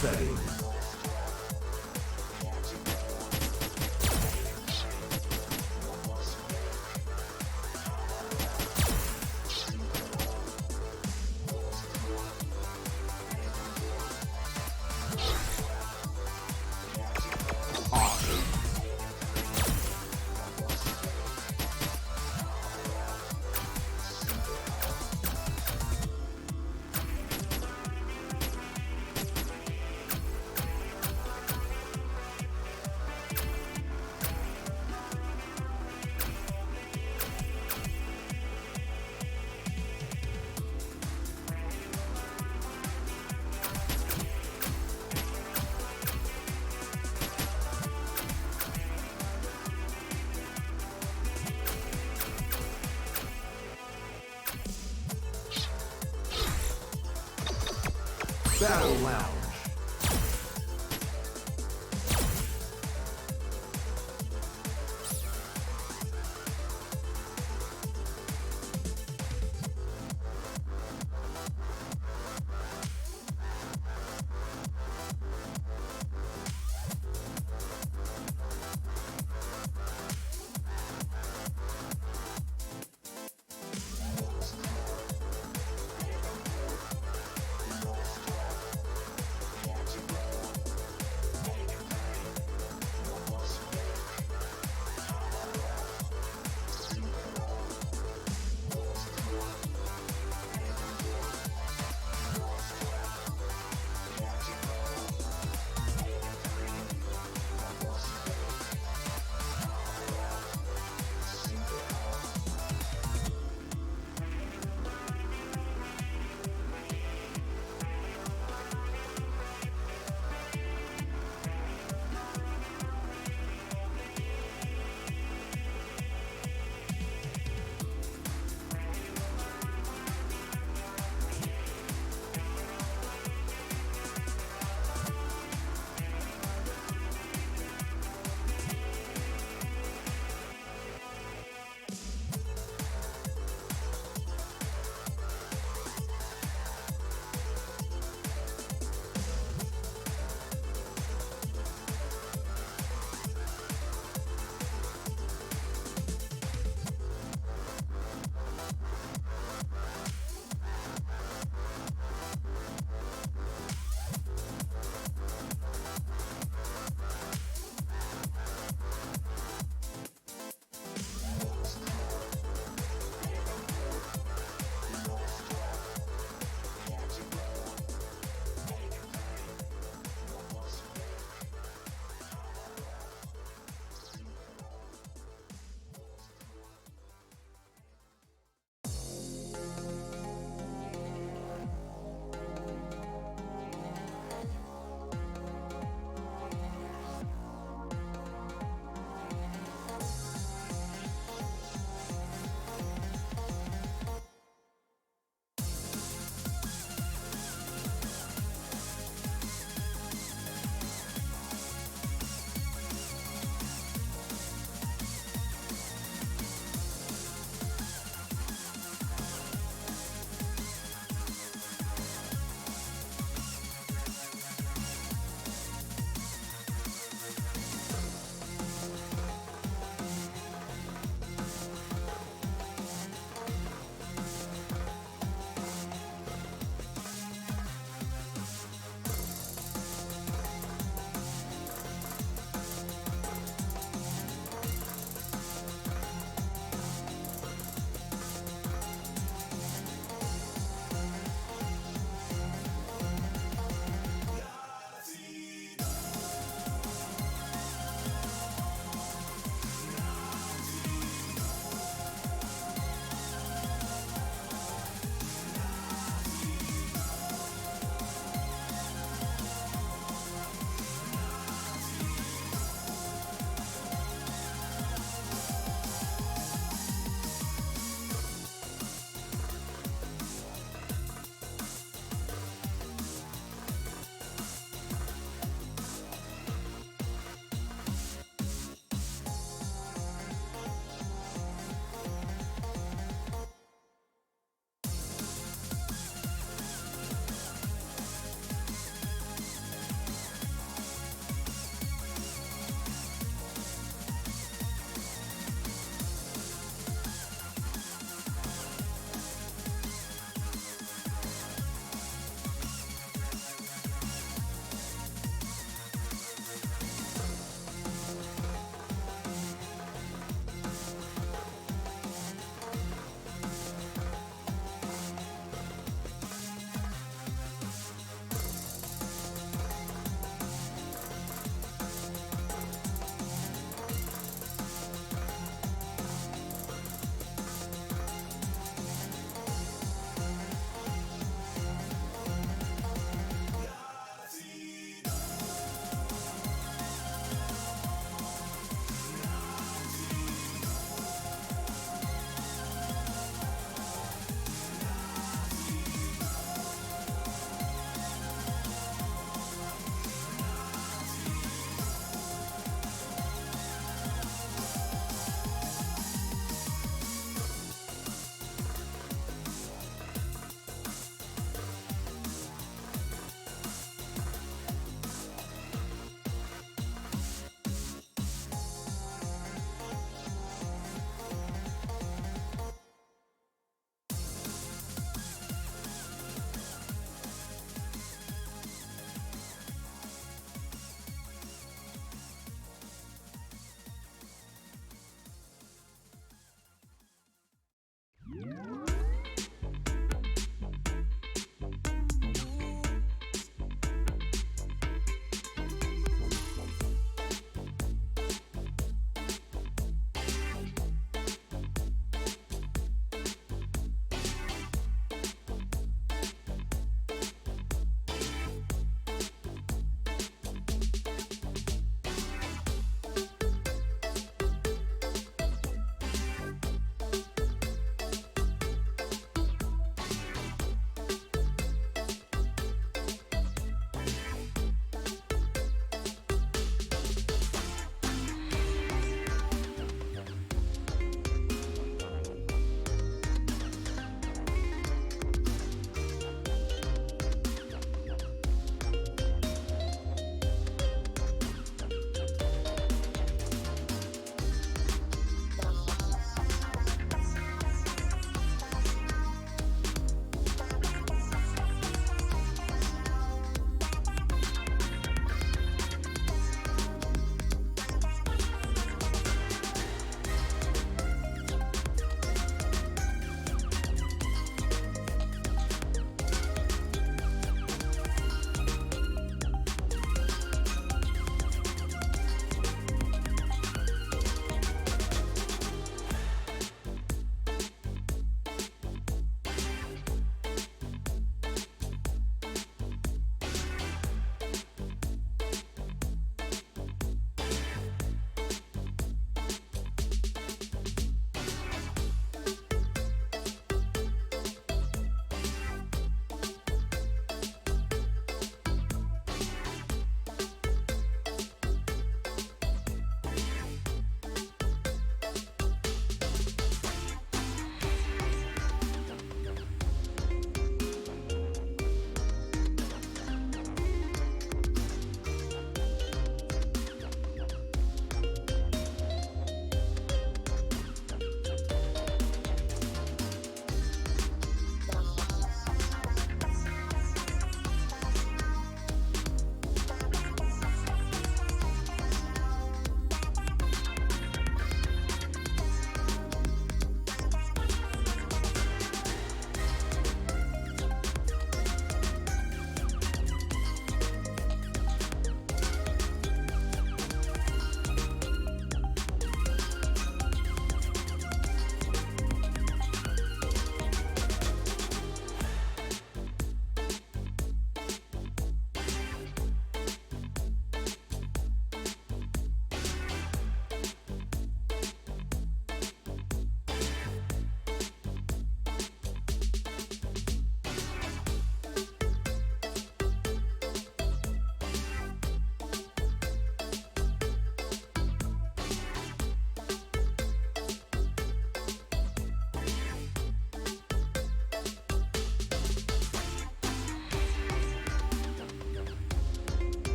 settings. Battle Lounge.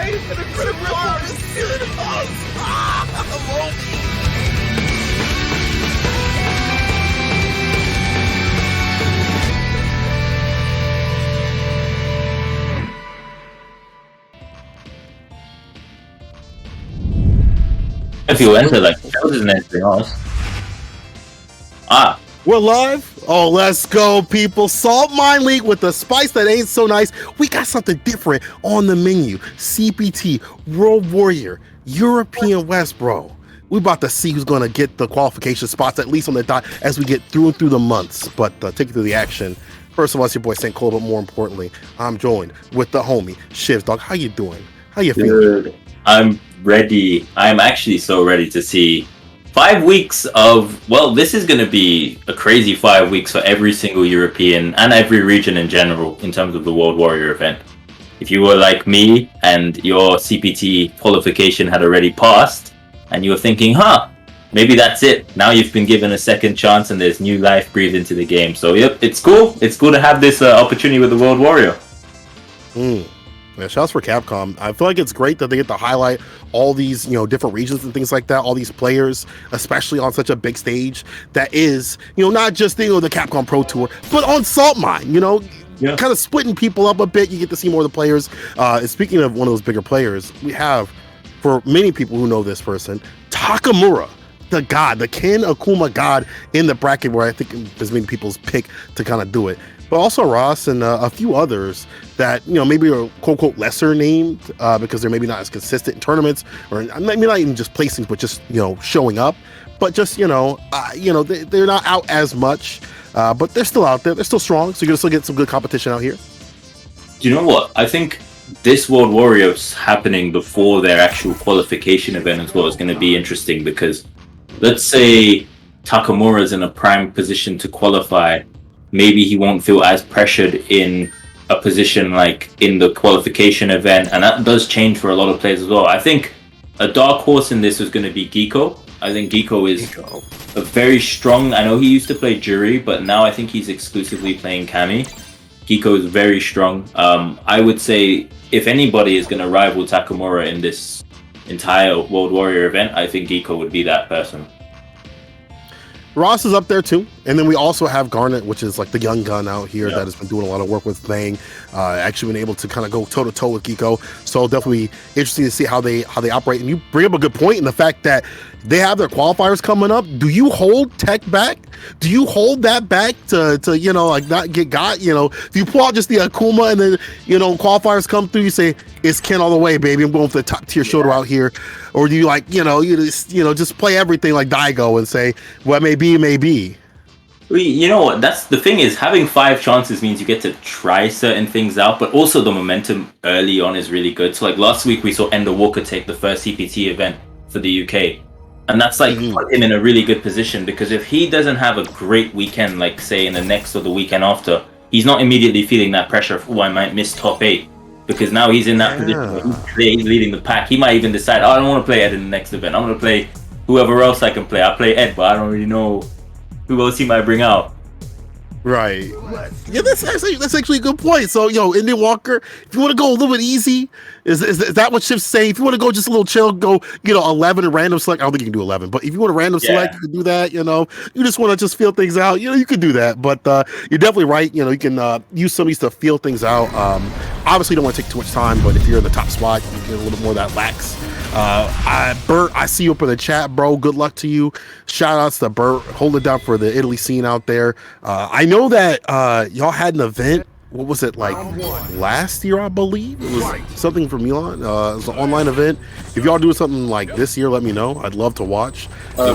Right into the critical bar. If you enter, like, shows isn't anything else. Ah. We're live. Oh, let's go, people. Saltmine League with the spice that ain't so nice. We got something different on the menu. CPT, WorldWarrior, European West, bro. We about to see who's going to get the qualification spots, at least on the dot, as we get through and through the months. But take you through the action. First of all, it's your boy St. Cole, but more importantly, I'm joined with the homie, Shivs. Dog, how you doing? How you feeling? I'm ready. I'm actually so ready to see 5 weeks of, well, this is going to be a crazy 5 weeks for every single European and every region in general in terms of the WorldWarrior event. If you were like me and your CPT qualification had already passed and you were thinking, maybe that's it. Now you've been given a second chance and there's new life breathed into the game. So, yep, it's cool. It's cool to have this opportunity with the WorldWarrior. Yeah, shouts for Capcom. I feel like it's great that they get to highlight all these, different regions and things like that, all these players, especially on such a big stage that is, not just the Capcom Pro Tour, but on Saltmine, kind of splitting people up a bit. You get to see more of the players. And speaking of one of those bigger players, we have, for many people who know this person, Takamura, the god, the Ken Akuma god in the bracket, where I think there's many people's pick to kind of do it. But also Ross and a few others that, maybe are quote-unquote lesser named because they're maybe not as consistent in tournaments, or maybe not even just placings, but just, showing up. But just, they're not out as much, but they're still out there. They're still strong, so you're going to still get some good competition out here. Do you know what? I think this WorldWarrior happening before their actual qualification event as well is going to be interesting, because let's say Takamura's in a prime position to qualify. Maybe he won't feel as pressured in a position like in the qualification event, and that does change for a lot of players as well. I think a dark horse in this is going to be Geeck-O. I think Geeck-O is a very strong. I know he used to play Jury, but now I think he's exclusively playing Kami. Geeck-O is very strong. I would say if anybody is going to rival Takamura in this entire WorldWarrior event, I think Geeck-O would be that person. Ross is up there too, and then we also have Garnet, which is like the young gun out here that has been doing a lot of work with Bang, actually been able to kind of go toe to toe with Geeck-O. So definitely interesting to see how they operate. And you bring up a good point in the fact that they have their qualifiers coming up. Do you hold tech back? Do you hold that back to not get got? If you pull out just the Akuma and then qualifiers come through, you say it's Ken all the way, baby. I'm going for the top tier shoulder out here. Or do you just play everything like Daigo and say, well, maybe. You know what? That's the thing, is having 5 chances means you get to try certain things out, but also the momentum early on is really good. So like last week we saw Ender Walker take the first CPT event for the UK. And that's like put him in a really good position, because if he doesn't have a great weekend, like say in the next or the weekend after, he's not immediately feeling that pressure of, I might miss top 8. Because now he's in that position where he's leading the pack. He might even decide, I don't want to play Ed in the next event. I'm going to play whoever else I can play. I play Ed, but I don't really know who else he might bring out. Right. Yeah, that's actually a good point. So, Indian Walker, if you want to go a little bit easy, is that what Shift's saying? If you want to go just a little chill, go, 11 and random select. I don't think you can do 11, but if you want to random select, you can do that. You just want to just feel things out. You can do that. But you're definitely right. You can use some of these to feel things out. Obviously, you don't want to take too much time, but if you're in the top spot, you get a little more of that lax. Bert, I see you up in the chat, bro. Good luck to you. Shout outs to Bert. Hold it down for the Italy scene out there. I know that y'all had an event. What was it, like last year, I believe? It was something for Milan. It was an online event. If y'all do something like this year, let me know. I'd love to watch. Our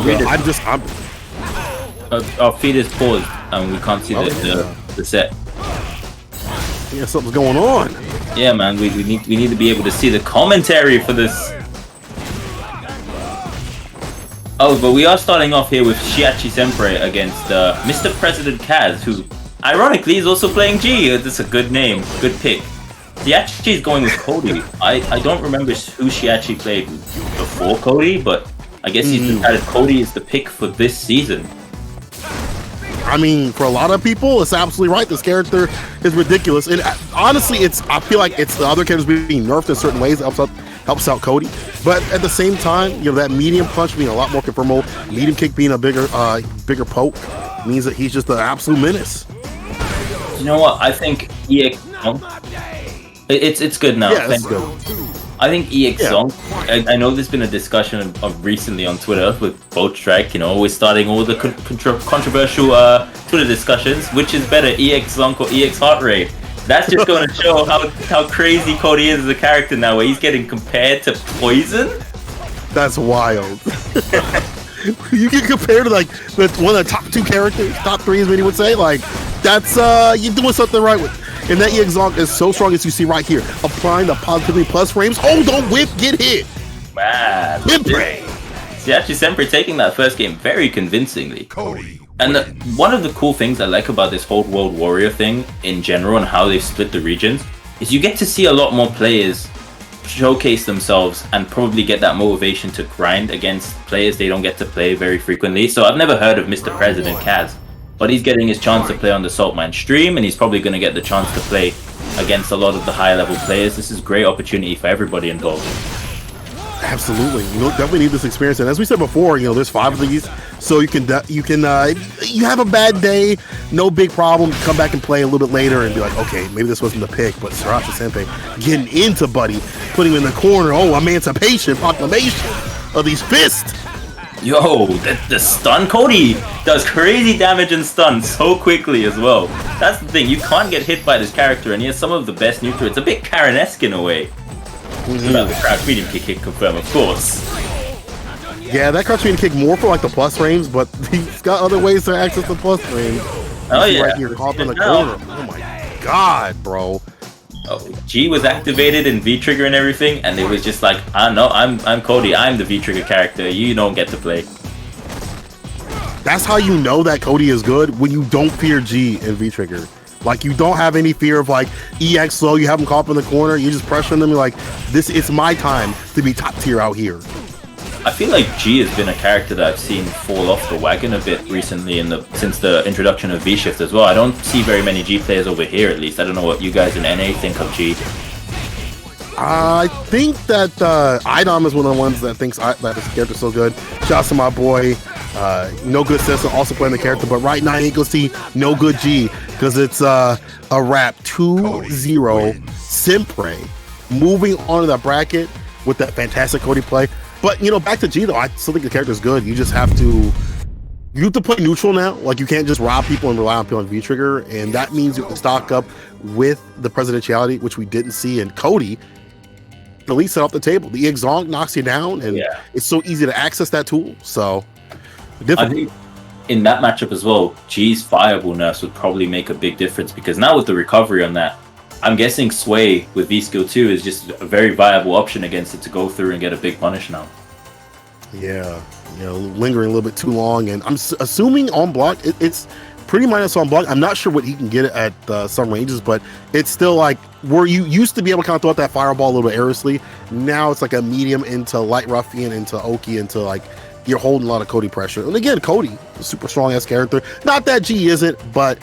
feed is paused and we can't see the set. Yeah, something's going on. Yeah, man, we need to be able to see the commentary for this. Oh, but we are starting off here with Shiachi Senpai against Mr. President Kaz, who ironically is also playing G. That's a good name, good pick. Shiachi is going with Cody. I don't remember who Shiachi played before Cody, but I guess he's decided Cody is the pick for this season. I mean, for a lot of people, it's absolutely right. This character is ridiculous, and honestly, I feel like it's the other characters being nerfed in certain ways. It helps out helps out Cody. But at the same time, you know, that medium punch being a lot more confirmable, medium kick being a bigger poke means that he's just an absolute menace. You know what? I think EX. It's good now. Yeah, it's good. I think EX I know there's been a discussion of recently on Twitter with Boat Strike, you know, always starting all the controversial Twitter discussions. Which is better, EX Zonk or EX Heart Rate? That's just going to show how crazy Cody is as a character now, where he's getting compared to Poison. That's wild. You get compared to like one of the top 2 characters, top 3 as many would say. Like, that's you're doing something right with. And that EX Zonk is so strong, as you see right here, applying the positivity plus frames. Oh, don't whip, get hit. Man. Sempre. See, actually, Sempre taking that first game very convincingly. Cody. And one of the cool things I like about this whole WorldWarrior thing in general and how they've split the regions is you get to see a lot more players showcase themselves and probably get that motivation to grind against players they don't get to play very frequently. So I've never heard of Mr. President Kaz, but he's getting his chance to play on the Saltmine stream, and he's probably going to get the chance to play against a lot of the high level players. This is a great opportunity for everybody involved. Absolutely, you definitely need this experience, and as we said before, you know, there's 5 of these, so you have a bad day, no big problem. Come back and play a little bit later and be like, okay, maybe this wasn't the pick, but Sriracha Senpai getting into Buddy, putting him in the corner. Oh, emancipation proclamation of these fists. Yo, the stun, Cody does crazy damage and stun so quickly as well. That's the thing, you can't get hit by this character, and he has some of the best neutral. It's a bit Karen-esque in a way. The crouch medium kick confirm, of course. Yeah, that crouch medium kick more for like the plus frames, but he's got other ways to access the plus frames. Oh yeah, right here, caught in the corner. Oh my god, bro. Oh, G was activated in V trigger and everything, and it was just like, no, I'm Cody. I'm the V trigger character. You don't get to play. That's how you know that Cody is good, when you don't fear G in V trigger. Like, you don't have any fear of like EX slow, you have them caught up in the corner, you just pressuring them, you're like, it's my time to be top tier out here. I feel like G has been a character that I've seen fall off the wagon a bit recently since the introduction of V-Shift as well. I don't see very many G players over here, at least. I don't know what you guys in NA think of G. I think that Idom is one of the ones that thinks that this character's so good. Shouts to my boy, No Good Cessa, also playing the character, but right now I ain't gonna see No Good G, because it's a wrap 2-0 Sempre, moving on to the bracket with that fantastic Cody play. But, you know, back to G though, I still think the character's good. You just have to play neutral now. Like, you can't just rob people and rely on people on V-Trigger, and that means you can stock up with the presidentiality, which we didn't see in Cody. The least set off the table. The EX Zonk knocks you down, and it's so easy to access that tool. So, I think in that matchup as well, G's fireball nerfs would probably make a big difference, because now with the recovery on that, I'm guessing Sway with V-Skill 2 is just a very viable option against it to go through and get a big punish now. Yeah, you know, lingering a little bit too long, and I'm assuming on block, it's pretty minus on block. I'm not sure what he can get at some ranges, but it's still like where you used to be able to kind of throw out that fireball a little bit airlessly. Now it's like a medium into light ruffian into Oki into like you're holding a lot of Cody pressure. And again, Cody, a super strong ass character. Not that G isn't, but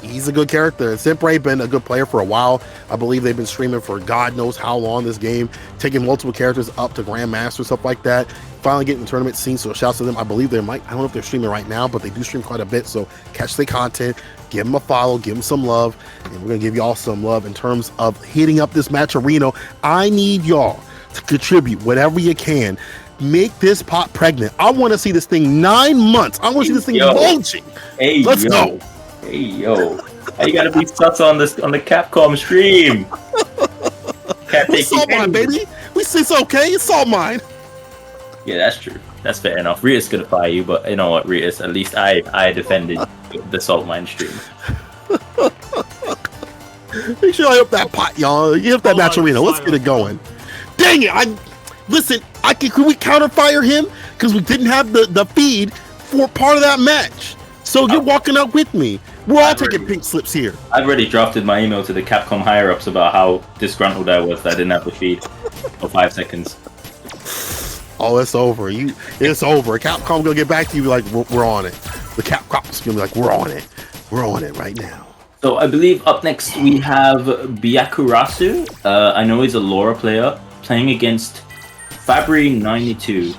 he's a good character. Sempre been a good player for a while. I believe they've been streaming for God knows how long this game, taking multiple characters up to Grandmaster, stuff like that. Finally getting the tournament scene, so shouts to them. I believe they might, I don't know if they're streaming right now, but they do stream quite a bit, so catch their content, give them a follow, give them some love, and we're going to give y'all some love in terms of hitting up this match arena. I need y'all to contribute whatever you can. Make this pot pregnant. I want to see this thing 9 months. I want to see this thing launching. Hey, let's go. Hey, yo. You gotta be sus on the Capcom stream. Can't take Saltmine, baby. It's okay. It's Saltmine. Yeah, that's true. That's fair enough. Ritus gonna fire you, but you know what, Ritus? At least I defended the Saltmine stream. Make sure I up that pot, y'all. You up that match arena. Let's get it going. Dang it! Can we counterfire him because we didn't have the feed for part of that match? So you're walking out with me. We're all taking pink slips here. I've already drafted my email to the Capcom higher-ups about how disgruntled I was that I didn't have the feed for 5 seconds. Oh, it's over. It's over. Capcom gonna get back to you like, we're on it. The Capcom's gonna be like, we're on it. We're on it right now. So I believe up next we have Byakurasu. I know he's a Laura player. playing against Fabry92.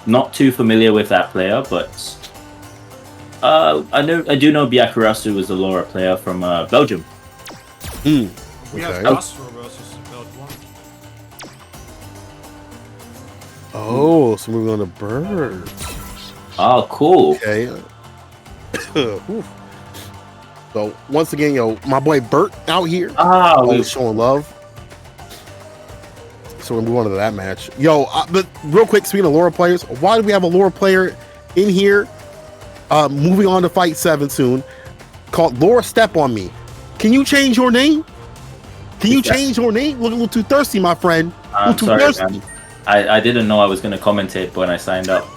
Not too familiar with that player, but I do know Biakurasu was the Laura player from Belgium. We have Castro versus Belgium. Oh, so moving on to birds. Oh, cool. Okay. So once again, my boy Bert out here. Always showing love. So we'll move on to that match. But real quick, speaking of Laura players, why do we have a Laura player in here? Moving on to Fight 7 soon, called Laura Step on Me. Can you change your name? Can you change your name? Look a little too thirsty, my friend. I'm sorry, man. I didn't know I was going to commentate when I signed up.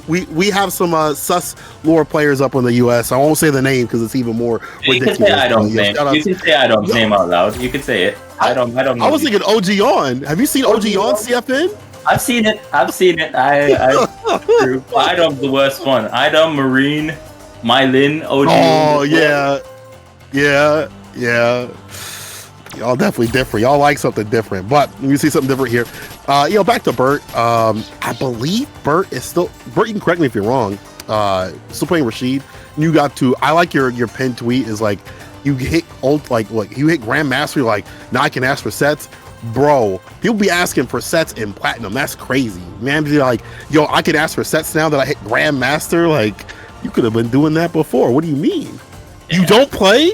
We have some sus Laura players up on the US. I won't say the name because it's even more ridiculous. You can say I don't name. You can say I don't name out loud. You can say it. I don't know. I was thinking OG on. Have you seen OG on CFN? I've seen it. I don't the worst one. I don't Marine, Mylin, OG. Oh yeah. Y'all definitely different. Y'all like something different, but you see something different here. Back to Bert. I believe Bert is still. Bert, you can correct me if you're wrong. Still playing Rashid. You got to. I like your pin tweet is like you hit you hit Grandmaster. You're like, now I can ask for sets, bro. People be asking for sets in platinum. That's crazy, man. Be like, I can ask for sets now that I hit Grandmaster. Like, you could have been doing that before. What do you mean? Yeah. You don't play?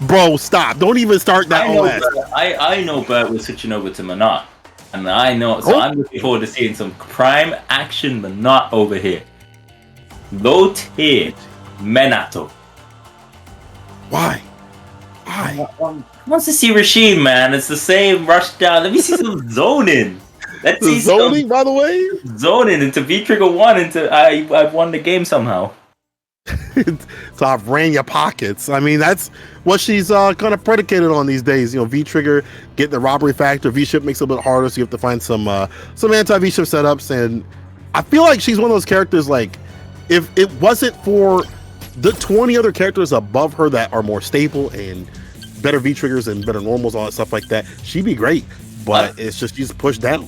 Bro, stop. Don't even start that OS. I know Bert was switching over to Manat. And I know, so I'm looking forward to seeing some prime action Manat over here. Low tier Menato. Why? I want to see Rashid, man. It's the same rush down. Let me see some zoning. Let's see zoning, by the way? Zoning into V-Trigger 1 into I've won the game somehow. So I've ran your pockets. I mean, that's what she's kind of predicated on these days. V-Trigger, get the robbery factor. V-Ship makes it a bit harder, so you have to find some anti-V-Ship setups. And I feel like she's one of those characters, like, if it wasn't for the 20 other characters above her that are more stable and better V-Triggers and better normals, all that stuff like that, she'd be great. But it's just she's pushed down.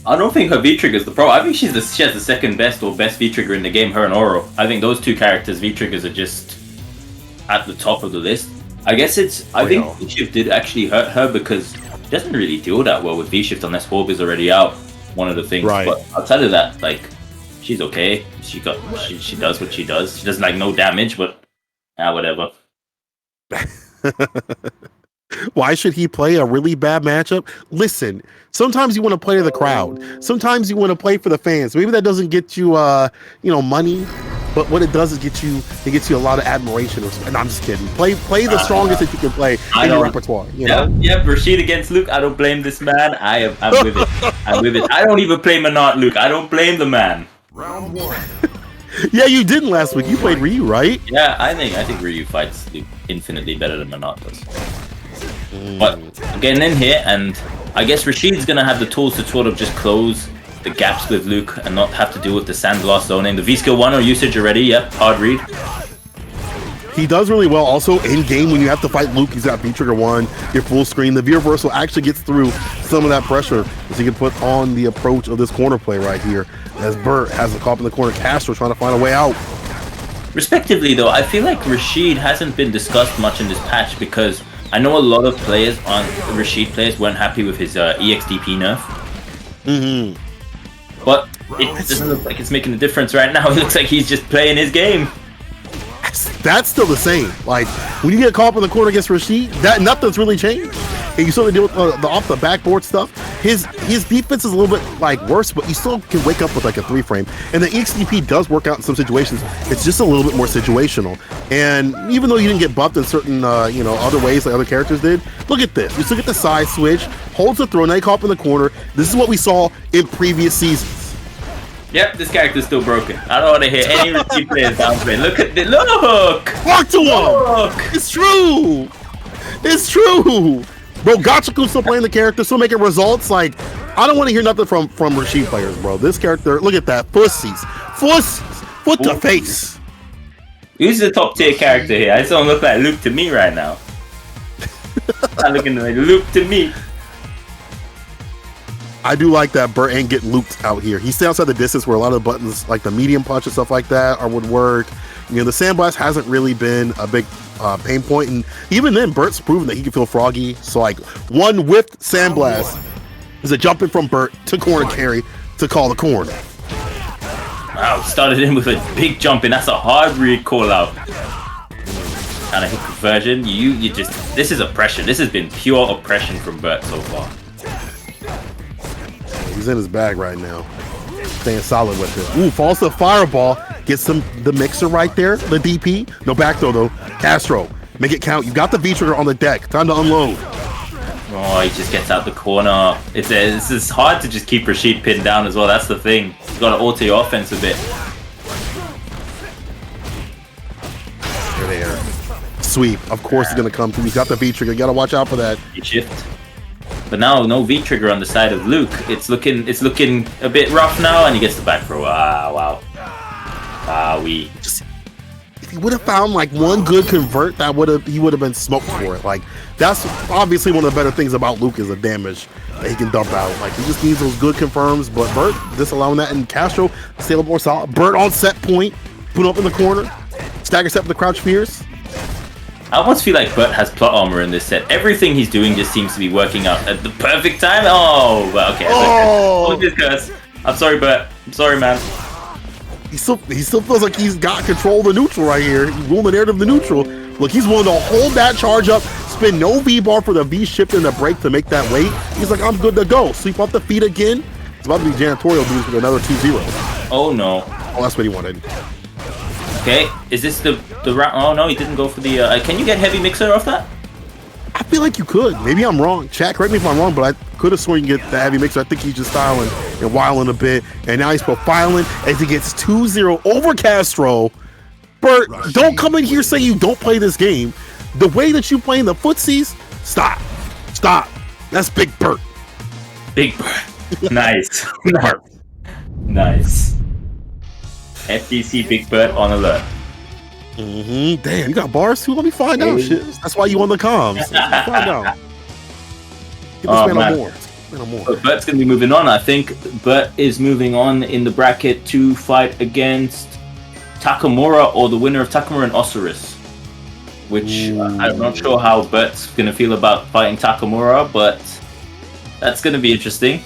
I don't think her V-Trigger is the pro. I think she has the second best or best V-Trigger in the game, her and Oro. I think those two characters, V-Triggers, are just at the top of the list. I guess I think V-Shift did actually hurt her because she doesn't really deal that well with V-Shift unless Orb is already out, one of the things. Right. But outside of that, like, she's okay. She does what she does. She does like no damage, but whatever. Why should he play a really bad matchup? Listen, sometimes you want to play to the crowd. Sometimes you want to play for the fans. Maybe that doesn't get you, money, but what it does is get you a lot of admiration. And I'm just kidding. Play the strongest that you can play in your repertoire. Yeah, Rashid against Luke. I don't blame this man. I'm with it. I'm with it. I don't even blame Manat, Luke. I don't blame the man. Round 1. Yeah, you didn't last week. You played Ryu, right? Yeah, I think Ryu fights Luke infinitely better than Manat does. But getting in here, and I guess Rashid's gonna have the tools to sort of just close the gaps with Luke and not have to deal with the sandblast zoning. The V-skill 1 or usage already, yep, hard read. He does really well. Also in game when you have to fight Luke, he's got V-Trigger 1, your full screen. The V-reversal actually gets through some of that pressure as he can put on the approach of this corner play right here. As Bert has the cop in the corner, Castro trying to find a way out. Respectively though, I feel like Rashid hasn't been discussed much in this patch because I know a lot of players Rashid players weren't happy with his EXDP nerf. But it doesn't look like it's making a difference right now. It looks like he's just playing his game. That's still the same. Like when you get caught up in the corner against Rashid, nothing's really changed. And you still deal with the off the backboard stuff. His defense is a little bit like worse, but you still can wake up with like a 3-frame. And the EXDP does work out in some situations. It's just a little bit more situational. And even though you didn't get buffed in certain other ways like other characters did, look at this. Just look at the side switch, holds the throw, now you caught up in the corner. This is what we saw in previous seasons. Yep, this character's still broken. I don't want to hear any Rashid players downplay. Look at this. Look! Talk to him! It's true! It's true! Bro, Gachaku's still playing the character, still making results. Like, I don't want to hear nothing from Rashid players, bro. This character, look at that. Pussies. What the face? Who's the top tier character here? I just don't look like Luke to me right now. I'm looking like loop to me. I do like that Burt ain't getting looped out here. He stays outside the distance where a lot of the buttons, like the medium punch and stuff like that, would work. You know, the sandblast hasn't really been a big pain point, and even then, Burt's proven that he can feel froggy. So like one whiffed sandblast is a jumping from Burt to corner carry to call the corner. Wow, started in with a big jump, and that's a hard read call out. Kind of hit conversion. You just, this is oppression. This has been pure oppression from Burt so far. He's in his bag right now, staying solid with it. Ooh, falls to fireball, gets the mixer right there, the DP. No back throw though. Castro, make it count. You got the V trigger on the deck. Time to unload. Oh, he just gets out the corner. It's hard to just keep Rashid pinned down as well. That's the thing. You've got to alter your offense a bit. There. Sweep. Of course, it's gonna come through. He's got the V trigger. You gotta watch out for that. Shift. But now no V trigger on the side of Luke. It's looking a bit rough now, and he gets the back throw. Ah, wow. If he would have found like one good convert, he would have been smoked for it. Like that's obviously one of the better things about Luke is the damage that he can dump out. Like he just needs those good confirms. But Burt disallowing that, and Castro stay a little more solid. Burt on set point, put him up in the corner, stagger step with the crouch fierce. I almost feel like Burt has plot armor in this set. Everything he's doing just seems to be working out at the perfect time. Oh, well, okay. Oh, I'm sorry, Burt. I'm sorry, man. He still feels like he's got control of the neutral right here. He's ruling the narrative of the neutral. Look, he's willing to hold that charge up, spin no V-bar for the V-shift and the break to make that weight. He's like, I'm good to go. Sweep off the feet again. It's about to be janitorial dudes with another 2-0. Oh, no. Oh, that's what he wanted. Okay, is this the round? Oh, no, he didn't go for the... can you get heavy mixer off that? I feel like you could. Maybe I'm wrong. Chat, correct me if I'm wrong, but I could have sworn you can get the heavy mixer. I think he's just styling and wilding a bit. And now he's profiling as he gets 2-0 over Castro. Burt, don't come in here saying you don't play this game. The way that you play in the footsies, stop. That's Big Burt. Big Burt. Nice. Nice. FTC Big Burt on alert. Damn, you got bars too? Let me find out. Shit. That's why you on the comms. Find out. Get this man on more. But Burt's going to be moving on. I think Burt is moving on in the bracket to fight against Takamura or the winner of Takamura and Osiris. Which I'm not sure how Burt's going to feel about fighting Takamura, but that's going to be interesting.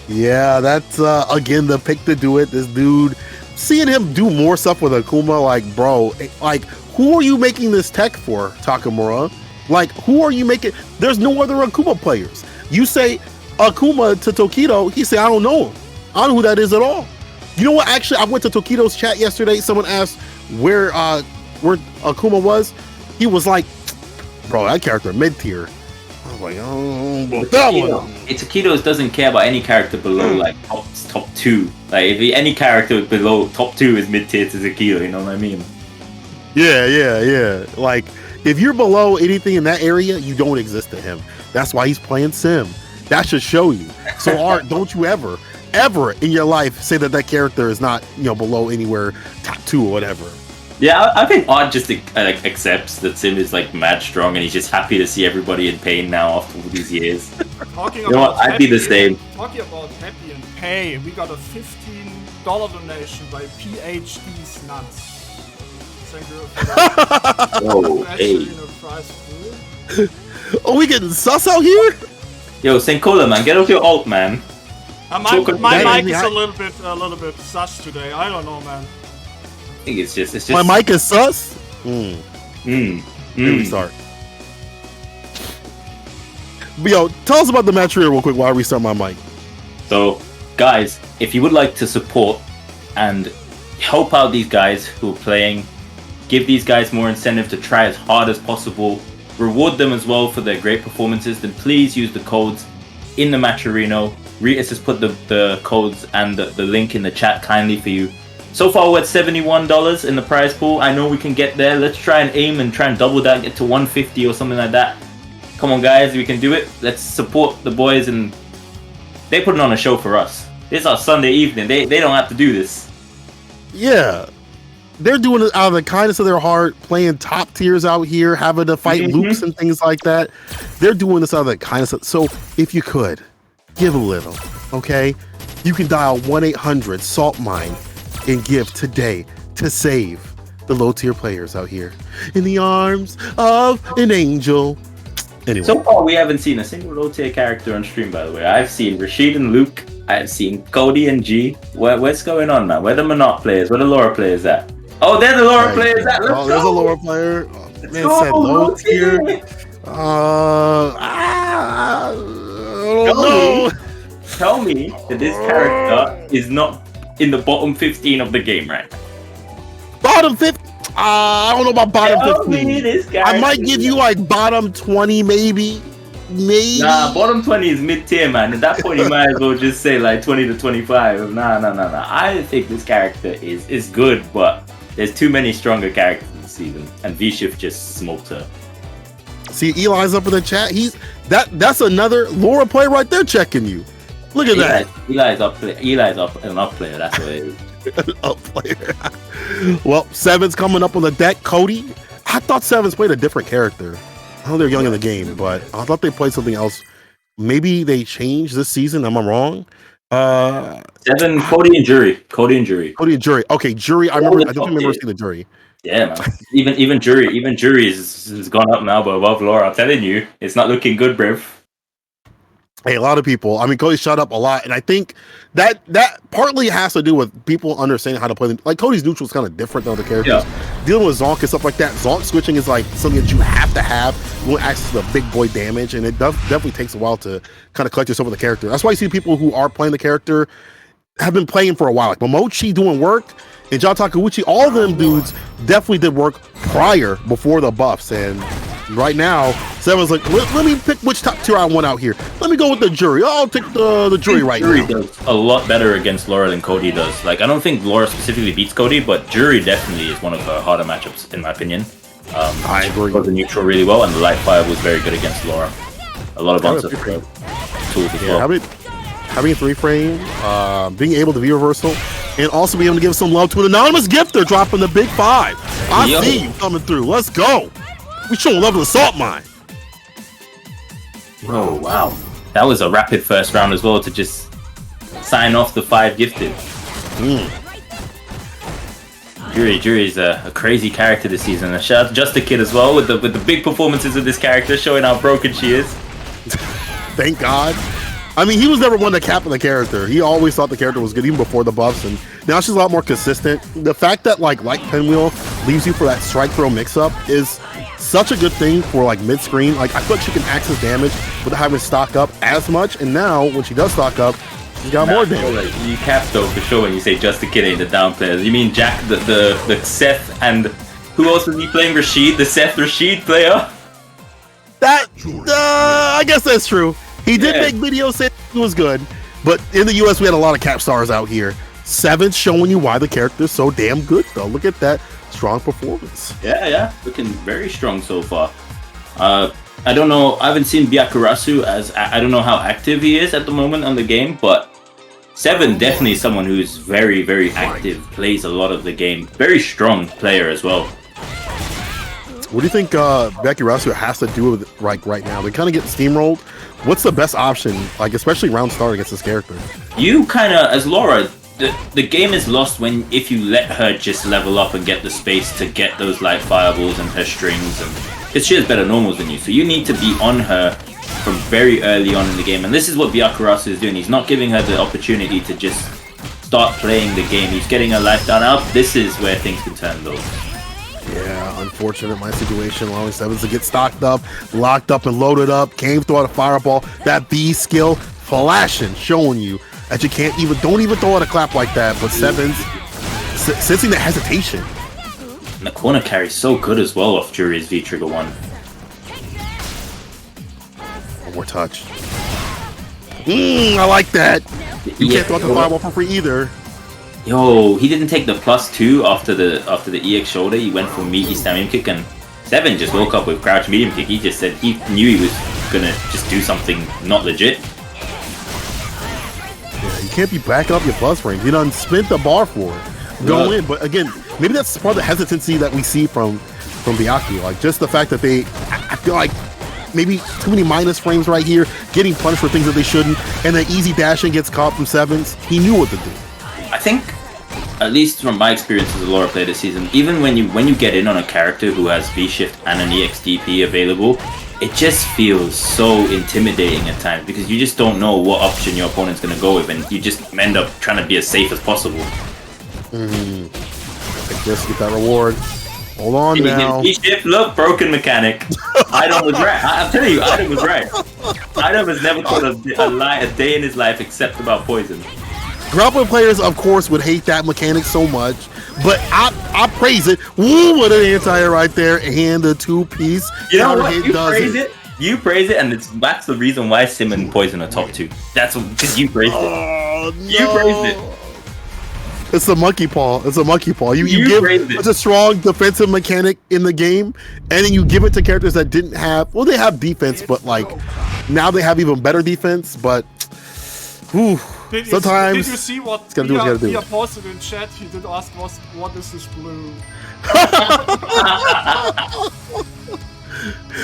Yeah, that's again the pick to do it. This dude, seeing him do more stuff with Akuma, like bro, like who are you making this tech for, Takamura? Like who are you making? There's no other Akuma players. You say Akuma to Tokido, he say I don't know him. I don't know who that is at all. You know what? Actually, I went to Tokido's chat yesterday. Someone asked where Akuma was. He was like, bro, that character mid tier. I was like, oh, but that one. Takitos doesn't care about any character below like top 2. Like if any character below top 2 is mid tier to Takido, you know what I mean? Yeah. Like if you're below anything in that area, you don't exist to him. That's why he's playing Sim. That should show you. So Art, don't you ever in your life say that character is not, below anywhere top 2 or whatever. Yeah, I think Odd just accepts that Sim is like mad strong, and he's just happy to see everybody in pain now after all these years. Talking you know what? I'd be the same. Talking about happy and pay, we got a $15 donation by PhD's Nuts. Thank you for that. Oh, hey. Oh, we getting sus out here? Yo, Senkola, man, get off your alt, man. My mic is a little bit sus today. I don't know, man. I think it's just my mic is sus. Here we start. Yo, tell us about the match here real quick while I restart my mic. So, guys, if you would like to support and help out these guys who are playing, give these guys more incentive to try as hard as possible, reward them as well for their great performances, then please use the codes in the match arena. Ritas has put the codes and the link in the chat kindly for you. So far we're at $71 in the prize pool. I know we can get there. Let's try and aim and try and double that, get to 150 or something like that. Come on guys, we can do it. Let's support the boys, and they put on a show for us. This is our Sunday evening. They don't have to do this. Yeah. they're doing it out of the kindness of their heart, playing top tiers out here, having to fight loops and things like that. They're doing this out of the kindness of, so if you could, give a little, okay? You can dial 1-800-SALTMINE and give today to save the low tier players out here in the arms of an angel. Anyway. So far, we haven't seen a single low tier character on stream, by the way. I've seen Rashid and Luke. I've seen Cody and G. What's going on, man? Where the Monarch players? Where the Laura players at? Oh, they're the Laura players at. Oh, there's a Laura player. Oh, man said low tier. No. Tell me that this character is not in the bottom 15 of the game, right? Bottom 15? I don't know about bottom 15. I might give you like bottom 20, maybe. Nah, bottom 20 is mid-tier, man. At that point, you might as well just say like 20 to 25. Nah. I think this character is good, but there's too many stronger characters this season, and V-Shift just smoked her. See, Eli's up in the chat. That's another Laura player right there checking you. Look at that. Eli's an up player. That's what it is. Up player. Well, Seven's coming up on the deck. Cody. I thought Seven's played a different character. I know they're young in the game, but I thought they played something else. Maybe they changed this season. Am I wrong? Seven, Cody and Jury. Okay, Jury. I don't remember seeing the Jury. Yeah, man. Even Jury has gone up now, but above Laura. I'm telling you, it's not looking good, bruv. Hey, a lot of people. I mean, Cody shut up a lot, and I think that partly has to do with people understanding how to play them. Like Cody's neutral is kind of different than other characters. Yeah. Dealing with Zonk and stuff like that. Zonk switching is like something that you have to have. You want access to the big boy damage, and it definitely takes a while to kind of collect yourself with the character. That's why you see people who are playing the character have been playing for a while. Like Momochi doing work, and John Takeuchi, all of them dudes definitely did work before the buffs, and right now, Seven's like, let me pick which top tier I want out here. Let me go with the Jury. I'll take the Jury right now. Jury does a lot better against Laura than Cody does. Like, I don't think Laura specifically beats Cody, but Jury definitely is one of her harder matchups, in my opinion. I agree. She got the neutral really well, and the light fire was very good against Laura. A lot of answer tools as well. Having a 3-frame, being able to be reversal, and also being able to give some love to an anonymous gifter, dropping the big 5. I see you coming through. Let's go. We showing love to the Saltmine. Oh, wow. That was a rapid first round as well to just sign off the 5 gifted. Jury's a crazy character this season. A shout out to Just a Kid as well with the big performances of this character, showing how broken she is. Thank God. I mean, he was never one to cap the character. He always thought the character was good even before the buffs, and now she's a lot more consistent. The fact that like Pinwheel leaves you for that strike throw mix-up is such a good thing for like mid-screen. Like I feel like she can access damage without having to stock up as much, and now when she does stock up, she's got more damage. You cap though for sure when you say Just a Kid ain't the down players. You mean Jack, the Seth, and who else was he playing? Rashid, the Seth Rashid player? That I guess that's true. He did make videos saying it was good, but in the US we had a lot of cap stars out here. Seven's showing you why the character is so damn good though. Look at that strong performance. Yeah, looking very strong so far. I don't know, I haven't seen Byakurasu as I don't know how active he is at the moment on the game, but Seven definitely is someone who's very, very active, plays a lot of the game, very strong player as well. What do you think Byakurasu has to do with it right now? They kind of get steamrolled. What's the best option, like especially round start against this character? You kind of, as Laura, the game is lost if you let her just level up and get the space to get those light fireballs and her strings, and because she has better normals than you. So you need to be on her from very early on in the game, and this is what Byakurasu is doing. He's not giving her the opportunity to just start playing the game. He's getting her life down out. This is where things can turn though. Yeah, unfortunate my situation, allowing Sevens to get stocked up, locked up and loaded up, came through out a fireball. That B skill flashing, showing you that you don't even throw out a clap like that, but Sevens sensing the hesitation. And the corner carry is so good as well off Jury's V-Trigger 1. One more touch. I like that. You can't throw out the fireball for free either. Yo, he didn't take the +2 after the EX shoulder. He went for meaty stamina kick, and Seven just woke up with crouch medium kick. He just said he knew he was gonna just do something not legit. Yeah, you can't be backing up your plus range. You done spent the bar for it. go in. But again, maybe that's part of the hesitancy that we see from Byakuya. Like just the fact that I feel like maybe too many minus frames right here, getting punished for things that they shouldn't, and then easy dashing gets caught from sevens. He knew what to do. I think, at least from my experience as a Laura player this season, even when you get in on a character who has V-Shift and an EXDP available, it just feels so intimidating at times because you just don't know what option your opponent's going to go with, and you just end up trying to be as safe as possible. Just get that reward. Hold on now. V-Shift, look, broken mechanic. Idom was right. I'm telling you, Idom was right. Idom has never told a day in his life except about poison. Grappling players, of course, would hate that mechanic so much, but I praise it. Woo, what an anti-air right there, and the two-piece. You know what? You praise it. You praise it, and that's the reason why Sim and Poison are top 2. That's because you praised it. No. You praised it. It's a monkey paw. It's a monkey paw. You give such a strong defensive mechanic in the game, and then you give it to characters that didn't have. Well, they have defense, but like now they have even better defense. But sometimes did you see what he posted in chat? He did ask what is this blue?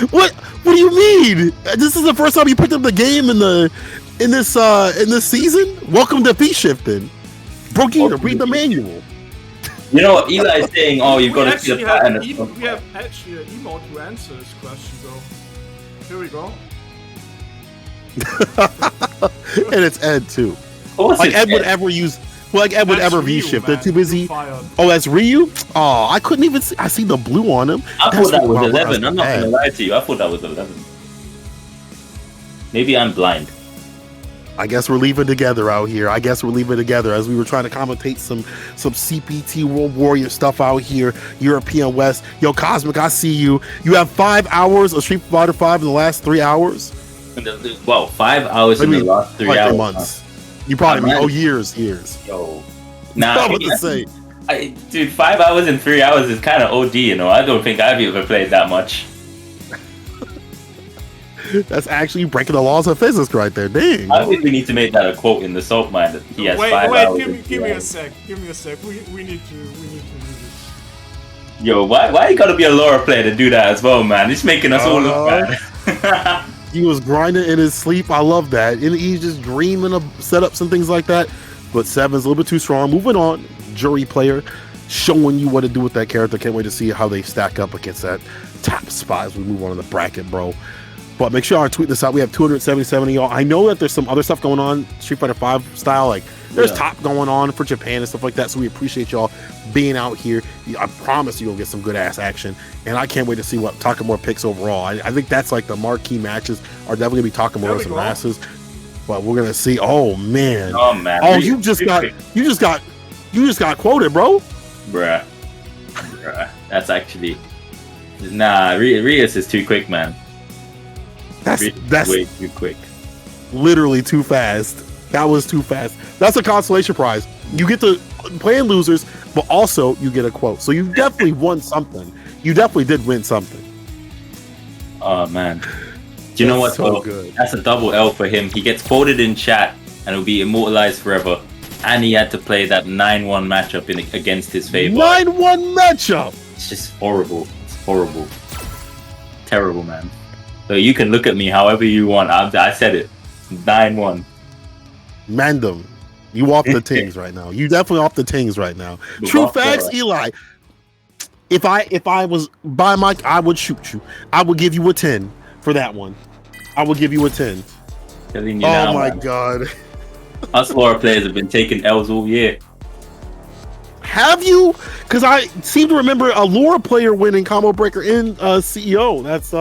What do you mean? This is the first time you picked up the game in this season? Welcome to V-Shift then. Brookie, read the manual. You know what Eli is saying? Oh, you've got to see the pattern. We have actually an emote to answer this question, though. Here we go. And it's Ed too. Like Ed would ever use. Well, like Ed would ever V-shift. They're too busy. Oh, that's Ryu. Oh, I couldn't even see. I see the blue on him. I thought that was 11. I'm not gonna lie to you. I thought that was 11. Maybe I'm blind. I guess we're leaving together out here. I guess we're leaving together as we were trying to commentate some CPT World Warrior stuff out here. European West. Yo, Cosmic, I see you. You have 5 hours of Street Fighter 5 in the last 3 hours. Well, 5 hours in the last 3 hours. Months. You probably mean years. Yo, nah. What to say? Dude, 5 hours and 3 hours is kind of OD. You know, I don't think I've ever played that much. That's actually breaking the laws of physics right there. Dang. I think we need to make that a quote in the Saltmine that he has 5 hours. Give me a sec. Give me a sec. We need to do this. Yo, why you gotta be a Laura player to do that as well, man? It's making us all look bad. He was grinding in his sleep. I love that. And he's just dreaming of setups and things like that. But Seven's a little bit too strong. Moving on, jury player, showing you what to do with that character. Can't wait to see how they stack up against that top spot as we move on in the bracket, bro. But make sure I tweet this out. We have 277 of y'all. I know that there's some other stuff going on, Street Fighter 5 style. Like, there's top going on for Japan and stuff like that. So we appreciate y'all being out here. I promise you'll get some good ass action. And I can't wait to see what Takamura picks overall. I think that's like the marquee matches are definitely going to be Takamura's and Rass's. But we're going to see. Oh, man. Oh, you just got quoted, bro. Bruh. That's actually. Nah, Rios is too quick, man. That's way too quick. Literally too fast. That was too fast. That's a consolation prize. You get to play in losers, but also you get a quote. So you definitely won something. You definitely did win something. Oh man. Do you know what? So good. That's a double L for him. He gets quoted in chat and it'll be immortalized forever. And he had to play that 9-1 matchup against his favor. 9-1 matchup. It's just horrible. It's horrible. Terrible, man. So you can look at me however you want. I said it. 9-1. Mandem. You off the tings right now. You definitely off the tings right now. True facts, Eli. If I was by Mike, I would shoot you. I would give you a 10 for that one. I would give you a 10. Oh now, my man. God. Us Laura players have been taking L's all year. Have you? Because I seem to remember a Laura player winning Combo Breaker in CEO. That's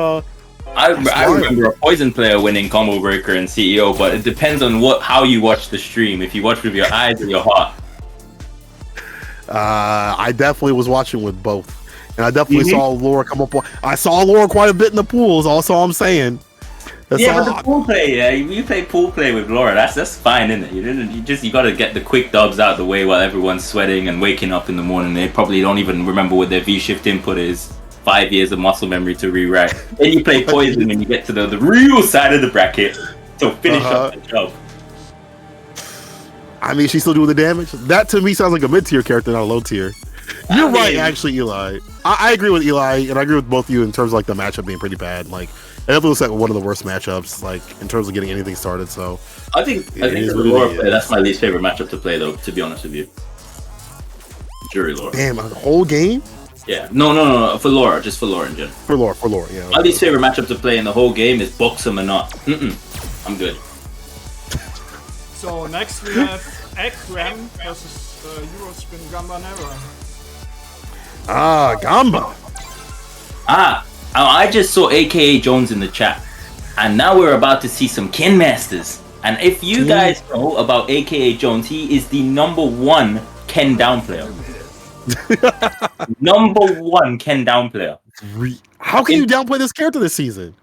I remember a Poison player winning Combo Breaker and CEO, but it depends on how you watch the stream. If you watch with your eyes or your heart. I definitely was watching with both, and I definitely saw Laura come up. I saw Laura quite a bit in the pools. Also, I'm saying. But the pool play, you play pool play with Laura. That's fine, isn't it? You got to get the quick dubs out of the way while everyone's sweating and waking up in the morning. They probably don't even remember what their V-shift input is. 5 years of muscle memory to rewrite. Then you play Poison when you get to the real side of the bracket to finish up the job. I mean, she's still doing the damage. That to me sounds like a mid-tier character, not a low-tier. You're right, actually, Eli. I agree with Eli, and I agree with both of you in terms of like the matchup being pretty bad. Like, it definitely looks like one of the worst matchups, like in terms of getting anything started. So, I think as a Laura player, that's my least favorite matchup to play, though. To be honest with you, Jury Laura. Damn, the whole game. Yeah, no, for Laura, just for Laura in general. For Laura, yeah. My least favorite matchup to play in the whole game is Boxum or not. I'm good. So next we have Xeven versus Eurospin GambaNera. Gamba. I just saw AKA Jones in the chat, and now we're about to see some Ken Masters. And if you guys know about AKA Jones, he is the #1 Ken down player. #1 Ken down player. How can you downplay this character this season?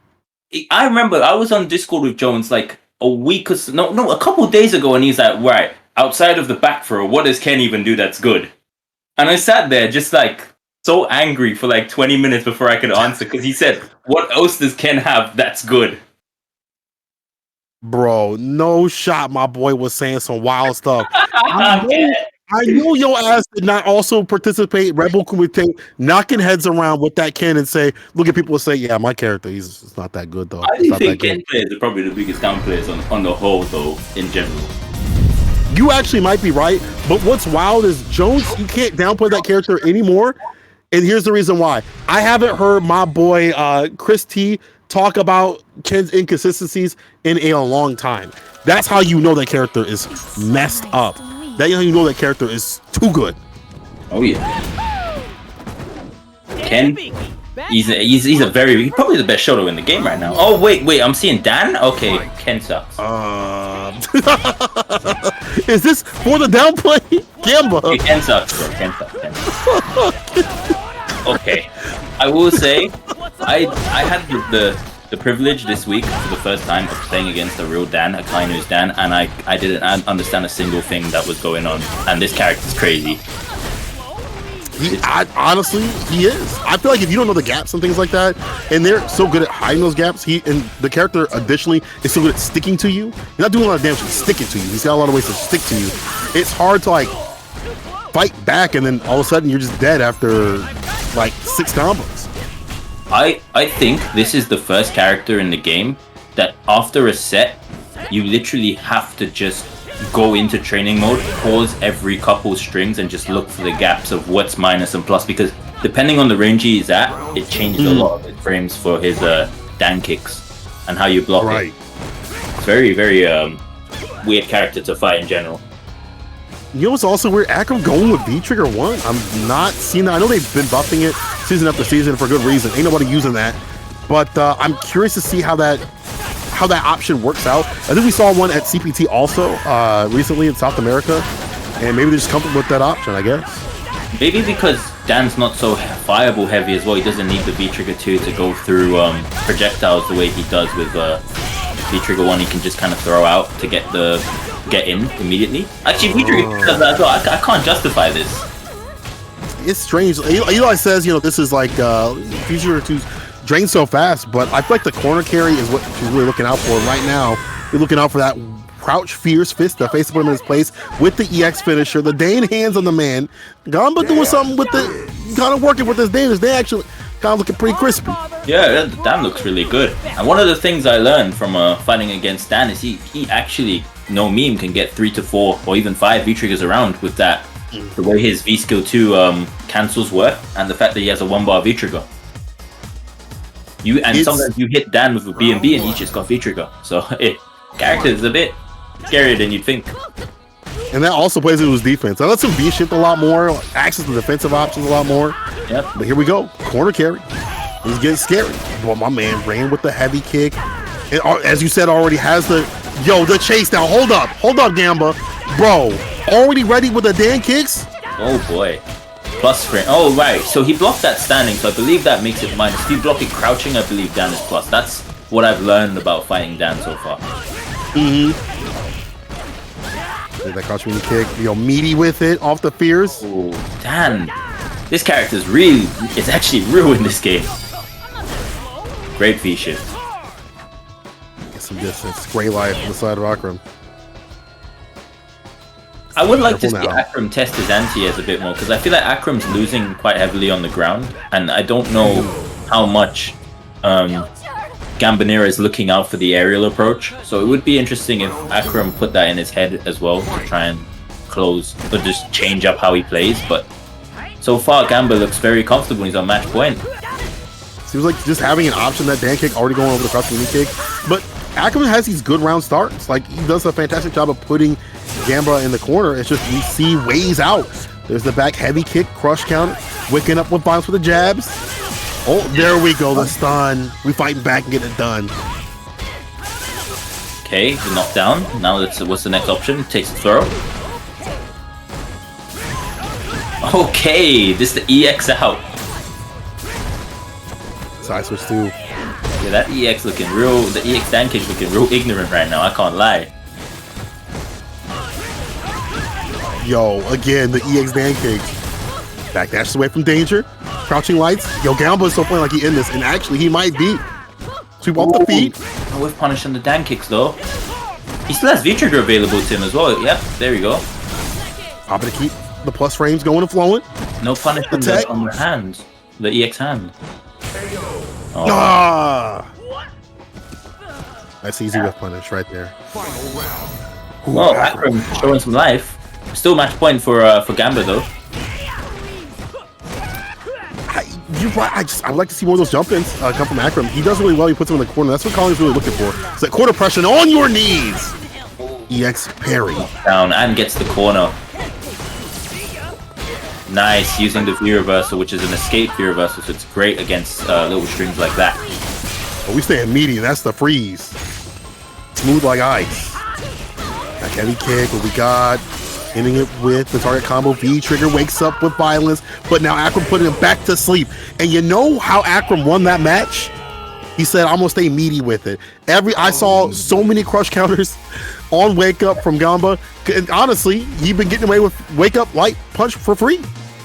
I remember I was on Discord with Jones like a week or so, no, a couple of days ago, and he's like, right, outside of the back throw, what does Ken even do that's good? And I sat there just like so angry for like 20 minutes before I could answer, because he said, what else does Ken have that's good? Bro, no shot. My boy was saying some wild stuff. I know your ass did not also participate Rebel Kumite knocking heads around with that Ken and say, look at people will say, yeah, my character, he's not that good though. I do think Ken players are probably the biggest down players on the whole though, in general. You actually might be right, but what's wild is Jones, you can't downplay that character anymore. And here's the reason why. I haven't heard my boy Chris T talk about Ken's inconsistencies in a long time. That's how you know that character is messed up. That's how you know that character is too good. Oh yeah. Ken, he's probably the best shoto in the game right now. Oh wait, I'm seeing Dan? Okay, Ken sucks. Is this for the downplay? Gamba. Okay, Ken sucks, bro. Ken sucks. Okay. I will say I had the privilege this week for the first time of playing against a real Dan, a Kainu's Dan, and I didn't understand a single thing that was going on. And this character's crazy. Honestly, he is. I feel like if you don't know the gaps and things like that, and they're so good at hiding those gaps, and the character additionally is so good at sticking to you. You're not doing a lot of damage, he's sticking to you. He's got a lot of ways to stick to you. It's hard to like fight back, and then all of a sudden you're just dead after like 6 combos. I think this is the first character in the game that after a set, you literally have to just go into training mode, pause every couple strings, and just look for the gaps of what's minus and plus, because depending on the range he's at, it changes a lot of the frames for his Dan kicks and how you block it. It's very, very weird character to fight in general. You know what's also weird? Akram going with V-Trigger 1? I'm not seeing that. I know they've been buffing it season after season for good reason. Ain't nobody using that. But I'm curious to see how that option works out. I think we saw one at CPT also recently in South America. And maybe they're just comfortable with that option, I guess. Maybe because Dan's not so fireball heavy as well. He doesn't need the V-Trigger 2 to go through projectiles the way he does with V-Trigger 1. He can just kind of throw out to get in immediately. Actually, V-Trigger does that as well. I can't justify this. It's strange. Eli says, this is like V-Trigger 2's drain so fast, but I feel like the corner carry is what she's really looking out for right now. You're looking out for that crouch fierce fist to face put him in his place with the EX finisher, the Dane hands on the man. Gamba doing something with the kind of working with his Dane. They actually kind of looking pretty crispy. Yeah, Dan looks really good. And one of the things I learned from fighting against Dan is he actually, no meme, can get 3 to 4 or even 5 V-triggers around with that. The way his V-skill 2 cancels work, and the fact that he has a 1-bar V-trigger. Sometimes you hit Dan with a B&B and he just got V-trigger. So character is a bit scarier than you'd think. And that also plays into his defense. I let him V-shift a lot more, access to defensive options a lot more. Yep. But here we go, corner carry. He's getting scary. Well, my man ran with the heavy kick. And as you said, already has the chase down. Hold up, Gamba. Bro, already ready with the Dan kicks? Oh boy. Plus frame. Oh right, so he blocked that standing, so I believe that makes it minus. If you block it crouching, I believe Dan is plus. That's what I've learned about fighting Dan so far. That crouching kick, meaty with it off the fears. Oh, Dan. This character is actually real in this game. Great V-shift. Get some distance. Great life on the side of Akram. I would like to see Careful now. Akram test his anti-airs a bit more, because I feel like Akram's losing quite heavily on the ground, and I don't know how much GambaNera is looking out for the aerial approach. So it would be interesting if Akram put that in his head as well to try and close, or just change up how he plays. But so far, Gamba looks very comfortable when he's on match point. Seems like just having an option, that Dan kick already going over the cross knee kick. But Akram has these good round starts. Like, he does a fantastic job of putting Gamba in the corner. It's just we see ways out. There's the back heavy kick, crush count, wicking up with violence with the jabs. Oh, there we go, the stun. We fighting back and getting it done. Okay, the knockdown. Now what's the next option? Takes the throw. Okay, this is the EX out. Side switch too. Yeah, that EX looking real, the EX Dan kick looking real ignorant right now, I can't lie. Yo, again, the EX Dan kick. Back dashes away from danger. Crouching lights. Yo, Gamba is still playing like he in this, and actually he might be. Sweep off the feet. Oh, with punish on the Dan kicks though. He still has V-Trigger available to him as well. Yep, there we go. Popping to keep the plus frames going and flowing. No punish on the hand. The EX hand. Oh. Ah! That's easy with punish right there. Well, Akram showing some life. Still match point for Gamba though. I'd like to see more of those jump-ins come from Akram. He does really well. He puts him in the corner. That's what Collins really looking for. It's that quarter pressure on your knees. EX parry. Down and gets the corner. Nice, using the V-reversal, which is an escape V-reversal, so it's great against little strings like that. But we stay in medium. That's the freeze. Smooth like ice. Back heavy kick. What we got? Ending it with the target combo. V-trigger wakes up with violence, but now Akram putting him back to sleep. And you know how Akram won that match? He said, "I'm gonna stay meaty with it." I saw so many crush counters on wake up from Gamba. And honestly, he's been getting away with wake up light punch for free.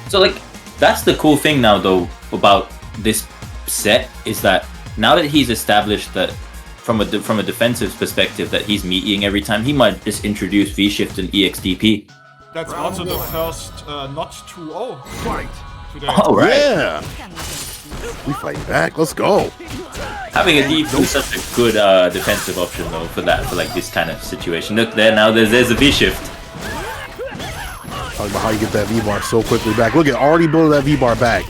So like, that's the cool thing now though about this set, is that now that he's established that from a defensive perspective that he's meatying every time, he might just introduce V-shift and EXDP. That's also the first not 2-0 fight today. All right. Yeah. We fight back. Let's go. Having a DP is such a good defensive option though for like this kind of situation. Look there now. There's a V-shift. Talking about how you get that V-bar so quickly back. Look at already building that V-bar back.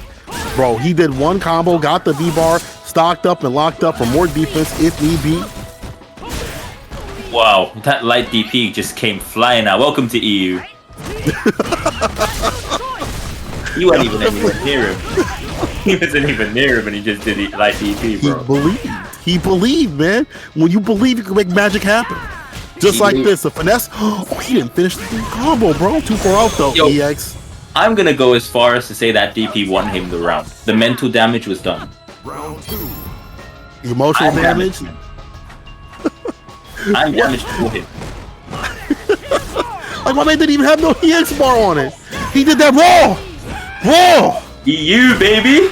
Bro, he did one combo, got the V-bar, stocked up and locked up for more defense if need be. Wow, that light DP just came flying out. Welcome to EU. You weren't even anywhere near him. He wasn't even near him and he just did it light DP, bro. He believed, man. When you believe, you can make magic happen. Just like this, a finesse. Oh, he didn't finish the combo, bro. Too far out though, Yo, EX. I'm gonna go as far as to say that DP won him the round. The mental damage was done. Round 2. Emotional damage. I'm damaged for him. Like, my man didn't even have no EX bar on it. He did that raw. EU, baby!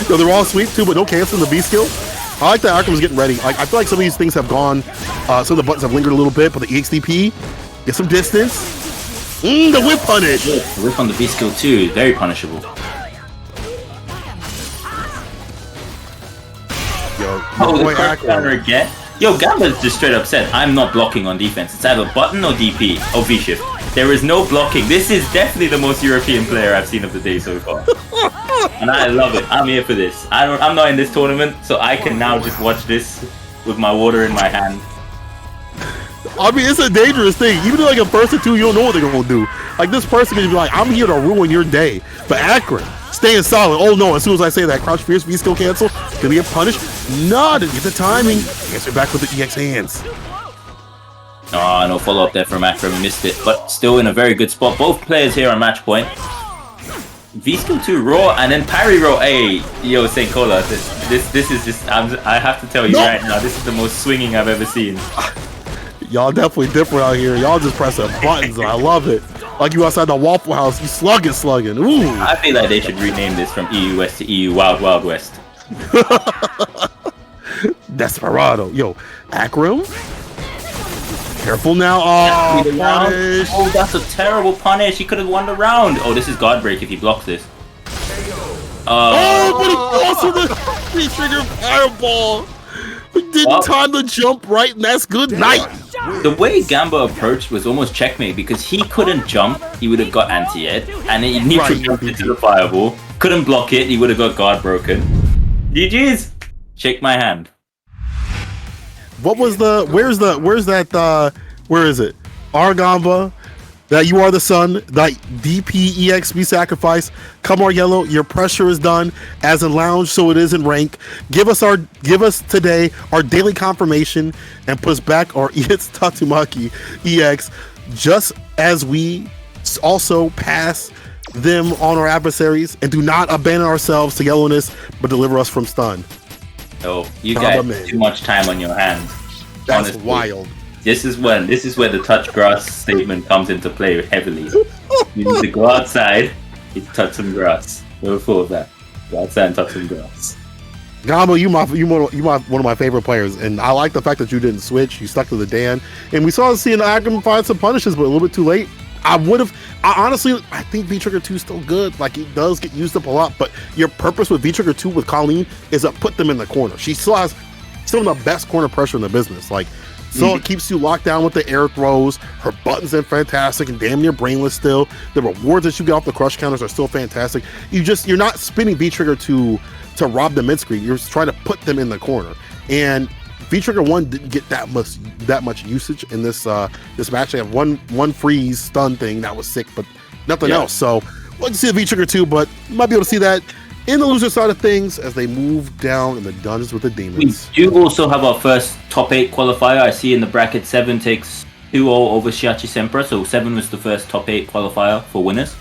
Yo, they're all sweep too, but no cancel the B skill. I like that Arkham's getting ready. Like, I feel like some of these things have gone, some of the buttons have lingered a little bit, but the EXDP, get some distance. The whip punish. Yeah, the whip on the B skill too, very punishable. Yo, the crouch counter again. Yo, Gamba just straight up said, "I'm not blocking on defense. It's either button or DP or V shift. There is no blocking." This is definitely the most European player I've seen of the day so far, and I love it. I'm here for this. I'm not in this tournament, so I can now just watch this with my water in my hand. I mean, it's a dangerous thing. Even like a person two, you don't know what they're gonna do. Like, this person can be like, "I'm here to ruin your day," but Akron staying solid. Oh no! As soon as I say that, crouch fierce V skill cancel. Gonna be a punish. No, didn't get the timing. Answer back with the EX hands. Oh, no follow up there from Akron. Missed it, but still in a very good spot. Both players here on match point. V skill 2 raw and then parry raw. Hey, yo, St. Cola, this is just. I have to tell you right now, this is the most swinging I've ever seen. Y'all definitely different out here. Y'all just pressing buttons, and I love it. Like you outside the Waffle House, you slugging. Ooh. I feel like they should rename this from EU West to EU Wild Wild West. Desperado. Yo, Akram. Careful now. Oh, punish. Oh, that's a terrible punish. He could have won the round. Oh, this is guard break if he blocks this. But he falls with the V-trigger fireball. We didn't time the jump right, and that's good night. The way Gamba approached was almost checkmate because he couldn't jump. He would have got anti-ed, and he neutral jumped into the fireball. Couldn't block it. He would have got guard broken. GG's. Shake my hand. What was the? Where is it? Our Gamba. That you are the sun, that DPEXP sacrifice. Come on, Yellow, your pressure is done. As in lounge, so it is in rank. Give us today our daily confirmation and put us back our EX Tatsumaki EX, just as we also pass them on our adversaries and do not abandon ourselves to yellowness, but deliver us from stun. Oh, you got too much time on your hands. That's honestly. wild. This is where the touch grass statement comes into play heavily. You need to go outside, you touch some grass. Never full of that. Go outside and touch some grass. Gamba, you one of my favorite players, and I like the fact that you didn't switch. You stuck to the Dan, and we saw seeing Akam find some punishes, but a little bit too late. I think V-Trigger 2 is still good. Like, it does get used up a lot, but your purpose with V-Trigger 2 with Colleen is to put them in the corner. She still has some of the best corner pressure in the business. Like, so it keeps you locked down with the air throws. Her buttons are fantastic and damn near brainless still. The rewards that you get off the crush counters are still fantastic. You're not spinning V-Trigger to rob the mid screen. You're just trying to put them in the corner. And V-Trigger 1 didn't get that much usage in this match. They have one freeze stun thing that was sick, but nothing else. So we'll see the V-Trigger 2, but you might be able to see that in the loser side of things as they move down in the dungeons with the demons. We do also have our first top 8 qualifier. I see in the bracket Xeven takes 2-0 over Shiachi Sempra, so Xeven was the first top 8 qualifier for winners.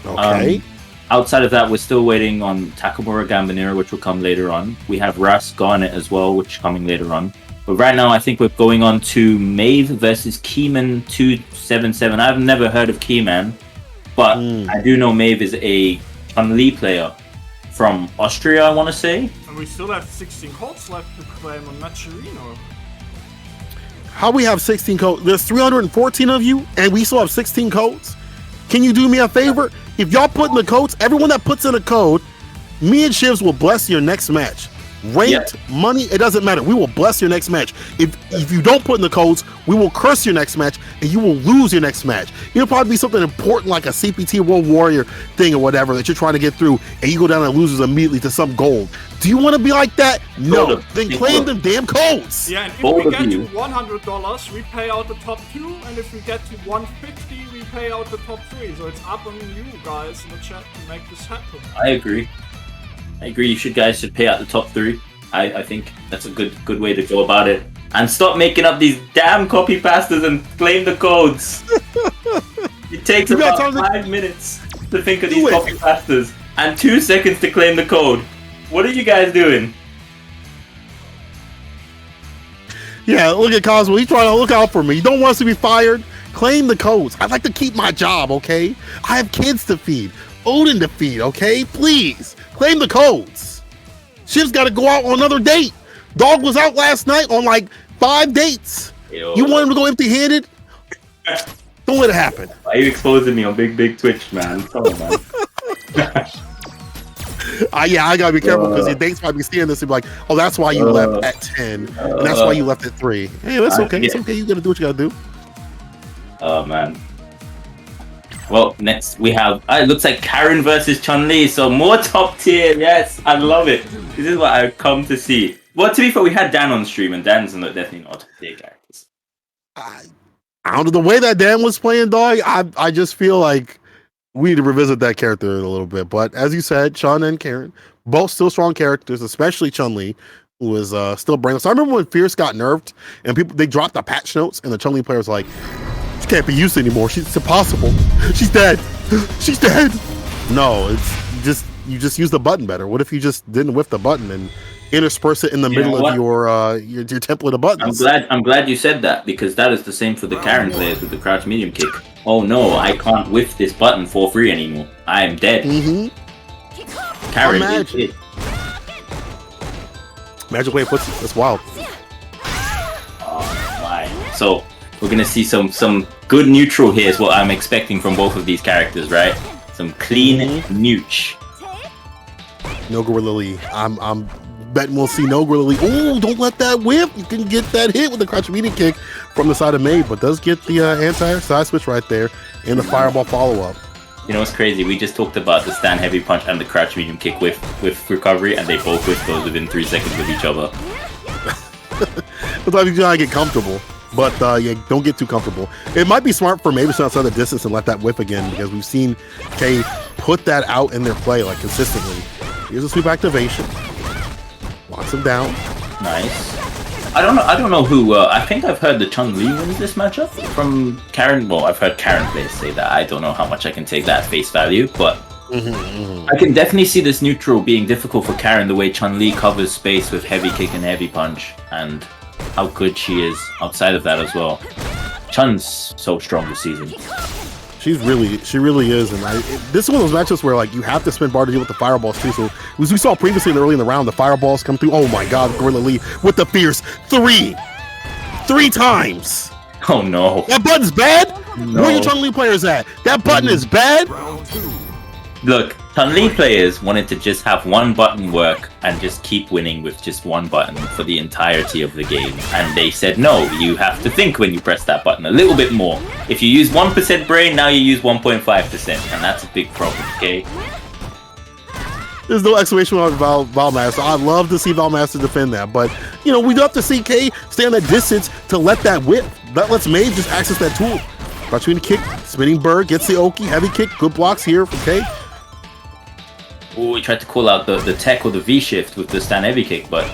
Okay. Outside of that, we're still waiting on Takamura GambaNera, which will come later on. We have Ras Garnet as well, which is coming later on. But right now, I think we're going on to Mave versus Keyman 277. I've never heard of Keyman, but I do know Mave is a Chun-Li player from Austria, I want to say. And we still have 16 codes left to claim on Macherino. How we have 16 codes? There's 314 of you, and we still have 16 codes? Can you do me a favor? If y'all put in the codes, everyone that puts in a code, me and Shivs will bless your next match. Ranked, money, it doesn't matter. We will bless your next match. If you don't put in the codes, we will curse your next match and you will lose your next match. It'll probably be something important like a CPT WorldWarrior thing or whatever that you're trying to get through, and you go down and loses immediately to some gold. Do you want to be like that? No. Then claim them damn codes. Yeah, and if we get to $100, we pay out the top 2, and if we get to 150, we pay out the top 3. So it's up on you guys in the chat to make this happen. I agree. You guys should pay out the top 3. I think that's a good way to go about it. And stop making up these damn copy pastas and claim the codes. It takes about 5 minutes to think of these copy pastas and 2 seconds to claim the code. What are you guys doing? Yeah, look at Cosmo. He's trying to look out for me. You don't want us to be fired? Claim the codes. I'd like to keep my job, okay? I have kids to feed. Odin to feed, okay? Please, claim the codes. Shiv's got to go out on another date. Dog was out last night on like 5 dates. Yo. You want him to go empty-handed? Don't let it happen. Why are you exposing me on big Twitch, man? Come on, man. Yeah, I gotta be careful because your dates might be seeing this and be like, oh, that's why you left at 10, and that's why you left at 3. Hey, that's okay. It's okay. You gotta do what you gotta do. Oh man. Well, next we have. It looks like Karen versus Chun-Li, so more top tier. Yes, I love it. This is what I've come to see. Well, to be fair, we had Dan on stream, and Dan's definitely not top tier characters. I don't know the way that Dan was playing, dog. I just feel like we need to revisit that character a little bit. But as you said, Chun and Karen, both still strong characters, especially Chun-Li, who was still brainless. I remember when Fierce got nerfed and they dropped the patch notes, and the Chun-Li player was like, she can't be used anymore. It's impossible. She's dead. She's dead. No, it's you just use the button better. What if you just didn't whiff the button and intersperse it in the middle of your template of buttons? I'm glad you said that, because that is the same for the Karen players with the crouch medium kick. Oh no, I can't whiff this button for free anymore. I am dead. Karen is it. Magic way of puts it. That's wild. Oh my. So we're gonna see some good neutral here is what I'm expecting from both of these characters, right? Some clean nooch. No Gorilla Lee. I'm betting we'll see no Gorilla Lee. Oh, don't let that whip. You can get that hit with the crouch medium kick from the side of Mave, but does get the anti-side switch right there and the fireball follow-up. You know what's crazy? We just talked about the stand heavy punch and the crouch medium kick with recovery, and they both whiff those within 3 seconds with each other. Sometimes you gotta get comfortable, but yeah, don't get too comfortable. It might be smart for Mave to stay outside the distance and let that whiff again, because we've seen K put that out in their play like consistently. Here's a sweep activation. Locks him down. Nice. I don't know who. I think I've heard the Chun-Li wins this matchup from Karen. Well, I've heard Karen players say that. I don't know how much I can take that at face value, but I can definitely see this neutral being difficult for Karen, the way Chun-Li covers space with heavy kick and heavy punch, and how good she is outside of that as well. Chun's so strong this season. She really is, and this is one of those matchups where like you have to spin bar to deal with the fireballs too. So as we saw previously early in the round, the fireballs come through. Oh my God, Gorilla Lee with the fierce three times. Oh no, that button's bad. No. Where are your Chun-Li players at? That button is bad. Look, Chun-Li players wanted to just have one button work and just keep winning with just one button for the entirety of the game. And they said, no, you have to think when you press that button a little bit more. If you use 1% brain, now you use 1.5%. And that's a big problem, okay? There's no exclamation mark about Valmaster. I'd love to see Valmaster defend that. But, you know, we do have to see K stay on that distance to let that whip. That lets Mave just access that tool. Crouch the kick, spinning bird, gets the Oki, heavy kick, good blocks here from K. Oh, he tried to call out the tech or the V-shift with the stand heavy kick, but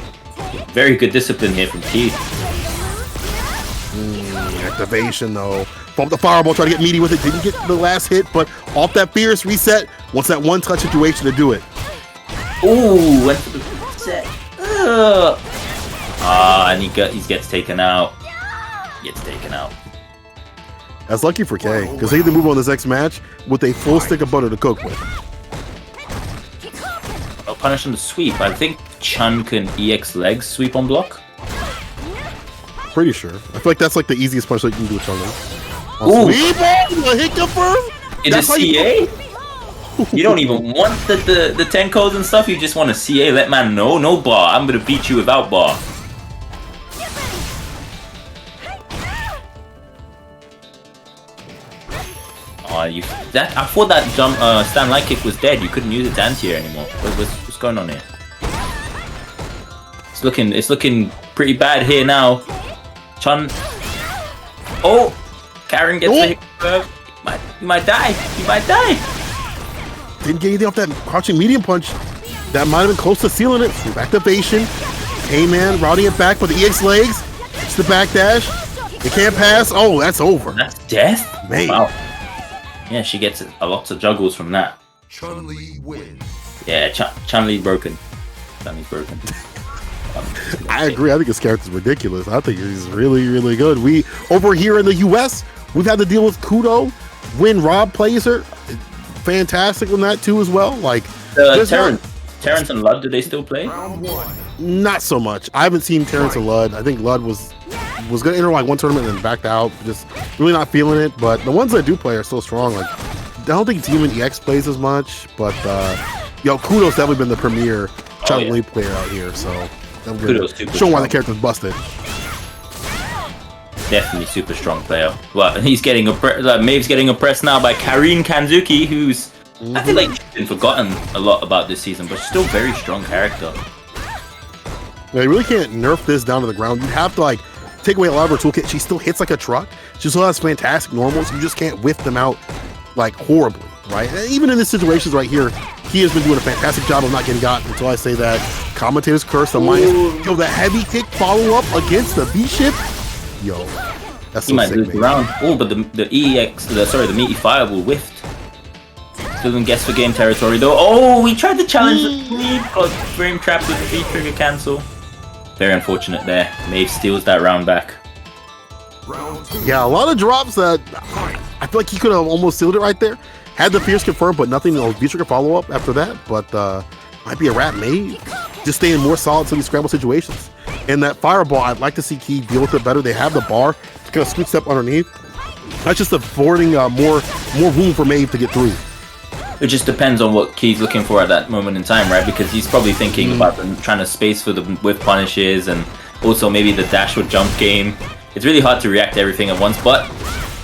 very good discipline here from T. Activation though. Bump the fireball, try to get meaty with it. Didn't get the last hit, but off that fierce reset, wants that one touch situation to do it. Ooh, went for the reset. And he gets taken out. Gets taken out. That's lucky for K, because he can move on this next match with a full stick of butter to cook with. Punish on the sweep. I think Chun can EX legs sweep on block. Pretty sure. I feel like that's like the easiest punch that you can do with Chun-Li. Ooh! A hit confirm? Is it CA? You don't even want the 10 codes and stuff. You just want to CA. Let man know. No bar. I'm gonna beat you without bar. I thought that jump stand light kick was dead. You couldn't use it to anti-air anymore. What's going on here? It's looking pretty bad here now. Chun. Oh, Karen gets the hit. You might die. You might die. Didn't get anything off that crouching medium punch. That might have been close to sealing it. Sweep activation. K-Man routing it back with the EX legs. It's the back dash. It can't pass. Oh, that's over. That's death? Man. Wow. Yeah, she gets a lot of juggles from that. Chun-Li wins. Yeah, Chun-Li broken. Chun-Li's broken. I agree. I think his character's ridiculous. I think he's really, really good. We over here in the US, we've had to deal with Kudo when Rob plays her. Fantastic on that too as well. Like Terrence and Ludd, do they still play? Not so much. I haven't seen Terrence and Ludd. I think Ludd was gonna enter like one tournament and then backed out. Just really not feeling it. But the ones that do play are still strong. Like I don't think Demon EX plays as much, but Kudo's definitely been the premier Chun-Li player out here. So Kudo's super showing why strong. the character's busted. Definitely super strong player. Well, he's getting Mave's getting oppressed now by Karin Kanzuki, who's I feel like she's been forgotten a lot about this season, but still very strong character. Yeah, you really can't nerf this down to the ground. You have to like take away a lot of her toolkit. She still hits like a truck. She still has fantastic normals. You just can't whiff them out like horribly, right? And even in this situations right here, he has been doing a fantastic job of not getting got until I say that. Commentator's curse, the minus. Yo, the heavy kick follow up against the V-shift. Yo, that's so He might sick, lose man. the round. Oh, but the meaty fireball whiffed. Still in guess for game territory though. Oh, he tried to challenge the sweep. Got frame trapped with the V-trigger cancel. Very unfortunate there. Mave steals that round back. Yeah, a lot of drops that I feel like he could have almost sealed it right there. Had the fierce confirmed, but nothing else. V-trigger follow up after that. But might be a wrap. Mave just staying more solid to these scramble situations. And that fireball, I'd like to see Key deal with it better. They have the bar to kind of scoot step underneath. That's just affording more room for Mave to get through. It just depends on what Key's looking for at that moment in time, right? Because he's probably thinking about trying to space for the whiff punishes and also maybe the dash or jump game. It's really hard to react to everything at once, but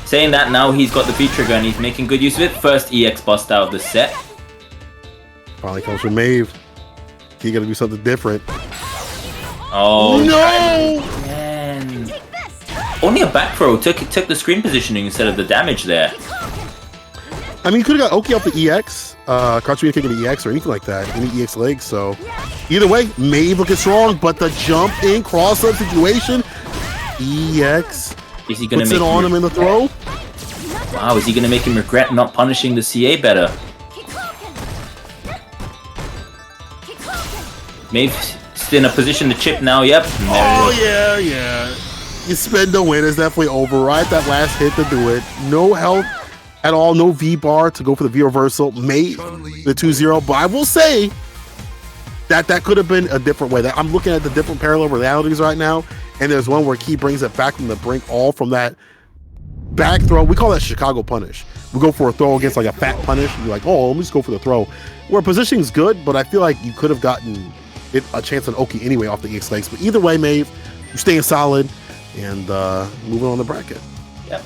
saying that, now he's got the V-trigger and he's making good use of it. First EX bust out of the set. Finally comes from Mave. He got to do something different. Oh no! Man. Only a back throw took the screen positioning instead of the damage there. I mean, you could have got Oki off the EX, Katsumi kicking the EX or anything like that, any EX legs. So either way, Mave looking strong, but the jump in cross-up situation, EX is he gonna puts make it on him in the throw. Wow, is he gonna make him regret not punishing the CA better? Mave's in a position to chip now. Yep. Oh yeah. You spin to win is definitely over. Right, that last hit to do it. No health at all, no V bar to go for the V reversal. Made the 2-0, but I will say that could have been a different way. That I'm looking at the different parallel realities right now, and there's one where Key brings it back from the brink, all from that back throw. We call that Chicago punish. We go for a throw against like a fat punish. You're like, oh, let me just go for the throw. Where positioning's good, but I feel like you could have gotten a chance on Oki anyway off the EX legs. But either way, Mave, you're staying solid and moving on the bracket. Yep.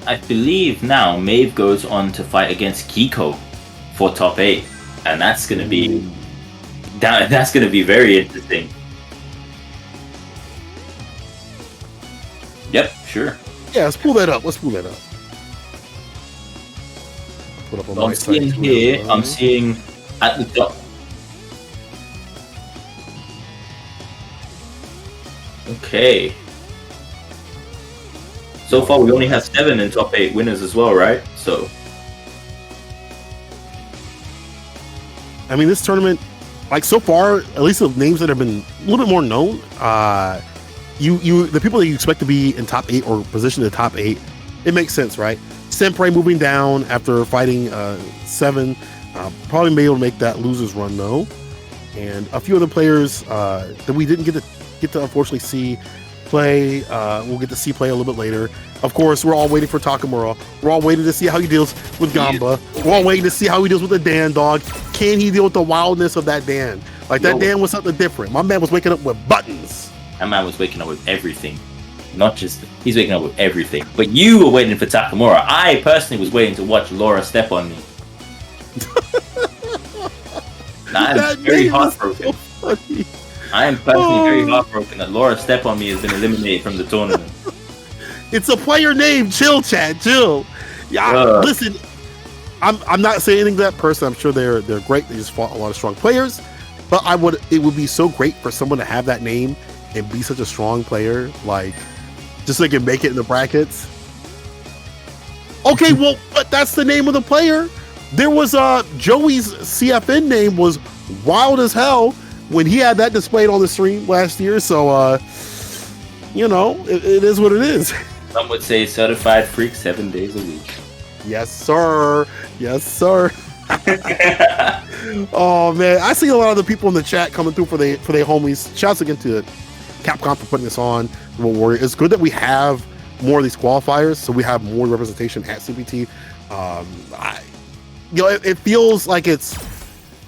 I believe now Mave goes on to fight against Geeck-O for top 8, and that's gonna be very interesting. Yep, sure. Yeah, let's pull that up. Put up on I'm seeing here. I'm seeing at the top. Okay. So far, we only have 7 in top 8 winners as well, right? So, I mean, this tournament, like so far, at least the names that have been a little bit more known, the people that you expect to be in top 8 or positioned in the top 8, it makes sense, right? Sempre moving down after fighting 7, probably be able to make that losers run though, and a few other players that we didn't get to unfortunately see play. We'll get to see play a little bit later. Of course, we're all waiting for Takamura. We're all waiting to see how he deals with Gamba. We're all waiting to see how he deals with the Dan dog. Can he deal with the wildness of that Dan? Like that Dan was something different. My man was waking up with buttons. That man was waking up with everything. Not just, he's waking up with everything. But you were waiting for Takamura. I personally was waiting to watch Laura step on me. I'm very heartbroken. I am personally very heartbroken that Laura Step on Me has been eliminated from the tournament. It's a player name. Chill, chat. Chill. Yeah. Listen, I'm not saying anything to that person. I'm sure they're great. They just fought a lot of strong players. But it would be so great for someone to have that name and be such a strong player, like just so they can make it in the brackets. Okay, well, but that's the name of the player. There was Joey's CFN name was wild as hell when he had that displayed on the stream last year. So, it is what it is. Some would say certified freak 7 days a week. Yes, sir. Yes, sir. Oh man, I see a lot of the people in the chat coming through for their homies. Shouts again to Capcom for putting this on WorldWarrior. It's good that we have more of these qualifiers, so we have more representation at CPT. It feels like it's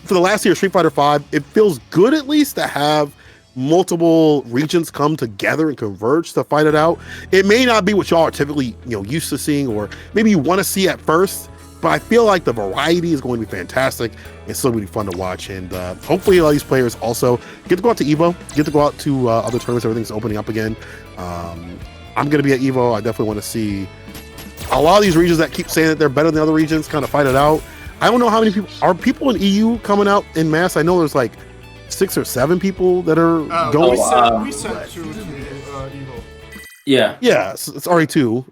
for the last year of Street Fighter V. It feels good at least to have multiple regions come together and converge to fight it out. It may not be what y'all are typically used to seeing, or maybe you want to see at first. But I feel like the variety is going to be fantastic. It's still going to be fun to watch. And hopefully a lot of these players also get to go out to EVO, get to go out to other tournaments. Everything's opening up again. I'm going to be at EVO. I definitely want to see a lot of these regions that keep saying that they're better than other regions kind of fight it out. I don't know how many people are in EU coming out in mass. I know there's like 6 or 7 people that are going. We sent to EVO. Yeah. Yeah, it's RE2.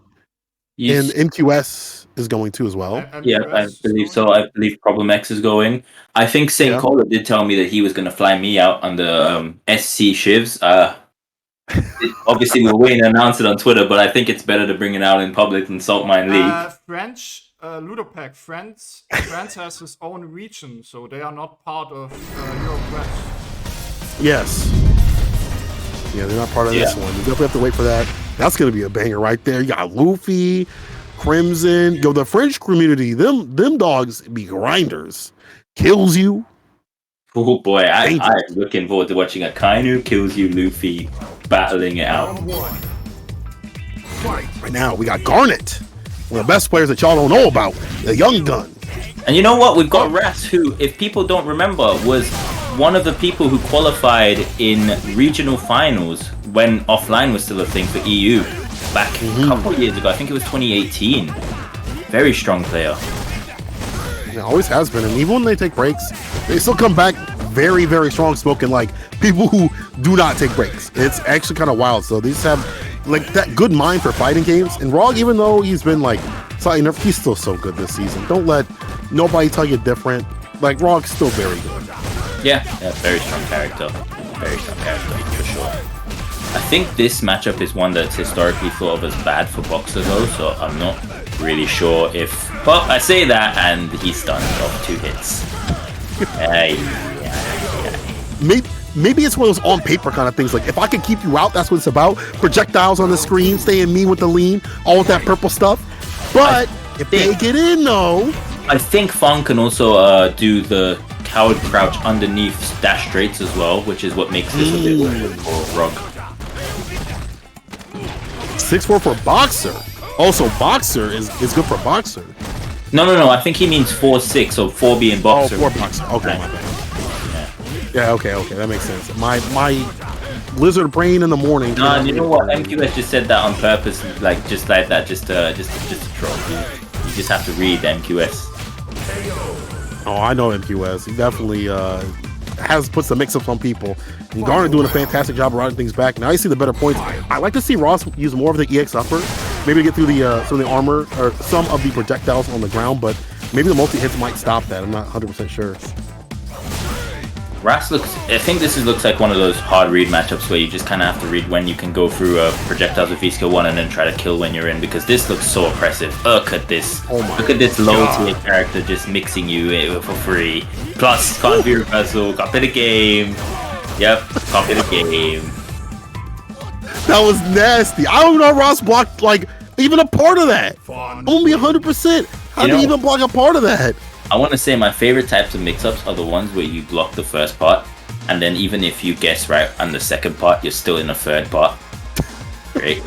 And MQS is going too as well. Yeah, I believe so. I believe Problem X is going. I think St. Cola did tell me that he was going to fly me out on the SC Shivs. Obviously, we're waiting to announce it on Twitter, but I think it's better to bring it out in public than Saltmine League. French, Ludopack, France has his own region, so they are not part of Europe West. Yes. Yeah, they're not part of this one. You definitely have to wait for that. That's gonna be a banger right there. You got Luffy, Crimson. Yo, the French community, them dogs be grinders. Kills you. Oh boy, I'm looking forward to watching a Kainu Kills You Luffy battling it out. Right now, we got Garnet, one of the best players that y'all don't know about, the young gun. And you know what? We've got Ras, who, if people don't remember, was one of the people who qualified in regional finals when offline was still a thing for EU back a couple of years ago. I think it was 2018. Very strong player. It always has been, and even when they take breaks, they still come back very, very strong, smoking like people who do not take breaks. It's actually kind of wild. So these have like that good mind for fighting games. And Rog, even though he's been like slightly nerfed, he's still so good this season. Don't let nobody tell you different. Like Rog's still very good. Yeah, very strong character. Very strong character for sure. I think this matchup is one that's historically thought of as bad for Boxer though, so I'm not really sure if... Well, I say that and he's stunned off 2 hits. Maybe it's one of those on paper kind of things. Like, if I can keep you out, that's what it's about. Projectiles on the screen, staying mean with the lean, all with that purple stuff. But if they get in, though... I think Fang can also do the coward crouch underneath dash straights as well, which is what makes this a bit weird for Rog. 6-4 for Boxer. Also, Boxer is good for Boxer. No. I think he means 4-6, so 4 being Boxer. Oh, 4 Boxer. Okay, my bad. Yeah, okay, that makes sense. My lizard brain in the morning. No, you know what? MQS just said that on purpose, like just like that, just to troll you. You just have to read MQS. Oh, I know MQS. He definitely has put some mix-ups on people. And Garnet doing a fantastic job of routing things back. Now you see the better points. I like to see Ross use more of the EX upper, maybe to get through the some of the armor or some of the projectiles on the ground, but maybe the multi-hits might stop that. I'm not 100% sure. Ras looks... I think this looks like one of those hard read matchups where you just kind of have to read when you can go through projectiles with V-skill 1 and then try to kill when you're in, because this looks so oppressive. Look at this. Oh my Look at this low tier character just mixing you for free. Plus, can't be reversal, copy the game. Yep, copy the game. That was nasty. I don't know Ross blocked like even a part of that. Only 100%. How do you even block a part of that? I want to say my favorite types of mix-ups are the ones where you block the first part, and then even if you guess right on the second part, you're still in the third part. Great.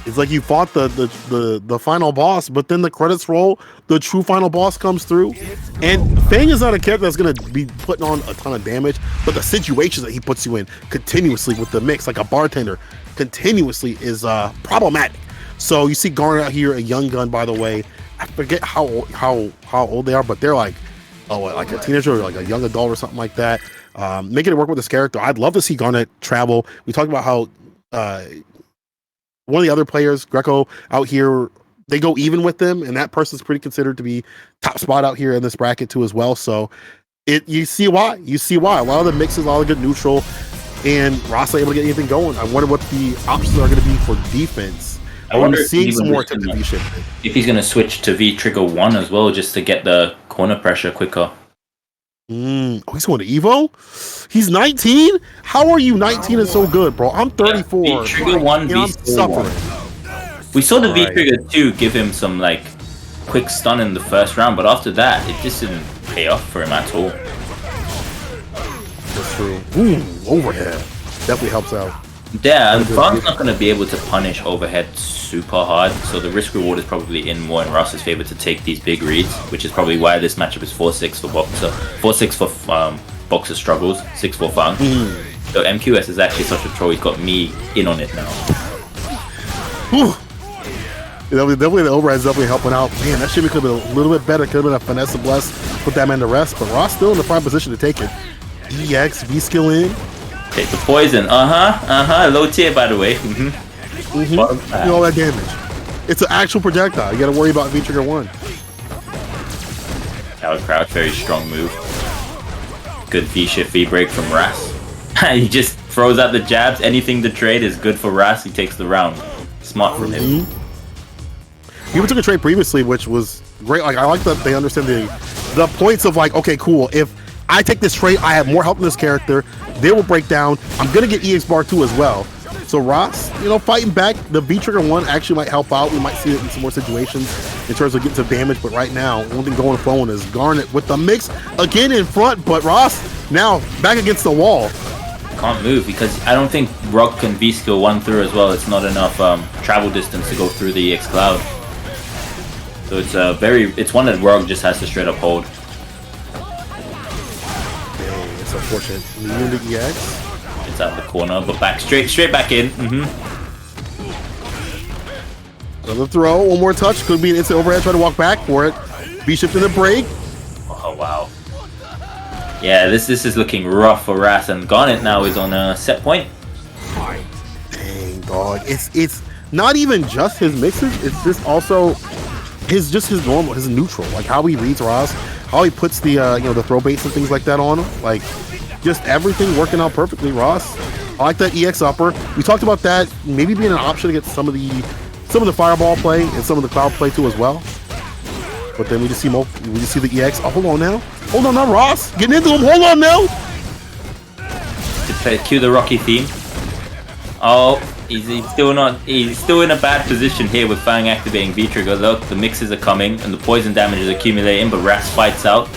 It's like you fought the final boss, but then the credits roll, the true final boss comes through, and Fang is not a character that's going to be putting on a ton of damage, but the situations that he puts you in continuously with the mix, like a bartender, continuously is problematic. So you see Garnet out here, a young gun, by the way. I forget how old they are, but they're like like a teenager or like a young adult or something like that. Making it work with this character. I'd love to see Garnet travel. We talked about how one of the other players, Geeck-O, out here, they go even with them, and that person's pretty considered to be top spot out here in this bracket too as well. So you see why. A lot of the mixes, a lot of good neutral, and Ross not able to get anything going. I wonder what the options are going to be for defense. I want to see some more attempted V shift. If he's going to switch to V trigger 1 as well, just to get the corner pressure quicker. Oh, he's going to Evo? He's 19? How are you 19 and so good, bro? I'm 34. Yeah, V trigger 1, V suffering. We saw the V trigger 2 give him some like quick stun in the first round, but after that, it just didn't pay off for him at all. That's true. Ooh, overhead. Definitely helps out. Yeah, and Fang's not going to be able to punish overhead super hard, so the risk reward is probably in more in Ross's favor to take these big reads, which is probably why this matchup is 4-6 for Boxer, 4-6 for Boxer struggles, 6 for Fang. So MQS is actually such a troll, he's got me in on it now. Definitely the overhead is definitely helping out. Man, that shimmy could have been a little bit better, could have been a finesse and bless, put that man to rest, but Ross still in the prime position to take it. EX, V-skill in. Take the poison, low tier by the way. All that damage. It's an actual projectile. You gotta worry about V trigger 1. Coward crouch, very strong move. Good V shift, V break from Ras. He just throws out the jabs. Anything to trade is good for Ras. He takes the round. Smart from him. He even took a trade previously, which was great. Like I like that they understand the points of like, okay, cool. If I take this trade, I have more help in this character. They will break down. I'm going to get EX bar 2 as well. So Ross, fighting back. The V-Trigger 1 actually might help out. We might see it in some more situations in terms of getting some damage. But right now, one thing going phone is Garnet with the mix again in front. But Ross now back against the wall. Can't move because I don't think Rock can V-skill 1 through as well. It's not enough travel distance to go through the EX cloud. So it's one that Rock just has to straight up hold. Dang, it's unfortunate. Leaving the EX. It's out the corner, but back straight back in. Another throw, one more touch. Could be an instant overhead. Try to walk back for it. B-shift in the break. Oh wow. Yeah, this is looking rough for Ras, and Garnet now is on a set point. Dang, dog. It's not even just his mixes. It's just also his normal, his neutral, like how he reads Ras, how he puts the the throw baits and things like that on him. Like just everything working out perfectly. Ross, I like that EX upper. We talked about that maybe being an option to get some of the fireball play and some of the cloud play too as well. But then we just see the EX. Oh, hold on now, Ross, getting into him. Hold on now. Cue the Rocky theme. Oh, he's still in a bad position here with Fang activating V-Trigger. Look, the mixes are coming and the poison damage is accumulating, but Ras fights out.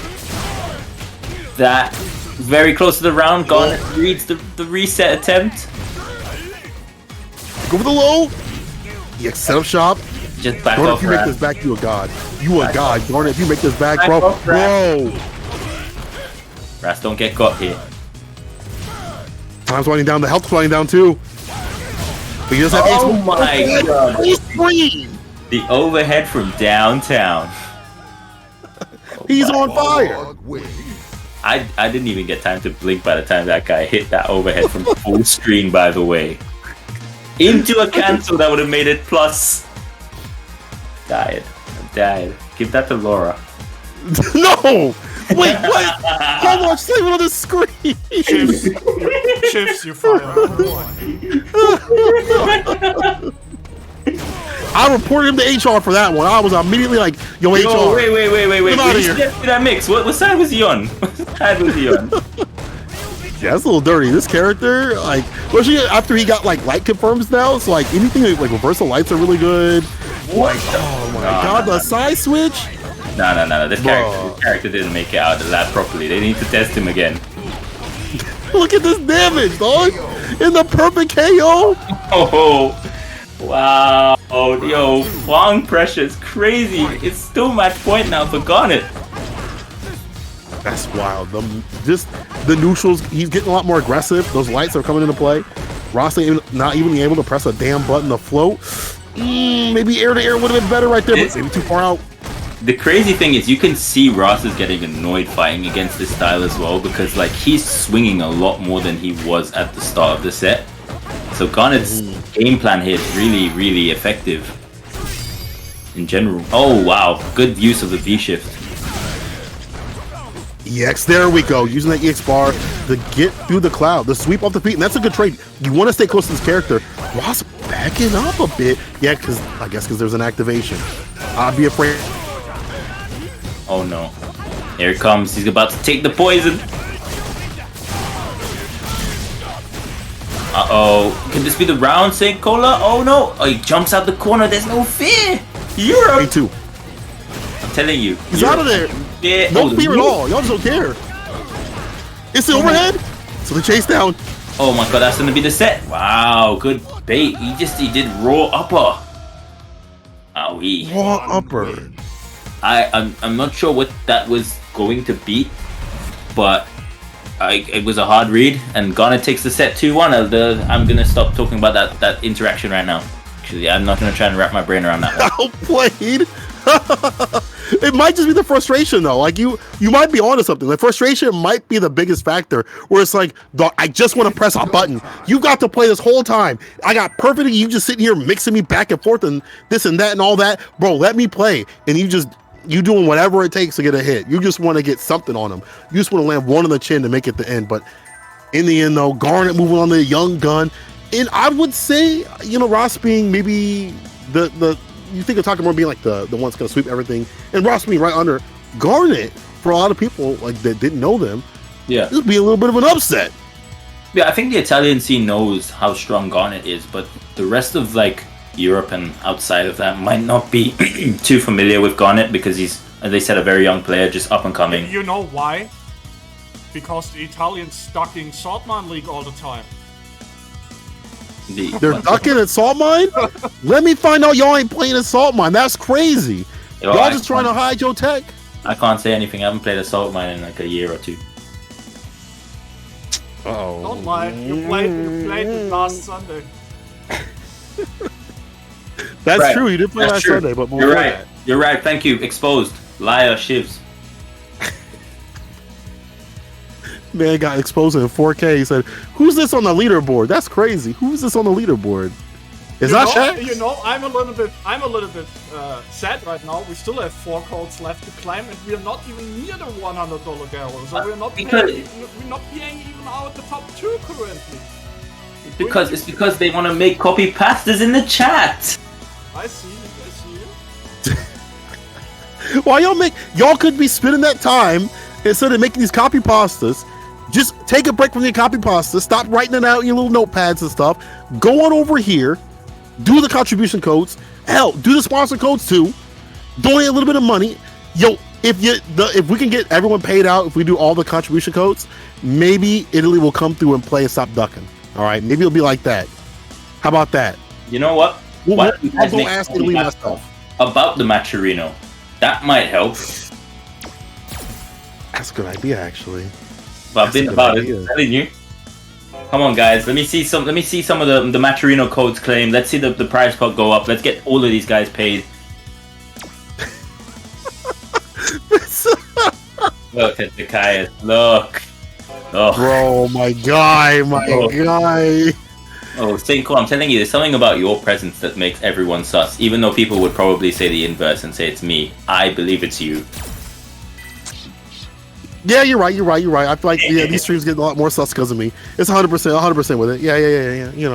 That very close to the round. Garnet reads the reset attempt. Go for the low. EX setup shop. Just back Garnet, off, if you make this back, you a god. You a god. Garnet, if you make this back, bro. Off, Bro. Ras, don't get caught here. Time's winding down. The health's winding down too. But he does have Oh my god. He's The overhead from downtown. He's on fire. I didn't even get time to blink by the time that guy hit that overhead from full screen, by the way. Into a cancel that would have made it plus. Died. Give that to Laura. No! Wait, what? Hold on, just leave it on the screen. Shifts, you fire. I reported him to HR for that one. I was immediately like, yo, HR. Wait. Get out of here. That mix. What side was he on? What side was he on? Yeah, that's a little dirty. This character, like, especially after he got like light confirms now, so like anything like reversal lights are really good. What? Like, oh my god, the side switch. No. This character didn't make it out of the lab properly. They need to test him again. Look at this damage, dog. In the perfect KO. Oh, wow. Oh, yo, Fang pressure is crazy. It's still match point now for Garnet. That's wild. The neutrals, he's getting a lot more aggressive. Those lights are coming into play. Ross not even able to press a damn button to float. Maybe air to air would have been better right there, but maybe too far out. The crazy thing is you can see Ross is getting annoyed fighting against this style as well, because like he's swinging a lot more than he was at the start of the set. So Garnet's game plan here is really, really effective in general. Oh wow, good use of the V-shift. EX, there we go. Using that EX bar to get through the cloud, the sweep off the feet, and that's a good trade. You want to stay close to this character. Ross backing up a bit. Yeah, because there's an activation. I'd be afraid. Oh no. Here it comes. He's about to take the poison. Uh-oh. Can this be the round, St. Cola? Oh no. Oh, he jumps out the corner. There's no fear. Europe. Me too. I'm telling you. He's out of there. Yeah. No fear at all. Y'all just don't care. It's the overhead. So the chase down. Oh my god, that's gonna be the set. Wow, good bait. He did raw upper. Owie. Raw upper. I'm not sure what that was going to beat, but it was a hard read, and Garnet takes the set 2-1. I'm gonna stop talking about that interaction right now. Actually, I'm not gonna try and wrap my brain around that one. Outplayed. It might just be the frustration though. Like you might be onto something. The frustration might be the biggest factor. Where it's like, I just want to press a button. You got to play this whole time. I got perfect. You just sitting here mixing me back and forth and this and that and all that, bro. Let me play. And you doing whatever it takes to get a hit. You just want to get something on him. You just want to land one on the chin to make it the end. But in the end though, Garnet moving on the young gun, and I would say Ross being maybe the. You think of Takamura being like the one that's gonna sweep everything, and Ross being right under Garnet for a lot of people like that didn't know them. Yeah, this would be a little bit of an upset. Yeah, I think the Italian scene knows how strong Garnet is, but the rest of like Europe and outside of that might not be too familiar with Garnet because he's, as they said, a very young player, just up and coming. You know why? Because the Italians stuck in Saltmine League all the time. They're ducking at Saltmine? Let me find out y'all ain't playing at Saltmine. That's crazy. Yo, y'all just trying to hide your tech? I can't say anything. I haven't played a Saltmine in like a year or two. Uh-oh. Don't lie. You played it last Sunday. That's right. true. You did play That's last true. Sunday, but You're right. You're right. Thank you. Exposed. Liar shivs. Man got exposed in 4K. He said, "Who's this on the leaderboard? That's crazy. Who's this on the leaderboard? Is that Shaq?" You know, I'm a little bit sad right now. We still have 4 codes left to climb, and we are not even near the $100 gallows. So we're not paying even out the top 2 currently. It's because they want to make copy pastas in the chat. I see you. Why y'all could be spending that time instead of making these copy pastas. Just take a break from your copy pasta. Stop writing it out in your little notepads and stuff. Go on over here. Do the contribution codes. Hell, do the sponsor codes too. Donate a little bit of money. Yo, if we can get everyone paid out, if we do all the contribution codes, maybe Italy will come through and play and stop ducking. All right, maybe it'll be like that. How about that? You know what? I'll go ask Italy myself about the Maturino. That might help. That's a good idea, actually. But I've been about it. I'm telling you. Come on, guys. Let me see some of the Maturino codes claimed. Let's see the prize pot go up. Let's get all of these guys paid. Look at the Kayas. Look. Oh. Bro, my guy. Oh, Saint I'm telling you, there's something about your presence that makes everyone sus. Even though people would probably say the inverse and say it's me, I believe it's you. Yeah, you're right. I feel like these streams get a lot more sus because of me. It's 100% with it. Yeah. You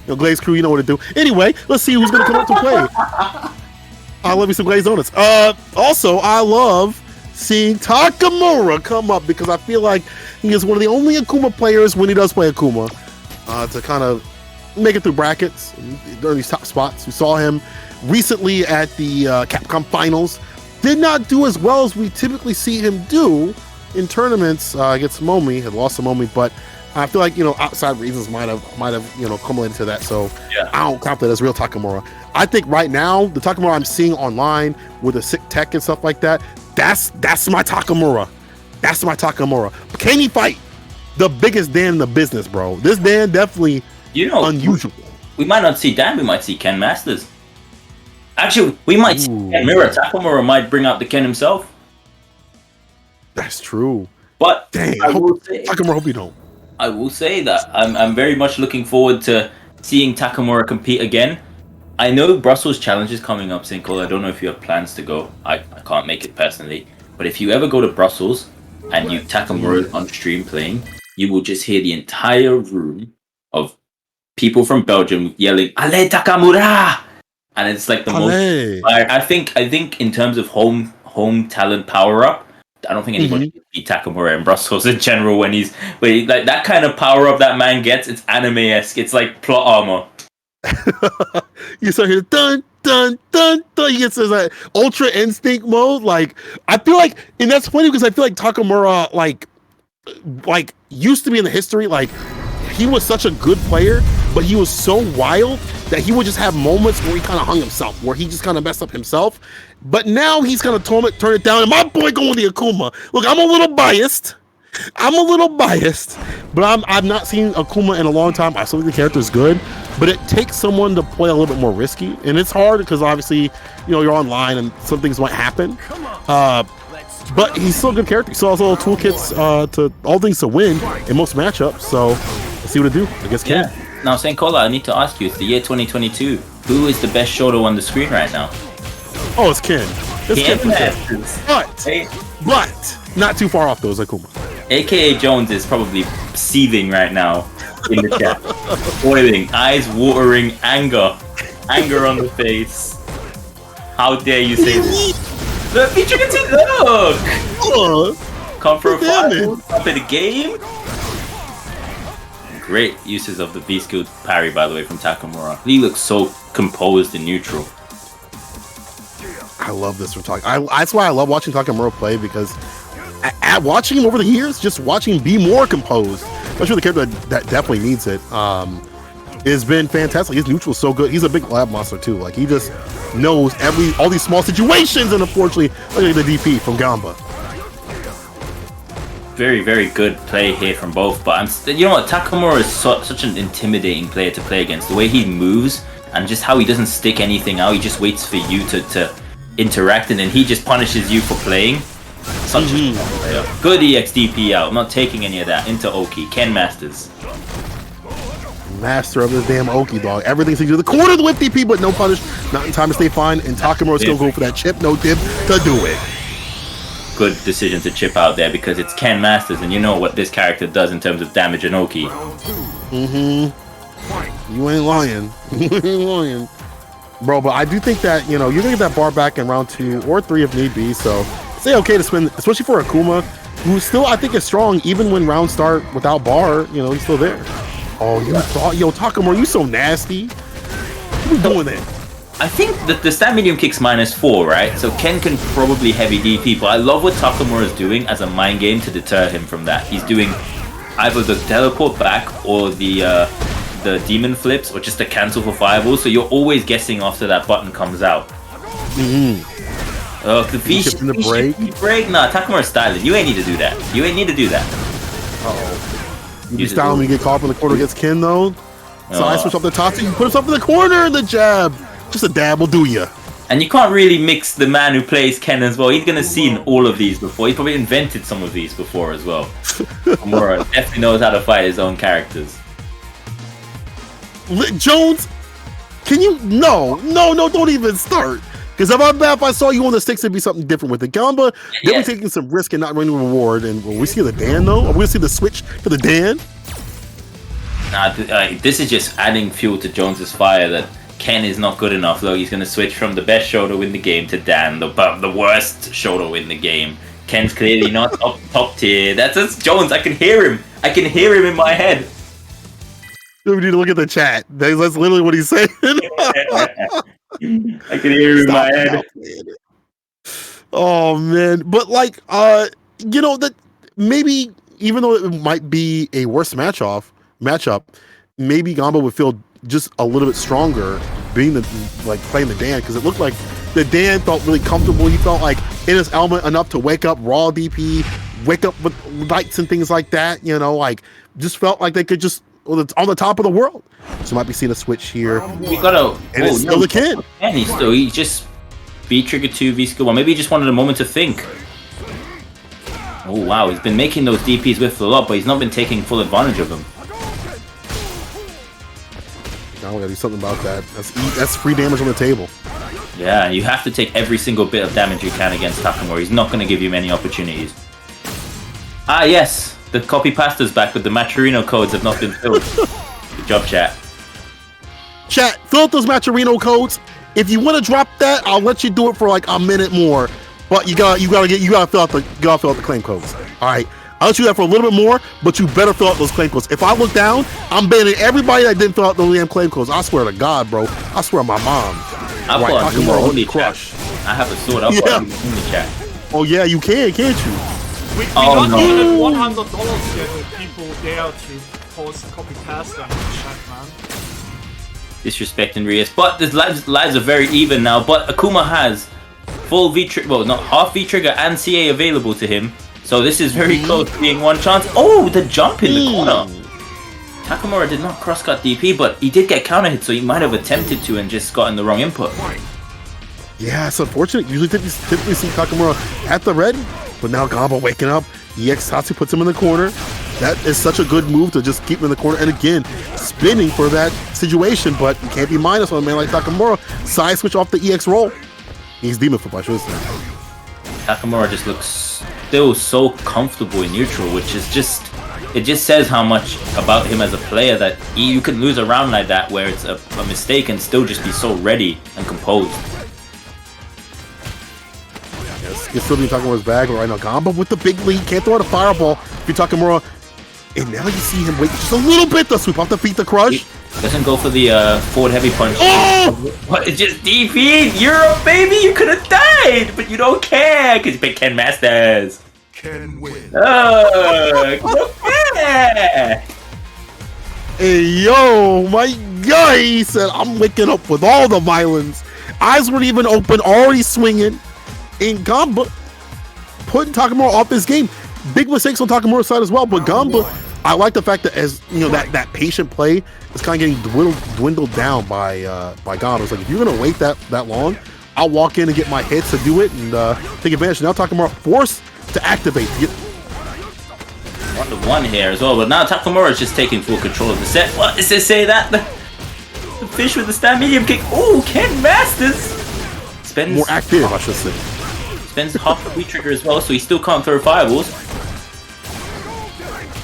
know, Glaze Crew, you know what to do. Anyway, let's see who's gonna come up to play. I love you some Glaze Donuts. Also, I love seeing Takamura come up because I feel like he is one of the only Akuma players when he does play Akuma to kind of make it through brackets during these top spots. We saw him recently at the Capcom Finals. Did not do as well as we typically see him do in tournaments against Momi. Had lost to Momi, but I feel like outside reasons might have accumulated to that. So yeah. I don't count that as real Takamura. I think right now the Takamura I'm seeing online with the sick tech and stuff like that, that's my Takamura. That's my Takamura. Can he fight the biggest Dan in the business, bro? This Dan definitely unusual. We might not see Dan. We might see Ken Masters. Actually, we might see Ken Mira. Takamura might bring out the Ken himself. That's true. But dang, I hope you don't. I will say that I'm very much looking forward to seeing Takamura compete again. I know Brussels Challenge is coming up, Sinkhole. I don't know if you have plans to go. I can't make it personally. But if you ever go to Brussels and you Takamura on stream playing, you will just hear the entire room of people from Belgium yelling, "Ale Takamura!" And it's like the most. I think in terms of home talent power up, I don't think anybody can beat Takamura in Brussels in general when he's like that kind of power up that man gets. It's anime-esque. It's like plot armor. You start hearing dun dun dun dun. He gets his ultra instinct mode. Like I feel like, and that's funny because I feel like Takamura like used to be in the history. Like he was such a good player, but he was so wild that he would just have moments where he kind of hung himself, where he just kind of messed up himself. But now he's gonna turn it down. And my boy going the Akuma. Look, I'm a little biased, but I've not seen Akuma in a long time. I still think the character is good, but it takes someone to play a little bit more risky, and it's hard because obviously you're online and some things might happen. But he's still a good character. He still has all the toolkits to all things to win in most matchups. So let's see what it do against Ken. Now, Saint Kola, I need to ask you, it's the year 2022. Who is the best Shoto on the screen right now? Oh, it's Ken. But not too far off though, Akuma. AKA Jones is probably seething right now in the chat. Boiling, eyes watering, anger on the face. How dare you say this? Look, Trinity, look! Come for a fight, up in the game. Great uses of the V-skill parry, by the way, from Takamura. He looks so composed in neutral. I love this from Takamura. That's why I love watching Takamura play, because at watching him over the years, just watching him be more composed, especially the character that definitely needs it, has been fantastic. His neutral is so good. He's a big lab monster too. Like, he just knows all these small situations, and unfortunately, look at the DP from Gamba. Very, very good play here from both. But you know what? Takamura is such an intimidating player to play against. The way he moves and just how he doesn't stick anything out. He just waits for you to interact, and then he just punishes you for playing. Such a strong player. Good EXDP out. I'm not taking any of that. Into Oki. Ken Masters. Master of this damn Oki, dog. Everything to do the corner of the whip DP, but no punish. Not in time to stay fine. And Takamura's still go for that chip, no dip to do it. Good decision to chip out there, because it's Ken Masters, and you know what this character does in terms of damage and Oki. You ain't lying. You ain't lying. Bro, but I do think that, you're going to get that bar back in round 2 or 3 if need be. So it's okay to spin, especially for Akuma, who still, I think, is strong even when rounds start without bar. He's still there. Oh, you thought, Takamura, you so nasty. What are we doing there? I think that the stat medium kick's -4, right? So Ken can probably heavy DP, but I love what Takamura is doing as a mind game to deter him from that. He's doing either the teleport back or the demon flips, or just the cancel for fireballs. So you're always guessing after that button comes out. Oh, the V shift in the break. Nah, Takamura's styling. You ain't need to do that. You ain't need to do that. You be styling when you get caught up in the corner against Ken, though. So I switch up the top, you put himself in the corner, and the jab. Just a dab will do ya. And you can't really mix the man who plays Ken as well. He's gonna seen all of these before. He's probably invented some of these before as well. Takamura definitely knows how to fight his own characters. Jones, can you? No, don't even start. Because if I saw you on the sticks, it'd be something different with the Gamba. They'll be taking some risk and not winning the reward. And will we see the Dan, though? Are we gonna see the switch to the Dan? Nah, this is just adding fuel to Jones's fire that Ken is not good enough, though. He's going to switch from the best shoulder in the game to Dan, the worst shoulder in the game. Ken's clearly not top tier. That's Jones. I can hear him. I can hear him in my head. We need to look at the chat. That's literally what he's saying. I can hear him in my head. Oh, man. But, like, that maybe, even though it might be a worse matchup, maybe Gamba would feel just a little bit stronger playing the Dan, because it looked like the Dan felt really comfortable. He felt like in his element enough to wake up raw DP, wake up with lights and things like that, just felt like they could just on the top of the world. So might be seeing a switch here. We gotta, and it's still the kid. And he just B trigger 2 V skill 1. Maybe he just wanted a moment to think. Oh wow, he's been making those DPs with a lot, but he's not been taking full advantage of them. Now we gotta do something about that. That's free damage on the table. Yeah, you have to take every single bit of damage you can against Takamura. He's not going to give you many opportunities. Ah, yes, the copy pasta's back, but the Maturino codes have not been filled. Good job, chat. Chat, fill out those Maturino codes. If you want to drop that, I'll let you do it for like a minute more. But you gotta fill out the claim codes. All right. I'll let you do that for a little bit more, but you better fill out those claim codes. If I look down, I'm banning everybody that didn't fill out those damn claim codes. I swear to God, bro. I swear to my mom. I'll put on Zuma only crush. I have a sword. I'll put on only chat. Oh yeah, you can, can't you? We got $100 yet if people dare to post copy pasta in the chat, man. Disrespecting Rias, but the lives are very even now. But Akuma has full V trigger, well, not half V trigger and CA available to him. So this is very close to being one chance. Oh, the jump in the corner. Takamura did not crosscut DP, but he did get counter hit, so he might have attempted to and just gotten the wrong input. Yeah, it's unfortunate. Usually typically see Takamura at the ready, but now Gamba waking up. EX Tatsu puts him in the corner. That is such a good move to just keep him in the corner. And again, spinning for that situation, but you can't be minus on a man like Takamura. Side switch off the EX roll. He's demon flip, I should say. Takamura just looks still so comfortable in neutral, which is just, it just says how much about him as a player that you can lose a round like that where it's a mistake and still just be so ready and composed. Yes, it's still being Takamura's bag, but right now Gamba with the big lead, can't throw out a fireball. If you're Takamura, And now you see him wait just a little bit to sweep off the feet to crush. Doesn't go for the forward heavy punch. Oh! What? It just defeat Europe, baby. You could have died, but you don't care because you picked Ken Masters. Can win. You don't care. Hey, yo, my guy, he said, I'm waking up with all the violence. Eyes weren't even open, already swinging. And Gamba putting Takamura off his game. Big mistakes on Takamura's side as well, but Gamba, I like the fact that as you know that patient play is kind of getting dwindled down by Gamba. It's like, if you're gonna wait that long, I'll walk in and get my hits to do it and take advantage. Now Takamura forced to activate to get 1-1 here as well, but now Takamura is just taking full control of the set. What does it say that? The fish with the stand medium kick. Oh, Ken Masters spends more active, I should say. Spends half the trigger as well, so he still can't throw fireballs.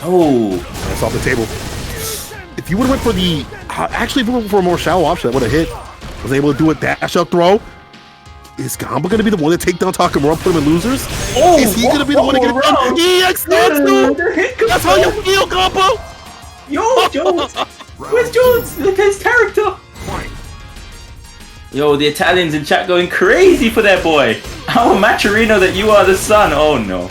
Oh, that's off the table. If you would have went for the, actually, if you went for a more shallow option, that would have hit. Was able to do a dash up throw. Is Gamba going to be the one to take down Takamura, put him in losers? Oh, is he going to be the one to get it done? EX dude! That's how you feel, Gamba! Yo, Jones! Where's Jones? Look at his character! Yo, the Italians in chat going crazy for their boy! Oh, Maturino, that you are the son! Oh no.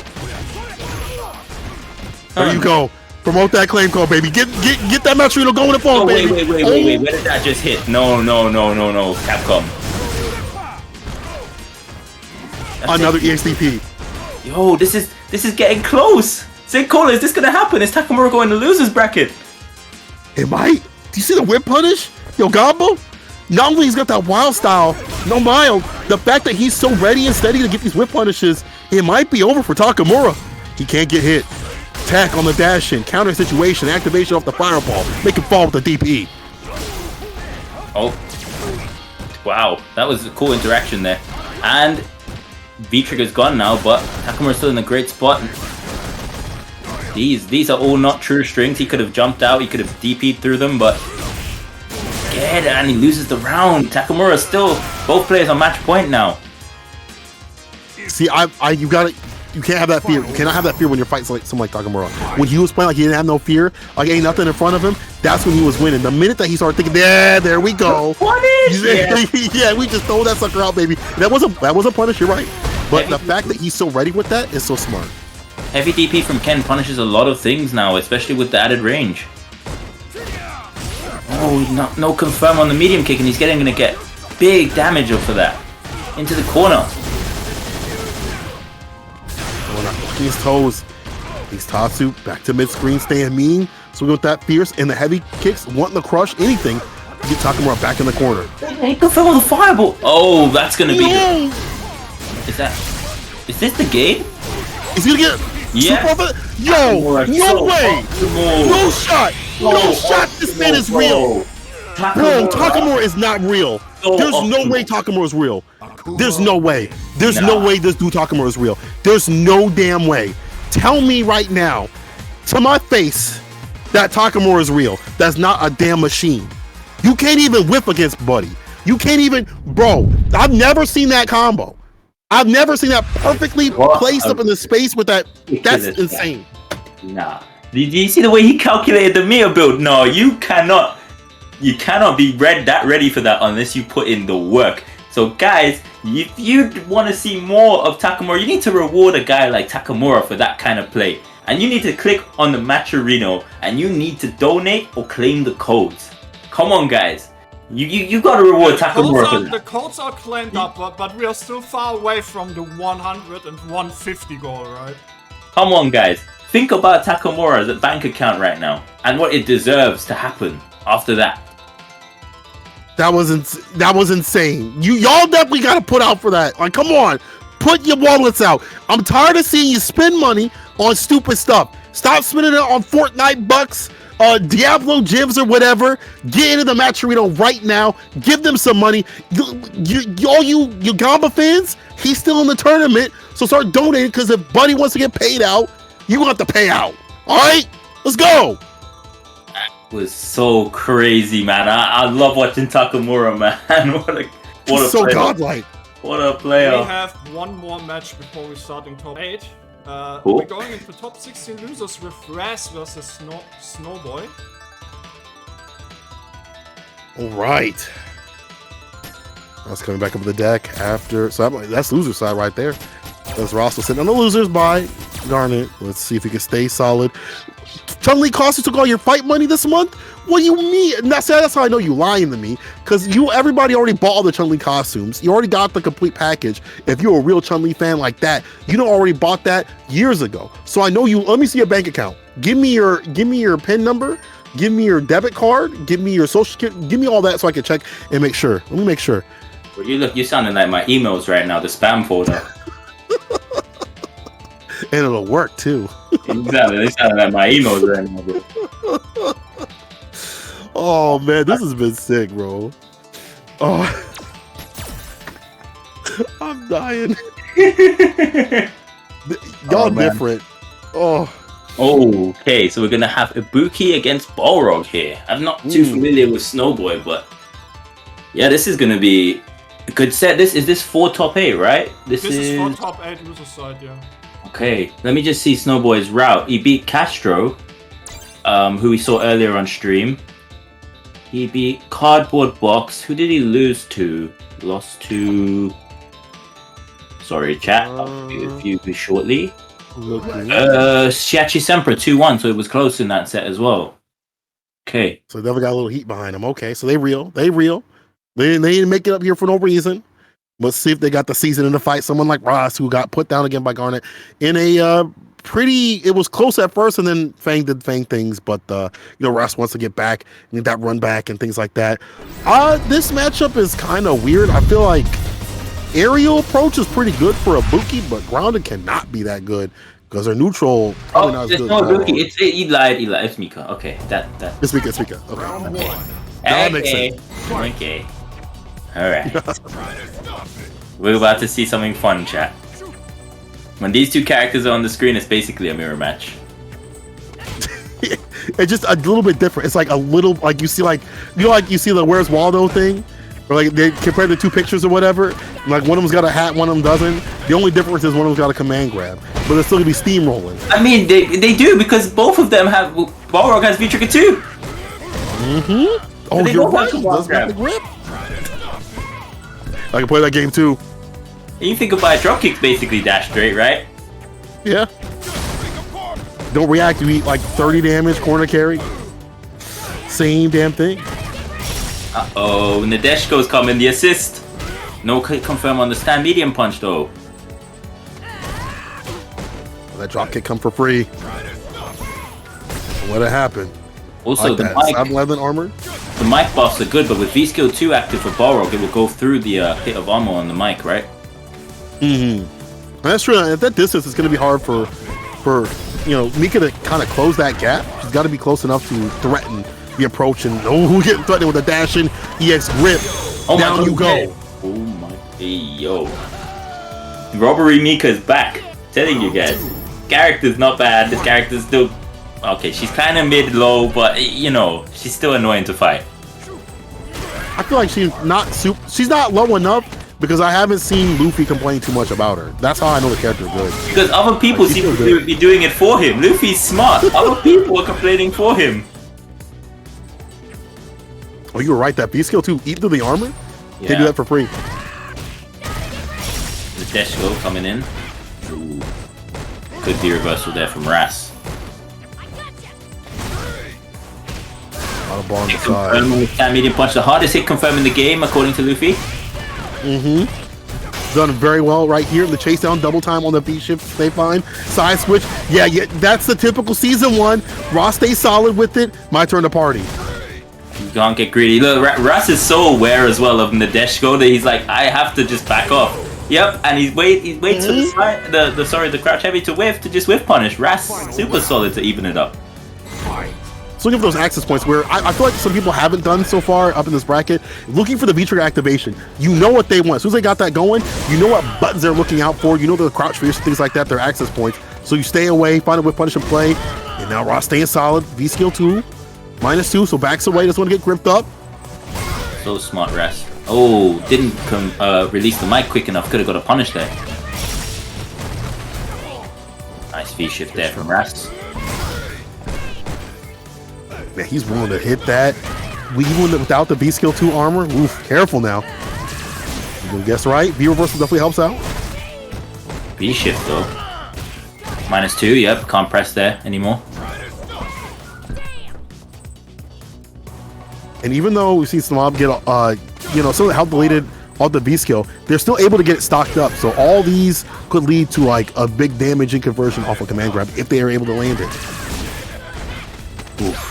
There you go. Promote that claim call, baby. Get that Maturino going the phone, oh, baby. Wait. Where did that just hit? No. Capcom. That's another it. EXDP. Yo, this is getting close. Say, Cola, is this gonna happen? Is Takamura going to losers bracket? It might. Do you see the whip punish? Yo, Gamba? Not only he's got that wild style, no mild, the fact that he's so ready and steady to get these whip punishes, it might be over for Takamura. He can't get hit. Attack on the dash in, counter situation, activation off the fireball, make him fall with the DP. Oh. Wow, that was a cool interaction there. And V-Trigger's gone now, but Takamura's still in a great spot. These are all not true strings. He could have jumped out, he could have DP'd through them, but again, and he loses the round. Takamura still, both players on match point now. See, you can't have that fear. You cannot have that fear when you're fighting someone like Takamura. When he was playing like he didn't have no fear, like ain't nothing in front of him, that's when he was winning. The minute that he started thinking, there we go. Punish! Yeah, we just throw that sucker out, baby. That was a punish, you're right. But the fact that he's so ready with that is so smart. Heavy DP from Ken punishes a lot of things now, especially with the added range. Oh, no confirm on the medium kick, and he's gonna get big damage off of that. Into the corner. His toes. He's Tatsu back to mid screen, staying mean. So we got that fierce and the heavy kicks, wanting to crush anything to get Takamura back in the corner. He confirmed with the fireball. Oh, that's gonna be. No! Is this the game? Is he gonna get? Yeah. Yo, no way! No shot! No shot! This man is real! Bro, Takamura is not real. There's no way Takamura is real. There's no way. There's no way this dude Takamura is real. There's no damn way. Tell me right now, to my face, that Takamura is real. That's not a damn machine. You can't even whip against Buddy. You can't even, bro. I've never seen that combo. I've never seen that perfectly placed up in the space with that. That's insane. Nah. Did you see the way he calculated the meter build? No, you cannot be that ready for that unless you put in the work. So guys, if you want to see more of Takamura, you need to reward a guy like Takamura for that kind of play. And you need to click on the Maturino and you need to donate or claim the codes. Come on guys. You gotta reward Takamura for that. The codes are claimed up, but we are still far away from the 100 and 150 goal, right? Come on guys. Think about Takamura's bank account right now and what it deserves to happen after that. That was insane. Y'all definitely gotta put out for that. Like, come on, put your wallets out. I'm tired of seeing you spend money on stupid stuff. Stop spending it on Fortnite bucks, Diablo gems or whatever. Get into the Maturino right now. Give them some money. All you Gamba fans, he's still in the tournament, so start donating. Because if Buddy wants to get paid out, you gonna have to pay out. All right, let's go. Was so crazy, man. I love watching Takamura, man. What a so player. godlike. What a player. We have one more match before we start in top 8. Cool. We're going into top 16 losers with Raz versus Snowboy. All right. That's coming back up to the deck after. So that's loser side right there. That's Ross sitting on the losers by Garnet. Let's see if he can stay solid. Chun-Li cost you took all your fight money this month? What do you mean? That's how I know you lying to me. Because everybody already bought all the Chun-Li costumes. You already got the complete package. If you're a real Chun-Li fan like that, you don't already bought that years ago. So I know you. Let me see your bank account. Give me your PIN number. Give me your debit card. Give me your social security. Give me all that so I can check and make sure. Let me make sure. Well, you're sounding like my emails right now. The spam folder. And it'll work too. Exactly. They sound like my emails right now, bro. Oh man, this has been sick, bro. Oh, I'm dying. Y'all different. Oh. Okay, so we're gonna have Ibuki against Balrog here. I'm not too familiar with Snowboy, but yeah, this is gonna be a good set. Is this 4 top 8, right? This is 4 top 8 loser side, yeah. Okay, let me just see Snowboy's route. He beat Castro, who we saw earlier on stream. He beat Cardboard Box. Who did he lose to? Lost to... Sorry, chat. I'll review you shortly. Shiachi Sempra 2-1, so it was close in that set as well. Okay. So they never got a little heat behind them. Okay, so they real. They didn't make it up here for no reason. Let's see if they got the season in the fight. Someone like Ross, who got put down again by Garnet in a it was close at first, and then Fang did Fang things, but Ross wants to get back, need that run back and things like that. This matchup is kind of weird. I feel like aerial approach is pretty good for Ibuki, but grounded cannot be that good because their neutral probably not as good. No, Ibuki. He lied. It's Mika. Okay, It's Mika. Okay. That makes sense. Okay. All right. We're about to see something fun, chat. When these two characters are on the screen, it's basically a mirror match. It's just a little bit different. It's like a little, like you see the Where's Waldo thing, or like they compare the 2 pictures or whatever. Like one of them's got a hat, one of them doesn't. The only difference is one of them's got a command grab, but it's still gonna be steamrolling. I mean, they do because both of them have. Balrog has V-Trigger too. Mm-hmm. Oh, you're right. Does got the grip. I can play that game too. And you think about dropkicks basically dash straight, right? Yeah. Don't react, you eat like 30 damage, corner carry. Same damn thing. Uh-oh, Nadeshko's coming, the assist. No confirm on the stand medium punch though. That dropkick come for free. What happened? Also, like the mic, 711 armor. The mic buffs are good, but with V-Skill 2 active for Balrog, it will go through the hit of armor on the mic, right? Mm-hmm. That's true. At that distance, it's going to be hard for Mika to kind of close that gap. She's got to be close enough to threaten the approach, and we're getting threatened with a dashing EX grip. Oh down you go. Oh my, hey, yo. Robbery Mika is back. Telling you guys, character's not bad. This character's still okay. She's kind of mid-low, but she's still annoying to fight. I feel like she's not low enough because I haven't seen Luffy complain too much about her. That's how I know the character is good. Because other people seem to be doing it for him. Luffy's smart. Other people are complaining for him. Oh, you were right. That B-skill too. Eat through the armor. Yeah. They do that for free. The Deshko coming in. Ooh. Could be reversal there from Ras. Out of bar on the side. With that medium punch, the hardest hit confirmed in the game, according to Luffy. Mm-hmm. Done very well right here. The chase down, double time on the B shift. Stay fine. Side switch. Yeah, that's the typical season 1. Ross stays solid with it. My turn to party. You can't get greedy. Look, Ras is so aware as well of Nadeshko that he's like, I have to just back off. Yep, and he waits for the side, the crouch heavy to whiff to just whiff punish. Ras super solid to even it up. So looking for those access points where I feel like some people haven't done so far up in this bracket, looking for the V-trigger activation. You know what they want. As soon as they got that going, you know what buttons they're looking out for. You know the crouch fierce, things like that, their access points. So you stay away, find a whip punish and play. And now Ross staying solid. V-skill 2, -2, so backs away, doesn't want to get gripped up. So smart, Ras. Oh, didn't release the mic quick enough. Could have got a punish there. V shift there from Ras. Man, he's willing to hit that. Even without the V skill 2 armor. Oof, careful now. You guess right. V reversal definitely helps out. V shift though. -2, yep, can't press there anymore. And even though we've seen Mave get, some of the health deleted off the V skill, they're still able to get it stocked up. So all these could lead to like a big damage and conversion off a command grab if they are able to land it. Oof.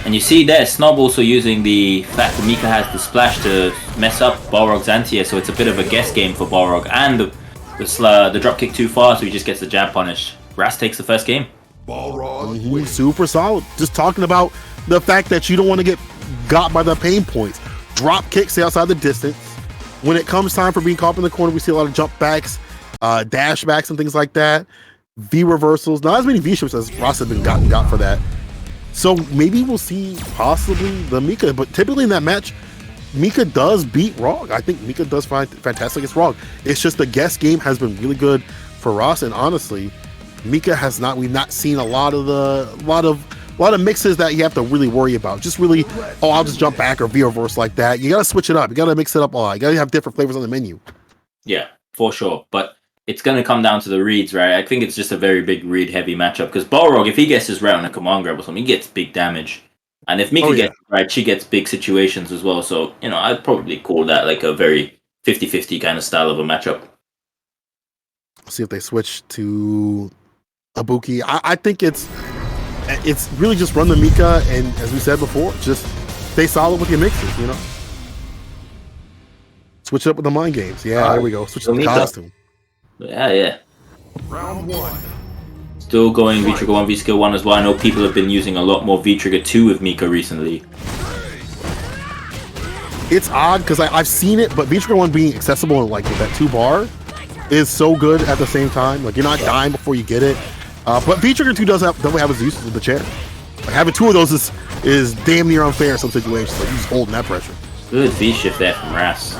And you see there, Snob also using the fact that Mika has the splash to mess up Balrog's anti-air, so it's a bit of a guess game for Balrog. And the drop kick too far, so he just gets the jab punish. Ras takes the first game. Balrog super solid. Just talking about the fact that you don't want to get got by the pain points. Drop kick, stay outside the distance. When it comes time for being caught in the corner, we see a lot of jump backs, dash backs, and things like that. V reversals, not as many V shifts as Ras has been got for that. So maybe we'll see possibly the Mika, but typically in that match, Mika does beat Rog. I think Mika does fantastic against Rog. It's just the guess game has been really good for Ras, and honestly, Mika has not. We've not seen a lot of mixes that you have to really worry about. Just really, I'll just jump back or V reverse like that. You gotta switch it up. You gotta mix it up a lot. You gotta have different flavors on the menu. Yeah, for sure. But it's going to come down to the reads, right? I think it's just a very big read-heavy matchup because Balrog, if he gets his round on a command grab or something, he gets big damage. And if Mika gets it right, she gets big situations as well. So, I'd probably call that like a very 50-50 kind of style of a matchup. See if they switch to Ibuki. I think it's really just run the Mika, and as we said before, just stay solid with your mixes, Switch it up with the mind games. Yeah, there we go. Switch up the costume. Yeah. Round 1. Still going V-Trigger 1, V-Skill 1 as well. I know people have been using a lot more V-Trigger 2 with Mika recently. It's odd because I've seen it, but V-Trigger 1 being accessible like with that 2 bar is so good at the same time. Like you're not dying before you get it. But V-Trigger 2 definitely have its uses with the chair. Like having 2 of those is damn near unfair in some situations. Like you're just holding that pressure. Good V-shift there from Ras.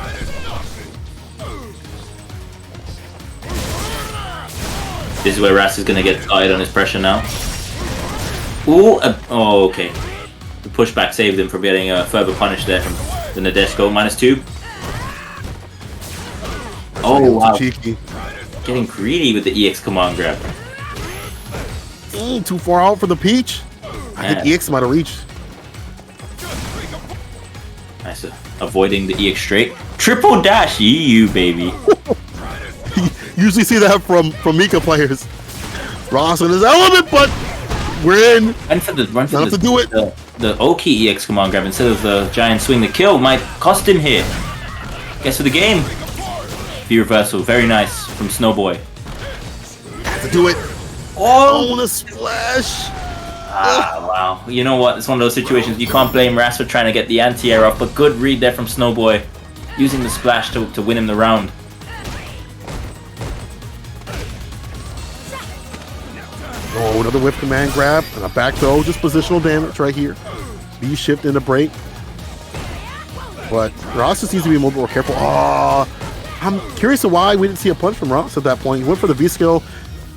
This is where Ras is going to get tired on his pressure now. Ooh, okay. The pushback saved him from getting a further punish there from the Nadeshko. -2. Oh, wow. Cheeky. Getting greedy with the EX command grab. Too far out for the Peach. I think EX might have reached. Nice. Avoiding the EX straight. Triple dash EU, baby. Usually see that from Mika players. Ross in his element, but we're in. Run for the Oki EX command grab instead of the giant swing. The kill might cost him here. Guess for the game. V reversal, very nice from Snowboy. Have to do it. Oh, the splash. Wow. You know what? It's one of those situations you can't blame Ras for trying to get the anti-air off, but good read there from Snowboy, using the splash to win him the round. Oh, another whip command grab and a back throw. Just positional damage right here. B shift in the break. But Ross just needs to be a little more careful. I'm curious of why we didn't see a punch from Ross at that point. He went for the V skill.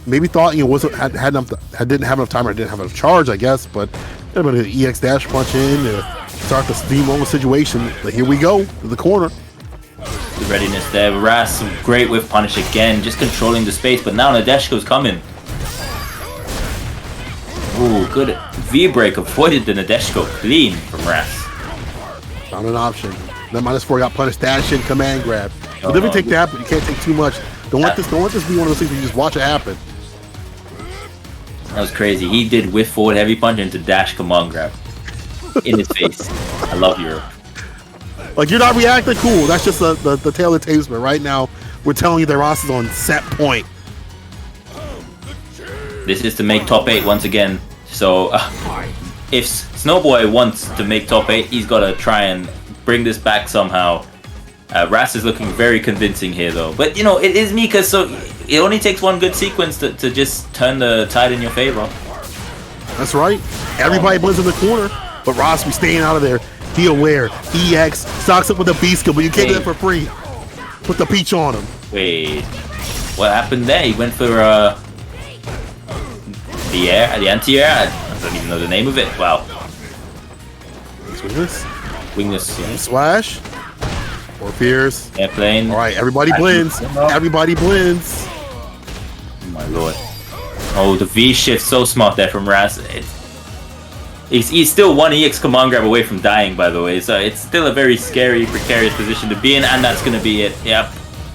Maybe thought didn't have enough time or didn't have enough charge, I guess. But could have been an EX dash punch in to start the steamroller situation. But here we go to the corner. The readiness there. Ras, great whiff punish again, just controlling the space. But now Nadeshko's coming. Ooh, good V-break, avoided the Nadeshko clean from Ras. Found an option. That -4 got punished, dash in, command grab. You definitely take that, but you can't take too much. Don't let this be one of those things where you just watch it happen. That was crazy. He did whiff forward heavy punch into dash command grab. In his face. I love Europe. Like you're not reacting, cool. That's just the tail of the tapes, but right now we're telling you that Ross is on set point. This is to make top 8 once again. So, if Snowboy wants to make top 8, he's got to try and bring this back somehow. Ras is looking very convincing here, though. But, it is Mika, so it only takes one good sequence to just turn the tide in your favor. That's right. Everybody blends in the corner, but Ross be staying out of there. Be aware. EX stocks up with a B skill, but you can't do that for free. Put the peach on him. Wait. What happened there? He went for the air, the anti-air. I don't even know the name of it. Wow. Wingless. Yeah. Slash. Or Fears. Airplane. All right, everybody blends. Everybody blends. Oh my lord. Oh, the V shift so smart there from Raz. He's still one EX command grab away from dying, by the way. So it's still a very scary, precarious position to be in, and that's going to be it. Yep.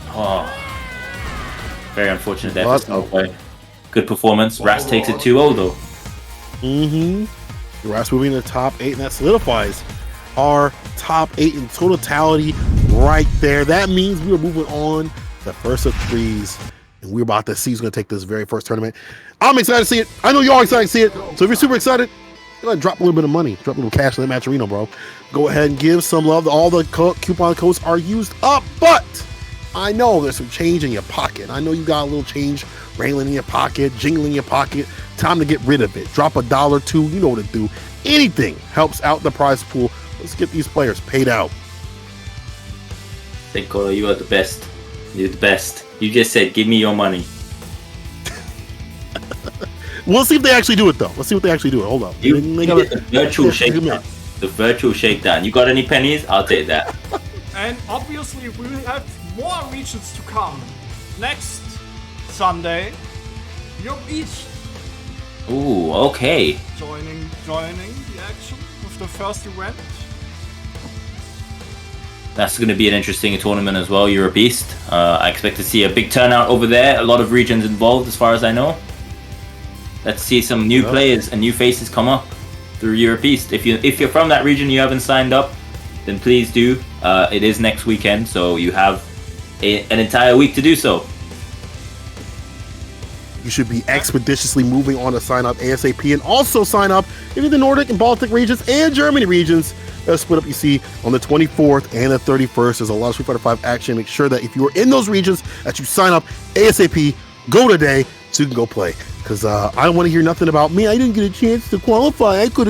Oh. Very unfortunate there for Snowboy. Good performance. Raz takes it 2-0 though. Raz moving to the top 8, and that solidifies our top 8 in totality right there. That means we are moving on to the first of 3s, and we're about to see who's going to take this very first tournament. I'm excited to see it. I know you're all excited to see it. So if you're super excited, go ahead and drop a little bit of money, drop a little cash in that Matcherino, bro. Go ahead and give some love. All the coupon codes are used up, but I know there's some change in your pocket. I know you got a little change railing in your pocket, jingling in your pocket. Time to get rid of it. Drop $1, $2. You know what to do. Anything helps out the prize pool. Let's get these players paid out. Think, Colo, you are the best. You're the best. You just said, give me your money. We'll see if they actually do it, though. Let's see what they actually do. Hold up. You get the virtual shakedown. The virtual shakedown. You got any pennies? I'll take that. And obviously, we will have more regions to come. Next Sunday, Europe East. Ooh, okay. Joining the action with the first event. That's going to be an interesting tournament as well, Europe East. I expect to see a big turnout over there. A lot of regions involved, as far as I know. Let's see some new players and new faces come up through Europe East. If you're from that region, you haven't signed up, then please do. It is next weekend, so you have an entire week to do so. You should be expeditiously moving on to sign up ASAP, and also sign up in the Nordic and Baltic regions and Germany regions. That's split up, you see, on the 24th and the 31st. There's a lot of Street Fighter V action. Make sure that if you are in those regions that you sign up ASAP, go today so you can go play. Because I don't want to hear nothing about me. I didn't get a chance to qualify. I could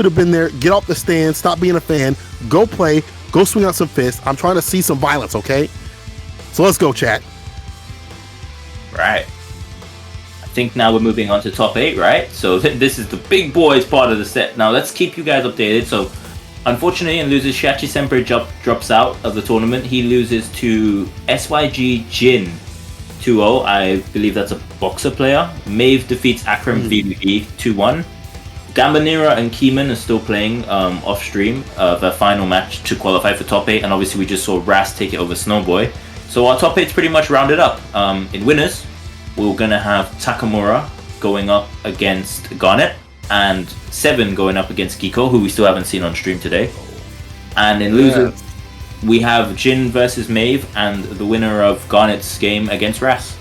have been there. Get off the stand. Stop being a fan. Go play. Go swing out some fists. I'm trying to see some violence, okay? So let's go, chat. Right. I think now we're moving on to top 8, right? So this is the big boys part of the set. Now let's keep you guys updated. So unfortunately, and loses Shachi Senpai drops out of the tournament. He loses to SYG Jhin 2-0. I believe that's a boxer player. Mave defeats Akram VVV 2-1. GambaNera and Keyman are still playing off stream their final match to qualify for top 8, and obviously we just saw Ras take it over Snowboy. So our top 8's pretty much rounded up. In winners, we're gonna have Takamura going up against Garnet, and Xeven going up against Geeck-O, who we still haven't seen on stream today. And in losers, we have Jhin versus Mave, and the winner of Garnet's game against Ras.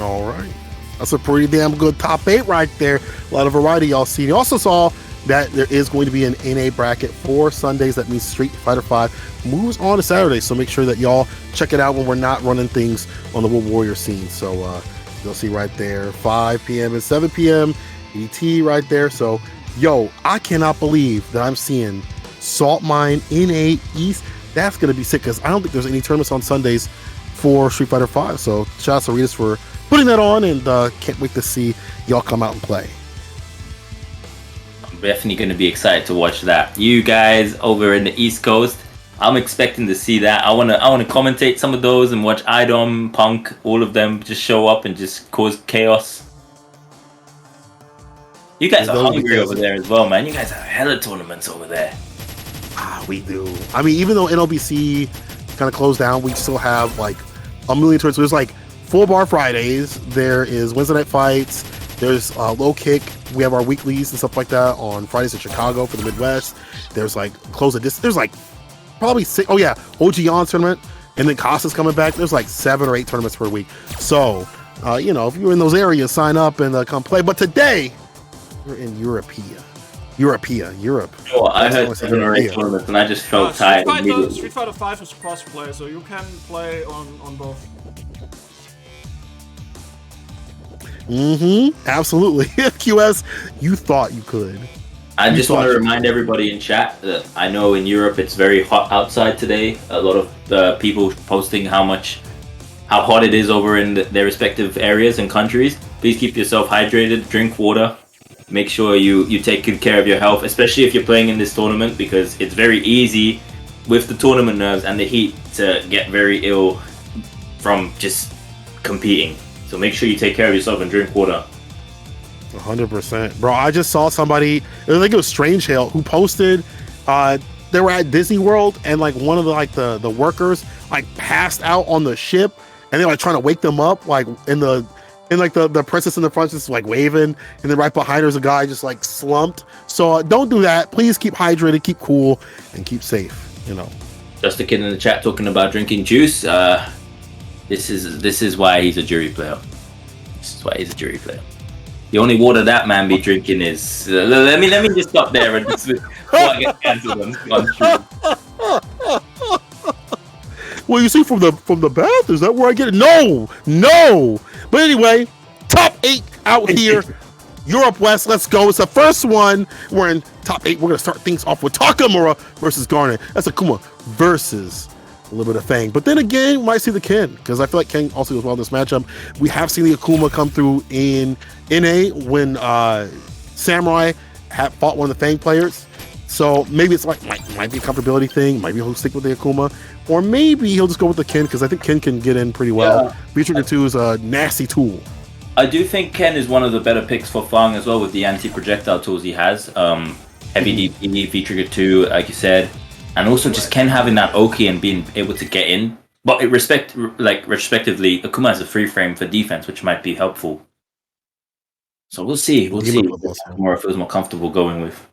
All right. That's a pretty damn good top 8 right there. A lot of variety y'all see. You also saw that there is going to be an NA bracket for Sundays. That means Street Fighter V moves on to Saturday. So make sure that y'all check it out when we're not running things on the WorldWarrior scene. So you'll see right there 5 p.m. and 7 p.m. ET right there. So, yo, I cannot believe that I'm seeing Saltmine NA East. That's going to be sick because I don't think there's any tournaments on Sundays for Street Fighter V. So shout out to Ritas for putting that on, and can't wait to see y'all come out and play. I'm definitely going to be excited to watch that. You guys over in the East Coast, I'm expecting to see that. I want to commentate some of those and watch Idom, Punk, all of them just show up and just cause chaos. You guys are hungry over there as well, man. You guys have hella tournaments over there. We do. I mean, even though NLBC kind of closed down, we still have like a million tournaments. So there's like Full Bar Fridays. There is Wednesday Night Fights. There's Low Kick. We have our weeklies and stuff like that on Fridays in Chicago for the Midwest. There's like Close of Distance. There's like probably 6. Oh yeah, OG On tournament. And then Costa's coming back. There's like 7 or 8 tournaments per week. So, you know, if you're in those areas, sign up and come play. But today, we're in Europe. Oh, I heard 7 or 8 tournaments and I just felt tired. Street Fighter V is cross-play, so you can play on both. Absolutely. QS, you thought you could. I just want to remind everybody in chat that I know in Europe it's very hot outside today. A lot of people posting how hot it is over in their respective areas and countries. Please keep yourself hydrated, drink water. Make sure you take good care of your health, especially if you're playing in this tournament, because it's very easy with the tournament nerves and the heat to get very ill from just competing. So make sure you take care of yourself and drink water. 100%. Bro, I just saw somebody, I think it was Strange Hail, who posted they were at Disney World and like one of the workers like passed out on the ship and they're like trying to wake them up, like the princess in the front just like waving, and then right behind her is a guy just like slumped. So don't do that. Please keep hydrated, keep cool, and keep safe, you know. Just a kid in the chat talking about drinking juice. This is why he's a jury player. This is why he's a jury player. The only water that man be drinking is let me just stop there and just before I get cancelled on stream. Well, you see from the bath, is that where I get it? No. But anyway, top 8 out here. Europe West, let's go. It's the first one. We're in top 8. We're gonna start things off with Takamura versus Garnet. That's Akuma versus a little bit of Fang. But then again, we might see the Ken, because I feel like Ken also goes well in this matchup. We have seen the Akuma come through in NA when Samurai had fought one of the Fang players. So maybe it's like might be a comfortability thing. Maybe he'll stick with the Akuma, or maybe he'll just go with the Ken, because I think Ken can get in pretty well. Yeah. V-Trigger 2 is a nasty tool. I do think Ken is one of the better picks for Fang as well, with the anti-projectile tools he has. Heavy DP, V-Trigger 2, like you said, and also just Ken having that Oki and being able to get in. But respectively, Akuma has a free frame for defense, which might be helpful. So we'll see. We'll see what Takamura feels more comfortable going with.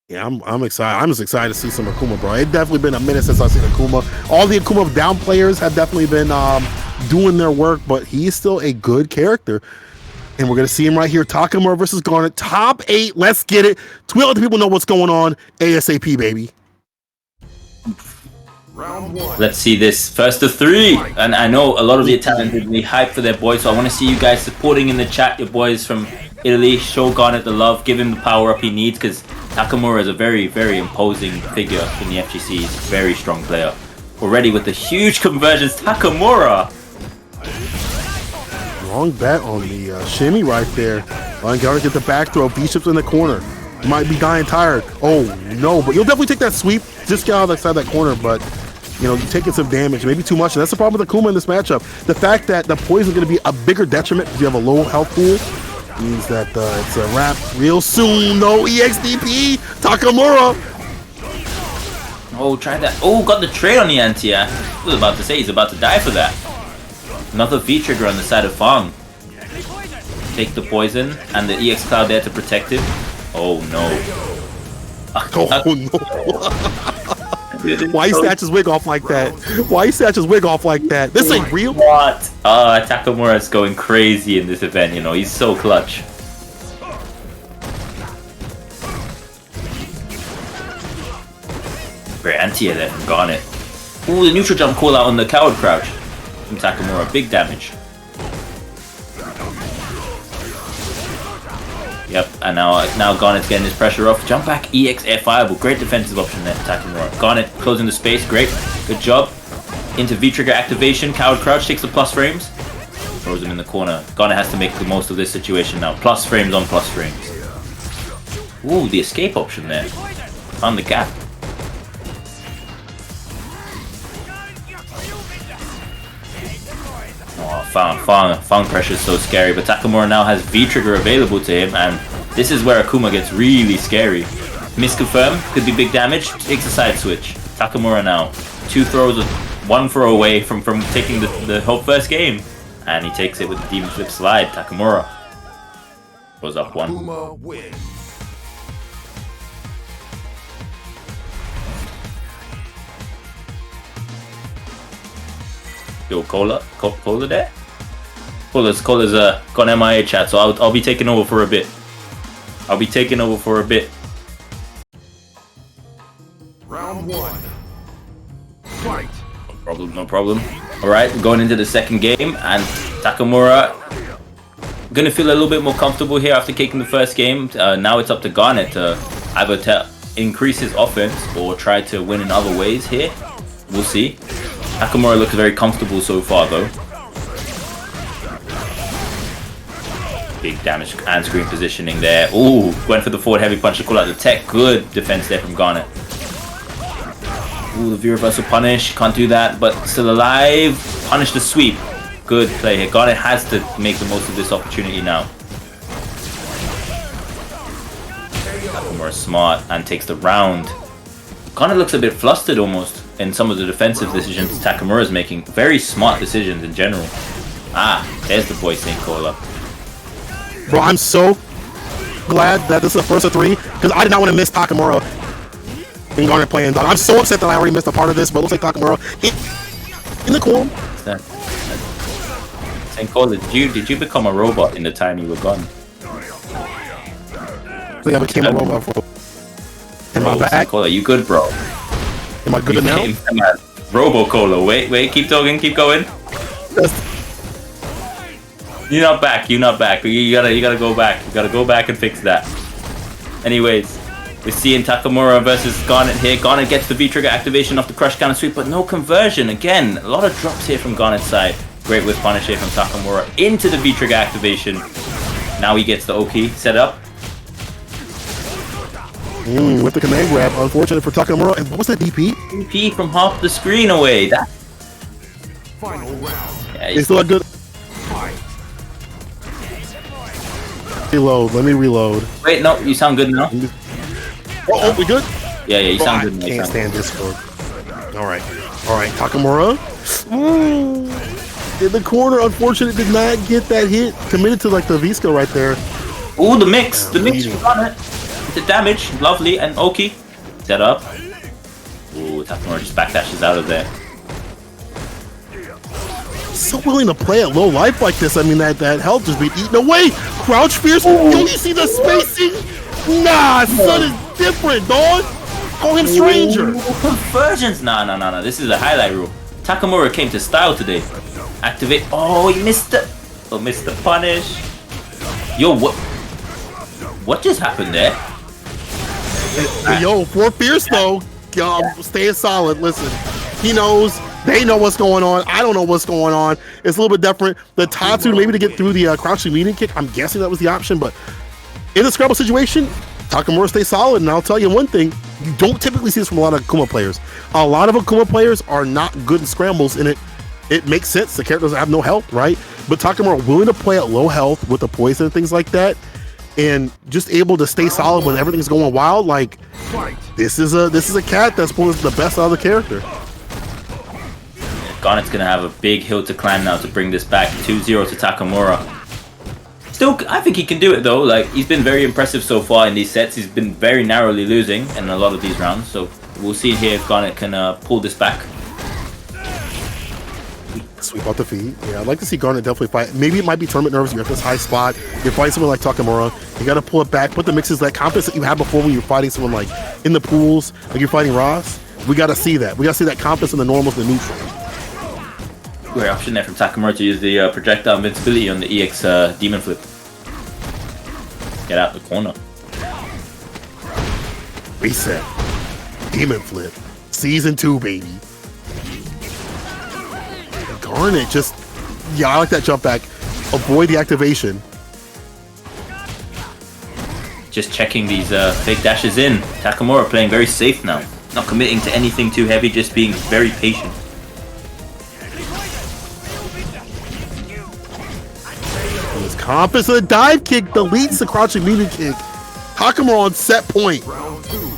Yeah, I'm excited. I'm just excited to see some Akuma, bro. It's definitely been a minute since I've seen Akuma. All the Akuma down players have definitely been doing their work, but he's still a good character. And we're going to see him right here. Takamura versus Garnet. Top 8. Let's get it. Let the people know what's going on. ASAP, baby. Round 1. Let's see this first of 3. And I know a lot of the Italians are really hyped for their boys, so I want to see you guys supporting in the chat your boys from Italy. Show Garnet the love. Give him the power up he needs, because Takamura is a very, very imposing figure in the FGC. He's a very strong player. Already with the huge conversions, Takamura! Wrong bet on the shimmy right there. Garnet get the back throw. Bishop's in the corner. Might be dying tired. Oh, no. But you'll definitely take that sweep. Just get out outside that corner, but you know, you're taking some damage, maybe too much. And that's the problem with Akuma in this matchup. The fact that the poison is going to be a bigger detriment because you have a low health pool means that it's a wrap real soon. No EXDP, Takamura. Oh, try that. Oh, got the trade on the anti. I was about to say he's about to die for that. Another V-trigger on the side of Fang. Take the poison and the EX Cloud there to protect him. Oh no. Oh no. Why he snatch his wig off like that? Why he snatch his wig off like that? This ain't real. What? Takamura is going crazy in this event, you know, he's so clutch. Great anti-air there from Garnet. Ooh, the neutral jump call out on the coward crouch from Takamura, big damage. Yep, and now Garnet's getting his pressure off. Jump back, EX air fireball. Great defensive option there, Takamura. Garnet closing the space, great. Good job. Into V-trigger activation. Coward crouch takes the plus frames. Throws him in the corner. Garnet has to make the most of this situation now. Plus frames on plus frames. Ooh, the escape option there. Found the gap. Oh, Fang pressure is so scary, but Takamura now has V-trigger available to him, and this is where Akuma gets really scary. Misconfirm, could be big damage, takes a side switch. Takamura now, 2 throws, 1 throw away from taking the whole first game, and he takes it with the Demon Flip Slide. Takamura goes up 1. Akuma wins. Yo, Cola there? Cola's gone MIA chat, so I'll be taking over for a bit. Round 1. Fight. No problem. Alright, going into the second game, and Takamura gonna feel a little bit more comfortable here after kicking the first game. Now it's up to Garnet to either increase his offense or try to win in other ways here. We'll see. Takamura looks very comfortable so far though. Big damage and screen positioning there. Ooh, went for the forward heavy punch to call out the tech. Good defense there from Garnet. Ooh, the view reversal punish. Can't do that, but still alive. Punish the sweep. Good play here. Garnet has to make the most of this opportunity now. Takamura smart and takes the round. Garnet looks a bit flustered almost in some of the defensive decisions Takamura is making. Very smart decisions in general. Ah, there's the boy Saint Caller. Bro, I'm so glad that this is the first of 3 because I did not want to miss Takamura and Garnet playing dog. I'm so upset that I already missed a part of this, but it looks like Takamura in the corner. Saint Caller, did you become a robot in the time you were gone? I think I became a robot for. Am I back? Saint Caller, you good, bro? Am I good now? Robo-Cola. Wait, keep talking, keep going. You're not back. You gotta go back. You gotta go back and fix that. Anyways, we're seeing Takamura versus Garnet here. Garnet gets the V-trigger activation off the crush counter sweep, but no conversion. Again, a lot of drops here from Garnet's side. Great whip punish here from Takamura into the V-trigger activation. Now he gets the OK set up. With the command grab, unfortunate for Takamura. And what was that DP? DP from half the screen away. That. Final round. Yeah, He's still a good. Reload. Let me reload. Wait, no, you sound good now. Oh, we good? Yeah, you sound good now. I can't stand Discord. All right, Takamura. In the corner, unfortunate, did not get that hit. Committed to like the V-skill right there. Ooh, the mix from Garnet. The damage, lovely, and Oki. Set up. Ooh, Takamura just backdashes out of there. So willing to play at low life like this. I mean, that health just being eaten away. Crouch fierce. Don't you see the spacing? Nah, son is different, dog. Call him stranger. Ooh, conversions. Nah. This is a highlight rule. Takamura came to style today. Activate. Oh, he missed the. Oh, missed the punish. Yo, what just happened there? Yo, for fierce though. Staying solid. Listen, he knows. They know what's going on. I don't know what's going on. It's a little bit different. The Tatsu, maybe to get through the crouching medium kick. I'm guessing that was the option, but in a Scrabble situation, Takamura stays solid. And I'll tell you one thing: you don't typically see this from a lot of Akuma players. A lot of Akuma players are not good in scrambles, and it makes sense. The characters have no health, right? But Takamura willing to play at low health with the poison and things like that, and just able to stay solid when everything's going wild. Like this is a cat that's pulling the best out of the character. Garnet's gonna have a big hill to climb now to bring this back. 2-0 to Takamura. Still, I think he can do it though. Like, he's been very impressive so far in these sets. He's been very narrowly losing in a lot of these rounds. So we'll see here if Garnet can pull this back. Sweep out the feet. Yeah, I'd like to see Garnet definitely fight. Maybe it might be tournament nerves. You're at this high spot. You're fighting someone like Takamura. You got to pull it back. Put the mixes, that confidence that you had before when you're fighting someone like in the pools, like you're fighting Ross. We got to see that. We got to see that confidence in the normals and the neutral. Great option there from Takamura to use the projectile invincibility on the EX demon flip. Get out the corner. Reset. Demon flip. Season 2, baby. Garnet just... Yeah, I like that jump back. Avoid the activation. Just checking these fake dashes in. Takamura playing very safe now. Not committing to anything too heavy, just being very patient. Compass of the dive kick deletes the crouching medium kick. Takamura on set point.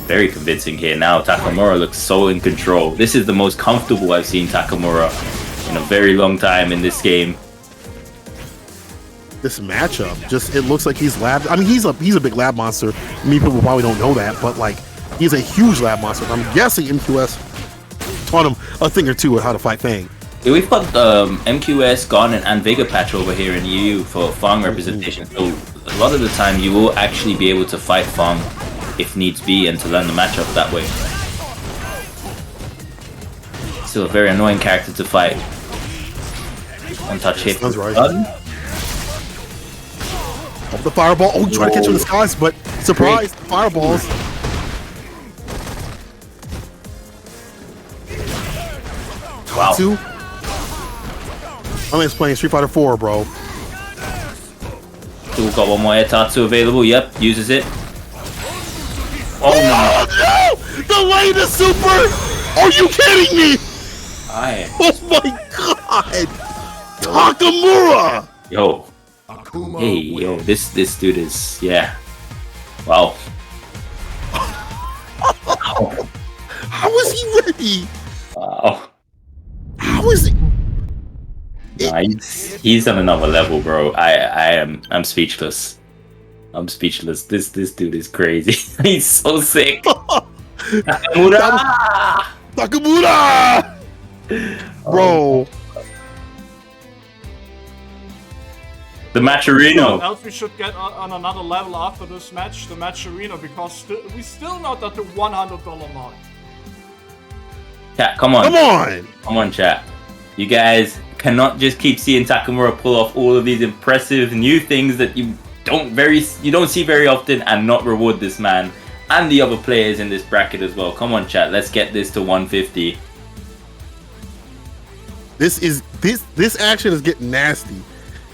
Very convincing here. Now Takamura looks so in control. This is the most comfortable I've seen Takamura in a very long time in this game. This matchup, just it looks like he's lab. I mean, he's a big lab monster. Many people probably don't know that, but like he's a huge lab monster. I'm guessing MQS taught him a thing or two on how to fight Fang. Yeah, we've got MQS, Garnet, and Vega Patch over here in EU for Fang representation. So a lot of the time you will actually be able to fight Fang if needs be and to learn the matchup that way. Still a very annoying character to fight. One touch hit. That's right. Off the fireball. Oh, try to catch him in the skies, but surprise, fireballs. Wow. Two. I'm just playing Street Fighter 4, bro. We've got one more air tatsu available. Yep, uses it. Oh no! The latest super! Are you kidding me? Oh my god! Takamura! Yo. Hey, yo, this dude is, yeah. Wow. How is he ready? Wow. How is he? Nah, he's on another level, bro. I'm speechless. I'm speechless. This dude is crazy. He's so sick. Takamura! Takamura! Bro. The Matcherino. Else we should get on another level after this match, the Matcherino, because we still not at the $100 mark. Chat, come on. Come on! Come on, chat. You guys cannot just keep seeing Takamura pull off all of these impressive new things that you don't see very often and not reward this man and the other players in this bracket as well. Come on, chat. Let's get this to 150. This action is getting nasty.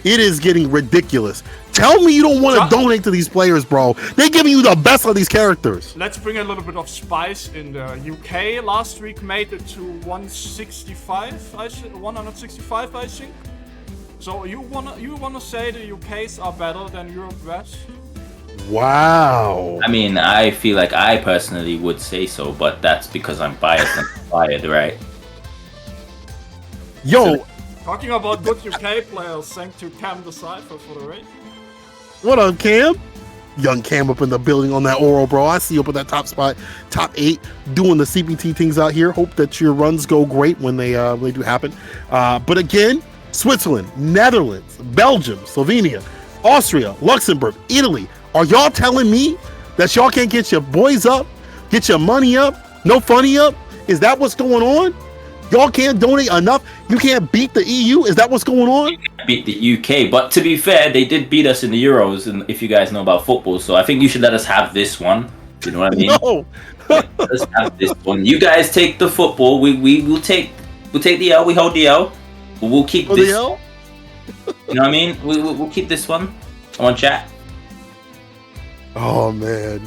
It is getting ridiculous. Tell me you don't want to donate to these players, bro. They're giving you the best of these characters. Let's bring a little bit of spice in the UK. Last week made it to 165, I think. So you wanna say the UKs are better than Europe West? Wow. I mean, I feel like I personally would say so, but that's because I'm biased and fired, right? Yo. Talking about good UK players, thanks to Cam the Cypher for the raid. What up, Cam? Young Cam up in the building on that oral, bro. I see you up at that top spot, top 8, doing the CPT things out here. Hope that your runs go great when they do happen. But again, Switzerland, Netherlands, Belgium, Slovenia, Austria, Luxembourg, Italy. Are y'all telling me that y'all can't get your boys up, get your money up, no funny up? Is that what's going on? Y'all can't donate enough? You can't beat the EU? Is that what's going on? Beat the UK, but to be fair, they did beat us in the Euros, and if you guys know about football, so I think you should let us have this one. You know what I mean? No. Let's have this one. You guys take the football. We'll take the L. We hold the L. But we'll keep this. The L? You know what I mean? We'll keep this one. Come on, chat. Oh man,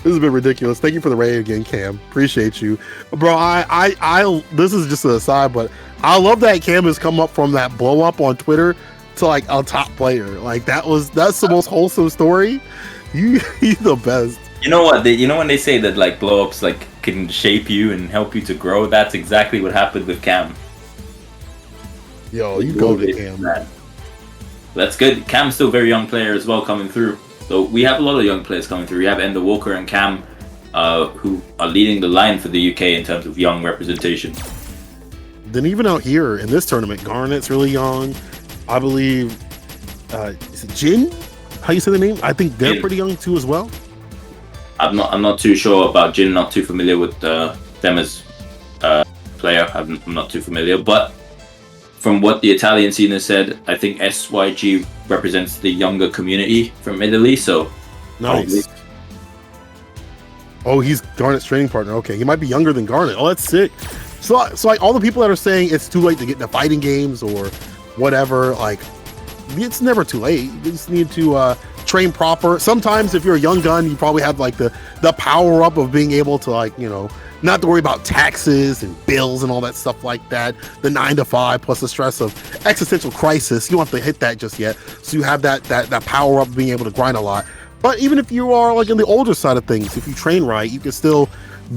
this has been ridiculous. Thank you for the raid again, Cam. Appreciate you, bro. I this is just an aside, but I love that Cam has come up from that blow up on Twitter to like a top player. Like that's the most wholesome story. He's the best. You know what? You know when they say that like blow ups like can shape you and help you to grow. That's exactly what happened with Cam. Yo, you go to Cam. Man. That's good. Cam's still a very young player as well coming through. So we have a lot of young players coming through. We have Ender Walker and Cam, who are leading the line for the UK in terms of young representation. Then even out here in this tournament, Garnet's really young. I believe, is it Jhin? How you say the name? I think they're pretty young too as well. I'm not too sure about Jhin. Not too familiar with them as player. I'm not too familiar, but from what the Italian scene has said, I think SYG represents the younger community from Italy, so nice. Probably. Oh, he's Garnet's training partner. Okay, he might be younger than Garnet. Oh, that's sick. So like all the people that are saying it's too late to get into fighting games or whatever, like it's never too late. You just need to train proper. Sometimes if you're a young gun, you probably have like the power up of being able to like, you know, not to worry about taxes and bills and all that stuff like that. The 9 to 5 plus the stress of existential crisis. You don't have to hit that just yet. So you have that power up of being able to grind a lot. But even if you are like in the older side of things, if you train right, you can still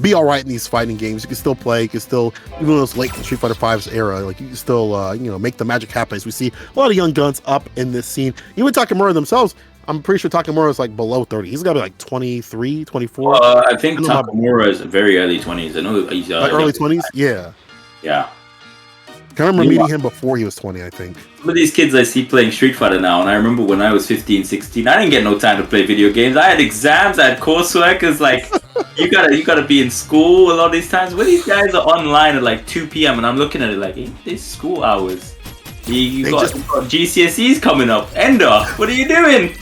be all right in these fighting games. You can still play. You can still, even though it's late in Street Fighter V's era, like you can still, you know, make the magic happen. As we see a lot of young guns up in this scene. Even Takamura themselves, I'm pretty sure Takamura is like below 30. He's got to be like 23, 24. I think Takamura is very early 20s. I know he's like early 20s. Yeah. Yeah. I remember meeting him before he was 20, I think. Some of these kids I see playing Street Fighter now, and I remember when I was 15, 16, I didn't get no time to play video games. I had exams, I had coursework. It's like, you gotta be in school a lot of these times. When these guys are online at like 2 p.m. and I'm looking at it like, hey, this school hours. You got GCSEs coming up. Ender, what are you doing?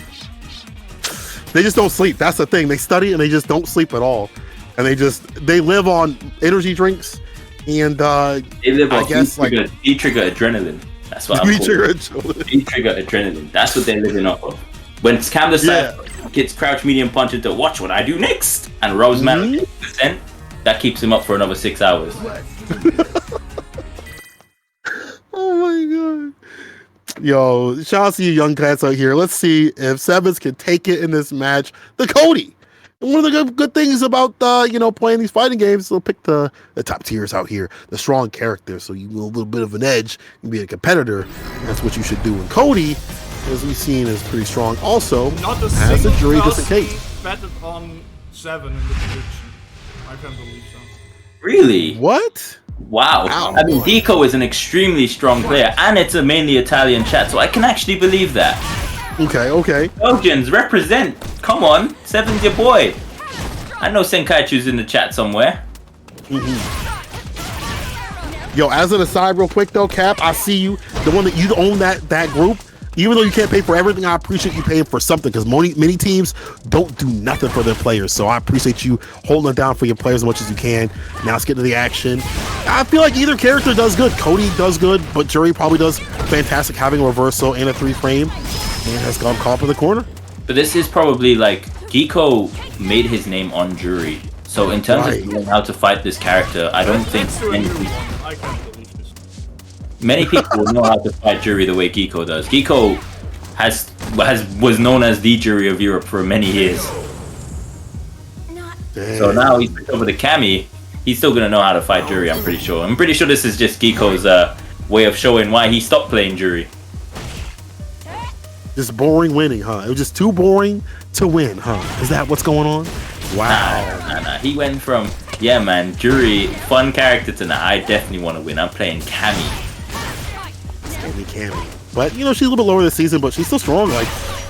They just don't sleep. That's the thing. They study and they just don't sleep at all. And they live on energy drinks and they live on D-trigger adrenaline. That's what I'm D-trigger adrenaline. D-trigger adrenaline. That's what they're living off of. when Cam decides gets crouch medium punch into watch what I do next and rolls man at 50%, that keeps him up for another 6 hours. Oh my god. Yo, shout out to you young cats out here. Let's see if Sevens can take it in this match. The Cody. And one of the good things about playing these fighting games, they'll pick the top tiers out here, the strong characters, so you get a little bit of an edge and be a competitor. And that's what you should do. And Cody, as we've seen, is pretty strong. Also, has a jury just in case. Betted on 7 in the prediction. I can't believe that. Really? What? Wow. I mean, Geeck-O is an extremely strong player, and it's a mainly Italian chat, so I can actually believe that. Okay. Belgians, represent. Come on. 7's your boy. I know Senkaichu's in the chat somewhere. Yo, as an aside real quick though, Cap, I see you. The one that you own that group. Even though you can't pay for everything, I appreciate you paying for something, because many teams don't do nothing for their players. So I appreciate you holding it down for your players as much as you can. Now let's get to the action. I feel like either character does good. Cody does good, but Jury probably does fantastic having a reversal and a 3-frame, and has gone call for the corner. But this is probably like Geeck-O made his name on Jury. So in terms of knowing how to fight this character, I don't think many people know how to fight Jury the way Geeck-O does. Geeck-O was known as the Jury of Europe for many years. So now he's picked over the Cammy. He's still gonna know how to fight Jury, I'm pretty sure. I'm pretty sure this is just Geeck-O's way of showing why he stopped playing Jury. Just boring winning, huh? It was just too boring to win, huh? Is that what's going on? Wow. Nah. He went from, yeah man, Jury, fun character, to now I definitely want to win. I'm playing Cammy. Cammy. But, she's a little bit lower this season, but she's still strong. Like,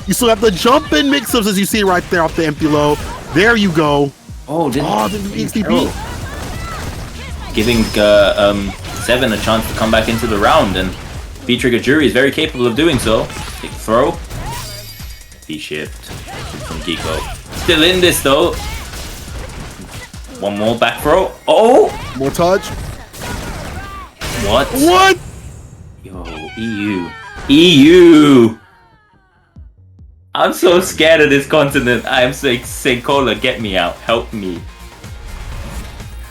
you still have the jump in mix-ups, as you see right there off the empty low. There you go. Oh, the XDP. Giving 7 a chance to come back into the round, and V-Trigger Jury is very capable of doing so. Big throw. V-shift from Geeck-O. Still in this, though. One more back throw. Oh! More touch. What? Yo, EU. I'm so scared of this continent. I am saying, Seikola, get me out. Help me.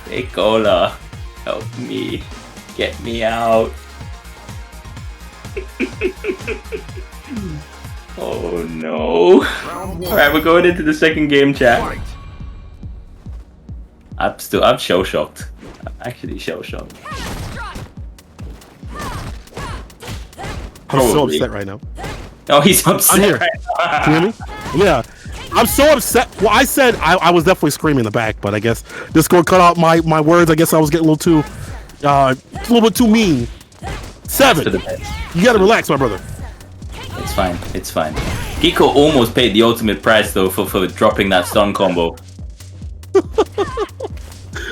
Seikola, help me. Get me out. Oh no. Alright, we're going into the second game, chat. I'm shell shocked. I'm actually shell shocked. I'm so upset right now. Oh, he's upset right now. Can you hear me? Yeah. I'm so upset. Well, I said I was definitely screaming in the back, but I guess Discord cut out my words. I guess I was getting a little bit too mean. 7. You gotta relax, my brother. It's fine. Geeck-O almost paid the ultimate price though for dropping that stun combo.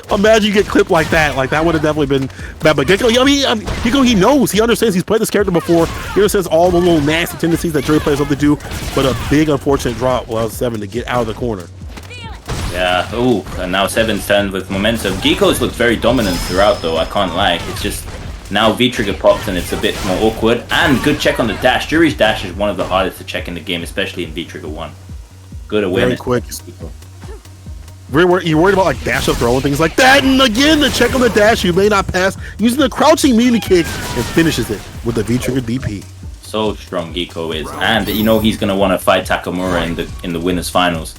Imagine you get clipped like that. Like, that would have definitely been bad. But Geeck-O, Geeck-O, he knows. He understands. He's played this character before. He understands all the little nasty tendencies that Jury players love to do. But a big, unfortunate drop allows 7 to get out of the corner. Yeah. Ooh, and now 7's turn with momentum. Geeck-O's looked very dominant throughout, though. I can't lie. It's just now V-Trigger pops and it's a bit more awkward. And good check on the dash. Jury's dash is one of the hardest to check in the game, especially in V-Trigger 1. Good awareness. Very quick. You're worried about like dash up throw and things like that, and again the check on the dash you may not pass using the crouching mini kick and finishes it with the V-Trigger DP. So strong Geeck-O is, and he's gonna want to fight Takamura in the winners finals.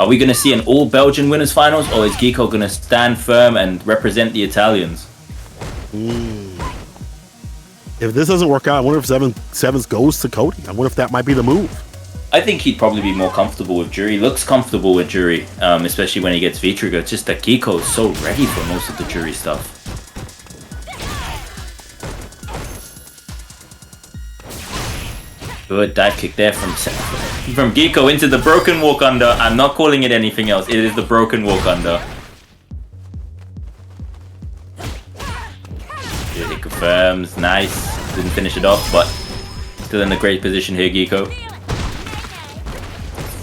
Are we gonna see an all Belgian winners finals, or is Geeck-O gonna stand firm and represent the Italians? If this doesn't work out, I wonder if 7's goes to Cody. I wonder if that might be the move. I think he'd probably be more comfortable with Jury. Looks comfortable with Jury, especially when he gets V-Trigger. It's just that Geeck-O is so ready for most of the Jury stuff. Good dive kick there from Geeck-O into the broken walk under. I'm not calling it anything else. It is the broken walk under. It confirms. Nice. Didn't finish it off, but still in a great position here, Geeck-O.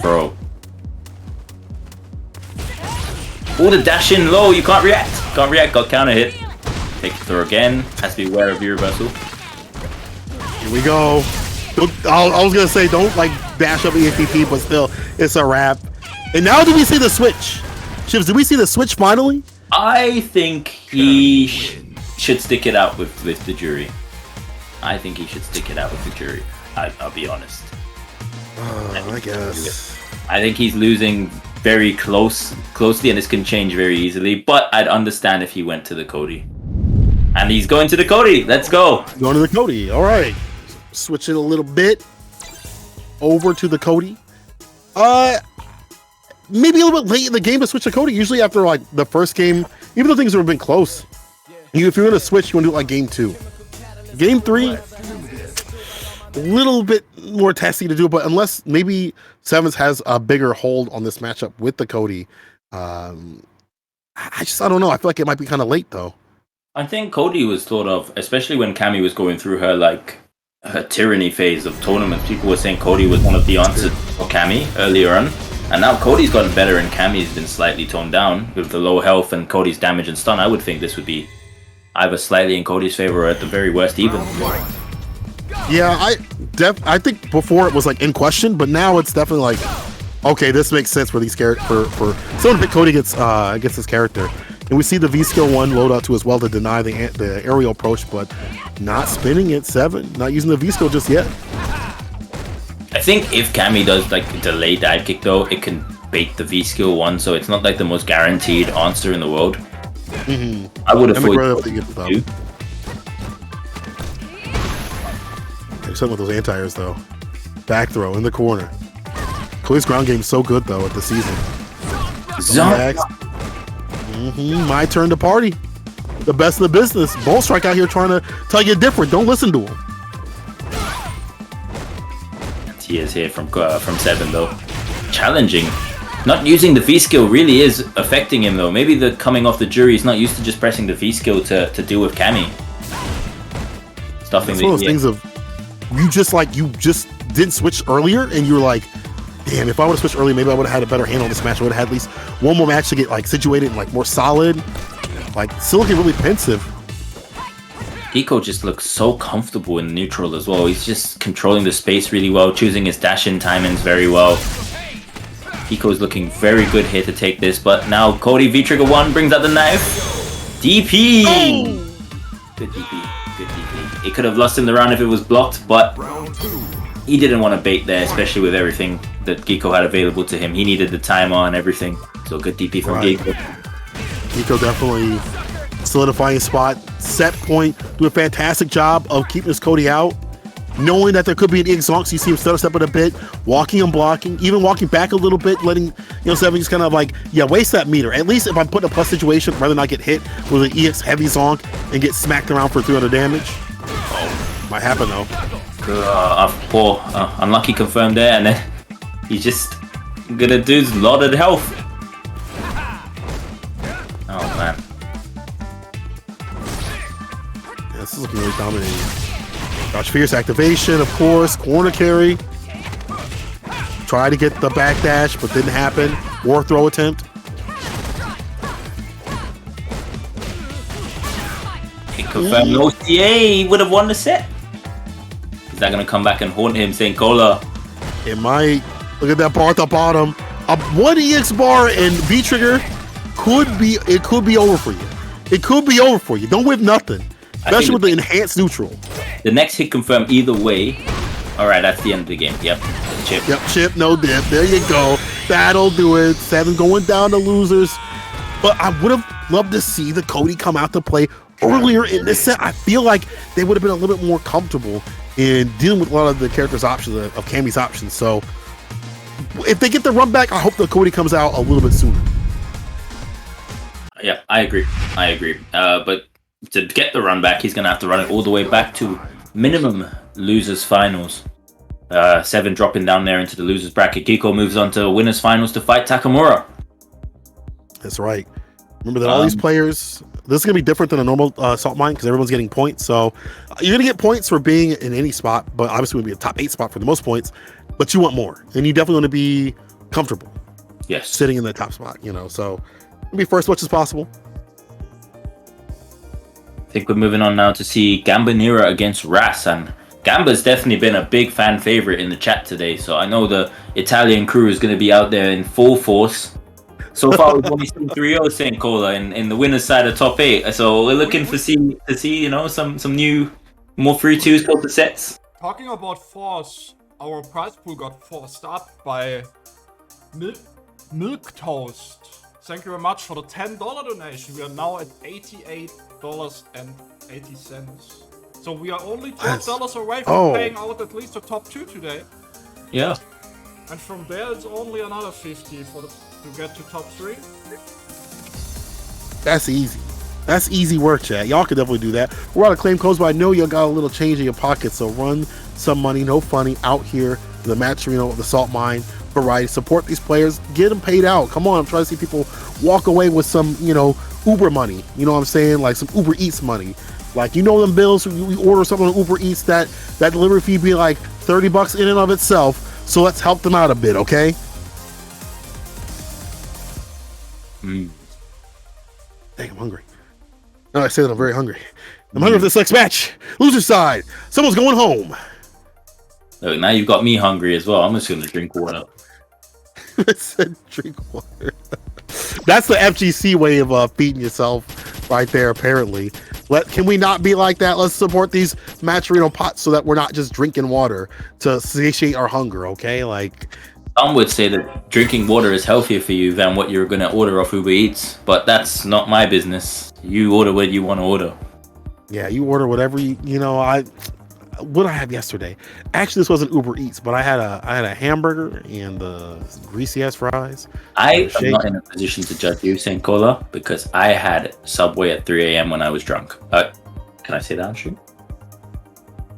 Bro. Oh, the dash in low. You can't react. Got counter hit. Take the throw again. Has to be aware of your reversal. Here we go. I was gonna say don't like bash up EFPP, but still, it's a wrap. And now do we see the switch? Shivs, do we see the switch finally? I think he should stick it out with the jury. I think he should stick it out with the jury. I'll be honest. I guess. I think he's losing very closely, and this can change very easily. But I'd understand if he went to the Cody. And he's going to the Cody. Let's go. Going to the Cody. All right. Switch it a little bit over to the Cody. Maybe a little bit late in the game to switch to Cody. Usually after like the first game, even though things have been close, if you're going to switch, you want to do it like game 2. Game 3, a little bit more testy to do, but unless maybe Sevens has a bigger hold on this matchup with the Cody, I don't know. I feel like it might be kind of late though. I think Cody was thought of, especially when Cammy was going through her tyranny phase of tournaments. People were saying Cody was one of the answers for Cammy earlier on. And now Cody's gotten better and Cammy's been slightly toned down with the low health and Cody's damage and stun. I would think this would be either slightly in Cody's favor or at the very worst even. Yeah, I think before it was like in question, but now it's definitely like, okay, this makes sense for these for someone to pick Cody gets his character. And we see the V skill 1 loadout too as well to deny the aerial approach, but not spinning it 7, not using the V skill just yet. I think if Cammy does like delay dive kick though, it can bait the V skill 1, so it's not like the most guaranteed answer in the world. Mm-hmm. I would have thought you something with those anti-airs though. Back throw in the corner. Cody's ground game is so good though at the season. My turn to party. The best in the business. Bull Strike out here trying to tell you different. Don't listen to him. He is here from Xeven though. Challenging. Not using the V skill really is affecting him though. Maybe the coming off the jury is not used to just pressing the V skill to deal with Cammy. Stuffing it's one of those things of you just didn't switch earlier and you were like, damn, if I would have switched early, maybe I would have had a better handle on this match. I would have had at least one more match to get like situated and like more solid. Like still looking really pensive. Geeck-O just looks so comfortable in neutral as well. He's just controlling the space really well, choosing his dash-in timings very well. Geeck-O's looking very good here to take this, but now Cody V-Trigger 1 brings out the knife. DP! Oh. Good DP, good DP. It could have lost him the round if it was blocked, but he didn't want to bait there, especially with everything that Geeck-O had available to him. He needed the timer and everything, so good DP from Geeck-O. Geeck-O definitely solidifying his spot, set point, do a fantastic job of keeping his Cody out, knowing that there could be an exhaust. So you see him stutter stepping a bit, walking and blocking, even walking back a little bit, letting Xeven just kind of like, waste that meter. At least if I'm put in a plus situation, rather than not get hit with an EX heavy zonk and get smacked around for 300 damage. Oh, might happen though. Poor unlucky confirmed there, and then he's just gonna do a lot of health. Oh man. This is looking really dominating. Dodge Fierce activation, of course. Corner carry. Try to get the backdash, but didn't happen. War throw attempt. He confirmed OTA. He would have won the set. Is that going to come back and haunt him, saying Cola? It might. Look at that bar at the bottom. A 1 EX bar and V trigger could be over for you. It could be over for you. Don't whip nothing. Especially with the enhanced neutral. The next hit confirmed either way. Alright, that's the end of the game. Yep. Chip. Yep, chip, no dip. There you go. That'll do it. 7 going down to losers. But I would have loved to see the Cody come out to play earlier in this set. I feel like they would have been a little bit more comfortable in dealing with a lot of the character's options, of Cammy's options. So if they get the run back, I hope the Cody comes out a little bit sooner. Yeah, I agree. But to get the run back, he's going to have to run it all the way back to minimum losers finals. 7 dropping down there into the losers bracket. Geeck-O moves on to winners finals to fight Takamura. That's right. Remember that all these players, this is going to be different than a normal Saltmine because everyone's getting points. So you're going to get points for being in any spot, but obviously would be a top 8 spot for the most points, but you want more. And you definitely want to be comfortable. Yes. Sitting in the top spot, so be first as much as possible. I think we're moving on now to see GambaNera against Ras, and Gamba's definitely been a big fan favorite in the chat today, so I know the Italian crew is going to be out there in full force. So far, we've only seen 3-0 St. Cola in the winners' side of top 8, so we're looking to see some new, more 3-2s, closer sets. Talking about force, our prize pool got forced up by Milk Toast. Thank you very much for the $10 donation. We are now at $88.80. So we are only $12 away from paying out at least the top 2 today. Yeah. And from there, it's only another 50 to get to top 3. That's easy. That's easy work, chat. Y'all can definitely do that. We're out of claim codes, but I know y'all got a little change in your pocket, so run some money, no funny, out here in the match arena with the Saltmine variety. Support these players, get them paid out. Come on, I'm trying to see people walk away with some, Uber money. You know what I'm saying? Like some Uber Eats money. Like, them bills, we order something on Uber Eats, that delivery fee be like $30 in and of itself. So let's help them out a bit, okay? Dang, I'm hungry. No, I say that I'm very hungry. I'm hungry for this next match. Loser side. Someone's going home. Look, now you've got me hungry as well. I'm just going to drink water. I said drink water. That's the FGC way of feeding yourself right there, apparently. Can we not be like that? Let's support these Matcherino pots so that we're not just drinking water to satiate our hunger, okay? Like, some would say that drinking water is healthier for you than what you're going to order off Uber Eats, but that's not my business. You order what you want to order. Yeah, you order whatever what did I have yesterday? Actually, this wasn't Uber Eats, but I had a hamburger and greasy ass fries. I am not in a position to judge you, St. Cola, because I had Subway at 3 a.m. when I was drunk. Can I say that on stream?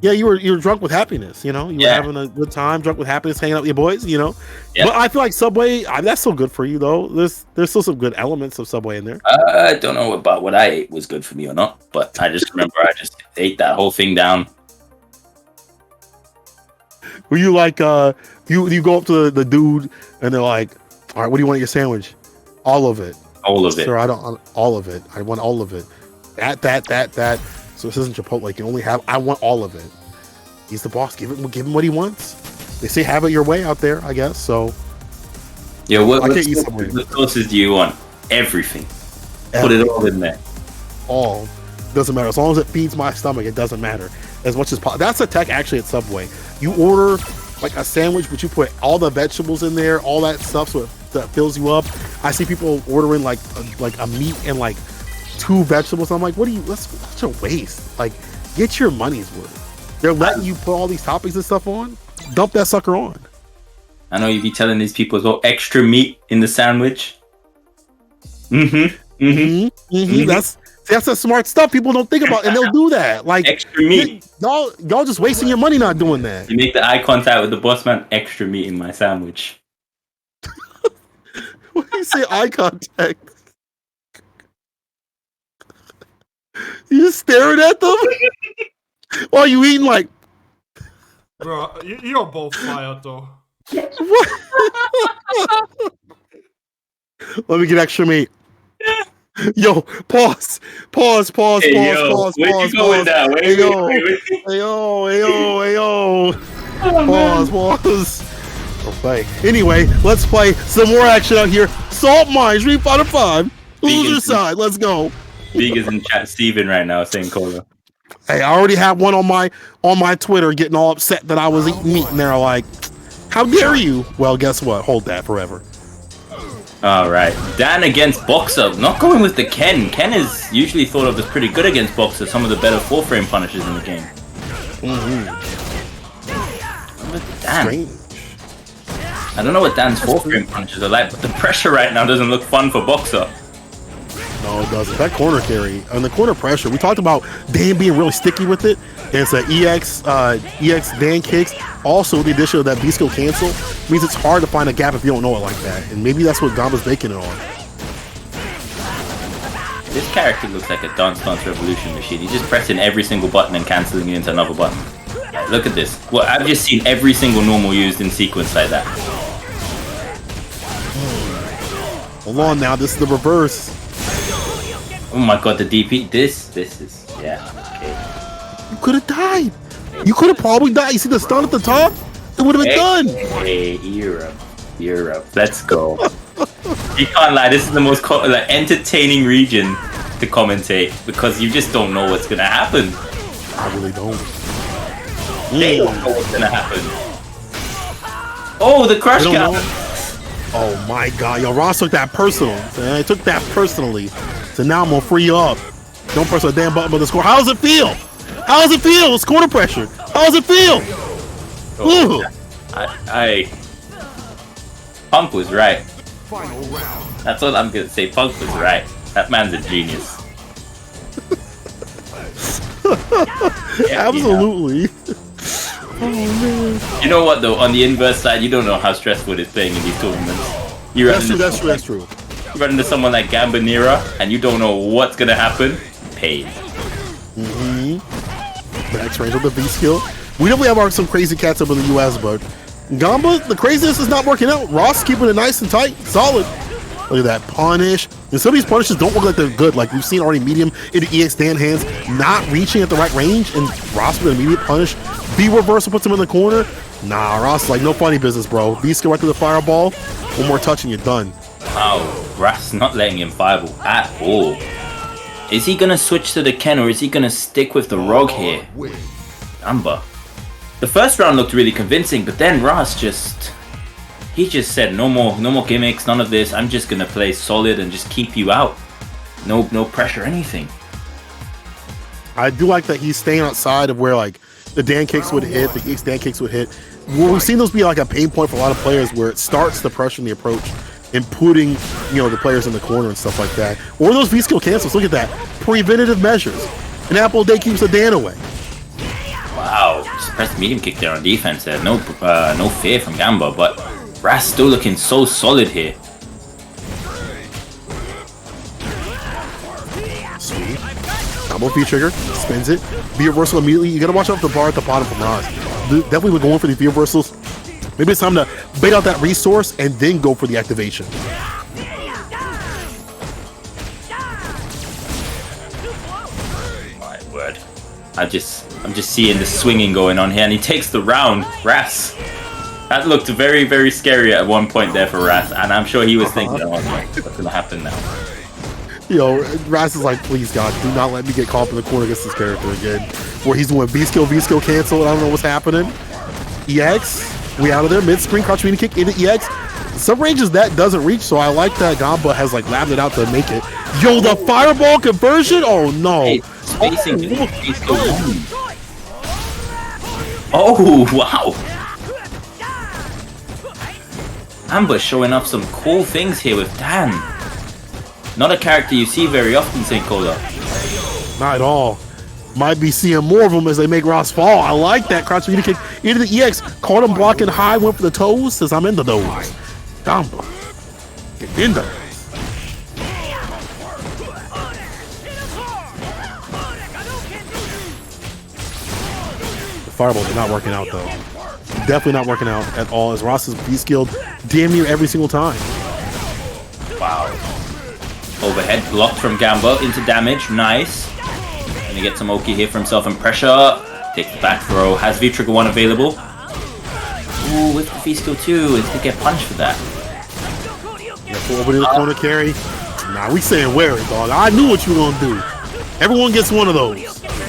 Yeah, you were drunk with happiness. You were having a good time, drunk with happiness, hanging out with your boys. Yeah. But I feel like Subway, that's still good for you though. There's still some good elements of Subway in there. I don't know about what I ate was good for me or not, but I just remember I just ate that whole thing down. Were you like you go up to the dude and they're like, all right, what do you want in your sandwich? All of it. All of it. Sir, I don't all of it. I want all of it. That. So this isn't Chipotle. You can only have. I want all of it. He's the boss. Give him what he wants. They say have it your way out there, I guess. So yeah, what sauces do you want? Everything. Put it all in there. All. Doesn't matter. As long as it feeds my stomach, it doesn't matter. As much as possible. That's a tech actually at Subway. You order like a sandwich, but you put all the vegetables in there, all that stuff, so that fills you up. I see people ordering like a meat and like 2 vegetables. I'm like, that's such a waste. Like, get your money's worth. They're letting you put all these toppings and stuff on. Dump that sucker on. I know you be telling these people as well, extra meat in the sandwich. That's the smart stuff people don't think about, and they'll do that. Like, extra meat. Y'all just wasting your money not doing that. You make the eye contact with the boss man. Extra meat in my sandwich. What do you say? Eye contact. You just staring at them while you eating like. Bro, you're both fired though. What? Let me get extra meat. Yo, pause. Pause. Hey, yo. Pause. Okay. Anyway, let's play some more action out here. Saltmine, 3 out of 5. Loser side. Let's go. Vega's in chat Steven right now saying Cola. Hey, I already have one on my Twitter getting all upset that I was eating meat, and they're like, "How dare you?" Well, guess what? Hold that forever. All right, Dan against Boxer. Not going with the Ken. Ken is usually thought of as pretty good against Boxer. Some of the better 4-frame punishers in the game. Dan. Strange. I don't know what Dan's 4-frame punches are like, but the pressure right now doesn't look fun for Boxer. No, it doesn't. That corner carry and the corner pressure. We talked about Dan being really sticky with it. And it's an EX Dan kicks. Also, the addition of that B-skill cancel means it's hard to find a gap if you don't know it like that. And maybe that's what Gamba's making it on. This character looks like a Dance Dance Revolution machine. He's just pressing every single button and cancelling it into another button. Look at this. Well, I've just seen every single normal used in sequence like that. Hold on now. This is the reverse. Oh my god, the DP. This is, yeah, okay. You could have died. You could have probably died. You see the stun at the top? It would have been done. Hey, Europe. Let's go. You can't lie. This is the most entertaining region to commentate because you just don't know what's gonna happen. I really don't. They don't know what's gonna happen. Oh, the crush cap. Oh my god, yo, Ross took that personal. I took that personally. So now I'm gonna free you up. Don't press a damn button but the score. How does it feel? How does it feel? It's corner pressure. How does it feel? Oh, Punk was right. Final round. That's what I'm gonna say. Punk was right. That man's a genius. Absolutely. Oh man. You know what though? On the inverse side, you don't know how stressful it is playing in these tournaments. That's true. You run into someone like GambaNera, and you don't know what's gonna happen. Pain. Max range with the V skill. We definitely have some crazy cats up in the US, but Gamba, the craziness is not working out. Ross keeping it nice and tight, solid. Look at that punish. And some of these punishes don't look like they're good. Like we've seen already medium into EX Dan hands, not reaching at the right range, and Ross with an immediate punish. V reversal puts him in the corner. Nah, Ross is like, no funny business, bro. V skill right to the fireball. One more touch and you're done. Wow, Ross not letting him fireball at all. Is he gonna switch to the Ken or is he gonna stick with the Rogue here? Gamba. The first round looked really convincing, but then Ross he just said no more gimmicks, none of this. I'm just gonna play solid and just keep you out. No pressure, anything. I do like that he's staying outside of where like the Dan kicks would hit, the EX Dan kicks would hit. Well, we've seen those be like a pain point for a lot of players where it starts the pressure in the approach and putting, the players in the corner and stuff like that. Or those V-skill cancels, look at that. Preventative measures. An apple a day keeps a Dan away. Wow, just pressed medium kick there on defense there. No fear from Gamba, but Ras still looking so solid here. Sweet. Combo V-trigger, spins it. V-reversal immediately. You gotta watch out for the bar at the bottom from Ras. Definitely we're going for the V-reversals. Maybe it's time to bait out that resource and then go for the activation. My word. I'm just seeing the swinging going on here, and he takes the round. Ras. That looked very, very scary at one point there for Ras, and I'm sure he was thinking, oh, what's gonna happen now? Yo, Ras is like, please God, do not let me get caught up in the corner against this character again. Where he's doing V-skill cancel, and I don't know what's happening. EX. We out of there, mid-screen, crouch medium kick into EX. Some ranges that doesn't reach, so I like that Gamba has like labbed it out to make it. Yo, the fireball conversion? Oh no. Hey, spacing. Oh, wow. Amber showing off some cool things here with Dan. Not a character you see very often, St. Cola. Not at all. Might be seeing more of them as they make Ross fall. I like that. Crouch medium kick into the EX. Caught him blocking high, went for the toes. Says I'm in the nose. Gamba. Get in there. The fireballs are not working out though. Definitely not working out at all as Ross is V-skilled damn near every single time. Wow. Overhead blocked from Gamba into damage. Nice. Gonna get some Oki here for himself and pressure. Takes the back throw. Has V-Trigger 1 available. Ooh, with the V-skill 2. It's gonna get punched for that. Yeah, over to the corner carry. Nah, we saying wear it, dog. I knew what you were gonna do. Everyone gets one of those.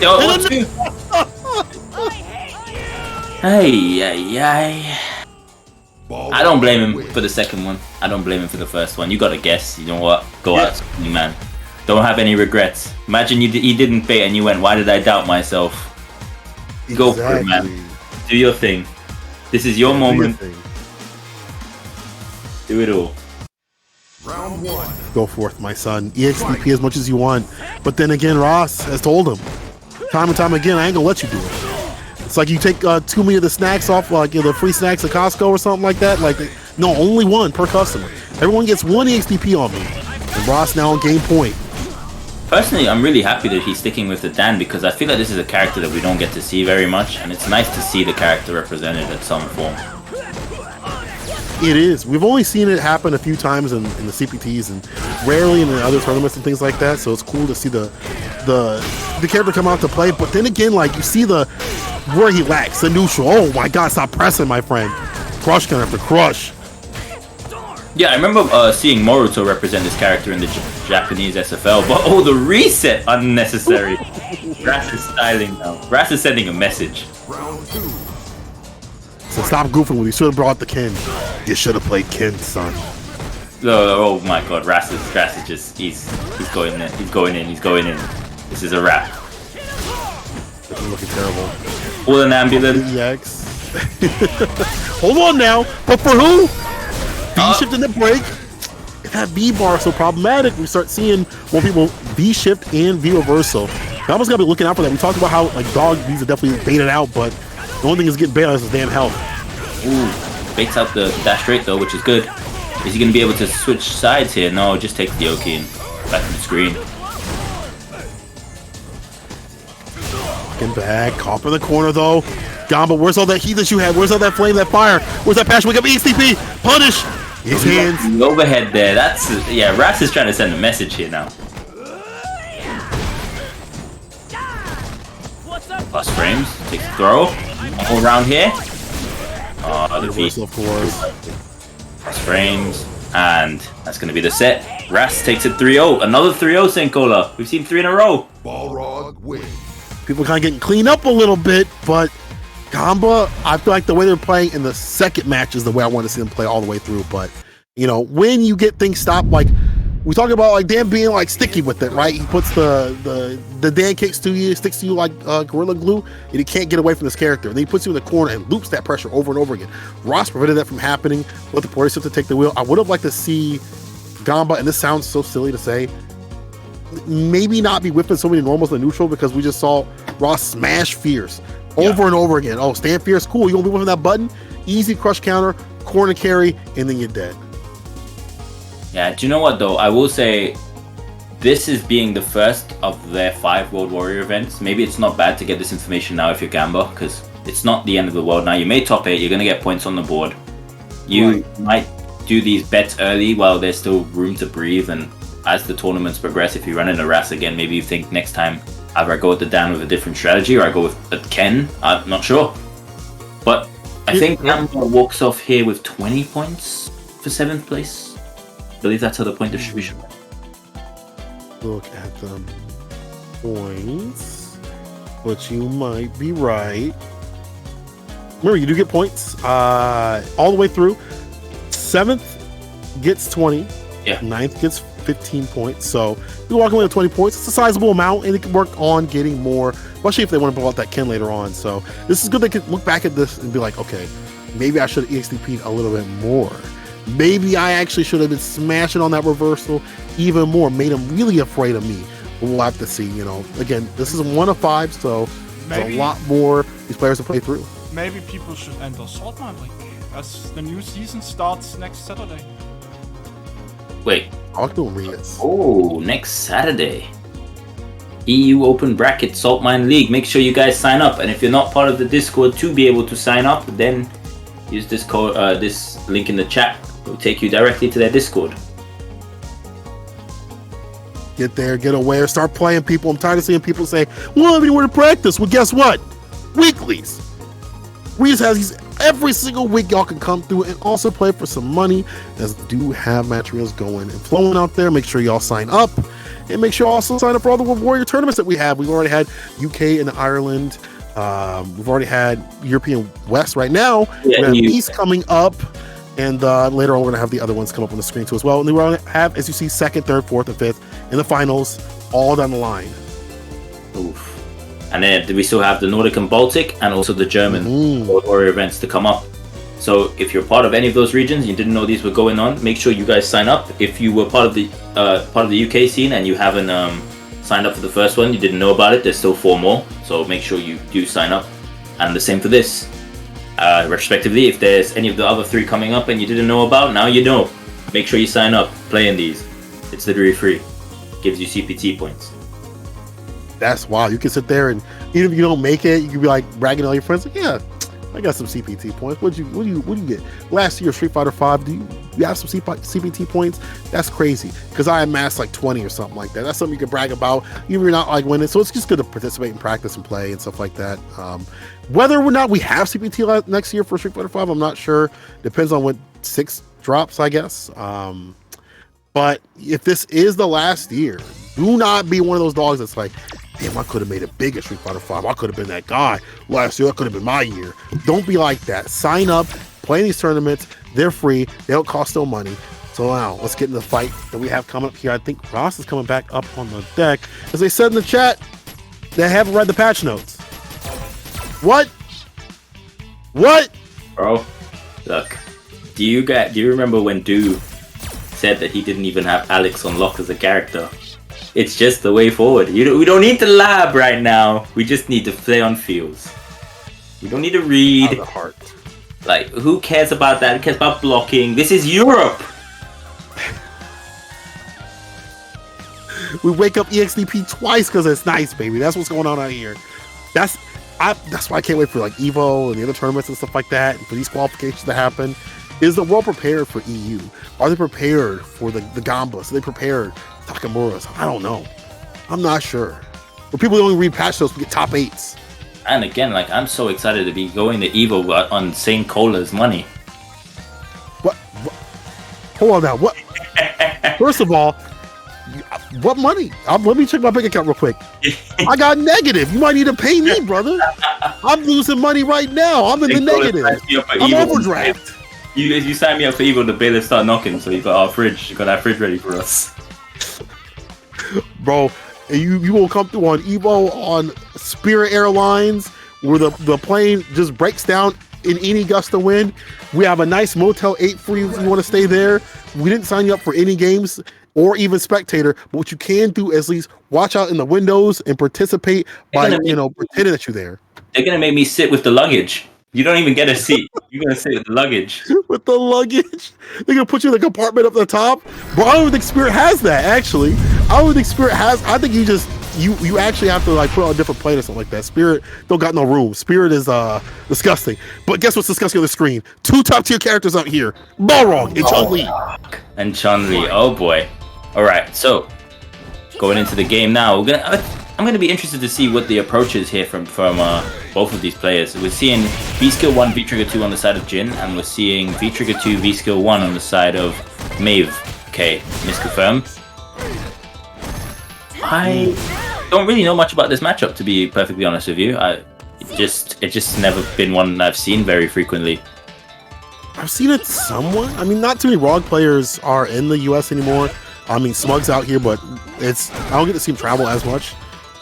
Yo, Hey. I don't blame him for the second one. I don't blame him for the first one. You gotta guess. You know what? Go out, man. Don't have any regrets. Imagine you didn't bait and you went, why did I doubt myself? Go for it, man. Do your thing. This is your moment. Do it all. Round one. Go forth, my son. EXDP as much as you want. But then again, Ross has told him time and time again, I ain't gonna let you do it. It's like you take too many of the snacks off, like the free snacks at Costco or something like that. Like, no, only one per customer. Everyone gets one EXDP on me. And Ross now on game point. Personally, I'm really happy that he's sticking with the Dan because I feel like this is a character that we don't get to see very much, and it's nice to see the character represented in some form. It is. We've only seen it happen a few times in the CPTs and rarely in the other tournaments and things like that. So it's cool to see the character come out to play. But then again, like you see the where he lacks the neutral. Oh my God, stop pressing, my friend. Crush counter after crush. Yeah, I remember seeing Moruto represent this character in the Japanese SFL, but oh, the reset unnecessary. Ras is styling now. Ras is sending a message. Round 2. So stop goofing when you should have brought the Ken. You should have played Ken, son. Oh my God, Ras is just he's going in. He's going in. This is a wrap. This is looking terrible. All an ambulance. EX. Hold on now, but for who? V-shift in the break. If that V-bar is so problematic, we start seeing more people V-shift and V-reversal. I almost gotta be looking out for that. We talked about how like dog V's are definitely baited out, but the only thing is getting baited out is his damn health. Ooh, baits out the dash straight though, which is good. Is he gonna be able to switch sides here? No, just takes the Oki and back to the screen. Looking back, caught in the corner though. Gamba, where's all that heat that you had? Where's all that flame, that fire? Where's that passion? Wake up, EXTP! Punish! His hands. The overhead there. That's yeah. Ras is trying to send a message here now. Plus frames. Takes the throw. All around here. Oh, the V. Of course. Plus frames. And that's going to be the set. Ras takes it 3-0. Another 3-0 Senkola. We've seen 3 in a row. Balrog win. People kind of getting cleaned up a little bit, but Gamba, I feel like the way they're playing in the second match is the way I want to see them play all the way through. But, you know, when you get things stopped, like we talk about like Dan being like sticky with it, right? He puts the Dan kicks to you, sticks to you like Gorilla Glue, and he can't get away from this character. And then he puts you in the corner and loops that pressure over and over again. Ross prevented that from happening. Let the Portis to take the wheel. I would have liked to see Gamba, and this sounds so silly to say, maybe not be whipping so many normals in the neutral, because we just saw Ross smash Fierce over and over again. Oh, stand Fierce, cool. You gonna be whipping that button? Easy crush counter, corner carry, and then you're dead. Yeah, do you know what though? I will say this is being the first of their 5 WorldWarrior events. Maybe it's not bad to get this information now if you're Gamba, because it's not the end of the world now. You made top 8, you're going to get points on the board. You might do these bets early while there's still room to breathe, and as the tournaments progress, if you run into Ras again, maybe you think next time either I go with the Dan with a different strategy or I go with a Ken. I'm not sure. But I think Gamba walks off here with 20 points for 7th place. I believe that's how the point distribution went. Look at the points, but you might be right. Remember, you do get points all the way through. 7th gets 20. Yeah. 9th gets 15 points. So you're walking away with 20 points. It's a sizable amount, and they can work on getting more, especially if they want to pull out that Ken later on. So this is good. They can look back at this and be like, okay, maybe I should have EXTP'd a little bit more. Maybe I actually should have been smashing on that reversal even more, made him really afraid of me. But we'll have to see, you know. Again, this is 1 of 5, so there's a lot more these players to play through. Maybe people should enter Saltmine League, as the new season starts next Saturday. Wait. Octo arenas. Oh, next Saturday. EU Open Bracket Saltmine League. Make sure you guys sign up. And if you're not part of the Discord to be able to sign up, then use this code, this link in the chat. It will take you directly to their Discord. Get there, get aware, start playing, people. I'm tired of seeing people say, we don't have anywhere to practice. Well, guess what? Weeklies. We just have these every single week. Y'all can come through and also play for some money, as do have match reels going and flowing out there. Make sure y'all sign up, and make sure you also sign up for all the WorldWarrior tournaments that we have. We've already had UK and Ireland. We've already had European West right now. Yeah, we have East coming up, and later on we're gonna have the other ones come up on the screen too as well. And then we're gonna have, as you see, 2nd, 3rd, 4th, and 5th in the finals, all down the line. Oof. And then we still have the Nordic and Baltic, and also the German WorldWarrior events to come up. So if you're part of any of those regions, you didn't know these were going on, make sure you guys sign up. If you were part of the UK scene and you haven't signed up for the first one, you didn't know about it, there's still 4 more. So make sure you do sign up. And the same for this. Respectively, if there's any of the other 3 coming up and you didn't know about, now you know. Make sure you sign up, play in these. It's literally free. Gives you CPT points. That's wild. You can sit there, and even if you don't make it, you can be like bragging to all your friends, like, yeah, I got some CPT points. What do you get? Last year, Street Fighter V. Do you have some CPT points? That's crazy because I amassed like 20 or something like that. That's something you can brag about, even if you're not like winning. So it's just good to participate and practice and play and stuff like that. Whether or not we have CPT next year for Street Fighter V, I'm not sure. Depends on what 6 drops, I guess. But if this is the last year, do not be one of those dogs that's like, damn, I could have made it big at Street Fighter V. I could have been that guy last year. That could have been my year. Don't be like that. Sign up, play in these tournaments. They're free. They don't cost no money. So now, let's get into the fight that we have coming up here. I think Ross is coming back up on the deck. As they said in the chat, they haven't read the patch notes. What? Bro, look. Do you remember when Do said that he didn't even have Alex on lock as a character? It's just the way forward. We don't need to lab right now. We just need to play on fields. We don't need to read. Out of the heart. Like, who cares about that? Who cares about blocking? This is Europe. We wake up EXDP twice because it's nice, baby. That's what's going on out here. That's why I can't wait for like Evo and the other tournaments and stuff like that, and for these qualifications to happen. Is the world prepared for EU? Are they prepared for the Gambas? Are they prepared for Takamuras? I don't know. I'm not sure. But people only read patch notes, we get top 8s. And again, like, I'm so excited to be going to Evo on St. Cola's money. What? Hold on now. What? First of all, what money? Let me check my bank account real quick. I got negative. You might need to pay me, brother. I'm losing money right now. I'm in the negative. I'm overdraft. You signed me up for Evo, the bailiffs start knocking, so you got our fridge. You got that fridge ready for us. Bro, you will come through on Evo on Spirit Airlines where the plane just breaks down in any gust of wind. We have a nice Motel 8 for you if you want to stay there. We didn't sign you up for any games or even spectator, but what you can do is at least watch out in the windows and participate by pretending that you're there. They're gonna make me sit with the luggage. You don't even get a seat. You're gonna sit with the luggage. With the luggage? They're gonna put you in the compartment up the top? Bro, I don't think Spirit has that, actually. I don't think Spirit has. I think you actually have to like put on a different plane or something like that. Spirit don't got no room. Spirit is disgusting. But guess what's disgusting on the screen? 2 top tier characters out here. Balrog and Chun-Li. And Chun-Li, oh boy. Alright, so going into the game now, I'm gonna be interested to see what the approach is here from both of these players. We're seeing V-Skill 1, V-Trigger 2 on the side of Jhin, and we're seeing V-Trigger 2, V-Skill 1 on the side of Mave. Okay, misconfirm. I don't really know much about this matchup, to be perfectly honest with you. It's just never been one I've seen very frequently. I've seen it somewhat. I mean, not too many ROG players are in the US anymore. I mean, Smug's out here, but I don't get to see him travel as much.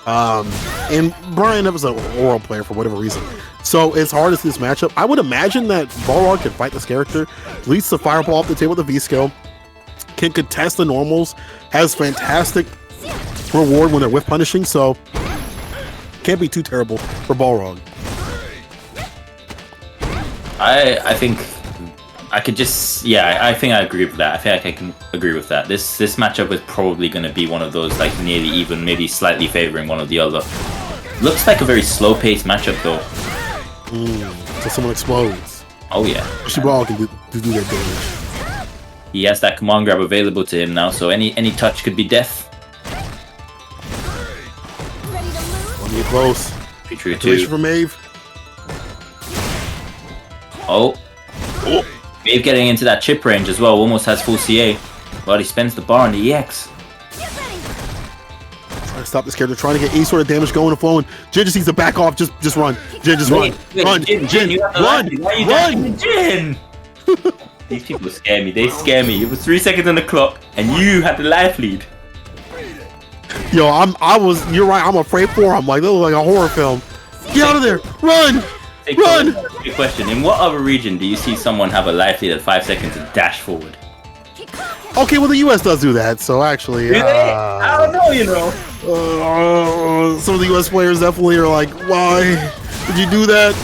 And Brian was an oral player for whatever reason. So it's hard to see this matchup. I would imagine that Balrog can fight this character, leads the fireball off the table with the V-Skill, can contest the normals, has fantastic reward when they're whiff punishing, so can't be too terrible for Balrog. I think I could just, I think I agree with that. I think I can agree with that. This matchup is probably going to be one of those like nearly even, maybe slightly favoring one or the other. Looks like a very slow-paced matchup though. So someone explodes. Oh yeah. Balrog can do that damage. He has that command grab available to him now, so any touch could be death. Want to get close. Feature 2 for Mave. Oh. Mave getting into that chip range as well, almost has full CA, but he spends the bar on the EX. Trying to stop this character, trying to get any sort of damage going and flowing. Jhin just needs to back off, just run. Jhin, just run. Run, Jhin, run! Jhin! These people scare me, they scare me. It was 3 seconds on the clock, and you had the life lead. Yo, you're right, I'm afraid for him. Like, that looks like a horror film. Get out of there! Run! Run! Good question. In what other region do you see someone have a life lead at 5 seconds and dash forward? Okay, well the US does do that, so actually... Really? I don't know, you know. Some of the US players definitely are like, why did you do that?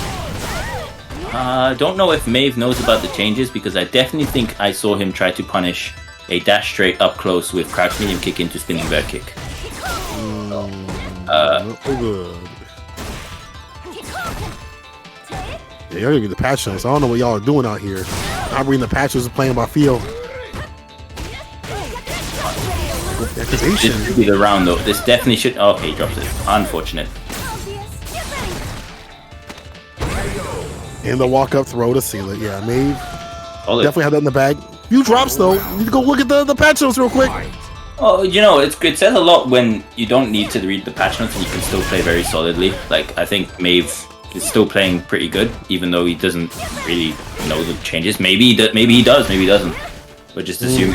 Don't know if Mave knows about the changes, because I definitely think I saw him try to punish a dash straight up close with crouch medium kick into spinning bird kick. Okay, I gotta read the patch notes. I don't know what y'all are doing out here. I'm reading the patch notes and playing by feel. Activation. This should be the round though. This definitely should. Okay, he drops it. Unfortunate. And the walk up throw to seal it. Yeah, Mave definitely had that in the bag. Few drops though. You need to go look at the patch notes real quick. Oh, you know, it says a lot when you don't need to read the patch notes and you can still play very solidly. Like, I think Mave is still playing pretty good, even though he doesn't really know the changes. Maybe he does, maybe he doesn't. But just assume.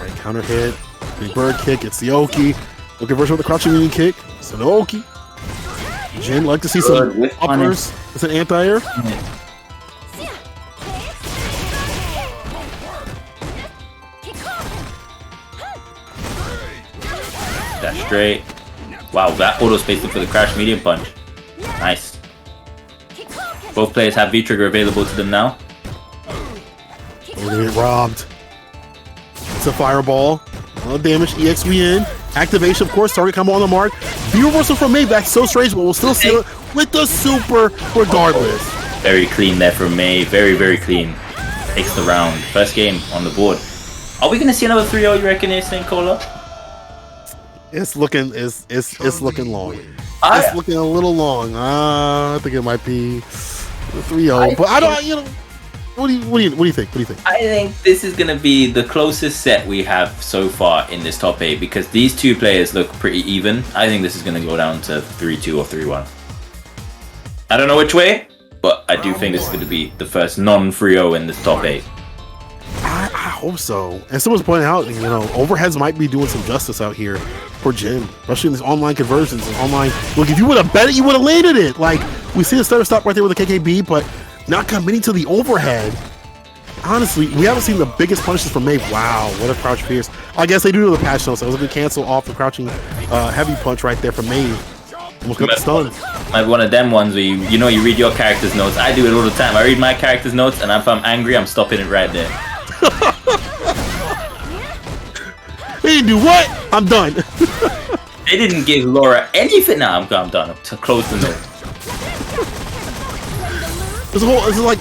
Right, counter hit. Big bird kick. It's the Oki. Looking version with the crouching union kick. It's an Oki. Jhin, like to see some uppers. It's an anti-air. That's straight. Wow, that auto spacing for the crash medium punch. Nice. Both players have V-Trigger available to them now. Oh, they get robbed. It's a fireball. No damage. EXVN. Activation, of course. Target combo on the mark. V-reversal from Mave. That's so strange, but we'll still seal it with the super regardless. Very clean there from Mave. Very, very clean. Takes the round. First game on the board. Are we going to see another 3-0, you reckon, St. Cola? It's looking long. It's looking a little long. I think it might be 3-0. But I don't, you know, what do you think? I think this is going to be the closest set we have so far in this top 8 because these two players look pretty even. I think this is going to go down to 3-2 or 3-1. I don't know which way, but I do think this is going to be the first non-3-0 in this top 8. I hope so. And someone's pointing out, you know, overheads might be doing some justice out here for Jhin, especially in these online conversions and online. Look, if you would have bet it, you would have landed it. Like, we see the stutter stop right there with the KKB, but not committing to the overhead. Honestly, we haven't seen the biggest punishes from Mave. Wow, what a crouch fierce. I guess they do know the patch notes, so I was going to cancel off the crouching heavy punch right there from Mave. Almost got the stun. Like one of them ones where you know you read your character's notes. I do it all the time. I read my character's notes, and if I'm angry, I'm stopping it right there. They didn't do what? I'm done. They didn't give Laura anything. Nah, I'm done. To close the note. This is like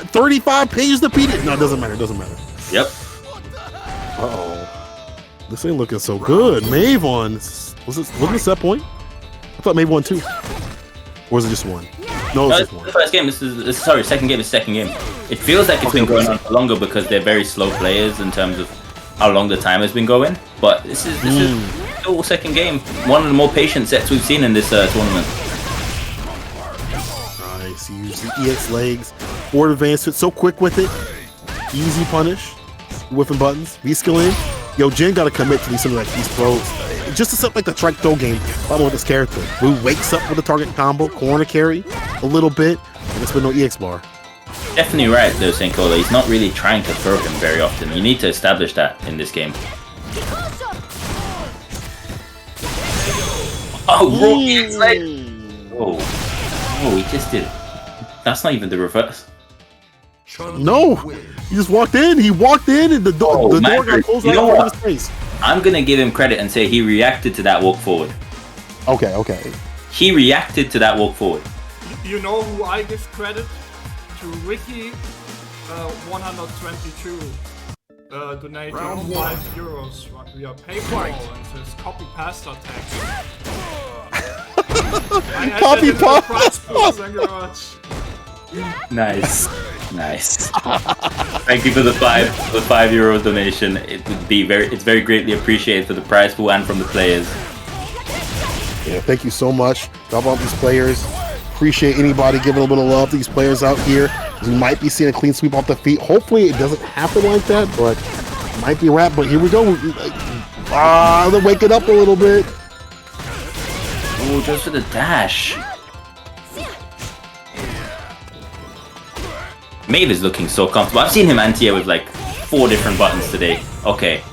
35 pages to beat it. No, it doesn't matter. Yep. Uh-oh. This ain't looking so good. Mave on. Wasn't it set point? I thought Mave won 2. Or was it just 1? No, it's just 1. The first game. Sorry, second game is second game. It feels like it's been going on for longer because they're very slow players in terms of how long the time has been going. But this is still second game. One of the more patient sets we've seen in this tournament. Nice. You use the EX legs. Forward advance hit. So quick with it. Easy punish. Whiffing buttons. V-skill in. Yo, Jhin got to commit to some of these throws. Just to set like the strike throw game. Follow with this character. Who wakes up with a target combo. Corner carry. A little bit. And it's with no EX bar. Definitely right though, St. Cola. He's not really trying to throw him very often. You need to establish that in this game. Oh, raw EX leg! Whoa. Oh, he just did it. That's not even the reverse. No! He just walked in. He walked in and the door got closed right in his face. I'm gonna give him credit and say he reacted to that walk forward. Okay. He reacted to that walk forward. You know who I give credit? To Ricky 122 donating €5 via PayPal and his copy pasta tax. Copy pasta. Thank you very much. Nice. Thank you for the €5 donation. It's very greatly appreciated for the prize pool and from the players. Yeah, thank you so much. Drop off these players. Appreciate anybody giving a little love to these players out here. We might be seeing a clean sweep off the feet. Hopefully it doesn't happen like that, but it might be a wrap. But here we go. They're waking up a little bit. Oh, just for the dash. Mave is looking so comfortable. I've seen him anti-air with like 4 different buttons today. Okay.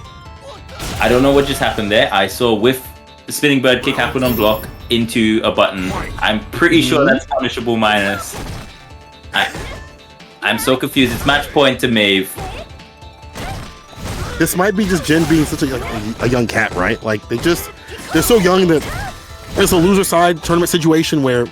I don't know what just happened there. I saw whiff the spinning bird kick happen on block into a button. I'm pretty sure that's punishable minus. I'm so confused. It's match point to Mave. This might be just Jhin being such a young cat, right? Like they're so young that it's a loser side tournament situation where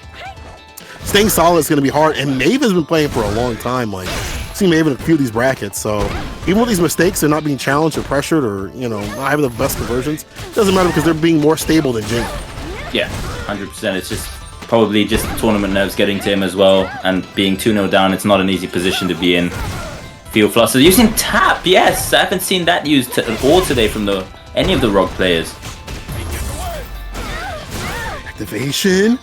staying solid is going to be hard. And Mave has been playing for a long time. Like, I've seen Mave in a few of these brackets. So even with these mistakes, they're not being challenged or pressured or, you know, not having the best conversions. It doesn't matter because they're being more stable than Jhin. Yeah, 100%. It's just probably just the tournament nerves getting to him as well. And being 2-0 down, it's not an easy position to be in. Feel flustered. Using tap, yes. I haven't seen that used at all today from any of the Rogue players. Activation.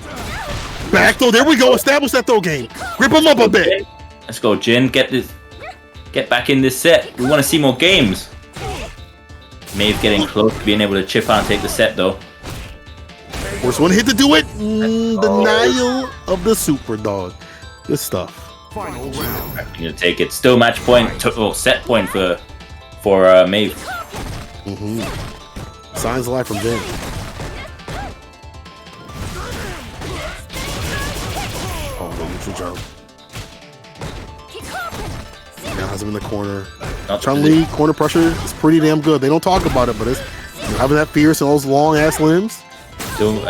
Back throw. There we go. Establish that throw game. Grip him up a bit. Let's go, Jhin. Get back in this set. We want to see more games. Mave getting close to being able to chip out and take the set though. First one hit to do it. Denial of the super dog. Good stuff. Final round. I'm gonna take it. Still match point. Set point for Mave. Signs of life from Jhin. Oh, no, neutral jump. Now has him in the corner. Chun-Li corner pressure is pretty damn good. They don't talk about it, but it's having that fierce and those long ass limbs.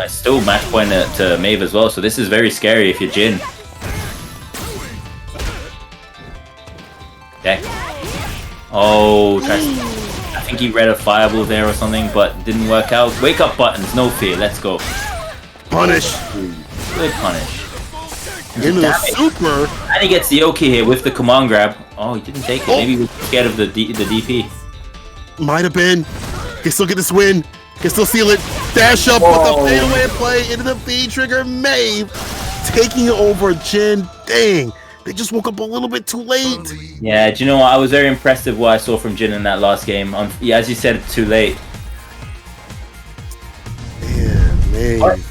Still match point to Mave as well. So this is very scary if you're Jhin. Okay. Oh, I think he read a fireball there or something, but didn't work out. Wake up buttons, no fear. Let's go. Punish. Good punish. Into the super. And he gets the Oki here with the command grab. Oh, he didn't take it. Maybe he was scared of the DP. Might have been. Can still get this win. Can still seal it. Dash up with the fadeaway play into the V trigger. Mave taking over Jhin. Dang. They just woke up a little bit too late. Yeah, do you know what? I was very impressed with what I saw from Jhin in that last game. Yeah, as you said, too late. Man, Mave.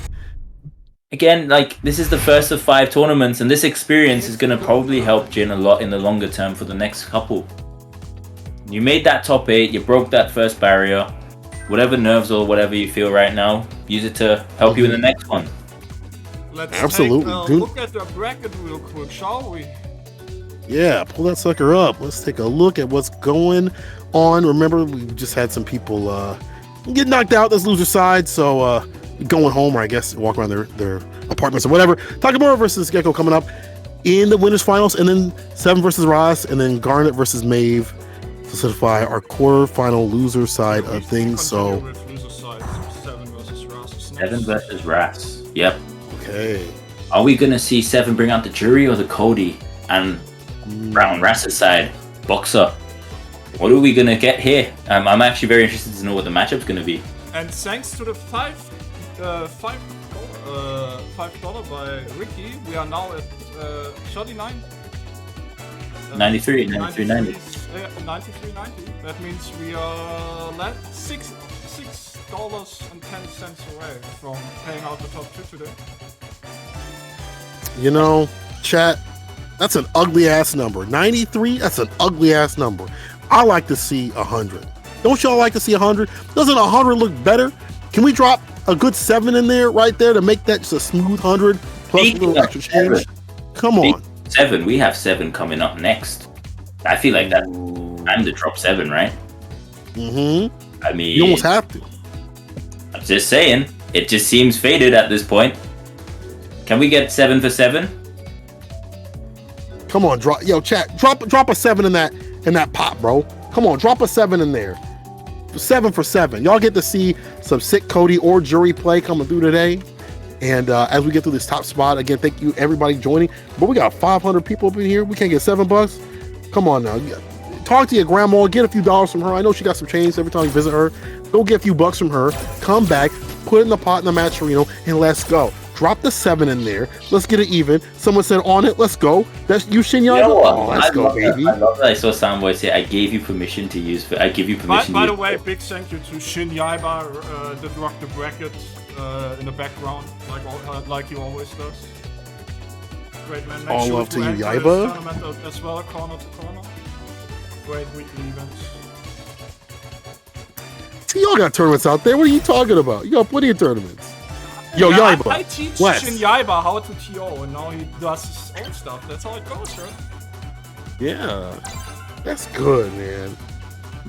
Again, like, this is the first of 5 tournaments, and this experience is going to probably help Jhin a lot in the longer term for the next couple. You made that top 8, you broke that first barrier. Whatever nerves or whatever you feel right now, use it to help you in the next one. Let's Absolutely. take a look at the bracket real quick, shall we? Yeah, pull that sucker up. Let's take a look at what's going on. Remember, we just had some people get knocked out. That's loser side, so going home, or I guess walk around their apartments or whatever. Takamura versus Geeck-O coming up in the winners finals, and then Xeven versus Ross, and then Garnet versus Mave to solidify our quarterfinal loser side of things. So Xeven versus Ross. Xeven versus Ross. Yep. Okay. Are we gonna see Xeven bring out the jury or the Cody and Brown Rass's side boxer? What are we gonna get here? I'm actually very interested to know what the matchup's gonna be. And thanks to the $5 by Ricky, we are now at 39. 93.90. 93.90. That means we are $6.10 away from paying out the top 2 today. You know, chat, that's an ugly ass number. 93, that's an ugly ass number. I like to see 100. Don't y'all like to see 100? Doesn't 100 look better? Can we drop a good 7 in there right there to make that just a smooth 100 plus a little extra change? Come on. 7, we have 7 coming up next. I feel like that's time to drop 7, right? I mean, you almost have to. I'm just saying, it just seems faded at this point. Can we get 7 for 7? Come on, drop a 7 in that pot, bro. Come on, drop a 7 in there. 7 for 7. Y'all get to see some sick Cody or jury play coming through today. And as we get through this top spot, again, thank you everybody joining. But we got 500 people up in here. We can't get $7. Come on now. Talk to your grandma, get a few dollars from her. I know she got some change every time you visit her. Go get a few bucks from her. Come back, put it in the pot in the matcherino, and let's go. Drop the 7 in there. Let's get it even. Someone said on it. Let's go. That's you, Shinya. Oh, let's go, baby. I love that I saw Soundboy say, I gave you permission to use. I give you permission. By the way, big thank you to Shin Yaiba that rocked the bracket in the background, like he always does. Great man. Make All sure love to you, enter this Yaiba. tournament as well, corner to corner. Great weekly events. See, y'all got tournaments out there. What are you talking about? You got plenty of tournaments. Yo, yeah, Yaiba. I teach Wes. Shin Yaiba how to TO, and now he does his own stuff. That's how it goes, right? Yeah. That's good, man.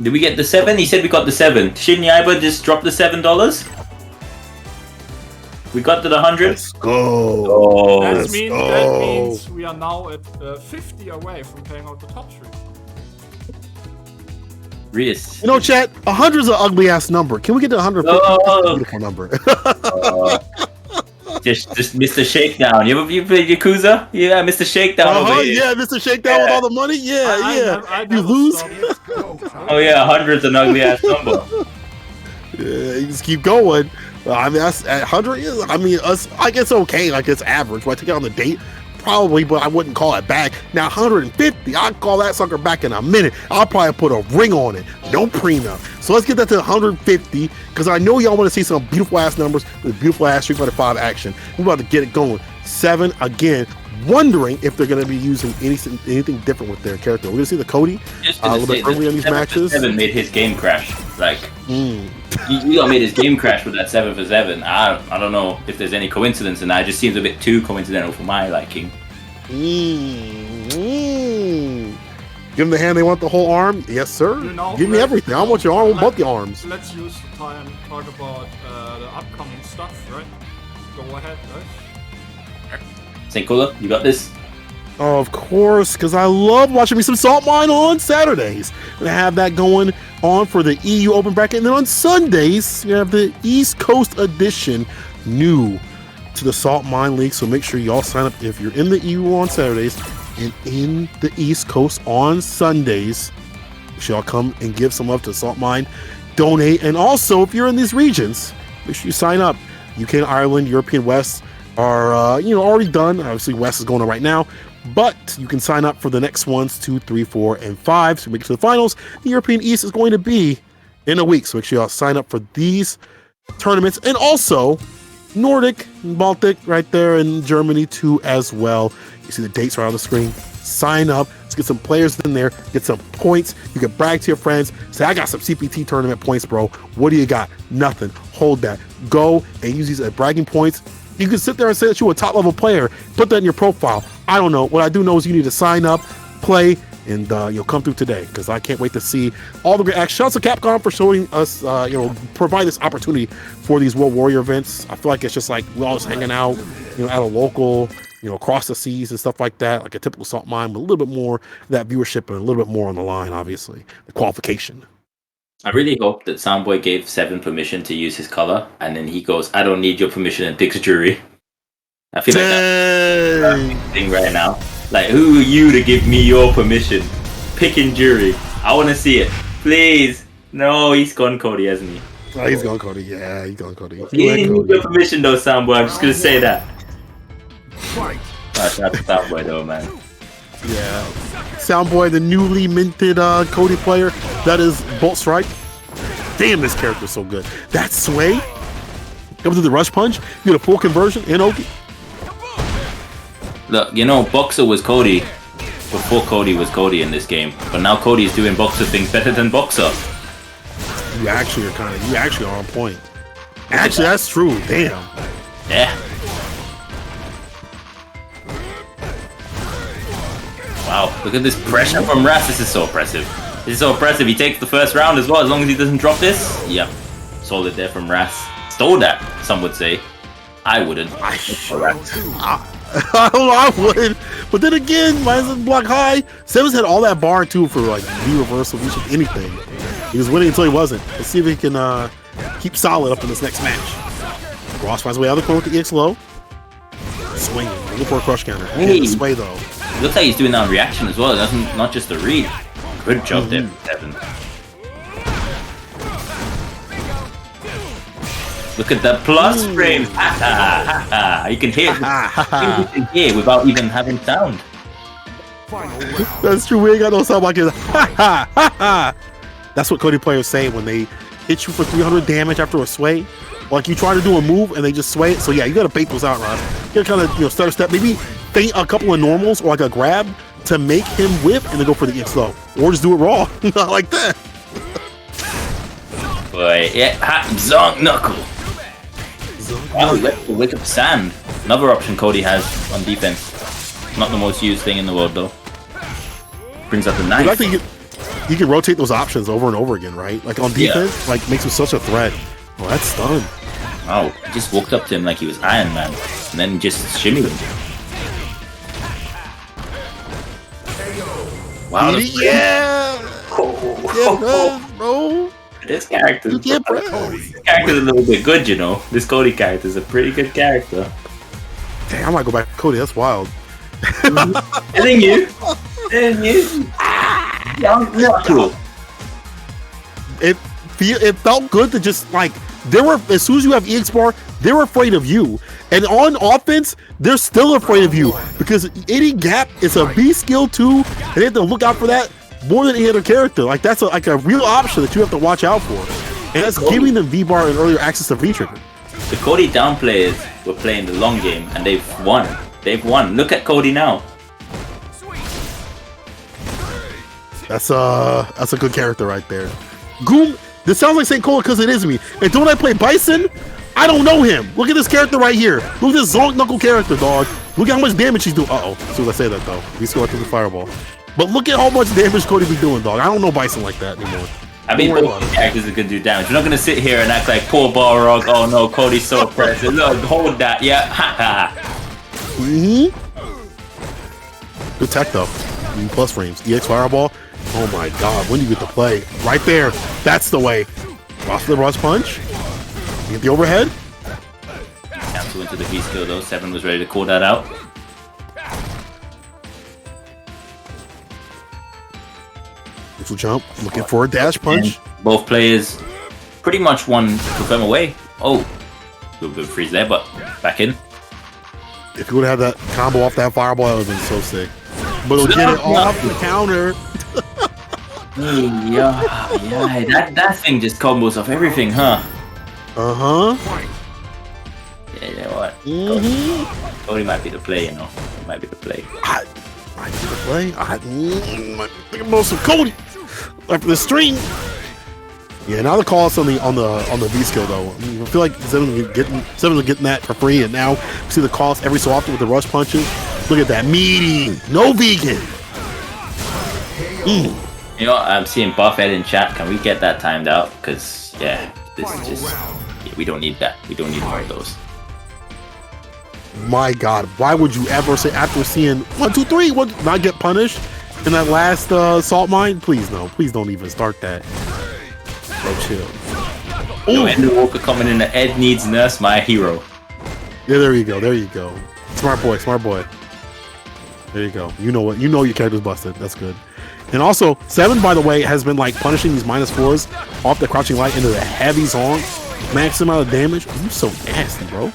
Did we get the 7? He said we got the 7. Shin Yaiba just dropped the $7? We got to the 100. Let's go. Oh, That means we are now at 50 away from paying out the top 3. Reese. You know, chat, 100 is an ugly ass number. Can we get to 150? Oh. That's a beautiful number. Just Mr. Shakedown. You play Yakuza? Yeah, Mr. Shakedown over here. Yeah, Mr. Shakedown with all the money. Yeah. I You lose. Oh yeah, 100's an ugly ass number. Yeah, you just keep going. I mean, that's at 100. I mean, I guess okay. Like it's average. Would I take it on the date? Probably, but I wouldn't call it back. Now 150, I'd call that sucker back in a minute. I'll probably put a ring on it. No prenup. So let's get that to 150 because I know y'all want to see some beautiful ass numbers with beautiful ass Street Fighter 5 action. We're about to get it going. 7 again. Wondering if they're going to be using anything different with their character. We're going to see the Cody a little bit early in these matches. 7 made his game crash. Like, you got made his game crash with that 7 for 7. I don't know if there's any coincidence in that. It just seems a bit too coincidental for my liking. Give them the hand, they want the whole arm? Yes, sir. You know, give me everything. I want your arm, I want both the arms. Let's use the time to talk about the upcoming stuff, right? Go ahead, guys. St. Cooler, you got this? Oh, of course, because I love watching me some Saltmine on Saturdays. We're going to have that going on for the EU Open Bracket. And then on Sundays, you have the East Coast edition new to the Saltmine League. So make sure y'all sign up if you're in the EU on Saturdays and in the East Coast on Sundays. Make sure y'all come and give some love to Saltmine. Donate. And also, if you're in these regions, make sure you sign up. UK and Ireland, European West are already done. Obviously West is going on right now, but you can sign up for the next ones 2, 3, 4, and 5 to make it to the finals. The European East is going to be in a week, so make sure y'all sign up for these tournaments, and also Nordic and Baltic right there in Germany too as well. You see the dates right on the screen. Sign up. Let's get some players in there, get some points. You can brag to your friends, say, I got some CPT tournament points, bro. What do you got? Nothing. Hold that. Go and use these as bragging points. You can sit there and say that you're a top level player, put that in your profile. I don't know. What I do know is you need to sign up, play, and you'll come through today because I can't wait to see all the great action. Shouts to Capcom for showing us, provide this opportunity for these WorldWarrior events. I feel like it's just like we're all just hanging out, at a local, across the seas and stuff like that, like a typical Saltmine, with a little bit more of that viewership and a little bit more on the line, obviously, the qualification. I really hope that Soundboy gave 7 permission to use his color, and then he goes, I don't need your permission, and picks jury. I feel like that's the thing right now. Like, who are you to give me your permission? Picking jury. I want to see it. Please. No, he's gone Cody, hasn't he? Oh, he's gone Cody. Yeah, he's gone Cody. He didn't need your permission though, Soundboy. I'm just going to say that. Fight. Shout out to Soundboy though, man. Yeah. Soundboy, the newly minted Cody player. That is Bolt Strike. Damn, this character's so good. That sway. Comes with the rush punch. You get a full conversion in Oki. Look, Boxer was Cody before Cody was Cody in this game. But now Cody's doing Boxer things better than Boxer. You actually are on point. Actually, that's true. Damn. Yeah. Wow, look at this pressure from Ras. This is so oppressive. This is so oppressive. He takes the first round as well, as long as he doesn't drop this. Yep. Solid there from Ras. Stole that, some would say. I wouldn't. I would. But then again, why is it block high? Simmons had all that bar too for like V-reversal, anything. He was winning until he wasn't. Let's see if he can keep solid up in this next match. Ross finds his way out of the corner with the EX low. Swinging. Looking for a crush counter. Hey. This way though. Looks like he's doing that on reaction as well. It doesn't, not just a read. Good job there, Xeven. Look at the plus frames. You can hear it without even having sound. That's true. We ain't got no sound like it. That's what Cody players say when they hit you for 300 damage after a sway. Like you try to do a move and they just sway it. So yeah, you gotta bait those out, Ross. You gotta kind of stutter step, maybe feint a couple of normals or like a grab to make him whip and then go for the EX low. Or just do it raw. Not like that. Boy, yeah, hot zonk knuckle. Wow, we left the wake up sand. Another option Cody has on defense. Not the most used thing in the world though. Brings up the knife. I think you can rotate those options over and over again, right? Like on defense, like makes him such a threat. Oh, that's stun. Oh, he just walked up to him like he was Iron Man, and then just shimmied him. Wow. Yeah! Yeah, bro. This character's Yeah, bro. This character's a little bit good, you know. This Cody character's a pretty good character. Damn, I might go back to Cody. That's wild. Isn't you? Isn't you? Yeah, cool. It felt good to just like as soon as you have EX bar, they're afraid of you. And on offense, they're still afraid of you because any gap is a B skill too, and they have to look out for that more than any other character. Like that's a real option that you have to watch out for, and that's giving them V bar and earlier access to V trigger. The Cody down players were playing the long game and they've won. They've won. Look at Cody now. That's a good character right there. Goom. This sounds like St. Cola because it is me. And don't I play Bison? I don't know him. Look at this character right here. Look at this Zonk Knuckle character, dog. Look at how much damage he's doing. Uh-oh. As soon as I say that, though. He's going through the fireball. But look at how much damage Cody be doing, dog. I don't know Bison like that anymore. I mean, both characters are going to do damage. We're not going to sit here and act like poor Balrog. Oh, no, Cody's so oppressive. Look, hold that. Yeah, ha-ha. Good tech, though. Plus frames. EX fireball. Oh my god, when do you get to play? Right there. That's the way. Off the rush punch. Get the overhead. Cancel into the V skill though. Xeven was ready to call that out. Little jump. Looking for a dash punch. And both players pretty much one confirm away. Oh, a little bit of freeze there, but back in. If you would have had that combo off that fireball, that would have been so sick. But it'll get it off the counter. Yeah, that thing just combos off everything, huh? Yeah, you know what? Cody might be the play, you know. He might be the play. I might be the play. I might think about some Cody after the stream. Yeah, now the calls on the V skill though. I mean, I feel like Xeven's getting that for free, and now we see the cost every so often with the rush punches. Look at that meaty, no vegan. You know, I'm seeing Buffett in chat. Can we get that timed out? Because yeah, this is just we don't need that. We don't need more of those. My God, why would you ever say after seeing 1, 2, 3, not get punished in that last Saltmine? Please no, please don't even start that. Bro, chill. Yo, Ender Walker coming in. Ed needs nurse, my hero. Yeah, there you go. There you go. Smart boy, smart boy. There you go. You know what? You know your character's busted. That's good. And also, Xeven, by the way, has been like punishing these -4s off the crouching light into the heavy zone. Max amount of damage. You so nasty, bro.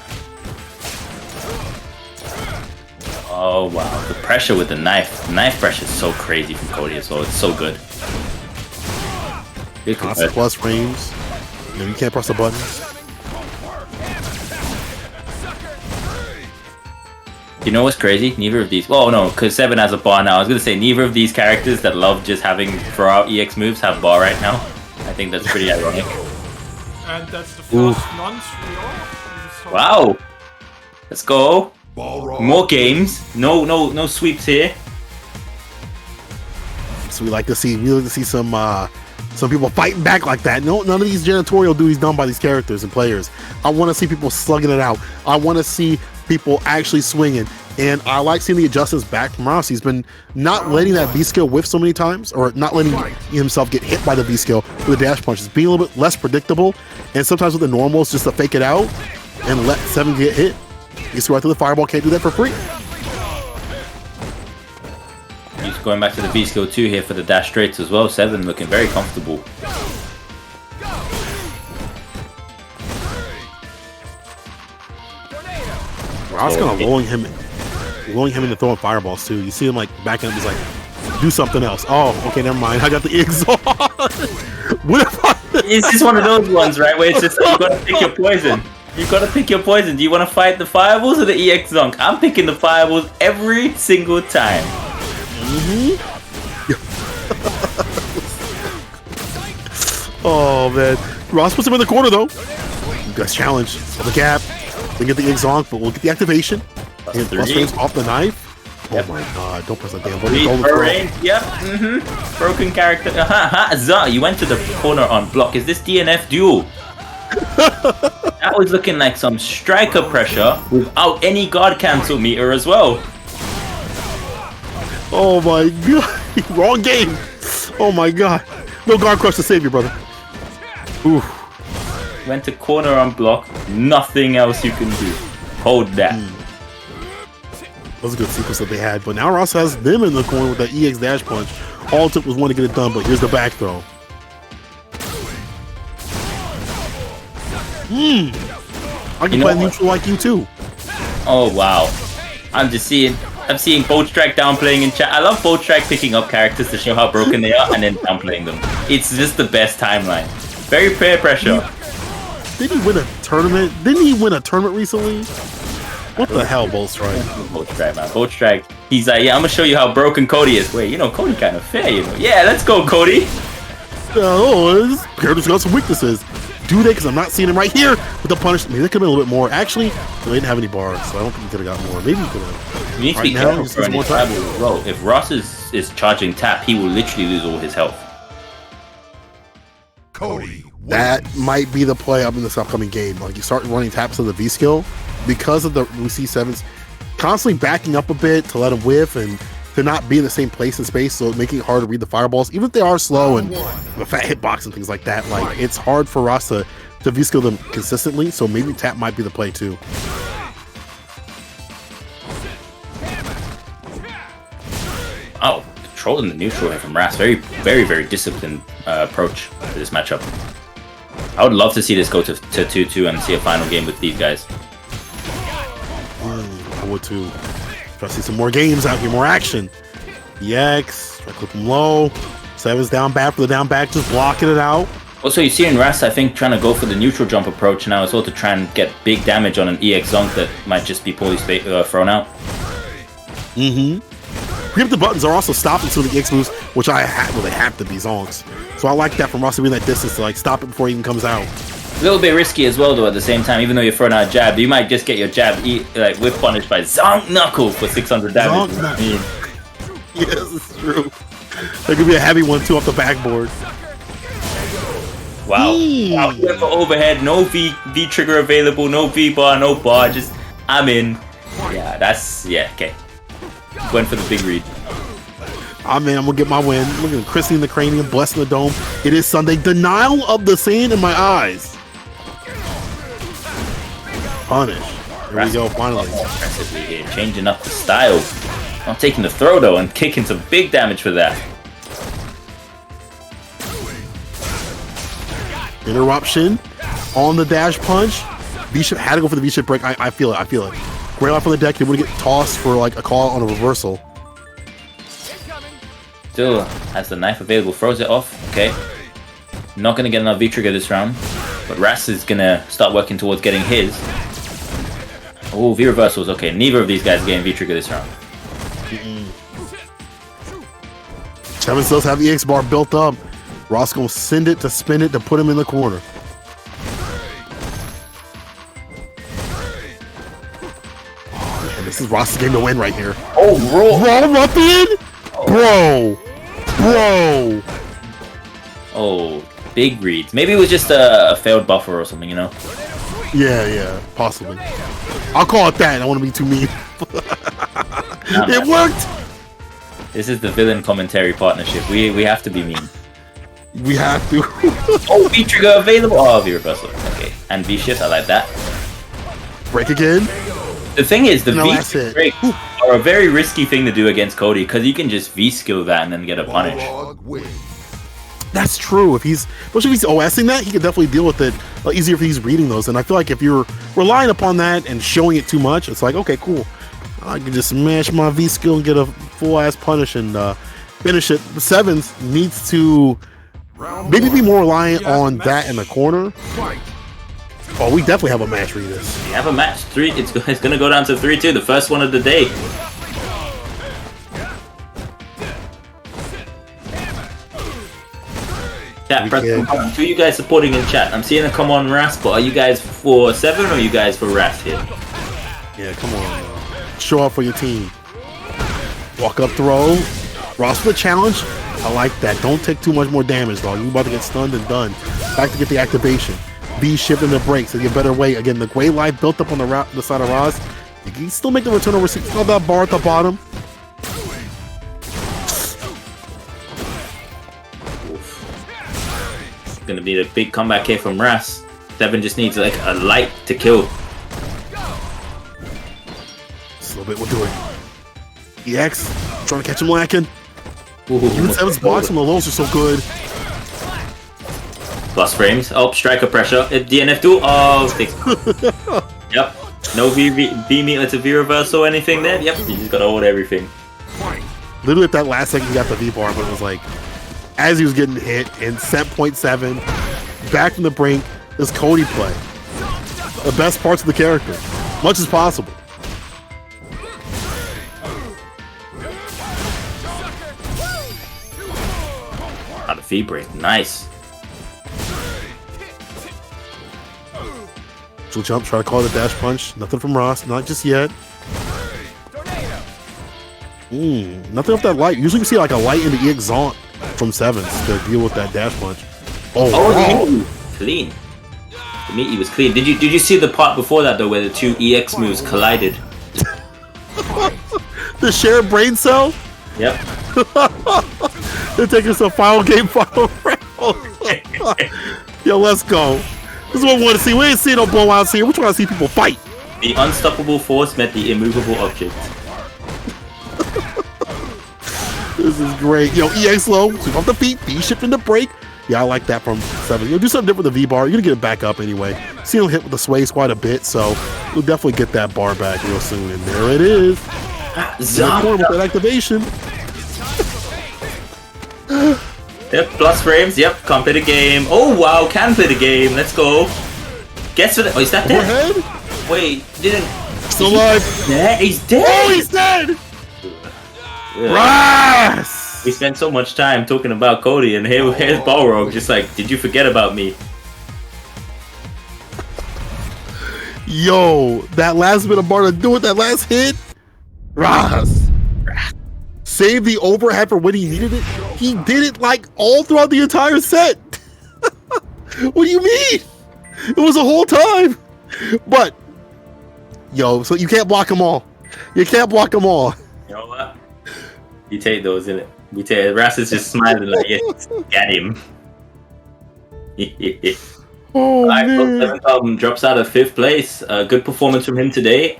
Oh wow, the pressure with the knife. The knife pressure is so crazy from Cody as well. It's so good. Plus frames. You can't press the buttons. You know what's crazy? Neither of these. Oh no, because Xeven has a bar now. I was gonna say neither of these characters that love just having throw out EX moves have bar right now. I think that's pretty ironic. And that's the first non-3-0. Wow. Let's go. More games. No sweeps here. So we like to see some people fighting back like that. No, none of these janitorial duties done by these characters and players. I want to see people slugging it out. I want to see people actually swinging, and I like seeing the adjustments back from Ross. He's been not letting that V skill whiff so many times, or not letting himself get hit by the V skill with the dash punches, being a little bit less predictable, and sometimes with the normals just to fake it out and let Xeven get hit. You see right through the fireball, can't do that for free. He's going back to the V skill 2 here for the dash straights as well. Xeven looking very comfortable. I was kind of lulling him into throwing fireballs too. You see him like backing up, he's like, do something else. Oh, okay, never mind. I got the exhaust. What if It's just one of those ones, right? Where it's just you gotta pick your poison. You gotta pick your poison. Do you want to fight the fireballs or the EX Zonk? I'm picking the fireballs every single time. Oh man, Ross puts him in the corner though. You guys challenge on the gap. They get the EX Zonk, but we'll get the activation. And plus frames off the knife. Yep. Oh my God! Don't press that damn button. Yep. Broken character. You went to the corner on block. Is this DNF duel? That was looking like some striker pressure without any guard cancel meter as well. Oh my god. Wrong game. Oh my god. No guard crush to save you, brother. Oof. Went to corner on block. Nothing else you can do. Hold that. That was a good sequence that they had. But now Ross has them in the corner with that EX dash punch. All it took was one to get it done, but here's the back throw. I can play neutral like you too. Oh wow. I'm seeing Boldstrike downplaying in chat. I love Boldstrike picking up characters to show how broken they are and then downplaying them. It's just the best timeline. Very peer pressure. Did he win a tournament? Didn't he win a tournament recently? What the hell, Boldstrike? Boldstrike, man. Boldstrike. He's like, yeah, I'm gonna show you how broken Cody is. Wait, Cody kind of fair, Yeah, let's go, Cody. Oh, this character's got some weaknesses. Do they? Because I'm not seeing him right here with the punish. Maybe they could have been a little bit more. Actually, they didn't have any bars, so I don't think he could have got more. Maybe he could have. You need to be careful for any travel as well. If Ross is charging tap, he will literally lose all his health. Cody. That might be the play up in this upcoming game. Like you start running taps of the V skill because of the C7s constantly backing up a bit to let him whiff and to not be in the same place and space, so making it hard to read the fireballs, even if they are slow and the fat hitbox and things like that. Like it's hard for Ross to V skill them consistently. So maybe tap might be the play too. Oh, controlling the neutral here from Ras. Very, very, very disciplined approach to this matchup. I would love to see this go to 2-2 and see a final game with these guys. I would too. Try to see some more games out here, more action. EX, try to clip him low. Seven's down back for the down back, just blocking it out. Also, you see in Ras, I think, trying to go for the neutral jump approach now as well to try and get big damage on an EX zonk that might just be poorly thrown out. Preemptive buttons are also stopped until the EX moves, which they have to be zonks. So I like that from Ross to be in that distance to like stop it before it even comes out. A little bit risky as well though at the same time, even though you're throwing out a jab, you might just get your jab whip punished by Zonk Knuckle for 600 damage. Yes, it's true. That could be a heavy one too off the backboard. Wow. Wow. Went for overhead, no V trigger available, no V bar, no bar, just I'm in. Yeah, okay. Went for the big read. I'm gonna get my win. Look at Christy in the cranium, blessing the dome. It is Sunday. Denial of the sand in my eyes. Punish. Here we go, finally. Aggressively here, changing up the style. Not taking the throw though, and kicking some big damage for that. Interruption on the dash punch. V-ship had to go for the V-ship break. I feel it. Great off on the deck. They would get tossed for like a call on a reversal. Still has the knife available, throws it off. Okay. Not gonna get another V-trigger this round. But Ras is gonna start working towards getting his. Oh, V-reversals. Okay, neither of these guys are getting V-trigger this round. Xeven does have the EX bar built up. Ross gonna send it to spin it to put him in the corner. Oh man, this is Ross's game to win right here. Oh, Raw Ruffian? Bro. Oh, big reads. Maybe it was just a failed buffer or something, Yeah, possibly. I'll call it that. I don't want to be too mean. It worked. This is the villain commentary partnership. We have to be mean. We have to. Oh, V trigger available. Oh, V reversal. Okay, and V shift. I like that. Break again. The thing is, the V break are a very risky thing to do against Cody because you can just V skill that and then get a punish. That's true. Especially if he's OSing that, he can definitely deal with it easier if he's reading those. And I feel like if you're relying upon that and showing it too much, it's like, okay, cool. I can just smash my V skill and get a full ass punish and finish it. The Sevens needs to maybe be more reliant on that in the corner. Oh, we definitely have a match read this. We have a match. It's gonna go down to 3-2, the first one of the day. Chat, press the button. Who are you guys supporting in chat? I'm seeing a come on Ras, but are you guys for Xeven or are you guys for Ras here? Yeah, come on. Show up for your team. Walk up throw. Ross for the challenge. I like that. Don't take too much more damage, dog. You're about to get stunned and done. Back to get the activation. B shift into break, so you get a better way. Again, the gray life built up on the side of Ross. You can still make the return over. Still that bar at the bottom. Gonna need a big comeback here from Ras. Xeven just needs like a light to kill. Just a little bit will do it. EX trying to catch him lacking. Even Xeven's blocks on the lows are so good. Plus frames. Oh, striker pressure. DNF duel. Oh, sticks. Yep. No V meter to V reverse or anything there. Yep. You just gotta hold everything. Literally at that last second, he got the V bar, but it was like, as he was getting hit in set point 7, back from the brink, this Cody play. The best parts of the character, much as possible. Out of V break. Nice. She'll jump, try to call it a dash punch. Nothing from Ross, not just yet. Nothing off that light. Usually we see like a light in the EX Zaunt from Sevens to deal with that dash punch. Oh, clean. The meaty was clean. Did you see the part before that though, where the two EX moves collided? The shared brain cell? Yep. They're taking us to final game, final round. Yo, let's go. This is what we want to see. We ain't seeing no blowouts here. We trying to see people fight. The unstoppable force met the immovable object. This is great. Yo, EX low, sweep off the feet, B shift into break. Yeah, I like that from Xeven. You'll do something different with the V bar. You're gonna get it back up anyway. See him hit with the sways quite a bit, so you'll definitely get that bar back real soon. And there it is. With that activation. Yep, plus frames. Yep, can't play the game. Oh wow, can play the game. Let's go. Guess for the. Oh, is that dead? Overhead? Wait, didn't. Still alive. He's dead. Oh, he's dead. Yeah. Ras! We spent so much time talking about Cody, and here's Balrog just like, did you forget about me? Yo, that last bit of bar to do with that last hit. Ras. Save the overhead for when he needed it. He did it like all throughout the entire set. What do you mean? It was the whole time. But, yo, so you can't block them all. You can't block them all. You know what? You take those, innit? We take. Ras is just smiling like, yes, get him. Oh, Alright, man. Xeven drops out of 5th place. Good performance from him today.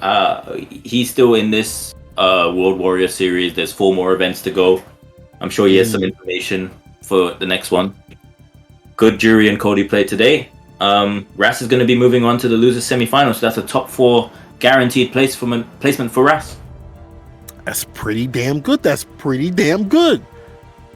He's still in this WorldWarrior series. There's 4 more events to go. I'm sure he has some information for the next one. Good Jury and Cody play today. Ras is going to be moving on to the loser semi-final, so that's a top 4 guaranteed placement for Ras. That's pretty damn good. That's pretty damn good.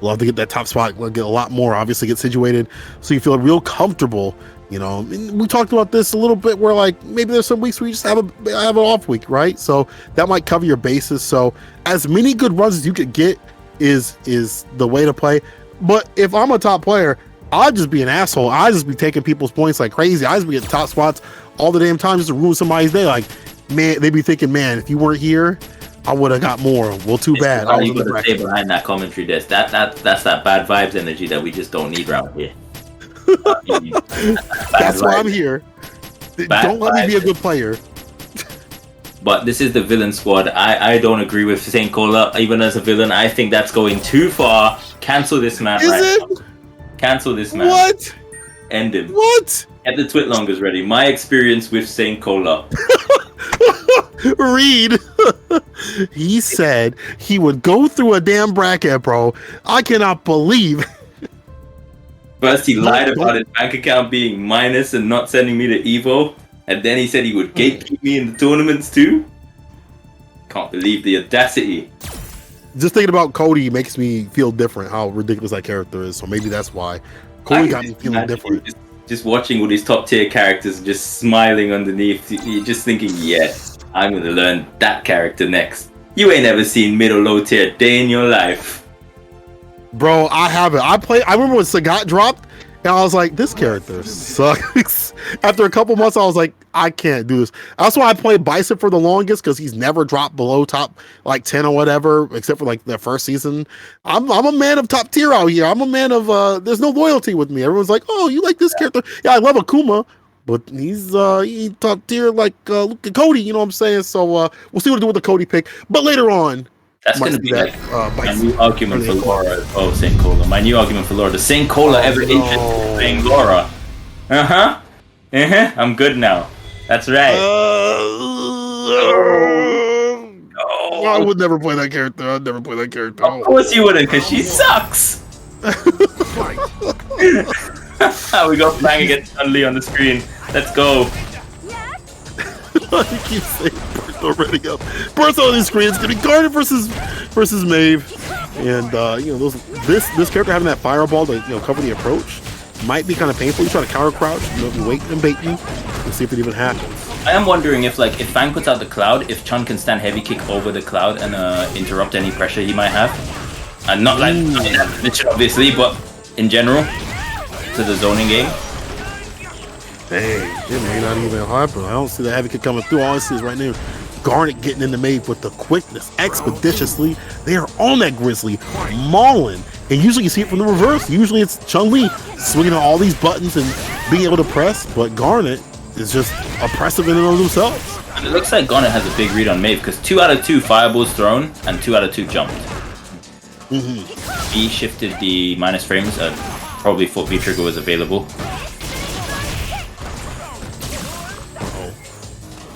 Love to get that top spot. We'll get a lot more, obviously, get situated so you feel real comfortable. You know, and we talked about this a little bit where like maybe there's some weeks where you just have an off week, right? So that might cover your bases. So as many good runs as you could get is the way to play. But if I'm a top player, I'd just be an asshole. I'd just be taking people's points like crazy. I'd just be getting top spots all the damn time just to ruin somebody's day. Like, man, they'd be thinking, man, if you weren't here, I would have got more. Well, too bad. I was going to stay behind that commentary desk. That's that bad vibes energy that we just don't need around here. That's why I'm here. Don't let me be a good player. But this is the villain squad. I don't agree with St. Cola even as a villain. I think that's going too far. Cancel this man now. Cancel this man. What? End him. What? Get the Twitlongers ready. My experience with St. Cola. Reed. He said he would go through a damn bracket, bro. I cannot believe. First, he lied about his bank account being minus and not sending me to Evo. And then he said he would gatekeep me in the tournaments too. Can't believe the audacity. Just thinking about Cody makes me feel different, how ridiculous that character is. So maybe that's why. Cody got me feeling different. Just watching all these top tier characters just smiling underneath. You're just thinking, yes, I'm going to learn that character next. You ain't ever seen mid or low tier day in your life. Bro, I haven't. I remember when Sagat dropped, and I was like, this character sucks. After a couple months, I was like, I can't do this. That's why I played Bison for the longest, because he's never dropped below top like 10 or whatever, except for like the first season. I'm a man of top tier out here. I'm a man of there's no loyalty with me. Everyone's like, oh, you like this character? Yeah, I love Akuma, but he's top tier like Luke and Cody. You know what I'm saying? So we'll see what to do with the Cody pick. But later on, that's going to be like my new argument for Laura. Oh, St. Cola. My new argument for Laura. Does St. Cola ever interested in playing Laura? I'm good now. That's right. I would never play that character. I'd never play that character. Of course you wouldn't, because she sucks. We got Fang against Chun-Li on the screen. Let's go. You keep saying Burst already up. Burst on the screen. It's gonna be Garnet versus Mave, and this character having that fireball to cover the approach might be kind of painful. You try to counter crouch, you wait and bait you, and see if it even happens. I am wondering if if Fang puts out the cloud, if Chun can stand heavy kick over the cloud and interrupt any pressure he might have, and not like in that position obviously, but in general to the zoning game. Hey, it may not even happen. I don't see the heavy kick coming through. All I see is right now Garnet getting in the Mave with the quickness, expeditiously. They are on that Grizzly, mauling. And usually you see it from the reverse. Usually it's Chun-Li swinging on all these buttons and being able to press, but Garnet is just oppressive in and of themselves. And it looks like Garnet has a big read on Mave, because 2 out of 2 fireballs thrown and 2 out of 2 jumped. He shifted the minus frames, probably thought V-Trigger was available.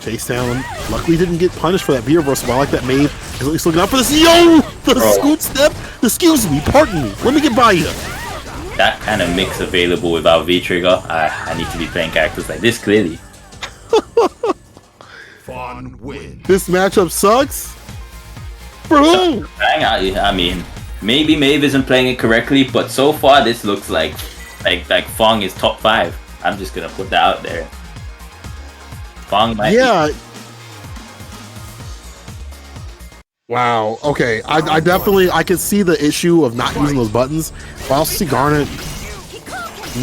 Chase down. Luckily didn't get punished for that V reversal, but I like that Mave is at least looking out for this. Yo! The scoot step? Excuse me, pardon me. Let me get by you. That kind of mix available without V-Trigger. I need to be playing characters like this, clearly. Fun win. This matchup sucks? For who? I mean, maybe Mave isn't playing it correctly, but so far this looks like Fong is top 5. I'm just gonna put that out there. Fong might be. Wow. Okay. I definitely can see the issue of not using those buttons, but I also see Garnet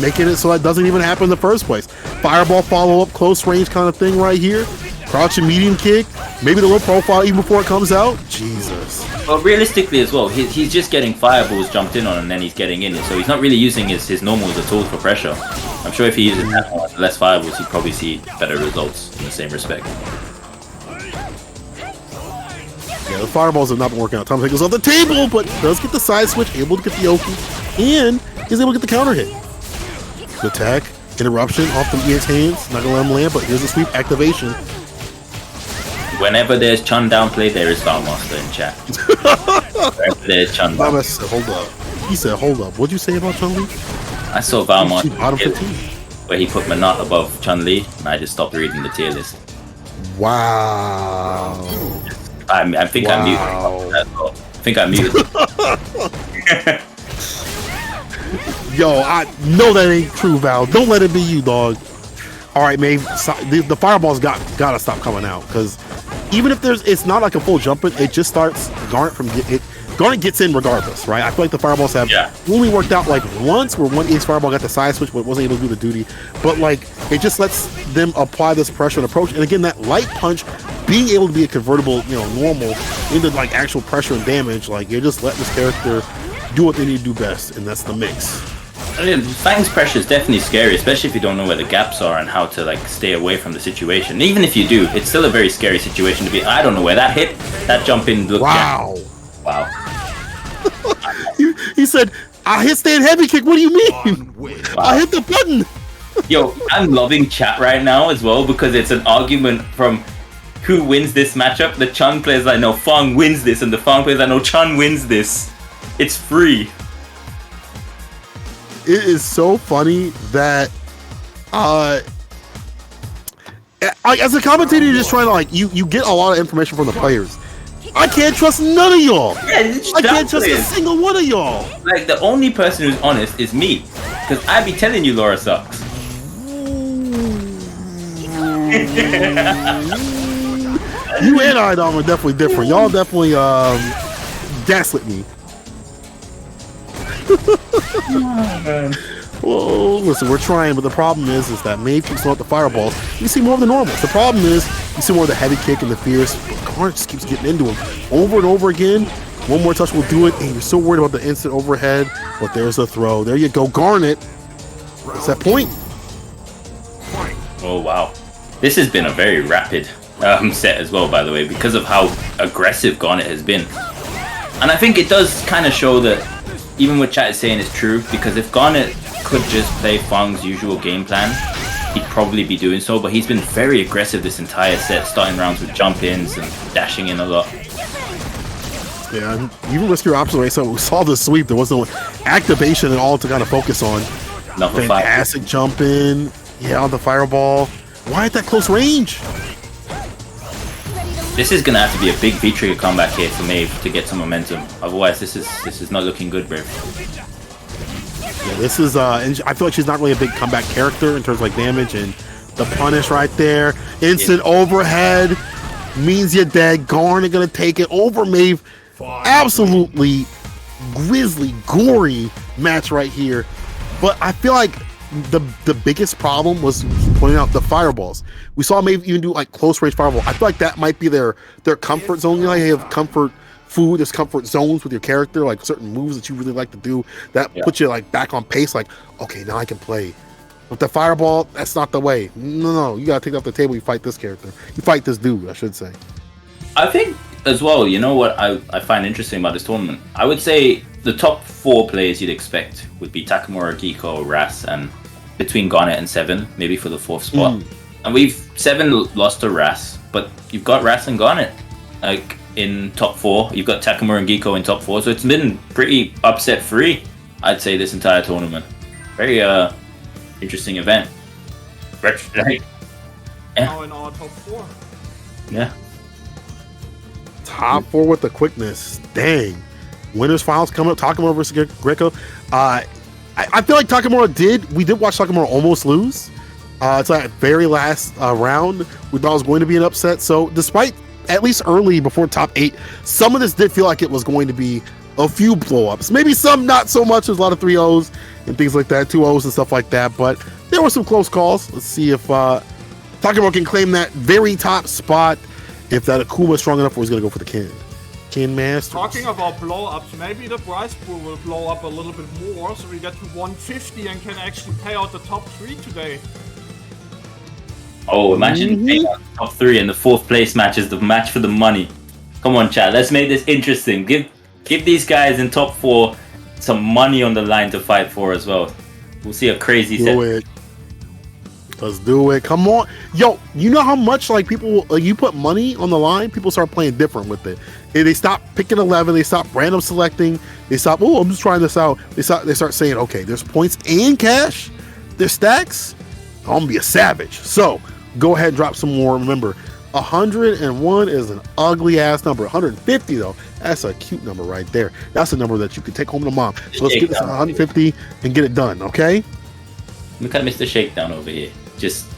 making it so that doesn't even happen in the first place. Fireball follow up, close range kind of thing right here. Crouching medium kick, maybe the low profile even before it comes out. Jesus. Well, realistically as well, he's just getting fireballs jumped in on and then he's getting in it, so he's not really using his normals at all for pressure. I'm sure if he uses less fireballs, he'd probably see better results in the same respect. Yeah, the fireballs have not been working out. Tom goes off the table, but does get the side switch, able to get the Oki, and is able to get the counter hit. Good tag, interruption off from EX hands, not gonna let him land, but here's the sweep activation. Whenever there's Chun downplay, there is Valmaster in chat. Whenever there's Chun downplay. Said, hold up. He said, hold up. What'd you say about Chun-Li? I saw Valmaster where he put Manat above Chun-Li, and I just stopped reading the tier list. Wow. I think I muted. I think I muted. Yo, I know that ain't true, Val. Don't let it be you, dog. All right, Mave. The fireballs gotta stop coming out, because even if it's not like a full jump, it just starts Garnet from it. Garnet gets in regardless, right? I feel like the fireballs have only worked out like once, where one EX fireball got the side switch, but wasn't able to do the duty. But like, it just lets them apply this pressure and approach. And again, that light punch being able to be a convertible, normal into like actual pressure and damage. Like, you're just letting this character do what they need to do best, and that's the mix. I mean, Fang's pressure is definitely scary, especially if you don't know where the gaps are and how to like stay away from the situation. And even if you do, it's still a very scary situation to be. I don't know where that hit. That jump in looked. Wow. Wow. He said, I hit stand heavy kick. What do you mean? Wow. I hit the button. Yo, I'm loving chat right now as well, because it's an argument from who wins this matchup. The Chun players like, no, Fang wins this, and the Fang players like, no, Chun wins this. It's free. It is so funny that as a commentator, you're just trying to like you get a lot of information from the players. I can't trust none of y'all. Yeah, I can't trust a single one of y'all. Like, the only person who's honest is me, because I be telling you Laura sucks. You and I are definitely different. Y'all definitely gaslit me. Well, listen, we're trying, but the problem is that Mave keeps throwing out the fireballs. You see more of the normals. The problem is you see more of the heavy kick and the fierce. Garnet just keeps getting into him over and over again. One more touch will do it, and you're so worried about the instant overhead. But there's a throw. There you go, Garnet. What's that point? Oh wow, this has been a very rapid set as well, by the way, because of how aggressive Garnet has been. And I think it does kind of show that even what chat is saying is true, because if Garnet could just play Fang's usual game plan, he'd probably be doing so, but he's been very aggressive this entire set, starting rounds with jump-ins and dashing in a lot. Yeah, and even with your option, so we saw the sweep, there was no activation at all to kind of focus on. Fantastic jump in, yeah, on the fireball. Why at that close range? This is gonna have to be a big V-trigger comeback here for Mave to get some momentum. Otherwise, this is not looking good, bro. Yeah, this is and I feel like she's not really a big comeback character in terms of like damage, and the punish right there, instant overhead means you're dead. Garnet gonna take it over Mave. Absolutely grisly, gory match right here. But I feel like the biggest problem was pointing out the fireballs. We saw Mave even do like close range fireball. I feel like that might be their comfort zone. You know, you have comfort food, there's comfort zones with your character, like certain moves that you really like to do that puts you like back on pace, like, okay, now I can play. With the fireball, that's not the way. No, you gotta take it off the table. You fight this character. You fight this dude, I should say. I think as well, you know what I find interesting about this tournament? I would say the top 4 players you'd expect would be Takamura, Geeck-O, Ras, and between Garnet and Xeven, maybe for the 4th spot. And Xeven lost to Ras, but you've got Ras and Garnet like in top 4. You've got Takamura and Geeck-O in top 4, so it's been pretty upset free, I'd say, this entire tournament. Very interesting event. Now in our top 4. Yeah. Top 4 with the quickness. Dang. Winners finals coming up. Takamura versus Greco. I feel like we did watch Takamura almost lose. It's like very last round. We thought it was going to be an upset. So despite at least early before top 8, some of this did feel like it was going to be a few blow-ups. Maybe some not so much. There's a lot of 3-0s and things like that, 2-0s and stuff like that. But there were some close calls. Let's see if Takamura can claim that very top spot. If that Akuma is strong enough, or he's going to go for the Kin Masters. Talking about blow-ups, maybe the prize pool will blow up a little bit more, so we get to 150 and can actually pay out the top 3 today. Oh, imagine paying out the top 3 and the 4th place match is the match for the money. Come on, chat, let's make this interesting. Give these guys in top 4 some money on the line to fight for as well. We'll see a crazy set. Let's do it. Come on. Yo, you know how much like people, you put money on the line, people start playing different with it. And they stop picking 11, they stop random selecting, they stop, oh, I'm just trying this out. They start saying, okay, there's points and cash, there's stacks, I'm gonna be a savage. So go ahead and drop some more. Remember, 101 is an ugly ass number. 150 though, that's a cute number right there. That's a number that you can take home to mom. So let's get this 150 and get it done, okay? Look at Mr. Shakedown over here. Just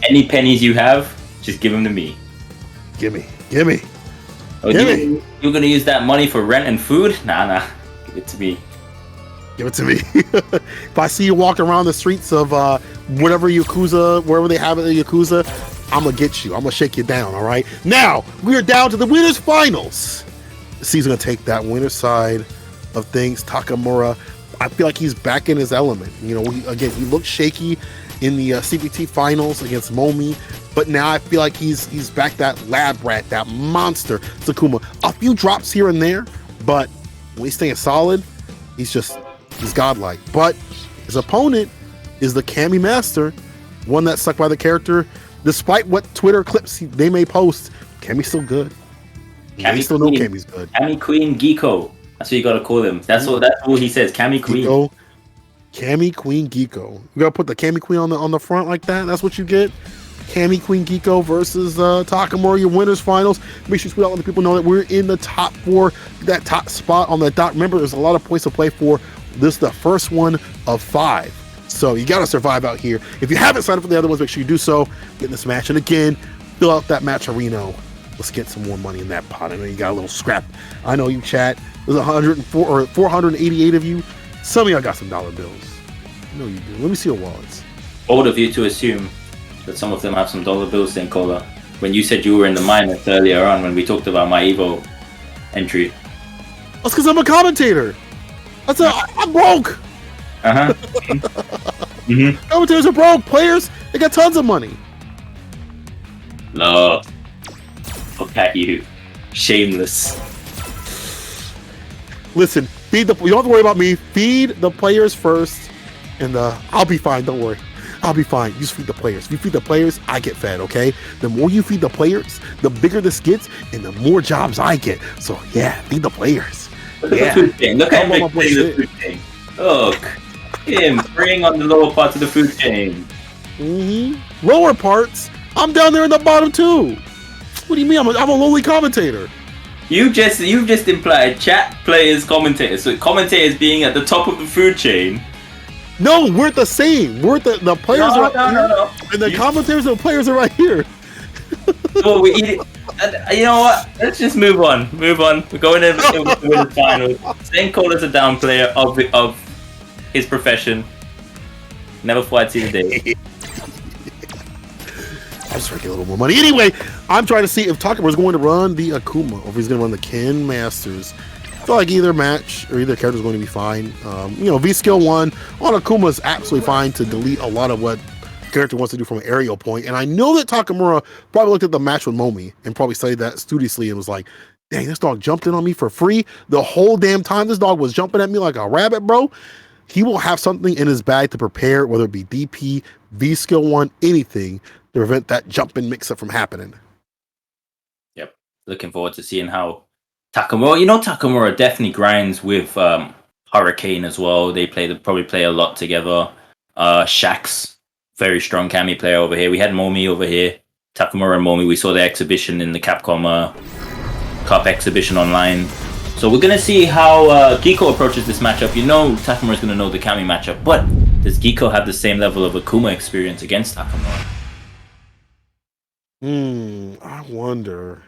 any pennies you have, just give them to me. Gimme. Oh, you're gonna use that money for rent and food? Nah. Give it to me. If I see you walking around the streets of whatever Yakuza, wherever they have it in Yakuza, I'm gonna get you. I'm gonna shake you down, all right? Now, we are down to the winners finals. C's gonna take that winner's side of things. Takamura, I feel like he's back in his element. You know, he looked shaky in the CPT finals against Momi, but now I feel like he's back that lab rat, that monster Takuma. A few drops here and there, but when he's staying solid, he's godlike. But his opponent is the Kami Master, one that stuck by the character. Despite what Twitter clips they may post, Kami's still good. They still know Kami's good. Kami Queen Geeck-O. That's what you gotta call him. That's what he says. Kami Queen. Geeck-O. Kami Queen Geeck-O. You gotta put the Kami Queen on the front like that. That's what you get. Kami Queen Geeck-O versus Takamura, your winners finals. Make sure you tweet out, let the people know that we're in the top 4, that top spot on the dot. Remember, there's a lot of points to play for. This is the first one of 5. So you gotta survive out here. If you haven't signed up for the other ones, make sure you do so. Get in this match. And again, fill out that match arena. Let's get some more money in that pot. I know you got a little scrap. I know you chat. There's 104 or 488 of you. Some of y'all got some dollar bills. I know you do. Let me see your wallets. Bold of you to assume that some of them have some dollar bills then, Cola. When you said you were in the minus earlier on when we talked about my Evo entry. That's because I'm a commentator. I'm broke. Commentators are broke. Players, they got tons of money. Look at you, shameless. Listen, you don't have to worry about me. Feed the players first, and I'll be fine. Don't worry. I'll be fine. You just feed the players. If you feed the players, I get fed, okay? The more you feed the players, the bigger this gets, and the more jobs I get. So, yeah, feed the players. Look at the food chain. Look at him playing the food chain. Look. Him preying on the lower parts of the food chain. Lower parts? I'm down there in the bottom, too. What do you mean? I'm a lowly commentator. You've just implied chat players, commentators. So commentators being at the top of the food chain. No, we're the same. We're the players are right here, and the commentators and the players are right here. So we eat it. You know what? Let's just move on. Move on. We're going to the finals. Same call as a down player of his profession. Never thought I'd see the day. I just trying to get a little more money. Anyway, I'm trying to see if Takamura is going to run the Akuma or if he's going to run the Ken Masters. I feel like either match or either character is going to be fine. V skill 1 on Akuma is absolutely fine to delete a lot of what the character wants to do from an aerial point. And I know that Takamura probably looked at the match with Momi and probably studied that studiously and was like, dang, this dog jumped in on me for free the whole damn time. This dog was jumping at me like a rabbit, bro. He will have something in his bag to prepare, whether it be DP, V skill 1, anything to prevent that jumping mix-up from happening. Yep. Looking forward to seeing how Takamura, Takamura definitely grinds with Hurricane as well. They probably play a lot together. Shax, very strong Kami player over here. We had Momi over here. Takamura and Momi, we saw the exhibition in the Capcom Cup exhibition online. So we're going to see how Geeck-O approaches this matchup. Takamura's going to know the Kami matchup, but does Geeck-O have the same level of Akuma experience against Takamura? I wonder.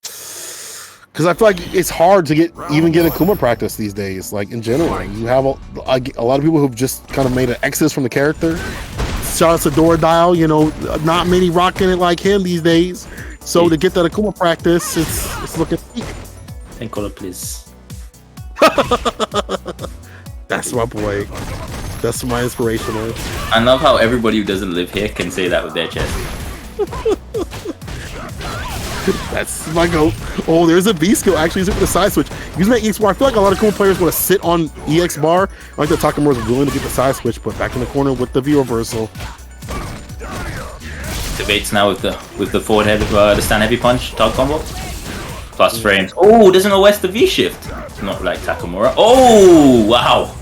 Because I feel like it's hard to get Akuma practice these days. Like in general, you have a lot of people who've just kind of made an exodus from the character. Shout out to Dial, not many rocking it like him these days. So to get that Akuma practice, it's looking peak. Thank you, please. That's my boy. That's my inspirational. I love how everybody who doesn't live here can say that with their chest. That's my goat. Oh, there's a B skill. Actually, he's with the side switch. Using that EX bar, I feel like a lot of cool players want to sit on EX bar. I like that Takamura is willing to get the side switch, but back in the corner with the V reversal. Debates now with the forward head, the stand heavy punch, tog combo. Plus frames. Oh, doesn't know where's the V shift. It's not like Takamura. Oh, wow.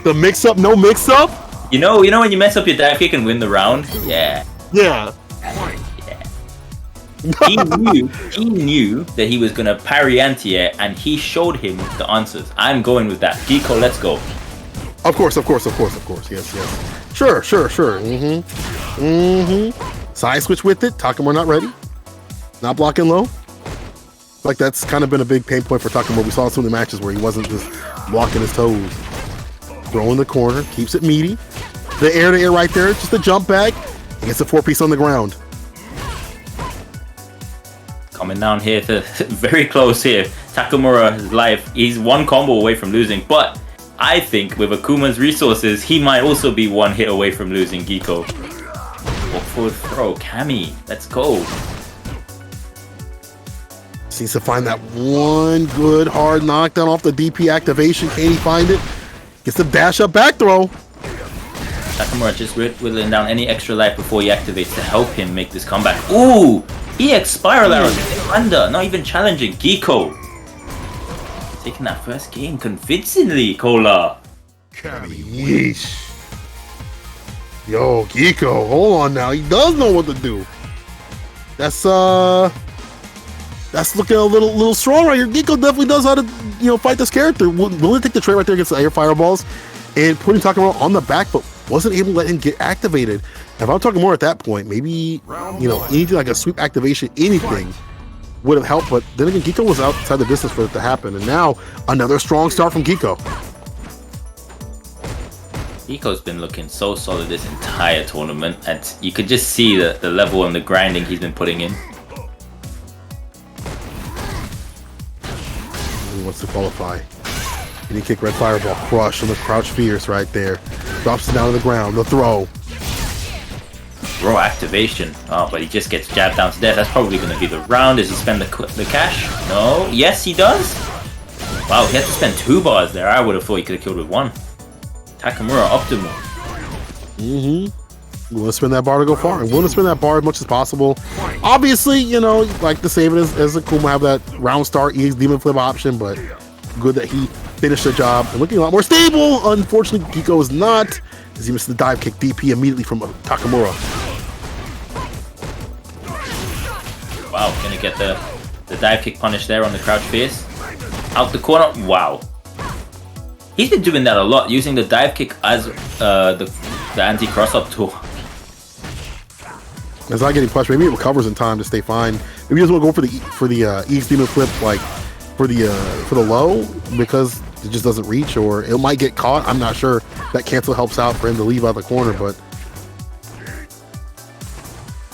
The mix up, no mix up. You know when you mess up your dive kick and win the round? Yeah. Yeah. He knew that he was gonna parry anti-air, and he showed him the answers. I'm going with that. Geeck-O, let's go. Of course. Yes. Sure. Side switch with it. Takamura not ready. Not blocking low. Like that's kind of been a big pain point for Takamura. We saw some of the matches where he wasn't just blocking his toes. Throwing the corner, keeps it meaty. The air to air right there, just a jump back. He gets a 4-piece on the ground. Coming down here to very close here. Takamura's life, he's one combo away from losing, but I think with Akuma's resources, he might also be one hit away from losing Geeck-O. Walk forward throw, Kami, let's go. Needs to find that one good hard knockdown off the DP activation. Can he find it? Gets the dash up back throw. Takamura just whittling down any extra life before he activates to help him make this comeback. Ooh! EX spiral arrows under, not even challenging Geeck-O. Taking that first game convincingly, Cola. Yeesh. Yo, Geeck-O, hold on now. He does know what to do. That's looking a little strong right here. Geeck-O definitely knows how to fight this character. Willing to take the trade right there against the air fireballs and putting Takamura on the back, but wasn't able to let him get activated. If I'm talking more at that point, maybe anything like a sweep activation, anything would have helped. But then again, Geeck-O was outside the distance for it to happen, and now another strong start from Geeck-O. Geeck-O's been looking so solid this entire tournament, and you could just see the level and the grinding he's been putting in. He wants to qualify. And he kick red fireball crush on the crouch fierce right there. Drops it down to the ground. The throw. Raw activation. Oh, but he just gets jabbed down to death. That's probably going to be the round. Does he spend the cash? No. Yes, he does. Wow, he had to spend 2 bars there. I would have thought he could have killed with 1. Takamura optimal. We want to spend that bar to go far. We want to spend that bar as much as possible. Obviously, you know, like to save it as Akuma have that round start EX Demon Flip option, but good that he finished the job and looking a lot more stable. Unfortunately, Geeck-O is not, as he missed the dive kick DP immediately from Takamura. Wow, gonna get the dive kick punish there on the crouch face. Out the corner. Wow. He's been doing that a lot, using the dive kick as the anti-cross-up tool. It's not getting pushed. Maybe it recovers in time to stay fine. Maybe he doesn't want to go for the EX Demon Flip like for the low because it just doesn't reach, or it might get caught. I'm not sure. That cancel helps out for him to leave out the corner, but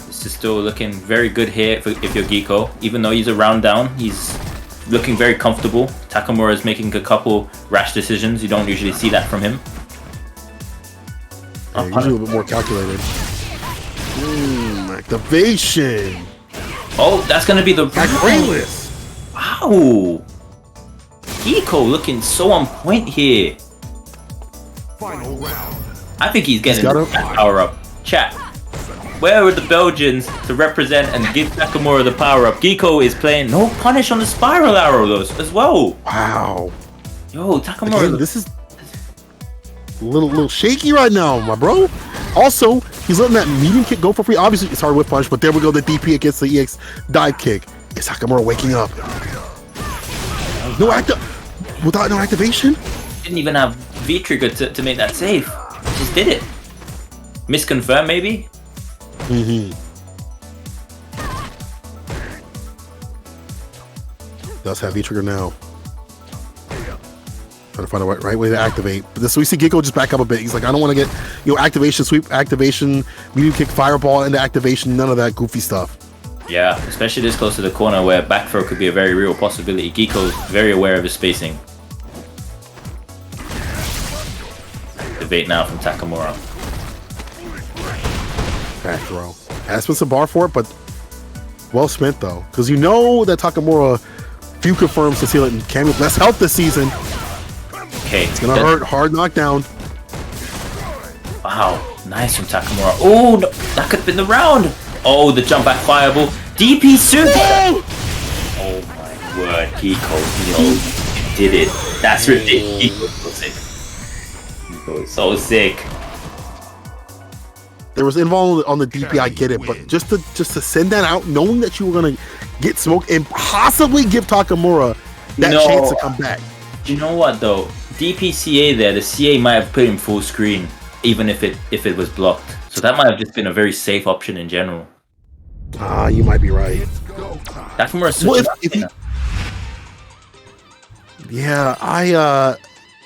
this is still looking very good here if you're Geeck-O. Even though he's a round down, he's looking very comfortable. Takamura is making a couple rash decisions. You don't usually see that from him. Yeah, usually a little bit more calculated. Activation. Oh, that's gonna be the brainless. Wow. Geeck-O looking so on point here. Final round. I think he's getting the power up. Chat. Where are the Belgians to represent and give Takamura the power up? Geeck-O is playing no punish on the spiral arrow though as well. Wow. Yo, Takamura. Again, this is a little shaky right now, my bro. Also, he's letting that medium kick go for free. Obviously, it's hard with punch, but there we go. The DP against the EX dive kick. Is Takamura waking up? Without no activation? Didn't even have V trigger to make that save. Just did it. Misconfirm maybe? Does have V trigger now. Trying to find the right way to activate. But this, we see Geeck-O just back up a bit. He's like, I don't want to get, activation, sweep, activation, medium kick, fireball into activation, none of that goofy stuff. Yeah, especially this close to the corner where back throw could be a very real possibility. Geeck-O's very aware of his spacing. Debate now from Takamura. Back throw. Has been some bar for it, but well spent though. Because you know that Takamura, few confirms to seal it in Cameo less health this season. Okay, it's gonna hurt. Hard knockdown. Wow, nice from Takamura. Oh, no, that could have been the round. Oh, the jump back fireball. DP super. Oh my word, Geeck-O, did it. That's ridiculous. Geeck-O's so sick. Geeck-O's so sick. There was involved on the DP, I get it, but just to send that out, knowing that you were gonna get smoked and possibly give Takamura that chance to come back. You know what though? DPCA there, the CA might have put him full screen, even if it was blocked. So that might have just been a very safe option in general. You might be right. Takamura's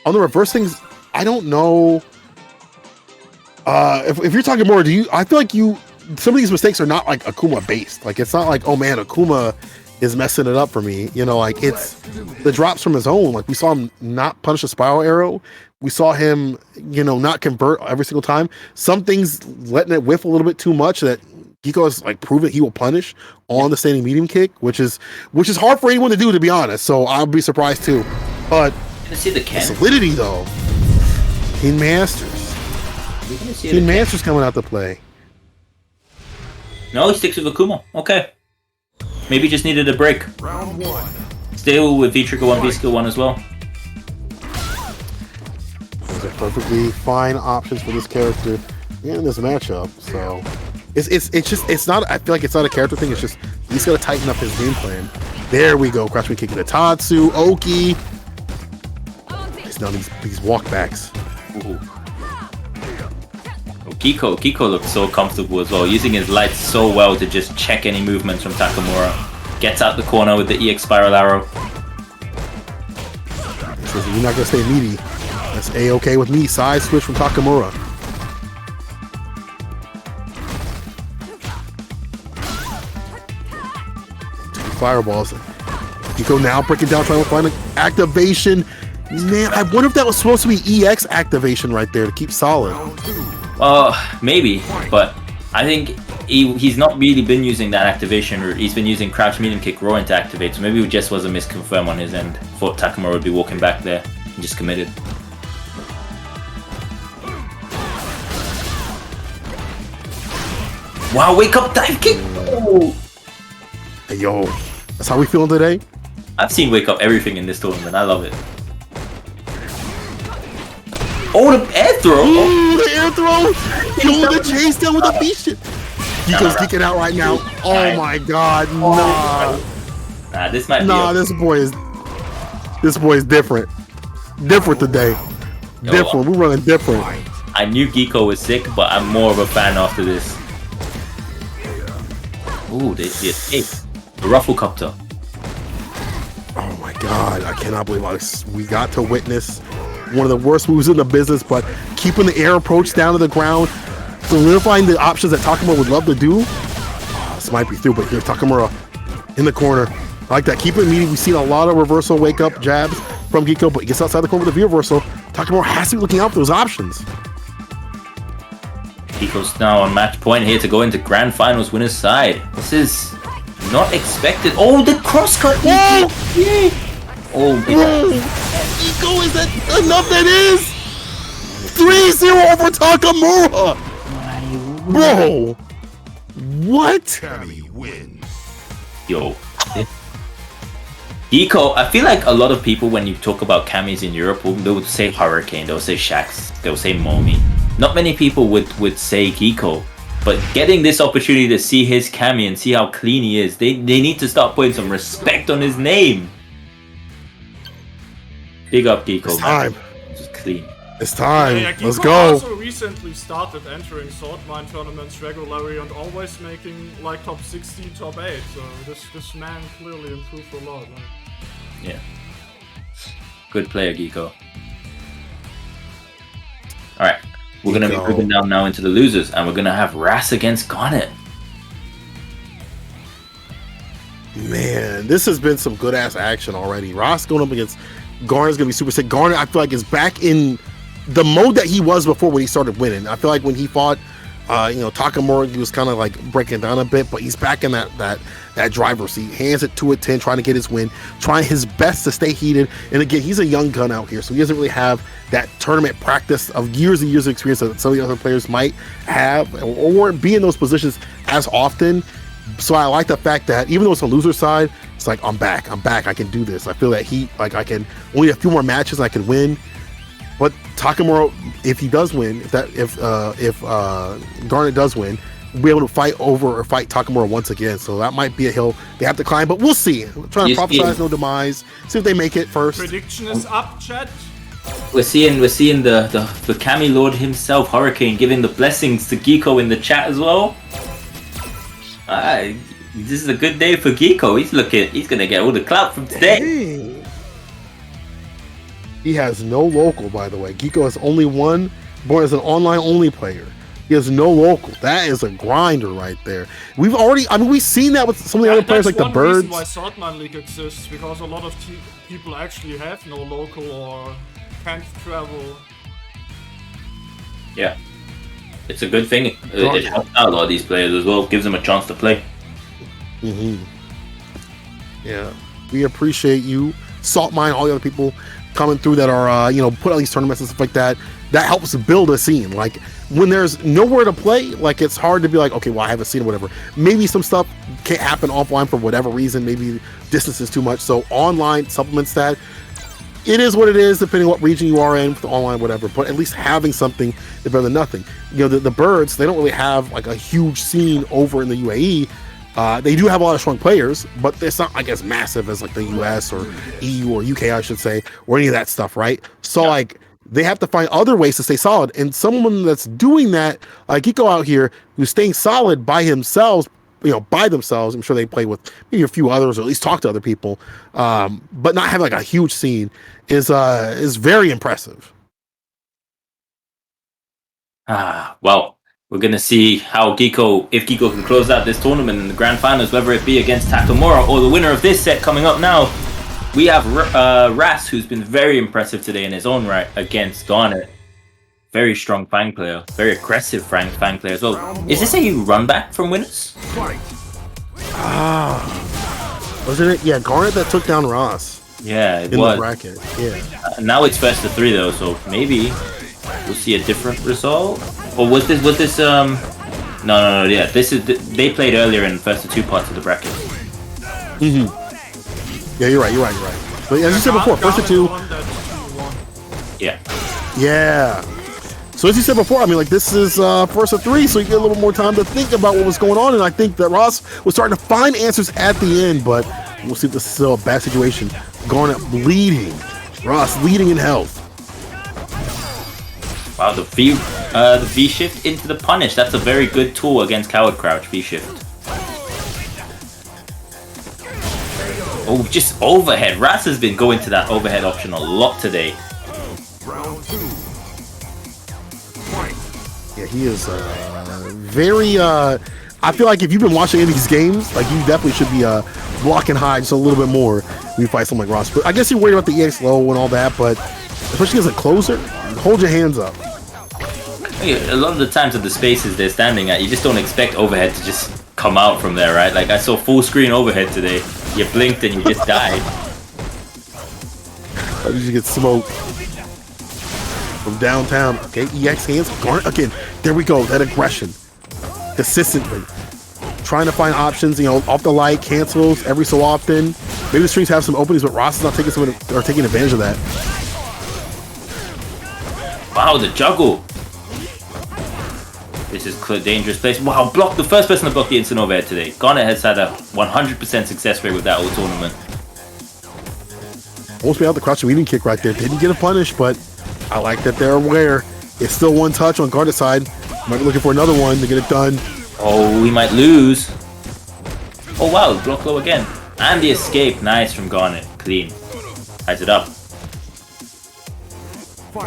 on the reverse things, I don't know. If you're talking more, I feel like some of these mistakes are not like Akuma based. Like it's not like, oh man, Akuma is messing it up for me. Like it's the drops from his own. Like we saw him not punish a spiral arrow. We saw him, not convert every single time. Some things letting it whiff a little bit too much that Geeck-O has like proven he will punish on the standing medium kick, which is hard for anyone to do, to be honest. So I'll be surprised too. But the solidity though, King Masters. King Masters coming out to play. No, he sticks with Akuma. Okay. Maybe just needed a break. Round 1. Still with V-Trigger 1, V-Skill 1 as well. Those are perfectly fine options for this character in this matchup. So it's not, I feel like it's not a character thing. It's just he's got to tighten up his game plan. There we go. Crouch me kicking to Tatsu, Oki. It's now these walkbacks. Ooh. Geeck-O looks so comfortable as well, using his lights so well to just check any movements from Takamura. Gets out the corner with the EX spiral arrow. He says, you're not going to stay meaty. That's A-okay with me. Side switch from Takamura. Two fireballs. Geeck-O now breaking down, trying to find an activation. Man, I wonder if that was supposed to be EX activation right there to keep solid. Maybe, but I think he's not really been using that activation route. He's been using crouch medium kick roaring to activate, so maybe it just was a misconfirm on his end. Thought Takamura would be walking back there and just committed. Wow, wake up dive kick! Oh. Hey, yo, that's how we feeling today? I've seen wake up everything in this tournament. I love it. Oh, the air throw! Ooh, the air throw! Yo, the chase down with the beast shit. Geeck-O's geeking out right now. Oh my god, nah. Nah, this might be. Nah, this boy is different. Different today. Different. We're running different. I knew Geeck-O was sick, but I'm more of a fan after this. Ooh, the escape. The ruffle copter. Oh my god, I cannot believe we got to witness one of the worst moves in the business, but keeping the air approach down to the ground, solidifying the options that Takamura would love to do. This might be through, but here's Takamura in the corner. I like that. Keep it immediate. We've seen a lot of reversal wake up jabs from Geeck-O, but he gets outside the corner with the V reversal. Takamura has to be looking out for those options. Geeck-O's now on match point here to go into grand finals winner's side. This is not expected. Oh, the cross cut! Whoa! Oh, Geeck-O, is that enough? That is 3-0 over Takamura. Bro, what? Cammy wins. Yo. Geeck-O, I feel like a lot of people, when you talk about Camis in Europe, they would say Hurricane, they'll say Shax, they'll say Momi. Not many people would say Geeck-O, but getting this opportunity to see his Cami and see how clean he is, they need to start putting some respect on his name. Big up Geeck-O, It's time. Just clean. It's time. Yeah, Let's Geeck-O go. also recently started entering Saltmine tournaments regularly and always making like top 60, top 8. So this man clearly improved a lot. Right? Yeah. Good player, Geeck-O. Alright. We're going to be moving down now into the losers, and we're going to have Ras against Garnet. Man, this has been some good ass action already. Ross going up against Garnet's going to be super sick. Garnet, I feel like, is back in the mode that he was before when he started winning. I feel like when he fought, Takamura, he was kind of like breaking down a bit, but he's back in that driver's seat. Hands it to a 10, trying to get his win, trying his best to stay heated. And again, he's a young gun out here, so he doesn't really have that tournament practice of years and years of experience that some of the other players might have or be in those positions as often. So I like the fact that even though it's a loser side, it's like, I'm back, I can do this. I feel that I can only a few more matches I can win. But Takamura, if he does win, if Garnet does win, we'll be able to fight Takamura once again. So that might be a hill they have to climb, but we'll see. We're trying to prophesize no demise. See if they make it first. Prediction is up, chat. We're seeing the Kami Lord himself, Hurricane, giving the blessings to Geeck-O in the chat as well. This is a good day for Geeck-O. He's gonna get all the clout from today. Dang. He has no local, by the way. Geeck-O has only one, born as an online only player. He has no local. That is a grinder right there. We've seen that with some of the other players like the Birds. That's one reason why Saltmine League exists, because a lot of people actually have no local or can't travel. Yeah. It's a good thing. It helps out a lot of these players as well. Gives them a chance to play. Yeah. We appreciate you, Saltmine, all the other people coming through that are, put on these tournaments and stuff like that. That helps build a scene. Like, when there's nowhere to play, like, it's hard to be like, okay, well, I haven't seen whatever. Maybe some stuff can't happen offline for whatever reason. Maybe distance is too much. So online supplements that. It is what it is, depending on what region you are in, with the online, whatever. But at least having something is better than nothing. The Birds, they don't really have like a huge scene over in the UAE. They do have a lot of strong players, but it's not like as massive as like the US or EU or UK, I should say, or any of that stuff, right? So like they have to find other ways to stay solid. And someone that's doing that, like Geeck-O out here, who's staying solid by themselves, I'm sure they play with maybe a few others, or at least talk to other people, but not have like a huge scene is very impressive. Well, we're gonna see how Geeck-O can close out this tournament in the grand finals, whether it be against Takamura or the winner of this set coming up now. we have Ras, who's been very impressive today in his own right against Garnet. Very strong Fang player, very aggressive Fang player as well. Is this a run back from winners? Wasn't it? Yeah, Garnet that took down Ross. Yeah, it in was. the bracket. Yeah. Now it's first to 3 though, so maybe we'll see a different result. Or was this No, yeah, they played earlier in first to 2 parts of the bracket. Yeah, you're right. But as you said before, first to 2. Yeah. Yeah. So as you said before, I mean, like, this is first to 3, so you get a little more time to think about what was going on, and I think that Ross was starting to find answers at the end, but we'll see if this is still a bad situation. Garnet bleeding. Ross leading in health. Wow, the V shift into the punish. That's a very good tool against Coward Crouch, V shift. Oh, just overhead. Ras has been going to that overhead option a lot today. Yeah, he is very I feel like if you've been watching any of these games, like, you definitely should be blocking high just a little bit more when you fight someone like Ross. But I guess you're worried about the EX low and all that, but especially as a closer, hold your hands up. A lot of the times at the spaces they're standing at, you just don't expect overhead to just come out from there, right? Like, I saw full screen overhead today. You blinked and you just died. How did you get smoked from downtown? Okay, EX hands. Garnet again. There we go. That aggression. Consistently. Trying to find options, you know, off the light, cancels every so often. Maybe the streams have some openings, but Ross is not taking taking advantage of that. Wow, the juggle. This is a dangerous place. Wow, block the first person to block the instant overhead today. Garnet has had a 100% success rate with that all tournament. Almost made out the crouching weaving kick right there. Didn't get a punish, but I like that they're aware. It's still one touch on Garnet's side. Might be looking for another one to get it done. Oh, we might lose. Oh wow, block low again. And the escape, nice from Garnet. Clean. Ties it up.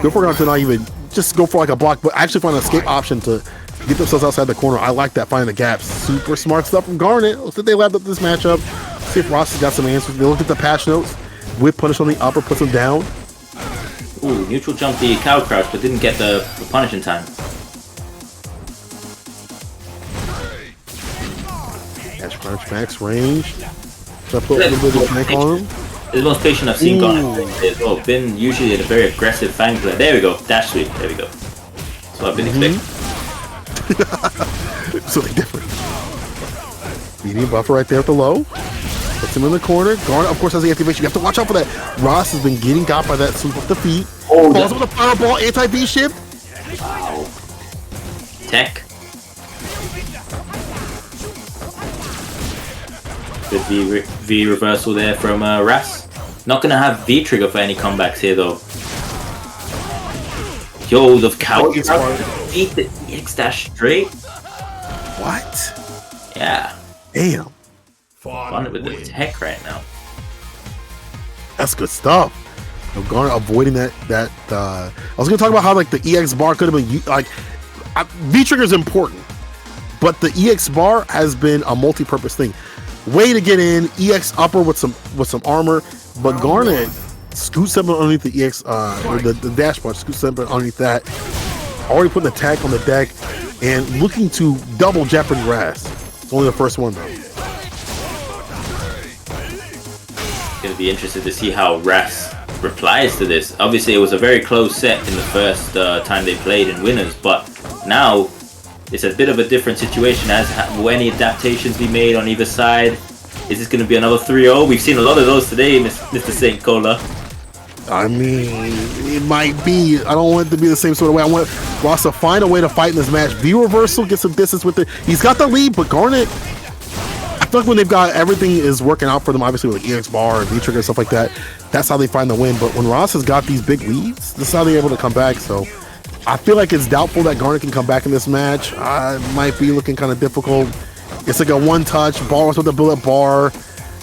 Go for Garnet to not even just go for like a block, but actually find an escape option to get themselves outside the corner. I like that, finding the gaps. Super smart stuff from Garnet. Looks like they lapped up this matchup. See if Ross has got some answers. They looked at the patch notes. Whip punish on the upper, puts him down. Ooh, neutral jumped the cow crouch, but didn't get the punish in time. Dash crouch, max range. So I put a little bit of tank on him. This is the most patient I've seen Garnet as well. Been usually a very aggressive Fang player. There we go, dash sweep. There we go. That's what I've been expecting. Something different. Medium buffer right there at the low. Puts him in the corner. Garnet, of course, has the activation. You have to watch out for that. Ross has been getting got by that sweep of the feet. Oh, falls with a fireball, anti-V shift. Wow. Tech. Good V reversal there from Ras. Not gonna have V trigger for any comebacks here though. Yo, the coward beat the EX dash straight. What? Yeah. Damn. Fun with the tech right now. That's good stuff. Garnet avoiding that. I was gonna talk about how, like, the EX bar could have been like V trigger is important, but the EX bar has been a multi-purpose thing. Way to get in, EX upper with some armor, but Garnet scoots up underneath the EX the dash bar, scoots up underneath that. Already putting the attack on the deck and looking to double Jeopardy Ras. It's only the first one though. Gonna be interested to see how Ras replies to this. Obviously, it was a very close set in the first time they played in winners, but now it's a bit of a different situation. Will any adaptations be made on either side? Is this going to be another 3-0? We've seen a lot of those today, Mr. St. Cola. I mean, it might be. I don't want it to be the same sort of way. I want Ross to find a way to fight in this match. V reversal, get some distance with it. He's got the lead, but Garnet, I feel like when they've got everything is working out for them, obviously with EX bar and V trigger and stuff like that, that's how they find the win. But when Ross has got these big leads, this is how they're able to come back. So I feel like it's doubtful that Garnet can come back in this match. It might be looking kind of difficult. It's like a one-touch. Bars with the bullet bar,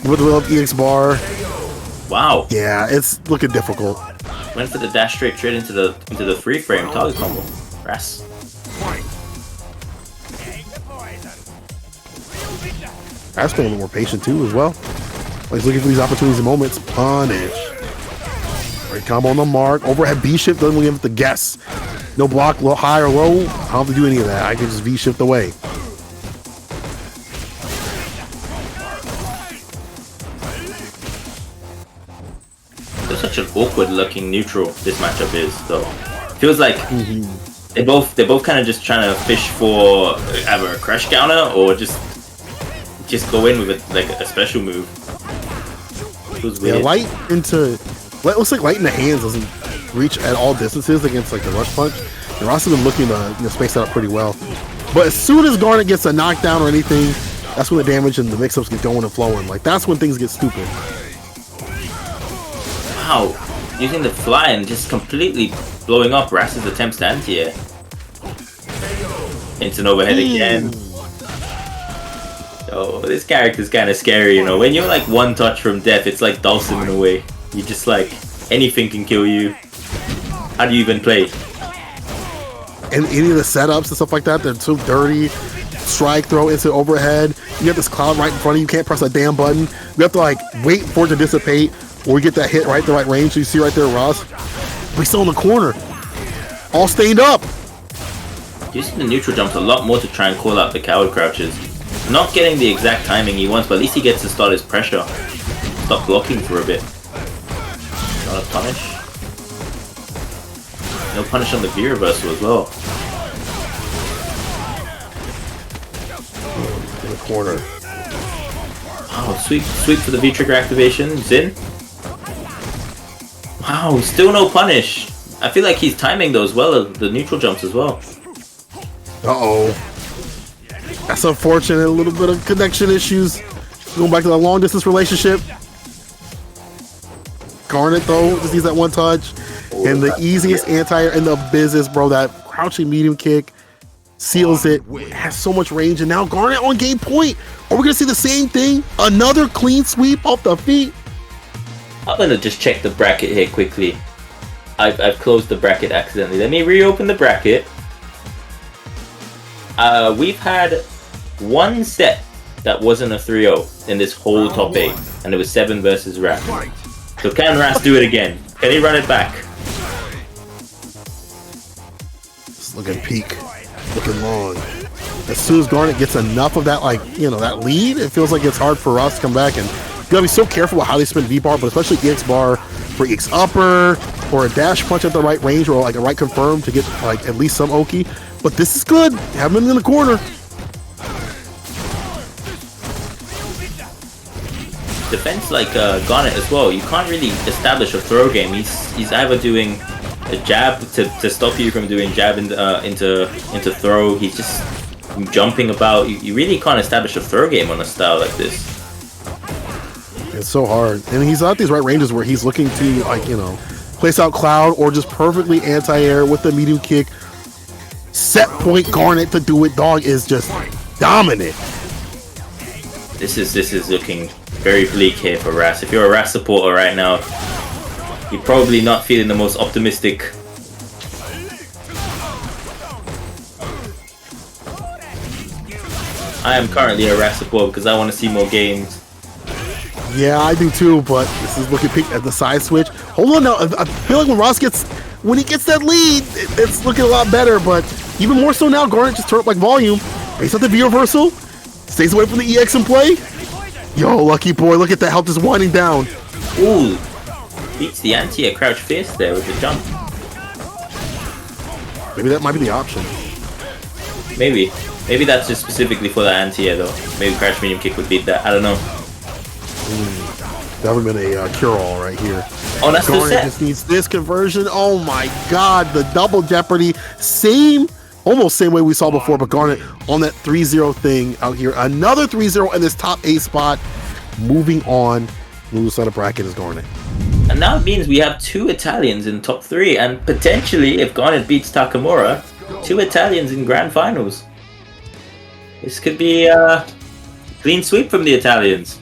with the build-up EX bar. Wow. Yeah, it's looking difficult. Went for the dash straight into the free frame target combo. Ras. Ras being a little more patient too as well. He's looking for these opportunities and moments. Punish. Great combo on the mark. Overhead B shift doesn't really have to guess. No block, low, high or low. I don't have to do any of that. I can just V shift away. It's such an awkward looking neutral this matchup is though. Feels like they're both kind of just trying to fish for either a crash counter or just go in with a special move. Feels weird. Yeah, light looks like light in the hands doesn't reach at all distances against like the rush punch. And Ross has been looking to space that up pretty well. But as soon as Garnet gets a knockdown or anything, that's when the damage and the mix-ups get going and flowing. Like that's when things get stupid. Wow, using the fly and just completely blowing up Rass's attempts to anti-air. Instant overhead again. Oh, this character's kind of scary, you know. When you're like one touch from death, it's like Dulcim in a way. You just like, anything can kill you. How do you even play? And any of the setups and stuff like that, they're so dirty. Strike, throw, instant overhead. You have this cloud right in front of you. You can't press a damn button. You have to like wait for it to dissipate or you get that hit right at the right range. So you see right there, Ross. But he's still in the corner. All stained up. Using the neutral jumps a lot more to try and call out the coward crouches. Not getting the exact timing he wants, but at least he gets to start his pressure. Stop blocking for a bit. Not a punish. No punish on the V reversal as well. In the corner. Wow, sweep for the V trigger activation. Jhin. Wow, still no punish. I feel like he's timing those well, the neutral jumps as well. Uh-oh. That's unfortunate. A little bit of connection issues. Going back to the long distance relationship. Garnet though just needs that one touch. And the easiest anti-air in the business, bro. That crouching medium kick seals it. Has so much range. And now Garnet on game point. Are we going to see the same thing? Another clean sweep off the feet? I'm going to just check the bracket here quickly. I've closed the bracket accidentally. Let me reopen the bracket. We've had one set that wasn't a 3-0 in this whole top 8. And it was 7 versus Ras. So can Ras do it again? Can he run it back? Just looking peak. Looking long. As soon as Garnet gets enough of that, that lead, it feels like it's hard for Ross to come back. And you gotta be so careful about how they spin V-bar, but especially EX bar for EX upper or a dash punch at the right range or like a right confirm to get like at least some Oki. But this is good. Have him in the corner. Defense like Garnet as well. You can't really establish a throw game. He's either doing a jab to stop you from doing jab into throw. He's just jumping about. You really can't establish a throw game on a style like this. It's so hard, and he's at these right ranges where he's looking to place out cloud or just perfectly anti-air with the medium kick. Set point Garnet to do it, dog, is just dominant. This is looking very bleak here for Ras. If you're a Ras supporter right now, you're probably not feeling the most optimistic. I am currently a Ras supporter because I want to see more games. Yeah, I do too, but this is looking peak at the side switch. Hold on now, I feel like when he gets that lead, it's looking a lot better, but even more so now, Garnet just turned up like volume. Based on the V reversal, stays away from the EX in play. Yo, lucky boy, look at that health just winding down. Ooh, beats the anti-air crouch fierce there with the jump. Maybe that might be the option. Maybe that's just specifically for the anti-air though. Maybe crouch medium kick would beat that. I don't know. That would have been a cure-all right here. Oh, that's the Garnet set. just needs this conversion. Oh my god, the double jeopardy. Almost same way we saw before, but Garnet on that 3-0 thing out here. Another 3-0 in this top 8 spot. Moving on. Lose on the bracket is Garnet. And now it means we have 2 Italians in top 3, and potentially, if Garnet beats Takamura, 2 Italians in grand finals. This could be a clean sweep from the Italians.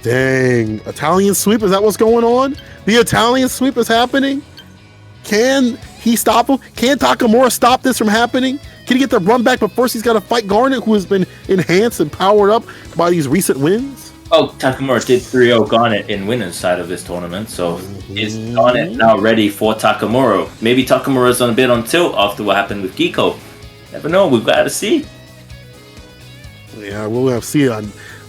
Dang. Italian sweep? Is that what's going on? The Italian sweep is happening? Can he stop him? Can Takamura stop this from happening? Can he get the run back? But first he's got to fight Garnet, who has been enhanced and powered up by these recent wins. Oh, Takamura did 3-0 Garnet in winners side of this tournament, so is Garnet now ready for Takamura? Maybe Takamura's on a bit on tilt after what happened with Geeck-O. Never know, we've got to see. Yeah, we'll have to see.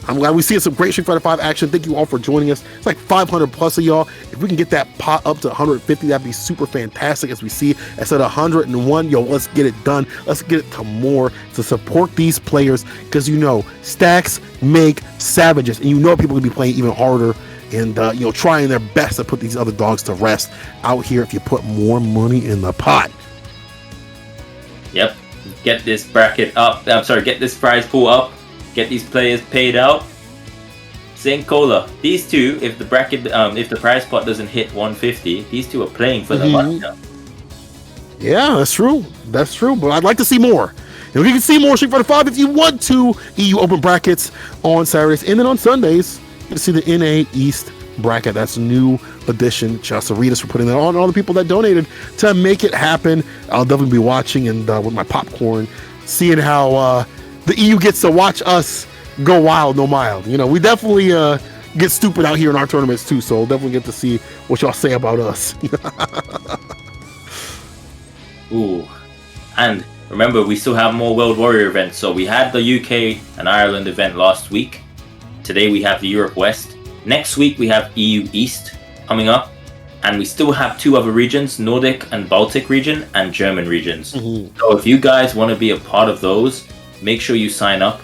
I'm glad we see some great Street Fighter 5 action. Thank you all for joining us. It's like 500 plus of y'all. If we can get that pot up to 150, that'd be super fantastic. As we see, instead of 101, yo, let's get it done. Let's get it to more to support these players, because you know stacks make savages, and you know people will be playing even harder and you know, trying their best to put these other dogs to rest out here if you put more money in the pot. Yep, get this bracket up. I'm sorry, get this prize pool up. Get these players paid out. St. Cola. These two, if the bracket, if the prize pot doesn't hit 150, these two are playing for the money now. Yeah, that's true. That's true. But I'd like to see more. And we can see more Street Fighter 5 if you want to. EU Open brackets on Saturdays, and then on Sundays you can see the NA East bracket. That's a new addition. Just to read us for putting that on. All the people that donated to make it happen. I'll definitely be watching and with my popcorn, seeing how the EU gets to watch us go wild, no mild. You know, we definitely get stupid out here in our tournaments too, so definitely get to see what y'all say about us. Ooh. And remember, we still have more WorldWarrior events. So we had the UK and Ireland event last week. Today we have the Europe West. Next week we have EU East coming up. And we still have 2 other regions, Nordic and Baltic region and German regions. So if you guys want to be a part of those, make sure you sign up,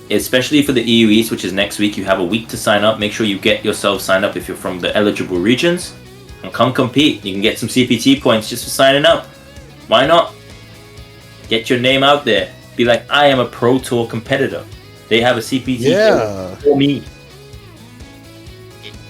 especially for the EU East, which is next week. You have a week to sign up. Make sure you get yourself signed up if you're from the eligible regions, and come compete. You can get some CPT points just for signing up. Why not? Get your name out there. Be like, I am a Pro Tour competitor. They have a CPT for me.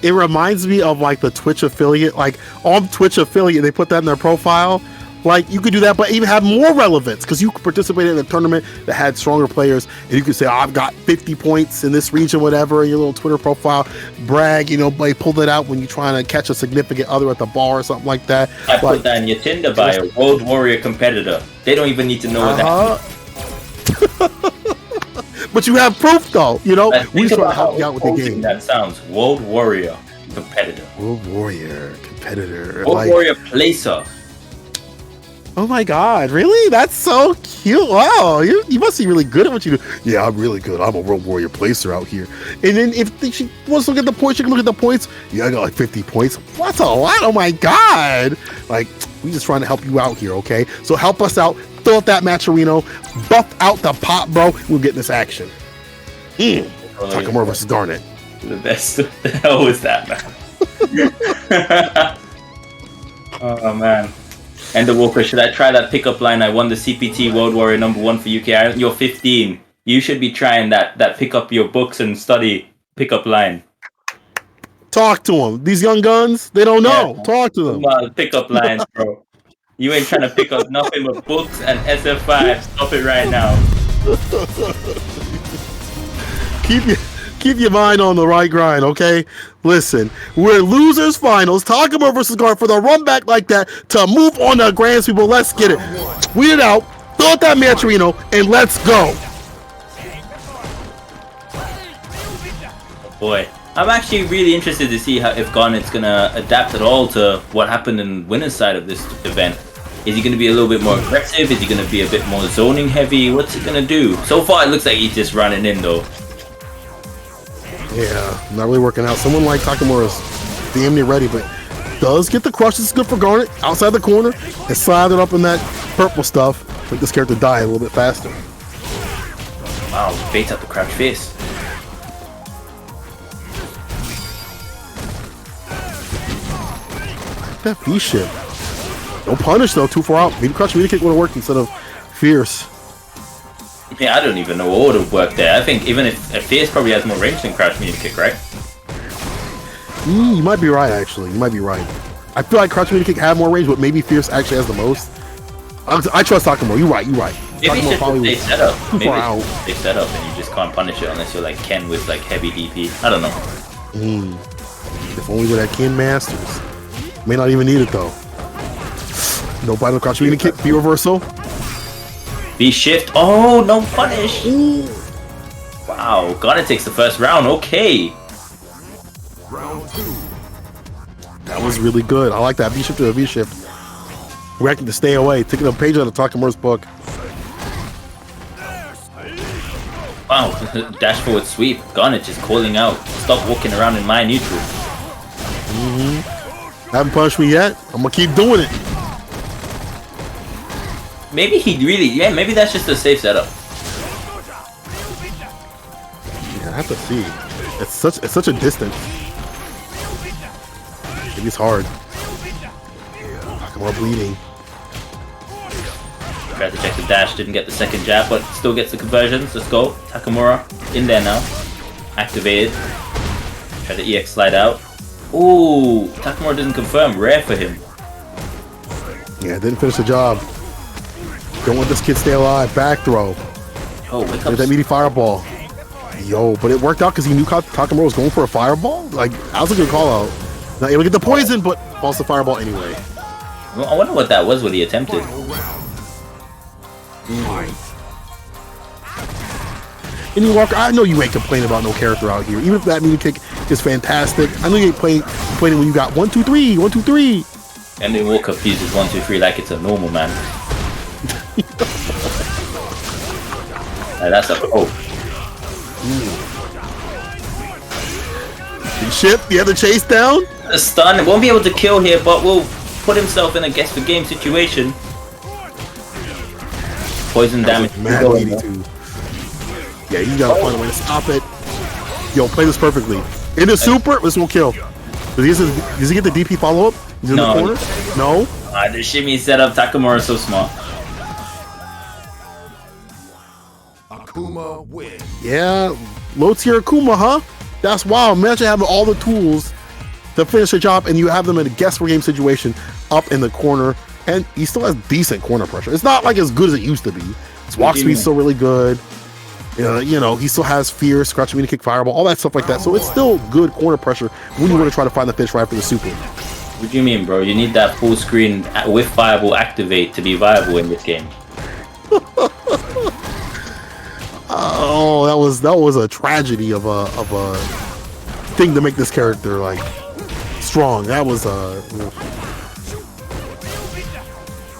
It reminds me of like the Twitch affiliate. Like on Twitch affiliate, they put that in their profile. Like, you could do that, but even have more relevance, because you could participate in a tournament that had stronger players, and you could say, oh, I've got 50 points in this region, whatever, in your little Twitter profile, brag, you know, like, pull that out when you're trying to catch a significant other at the bar or something like that. I put that in your Tinder bio, WorldWarrior competitor. They don't even need to know what that. But you have proof, though, you know? We try to help you out with the game. That sounds WorldWarrior competitor. WorldWarrior competitor. WorldWarrior placer. Oh my god, really? That's so cute. Wow, you must be really good at what you do. Yeah, I'm really good. I'm a WorldWarrior placer out here. And then if she wants to look at the points, she can look at the points. Yeah, I got like 50 points. That's a lot. Oh my god. Like, we just trying to help you out here, okay? So help us out. Fill out that Matcherino. Buff out the pot, bro. We'll get this action. Takamura versus Garnet. The best. What the hell was that, man? Oh, man. And the Walker, should I try that pickup line? I won the CPT WorldWarrior #1 for UK Ireland. You're 15. You should be trying that pick up your books and study pickup line. Talk to them. These young guns, they don't know. Yeah. Talk to them. Pickup lines, bro. You ain't trying to pick up nothing but books and SF5. Stop it right now. Keep your mind on the right grind, okay? Listen, we're losers finals. Takamura versus Garnet for the run back like that to move on to grand people. Let's get it. Tweet it out. Fill out that Matcherino, and let's go. Oh boy. I'm actually really interested to see if Garnet's gonna adapt at all to what happened in winner's side of this event. Is he gonna be a little bit more aggressive? Is he gonna be a bit more zoning heavy? What's he gonna do? So far it looks like he's just running in though. Yeah, not really working out. Someone like Takamura's damn near ready, but does get the crush. This is good for Garnet. Outside the corner and slide it up in that purple stuff. Make this character die a little bit faster. Wow, baits out the crouch face. That V shit. No punish though, too far out. Maybe crouch media kick would have worked instead of fierce. Yeah, I don't even know what would have worked there. I think even if Fierce probably has more range than Crouch Media Kick, right? You might be right, actually. You might be right. I feel like Crouch Media Kick had more range, but maybe Fierce actually has the most. I trust Takamura. You're right. Maybe it's just they set up. Maybe they set up and you just can't punish it unless you're like Ken with like heavy DP. I don't know. If only with that Ken Masters. May not even need it though. No bite on Crouch Media Kick. B reversal. B shift. Oh, no punish. Ooh. Wow. Wow, Garnet takes the first round. Okay. Round 2. That was really good. I like that V shift to a V shift. Reacting to stay away, taking a page out of Takamura's book. Wow, dash forward sweep. Garnet just calling out. Stop walking around in my neutral. Haven't punished me yet. I'm gonna keep doing it. Maybe he really, yeah, maybe that's just a safe setup. Yeah, I have to see. It's such a distance. Maybe it's hard. Takamura bleeding. Tried to check the dash, didn't get the second jab, but still gets the conversions. Let's go. Takamura in there now. Activated. Try to EX slide out. Ooh, Takamura doesn't confirm. Rare for him. Yeah, didn't finish the job. Don't let this kid stay alive. Back throw. Oh, wake up. That meaty fireball. Yo, but it worked out because he knew Takamura was going for a fireball. Like, that was a good call out. Not able to get the poison, but falls the fireball anyway. Well, I wonder what that was, what he attempted. Any Walker, I know you ain't complaining about no character out here. Even if that meaty kick is fantastic, I know you ain't complaining when you got 1, 2, 3, 1, 2, 3. And then Walker fuses 1, 2, 3 like it's a normal man. That's a Ship, the other chase down. A stun. Won't be able to kill here, but will put himself in a guess the game situation. Poison damage. Mad meaty too. Yeah, you gotta find a way to stop it. Yo, play this perfectly. In the super, this will kill. Does he get the DP follow up? He's in the corner? No. The shimmy setup. Takamura is so smart. Akuma win. Yeah, low tier Akuma, huh? That's wild. Imagine having all the tools to finish the job and you have them in a guess for game situation up in the corner, and he still has decent corner pressure. It's not like as good as it used to be. His walk speed's still really good. You know, he still has fear, scratch meaty kick, fireball, all that stuff like that. So it's still good corner pressure when you want to try to find the finish right for the super. What do you mean, bro? You need that full screen with fireball activate to be viable in this game. Oh, that was a tragedy of a thing to make this character like strong. That was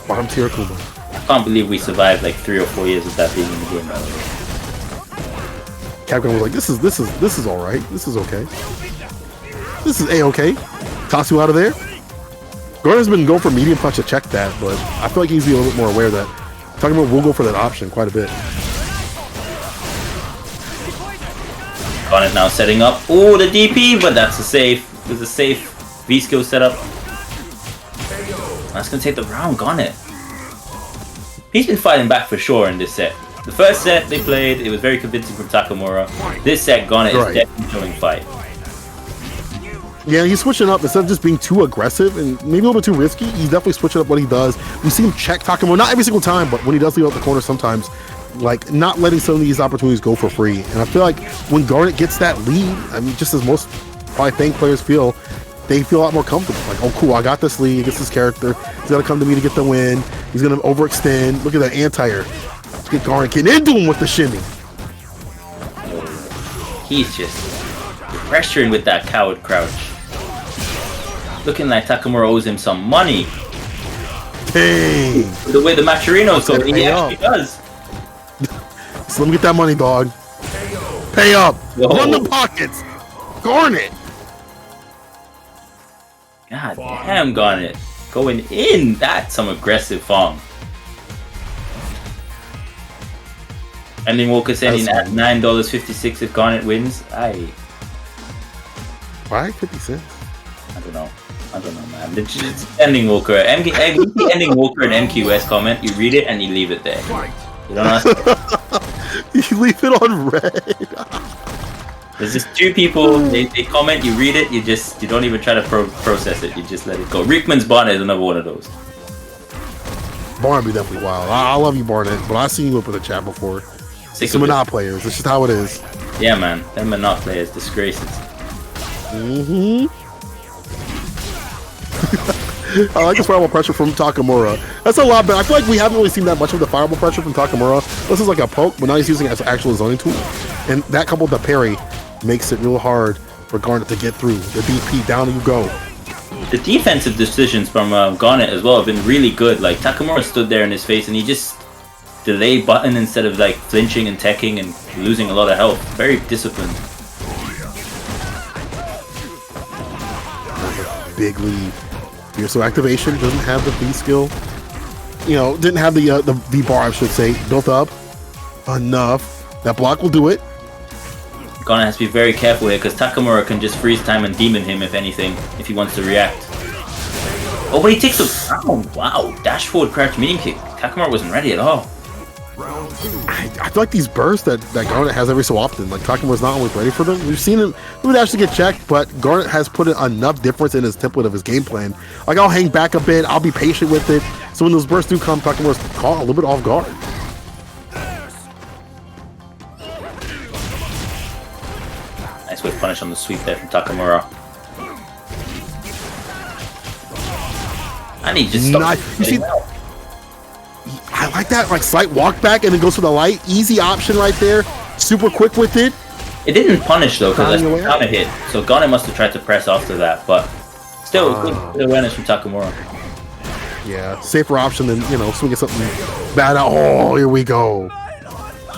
bottom tier Akuma. I can't believe we survived like 3 or 4 years of that being in the game, by the way. Capcom was like, this is all right. This is okay. This is a-okay. Toss you out of there. Garner's been going for medium punch to check that, but I feel like he's a little bit more aware of that. Takamura will go for that option quite a bit. Garnet now setting up. Oh, the DP, but that's a safe. It was a safe V-skill setup. That's gonna take the round, Garnet. He's been fighting back for sure in this set. The first set they played, it was very convincing from Takamura. This set, Garnet is definitely showing fight. Yeah, he's switching up instead of just being too aggressive and maybe a little bit too risky. He's definitely switching up what he does. We see him check Takamura, not every single time, but when he does leave out the corner sometimes, like not letting some of these opportunities go for free. And I feel like when Garnet gets that lead, I mean, just as most probably Fang players feel, they feel a lot more comfortable. Like, oh cool, I got this lead against this character. He's gonna come to me to get the win. He's gonna overextend. Look at that anti-air. Let's get Garnet getting into him with the shimmy. He's just pressuring with that coward crouch. Looking like Takamura owes him some money. Dang. The way the Machirino's going, he actually does. So let me get that money, dog. Pay up. Run the pockets. Garnet. God damn, Garnet. Going in. That's some aggressive farm. And then Walker sending at $9.56 if Garnet wins. Why 50 cents? I don't know. Man. It's ending Walker. Ending Walker and MQS comment. You read it and you leave it there. You don't ask. You leave it on red. There's just 2 people. They comment. You read it. You don't even try to process it. You just let it go. Rickman's Barnet is another one of those. Barnet be definitely wild. I love you, Barnet, but I've seen you up in the chat before. It's some Monot players. It's just how it is. Yeah, man. Them Monot players, disgraces. I like the fireball pressure from Takamura. That's a lot better. I feel like we haven't really seen that much of the fireball pressure from Takamura. This is like a poke, but now he's using it as an actual zoning tool. And that coupled with the parry makes it real hard for Garnet to get through. The DP, down you go. The defensive decisions from Garnet as well have been really good. Like, Takamura stood there in his face and he just delay button instead of like flinching and teching and losing a lot of health. Very disciplined. Big lead here. So activation doesn't have the V skill. You know, didn't have the V bar, I should say, built up enough. That block will do it. Garnet has to be very careful here because Takamura can just freeze time and demon him if anything, if he wants to react. Oh, but he takes a round. Wow, dash forward crouch medium kick. Takamura wasn't ready at all. I feel like these bursts that Garnet has every so often, like Takamura's not always ready for them. We've seen him, he would actually get checked, but Garnet has put in enough difference in his template of his game plan. Like, I'll hang back a bit, I'll be patient with it, so when those bursts do come, Takamura's caught a little bit off guard. Nice way to punish on the sweep there from Takamura. And he just stopped. You see, I like that, like slight walk back and then goes for the light. Easy option right there. Super quick with it. It didn't punish though, because that's kind of hit. So Garnet must have tried to press after that, but still good awareness from Takamura. Yeah, safer option than, you know, swinging something bad out. Oh, here we go.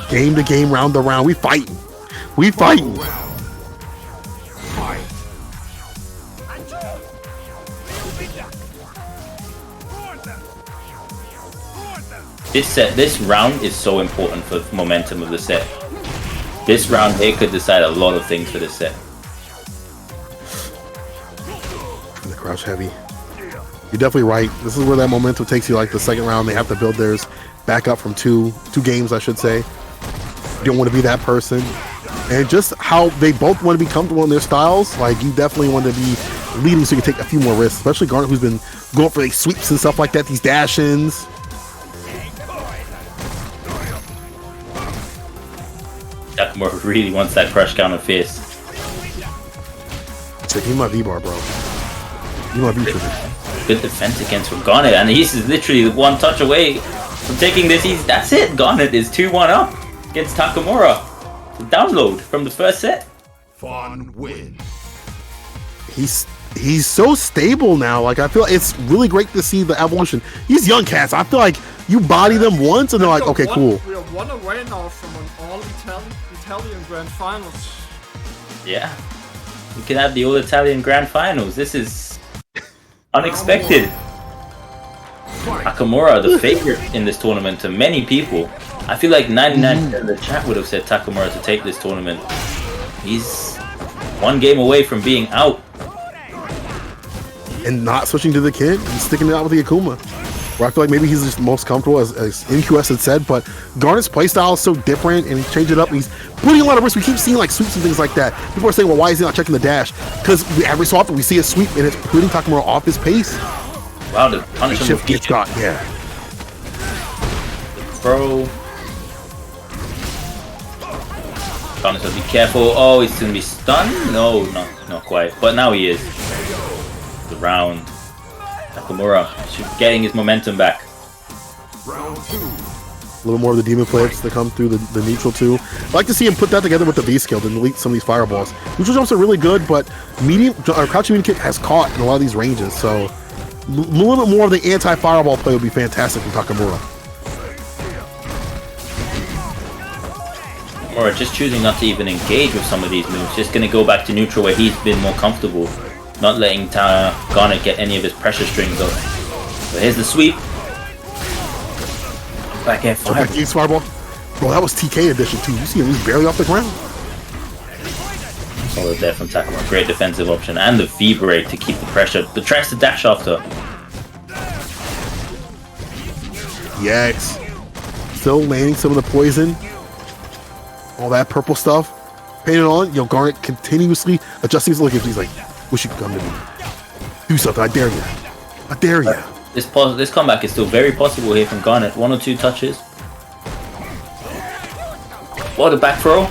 Game to game, round to round. We fighting. We fighting. This round is so important for the momentum of the set. This round here could decide a lot of things for this set. The crouch heavy. You're definitely right. This is where that momentum takes you. Like the second round, they have to build theirs back up from two games, I should say. You don't want to be that person. And just how they both want to be comfortable in their styles. Like, you definitely want to be leading so you can take a few more risks. Especially Garnet, who's been going for these sweeps and stuff like that, these dash-ins. Takamura really wants that crush counter fierce. Give me my V-bar, bro. You my V-trigger. Good defense against Garnet, and he's literally one touch away from taking this. That's it. Garnet is 2-1 up against Takamura. The download from the first set. Fun win. He's so stable now. Like, I feel like it's really great to see the evolution. These young cats, I feel like you body them once and they're like, okay, cool. We are one away now from an all-Italian Grand Finals. Yeah. We can have the All-Italian Grand Finals. This is unexpected. Takamura, the favorite in this tournament to many people. I feel like 99% of the chat would have said Takamura to take this tournament. He's one game away from being out. And not switching to the kid and sticking it out with the Akuma. Where I feel like maybe he's just most comfortable, as NQS had said, but Garnet's playstyle is so different and he's changed it up. He's putting a lot of risk. We keep seeing like sweeps and things like that. People are saying, well, why is he not checking the dash? Because every so often we see a sweep and it's putting Takamura off his pace. Wow, the punish shift gets got, yeah. Bro. Garnet says be careful. Oh, he's gonna be stunned? No, not quite. But now he is. The round. Takamura getting his momentum back. Round 2. A little more of the demon flips that come through the neutral too. I like to see him put that together with the V skill to delete some of these fireballs. Neutral jumps are really good, but medium or crouching medium kick has caught in a lot of these ranges. So a little bit more of the anti-fireball play would be fantastic from Takamura. Or just choosing not to even engage with some of these moves. Just gonna go back to neutral where he's been more comfortable. Not letting Garnet get any of his pressure strings up. But here's the sweep. Back air fire. Fireball. Bro, that was TK edition too. You see him, he's barely off the ground. Solid there from Takamura. Great defensive option. And the V-break to keep the pressure. But tries to dash after. Yes. Still landing some of the poison. All that purple stuff. Painted on. Yo, Garnet continuously adjusting his look. He's like, wish you could come to me. Do something. I dare you. I dare you. This comeback is still very possible here from Garnet. 1 or 2 touches. What a back throw.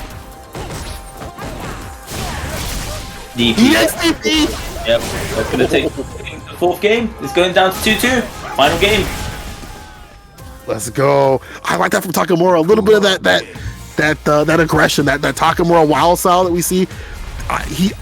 DP. Yes, DP. Yep. That's going to take the 4th game. It's going down to 2-2. Final game. Let's go. I like that from Takamura. A little bit of that that aggression, that Takamura wild style that we see. He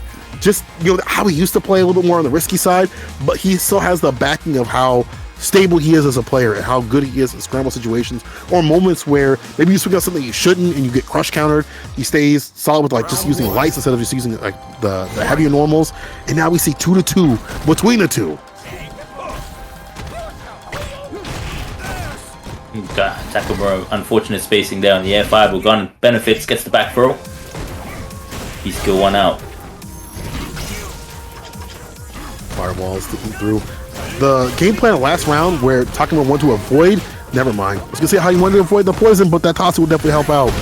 just, how he used to play a little bit more on the risky side, but he still has the backing of how stable he is as a player and how good he is in scramble situations or moments where maybe you swing out something you shouldn't and you get crush countered. He stays solid with like just using lights instead of just using like the heavier normals. And now we see 2-2 between the two. Takamura, unfortunate spacing there on the air 5. Will Garnet benefits, gets the back throw. He's still one out. Fireballs sticking through. The game plan of last round where Takamura wanted to avoid, never mind. I was gonna say how he wanted to avoid the poison, but that toss will definitely help out.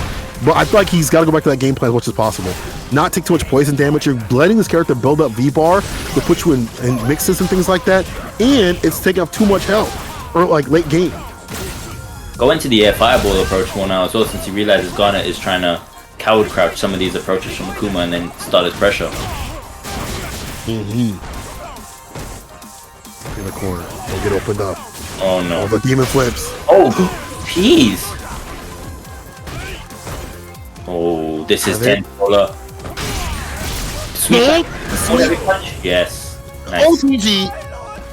But I feel like he's got to go back to that game plan as much as possible. Not take too much poison damage. You're letting this character build up V-bar to put you in mixes and things like that, and it's taking up too much health or like late game. Go into the air fireball approach more now as well, since he realizes Garnet is trying to coward crouch some of these approaches from Akuma and then start his pressure. In the corner, they'll get opened up. Oh no! Oh, the demon flips. Oh, jeez! Oh, this is 10 $10. Sweet punch. Yes. Nice. OTG.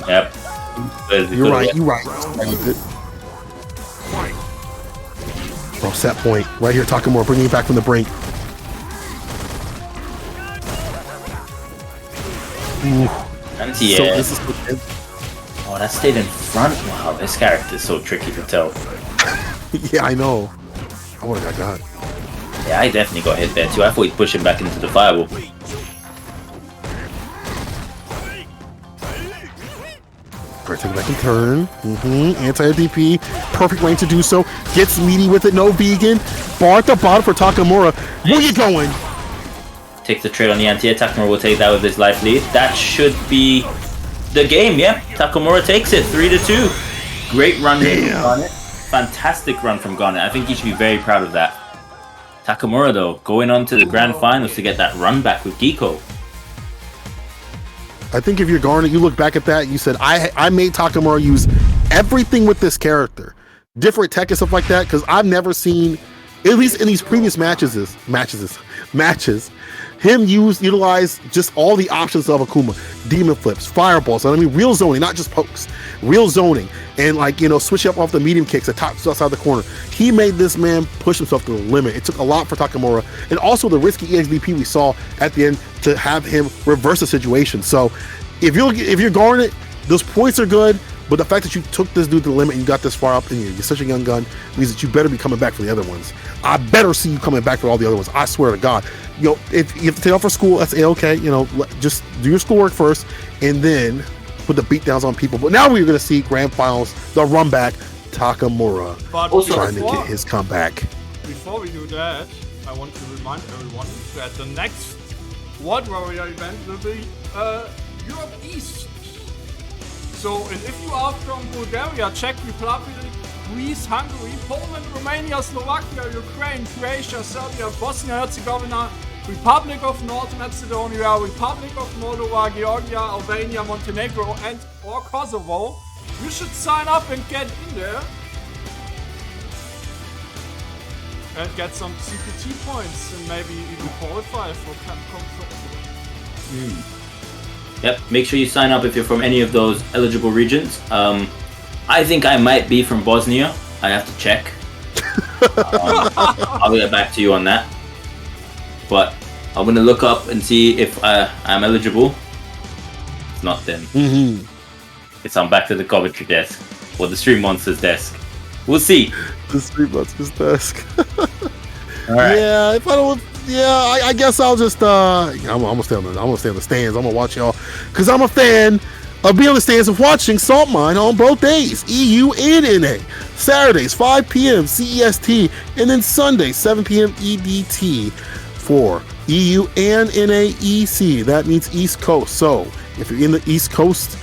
Yep. You're right. Bro, set point right here. Takamura bringing it back from the brink. Anti-air. Oh, that stayed in front. Wow, this character is so tricky to tell. Yeah, I know. I would have got. Yeah, I definitely got hit there too. I thought he'd push him back into the fireball. Take back and turn. Anti-air DP. Perfect range to do so. Gets meaty with it. No vegan. Bar at the bottom for Takamura. Where you going? Takes the trade on the anti-air. Takamura will take that with his life lead. That should be the game, yeah. Takamura takes it 3-2. Great run from Garnet. Fantastic run from Garnet. I think he should be very proud of that. Takamura, though, going on to the grand finals to get that run back with Geeck-O. I think if you're Garnet, you look back at that, you said, I made Takamura use everything with this character. Different tech and stuff like that, because I've never seen, at least in these previous matches, him utilize just all the options of Akuma. Demon flips, fireballs, I mean real zoning, not just pokes. Real zoning. And like, switch up off the medium kicks at top outside the corner. He made this man push himself to the limit. It took a lot for Takamura. And also the risky EXDP we saw at the end to have him reverse the situation. So if you're Garnet, those points are good, but the fact that you took this dude to the limit and you got this far up and you're such a young gun means that you better be coming back for the other ones. I better see you coming back for all the other ones. I swear to God. If you have to take off for school, that's A-okay. Just do your schoolwork first and then put the beatdowns on people. But now we're going to see grand finals, the run back, Takamura trying to get his comeback. Before we do that, I want to remind everyone that the next WorldWarrior event will be Europe East. So, and if you are from Bulgaria, Czech Republic, Greece, Hungary, Poland, Romania, Slovakia, Ukraine, Croatia, Serbia, Bosnia-Herzegovina, Republic of North Macedonia, Republic of Moldova, Georgia, Albania, Montenegro, or Kosovo, you should sign up and get in there and get some CPT points and maybe even qualify for Capcom Cup. Yep, make sure you sign up if you're from any of those eligible regions. I think I might be from Bosnia. I have to check. I'll get back to you on that. But I'm going to look up and see if I'm eligible. It's not then. It's on back to the commentary desk. Or the Stream Monsters desk. We'll see. The Stream Monsters desk. Alright. Yeah, if I don't... Yeah, I guess I'll just I'm gonna stay on the stands. I'm gonna watch y'all because I'm a fan of being on the stands and watching Saltmine on both days, EU and NA. Saturdays 5 p.m. CEST and then Sunday 7 p.m. EDT for EU and NAEC. That means East Coast. So if you're in the East Coast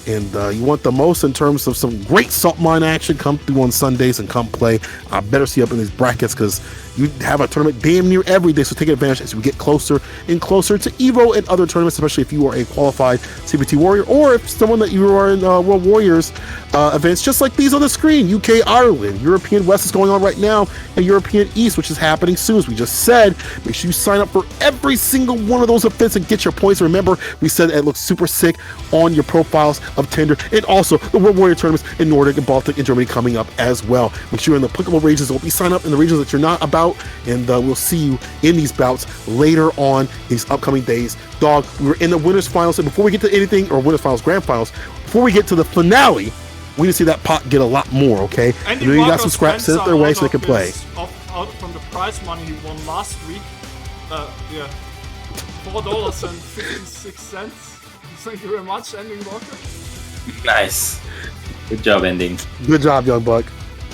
and you want the most in terms of some great Saltmine action, come through on Sundays and come play. I better see up in these brackets because You have a tournament damn near every day, so take advantage as we get closer and closer to EVO and other tournaments, especially if you are a qualified CPT warrior, or if someone that you are in World Warriors events, just like these on the screen. UK, Ireland, European West is going on right now, and European East, which is happening soon. As we just said, make sure you sign up for every single one of those events and get your points. Remember, we said it looks super sick on your profiles of Tinder, and also the World Warrior tournaments in Nordic and Baltic and Germany coming up as well. Make sure you're in the applicable regions. We'll be sign up in the regions that you're not about, and we'll see you in these bouts later on these upcoming days. Dog, we're in the winners finals, and before we get to anything, or winners finals, grand finals, before we get to the finale, we need to see that pot get a lot more, okay? And you know, you got some scraps, send it their way so they can play. Out from the prize money he won last week, yeah, $4.56. Thank you very much, Ending Walker. Nice. Good job, Ending. Good job, Young Buck.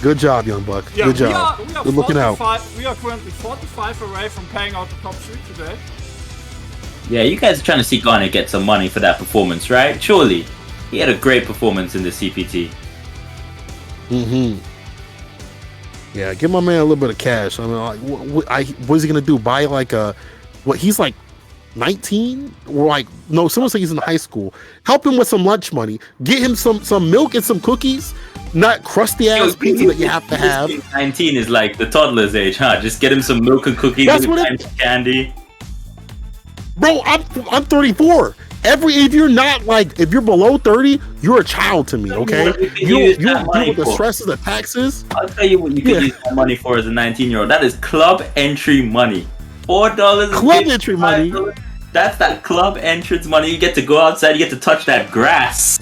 Good job, Young Buck. Yeah, good job. We are Good looking out. We are currently 45 away from paying out the top 3 today. Yeah, you guys are trying to see Garnet get some money for that performance, right? Surely. He had a great performance in the CPT. Yeah, give my man a little bit of cash. I mean, what is he gonna do? Buy like a what? He's like 19, or like no? Someone said he's in high school. Help him with some lunch money. Get him some milk and some cookies. Not crusty ass pizza that you have to have. 19 is like the toddler's age, huh? Just get him some milk and cookies. That's what candy. Bro, I'm 34. If you're not like, if you're below 30, you're a child to me, okay? You deal with the stresses, the taxes. I'll tell you what you can use that money for as a 19-year-old. That is club entry money. $4. Club entry money. That's that club entrance money. You get to go outside, you get to touch that grass.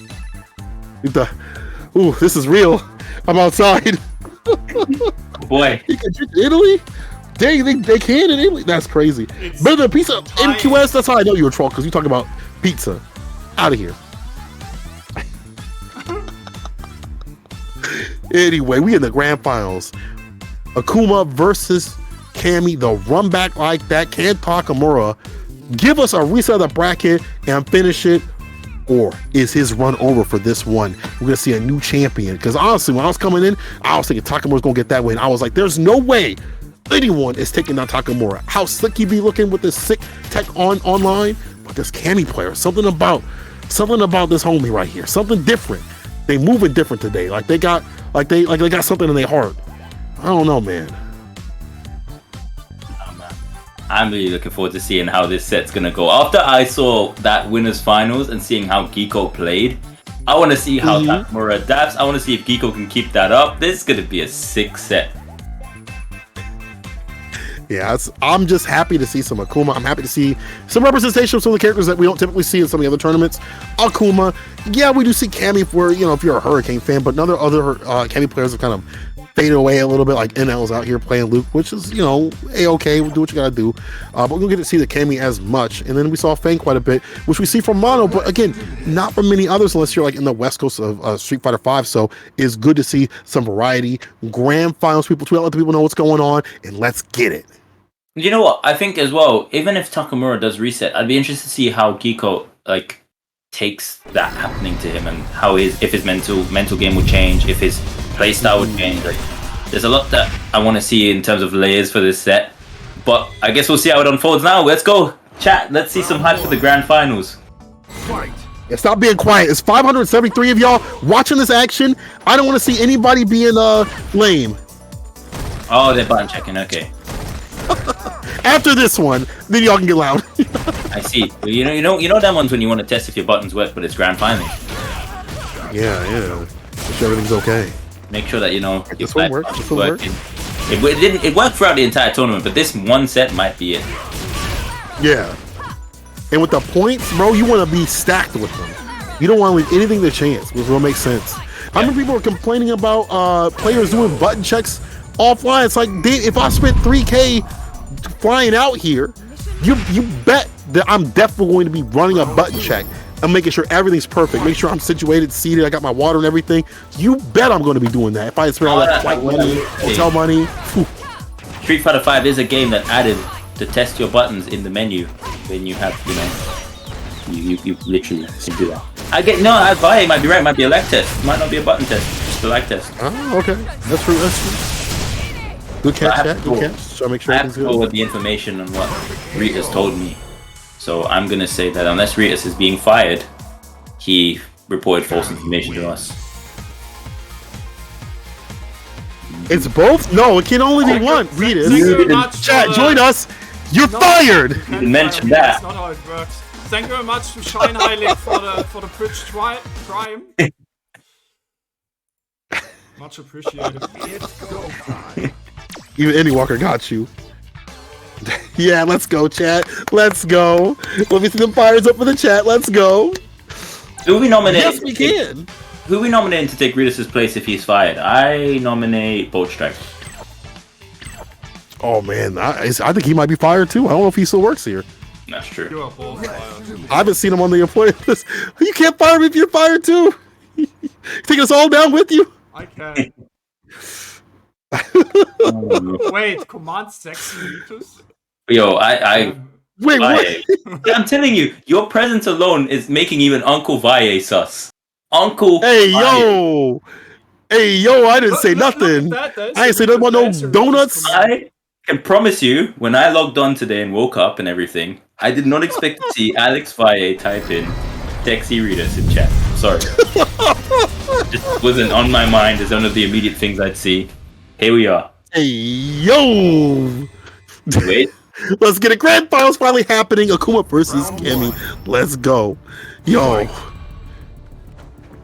Ooh, this is real. I'm outside. Boy. You can drink in Italy? Dang, they can in Italy? That's crazy. Better than pizza. MQS, that's how I know you're a troll, because you talk about pizza. Out of here. Anyway, we in the grand finals. Akuma versus Cammy, the run back like that. Can Takamura give us a reset of the bracket and finish it? Or is his run over for this one? We're going to see a new champion. Because honestly, when I was coming in, I was thinking Takamura's going to get that win. I was like, there's no way anyone is taking down Takamura. How slick he be looking with this sick tech online. But this Cammy player, something about this homie right here. Something different. They moving different today. Like they got something in their heart. I don't know, man. I'm really looking forward to seeing how this set's gonna go. After I saw that winners finals and seeing how Geeck-O played, I want to see how Takamura adapts. I want to see if Geeck-O can keep that up. This is gonna be a sick set. Yeah, I'm just happy to see some Akuma. I'm happy to see some representation of some of the characters that we don't typically see in some of the other tournaments. Akuma, yeah, we do see Cammy for, you know, if you're a Hurricane fan, but other Cammy players have kind of faded away a little bit, like NL's out here playing Luke, which is, you know, A-okay, we'll do what you gotta do. But we don't get to see the Cammy as much. And then we saw Fang quite a bit, which we see from Mono, but again, not from many others unless you're like in the West Coast of Street Fighter V. So it's good to see some variety. Grand finals, people tweet, let the people know what's going on, and let's get it. You know what? I think as well, even if Takamura does reset, I'd be interested to see how Geeck-O like takes that happening to him, and how if his mental game will change, if his playstyle would change. Like, there's a lot that I want to see in terms of layers for this set, but I guess we'll see how it unfolds now. Let's go, chat. Let's see some hype for the grand finals. Yeah, stop being quiet. It's 573 of y'all watching this action. I don't want to see anybody being lame. Oh, they're button checking. Okay. After this one, then y'all can get loud. I see. You know them ones when you want to test if your buttons work, but it's grand final. Yeah. Make sure everything's okay. Make sure that your this one works. This one works. It worked throughout the entire tournament, but this one set might be it. Yeah. And with the points, bro, you want to be stacked with them. You don't want to leave anything to chance, which will make sense. How many people are complaining about players doing button checks offline? It's like, if I spent 3K flying out here, you bet that I'm definitely going to be running a button check and making sure everything's perfect. Make sure I'm situated, seated, I got my water and everything. You bet I'm going to be doing that. If I spend all that flight money, hotel money. Whew. Street Fighter V is a game that added to test your buttons in the menu when you have, you literally can do that. I might be right. It might be a leg test. It might not be a button test. Just a leg test. Oh, okay. That's true. Good catch, I have Chat. to Good go- catch. Try to make sure I have everything's to go good. with the information on what Ritas told me. So I'm gonna say that unless Ritas is being fired, he reported false information to us. It's both? No, it can only be one. Read Thank you very it. much. Chat, for the- join us. You're No. fired. You can't mention fire me, that. That's not how it works. Thank you very much to Shine Highlight for the bridge crime. Much appreciated. Even Andy Walker got you. Yeah, let's go, chat. Let's go. Let me see them fires up for the chat. Let's go. Who we nominate? Yes, we can. Who we nominating to take Ritas' place if he's fired? I nominate Bolt Strike. Oh man, I think he might be fired too. I don't know if he still works here. That's true. You are both fired. I haven't seen him on the employee list. You can't fire me if you're fired too. Take us all down with you. I can. Wait, command sexy meters? Yo, I Wait, what? Valle. I'm telling you, your presence alone is making even Uncle Valle sus. Uncle Hey Valle. yo, I didn't say Look at nothing. that, that's I ain't say nothing about no donuts. I can promise you, when I logged on today and woke up and everything, I did not expect to see Alex Valle type in Texi Ritas in chat. Sorry. Just wasn't on my mind as one of the immediate things I'd see. Here we are. Hey yo. Wait. Let's get it. Grand finals finally happening. Akuma versus Kimmy. Let's go. Yo.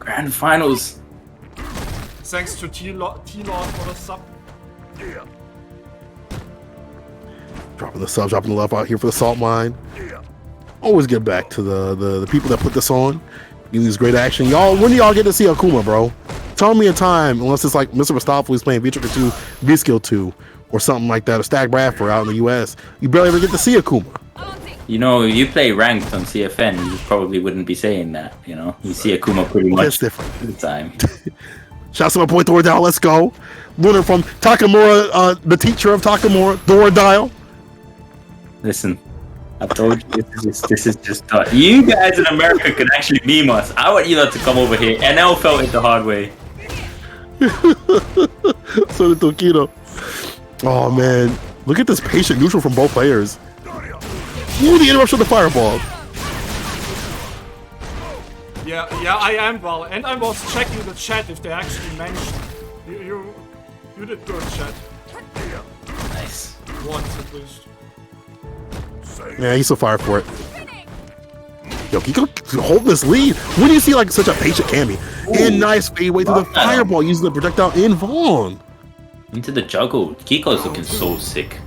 Grand finals. Thanks to T-Lord for the sub. Dropping the sub, dropping the love out here for the Saltmine. Always get back to the people that put this on. Give these great action. Y'all, when do y'all get to see Akuma, bro? Tell me a time, unless it's like Mr. Rastopoulos playing V-Trigger 2, V-Skill 2, or something like that, or Stack Bradford out in the US. You barely ever get to see Akuma. You know, you play ranked on CFN, you probably wouldn't be saying that, you know? You see Akuma pretty That's much different. all the time. Shouts to my boy Thor Dial. Let's go. Lunar from Takamura, the teacher of Takamura, Thor Dial. Listen, I told you this is just you guys in America can actually meme us. I want you lot to come over here. NL felt it the hard way. So did Tokido. Oh man, look at this patient neutral from both players. Ooh, the interruption of the fireball. Yeah, I am well, and I was checking the chat if they actually mentioned. You did good, chat. Nice. Once at least. Yeah, he's so fired for it. Yo, Geeck-O holding this lead. When do you see like such a patient Cammy? And nice fadeaway through the fireball using the projectile in Vaughn. Into the juggle. Geeck-O's looking so sick.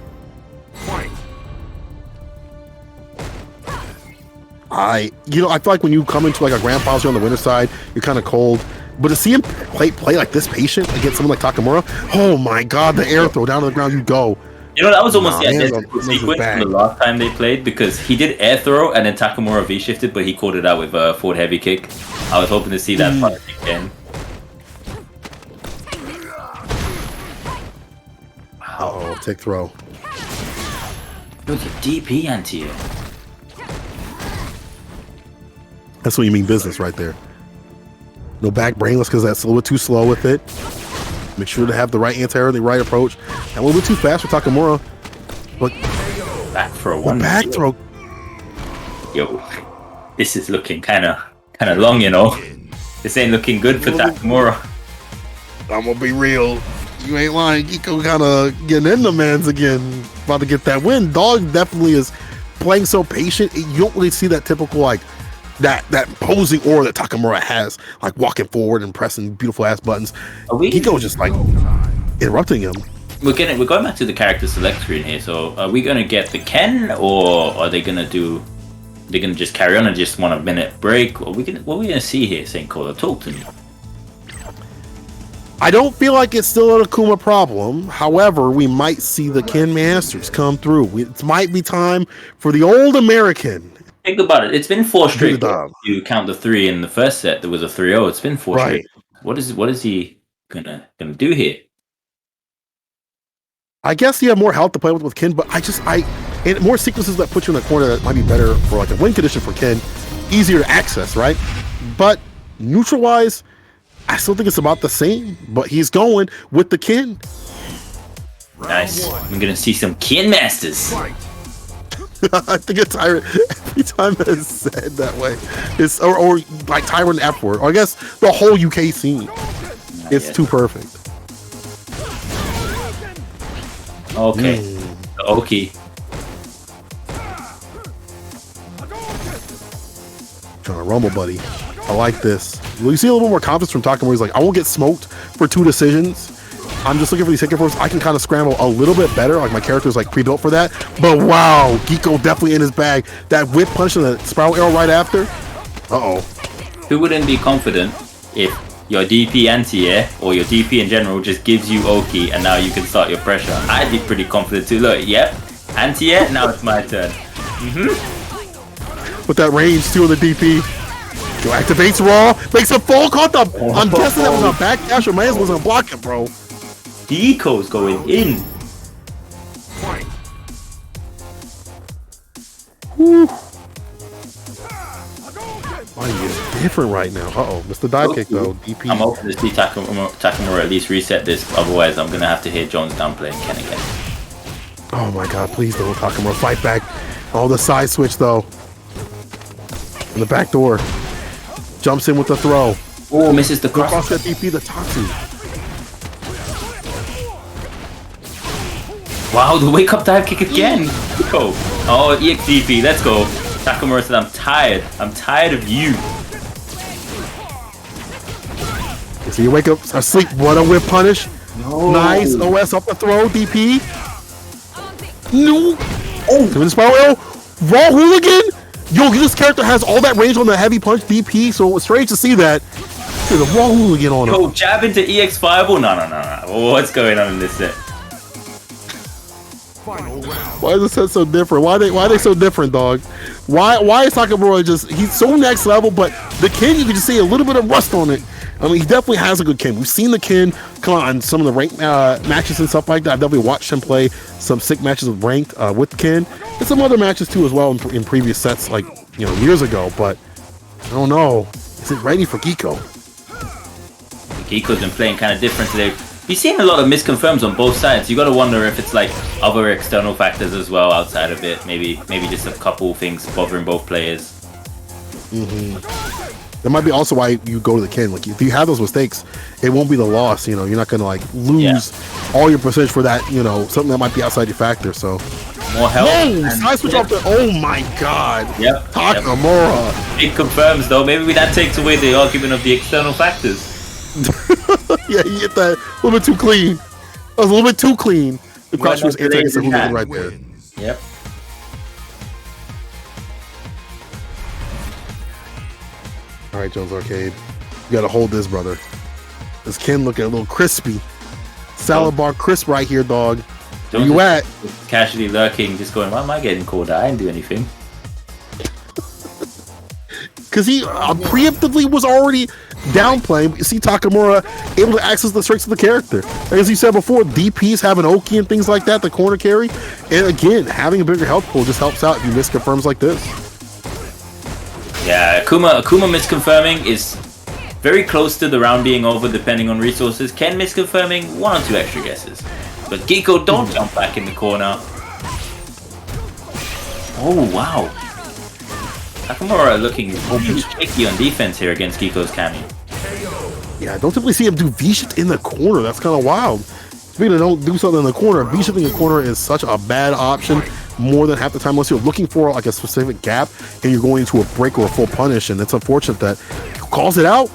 I feel like when you come into like a grand finals here on the winter side, you're kind of cold. But to see him play like this patient against someone like Takamura, oh my god, the air throw down to the ground, you go. You know, that was almost Nah, the hands identical on- hands sequence back. from the last time they played because he did air throw and then Takamura V-shifted, but he called it out with a forward heavy kick. I was hoping to see that part again. Uh-oh, take throw. Look at DP anti-air. That's what you mean business right there. No back brainless because that's a little bit too slow with it. Make sure to have the right anti-air, the right approach. And a little bit too fast for Takamura. But Back for a the one. back throw. Yo, this is looking kind of long, you know. This ain't looking good for Takamura. I'm gonna be real. You ain't lying. Geeck-O kind of getting in the man's again. About to get that win. Dog definitely is playing so patient. You don't really see that typical like that posing aura that Takamura has, like walking forward and pressing beautiful ass buttons. Geeck-O just like interrupting him. We're going back to the character select screen here. So are we gonna get the Ken, or are they gonna just carry on and just want a minute break? What are we gonna see here, St. Cola? Talk to me. I don't feel like it's still an Akuma problem. However, we might see the Ken Masters come through. It might be time for the old American. Think about it. It's been 4 straight. Dog. You count the 3 in the first set. There was a 3-0. It's been 4 Right. straight. What is he gonna do here? I guess you have more health to play with Ken, but and more sequences that put you in a corner that might be better for like a win condition for Ken, easier to access, right? But neutral-wise, I still think it's about the same, but he's going with the Ken. Nice. I'm gonna see some Kin Masters. Fight. I think a tyrant every time that is said that way. It's or like tyrant F word. Or I guess the whole UK scene. It's too perfect. Okay. Okay. Trying to rumble, buddy. I like this. Well, you see a little more confidence from Takamura. He's like, I won't get smoked for 2 decisions. I'm just looking for these hit confirms. I can kind of scramble a little bit better. Like my character is like pre-built for that. But wow, Geeck-O definitely in his bag. That whip punch and the spiral arrow right after. Uh-oh. Who wouldn't be confident if your DP anti-air or your DP in general just gives you Oki and now you can start your pressure? I'd be pretty confident too. Look, yep, anti-air, now it's my turn. With that range too on the DP. Go activates raw, makes a full contact. I'm guessing that was a back dash or Mave was gonna block it, bro. Geeck-O's going in. Fight. Whew. Body is different right now. Uh-oh, Mr. Dive Kick though. DP. I'm hoping to see Takamura at least reset this, otherwise I'm gonna have to hear Jones downplaying Ken again. Oh my god, please don't Takamura fight back. Oh, the side switch though. In the back door. Jumps in with the throw. Oh, misses the Across cross. that DP, the Tatsu. Wow, the wake up dive kick again. Go. Oh, EXDP, let's go. Takamura said, I'm tired. I'm tired of you. So you wake up asleep. What a whip punish. No. Nice. OS up the throw. DP. No. Oh, to the spiral. Raw hooligan. Yo, this character has all that range on the heavy punch DP, so it's strange to see that. There's a raw hooligan on him. Yo, jab into EX Fireball? No. What's going on in this set? Final round. Why is this set so different? Why are they so different, dog? Why is Takamura just, he's so next level, but the Kin, you can just see a little bit of rust on it. I mean, he definitely has a good Kin. We've seen the Kin come on some of the ranked matches and stuff like that. I've definitely watched him play some sick matches with ranked with Kin, and some other matches too as well in previous sets, like, you know, years ago. But I don't know, is it ready for Geeck-O? Geeck-O's been playing kind of different today. You've seen a lot of misconfirms on both sides. You got to wonder if it's like other external factors as well outside of it. Maybe just a couple things bothering both players. That might be also why you go to the Kin. Like, if you have those mistakes, it won't be the loss. You know, you're not gonna like lose all your percentage for that. You know, something that might be outside your factor. So More help. whoa, side switch off the. Oh my god. Yep. Takamura. It confirms though. Maybe that takes away the argument of the external factors. Yeah, you get that a little bit too clean. That was a little bit too clean. The crouch was anti-hooligan right there. Wins. Yep. All right, Jones Arcade, you gotta hold this, brother. This Kin looking a little crispy. Salad bar crisp right here, dog. Where you at? Casually lurking, just going, why am I getting called out? I didn't do anything. Because he preemptively was already downplaying. But you see Takamura able to access the strengths of the character. As you said before, DPs having Oki and things like that, the corner carry. And again, having a bigger health pool just helps out if you miss confirms like this. Yeah, Akuma misconfirming is very close to the round being over depending on resources. Ken misconfirming 1 or 2 extra guesses. But Geeck-O don't jump back in the corner. Oh, wow. Takamura looking shaky on defense here against Geeck-O's Kami. Yeah, I don't typically see him do V-shift in the corner. That's kind of wild. Speaking of don't do something in the corner, V-shifting in the corner is such a bad option more than half the time unless you're looking for like a specific gap and you're going into a break or a full punish, and it's unfortunate that he calls it out.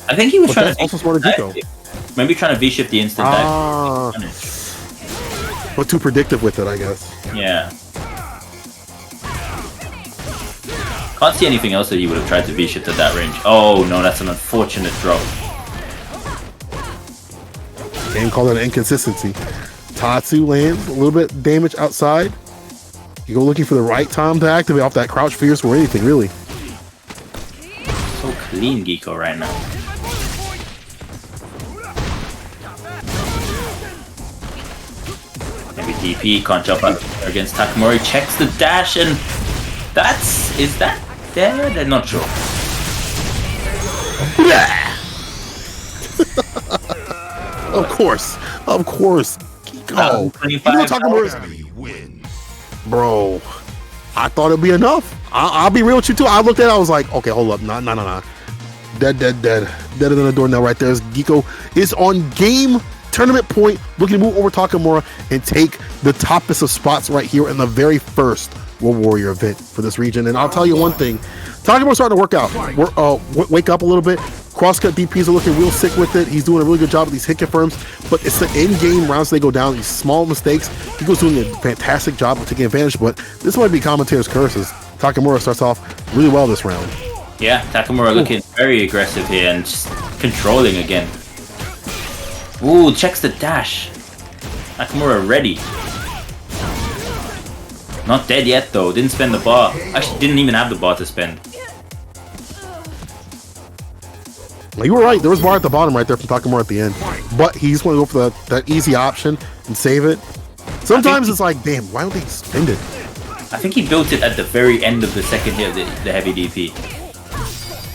I think he was But trying that's to also smart of Geeck-O. maybe trying to V-shift the instant Ah. dive. But too predictive with it, I guess. Yeah. Can't see anything else that he would have tried to V-shift at that range. Oh no, that's an unfortunate drop. Game called it an inconsistency. Tatsu lands a little bit damage outside. You go looking for the right time to activate off that crouch fierce or anything, really. So clean, Geeck-O, right now. Maybe DP can't jump up against Takamura. He checks the dash and is that there? They're not sure. Of course. Geeck-O. You know Takamura's Enemy wins. bro. I thought it'd be enough. I'll be real with you too. I looked at it, I was like, okay, hold up. No. Dead. Deader than a doornail right there. As Geeck-O is on game tournament point, looking to move over Takamura and take the toppest of spots right here in the very first WorldWarrior event for this region. And I'll tell you one thing, Takamura's starting to work out. Wake up a little bit. Crosscut DPs are looking real sick with it. He's doing a really good job with these hit confirms, but it's the in-game rounds they go down, these small mistakes. Geeck-O's doing a fantastic job of taking advantage, but this might be commentator's curses. Takamura starts off really well this round. Yeah, Takamura looking very aggressive here and just controlling again. Ooh, checks the dash. Takamura ready. Not dead yet though, didn't spend the bar. Actually, didn't even have the bar to spend. You were right, there was bar at the bottom right there from Takamura at the end. But he's going to go for that easy option and save it. Sometimes it's like, damn, why don't they spend it? I think he built it at the very end of the second hit of the heavy DP.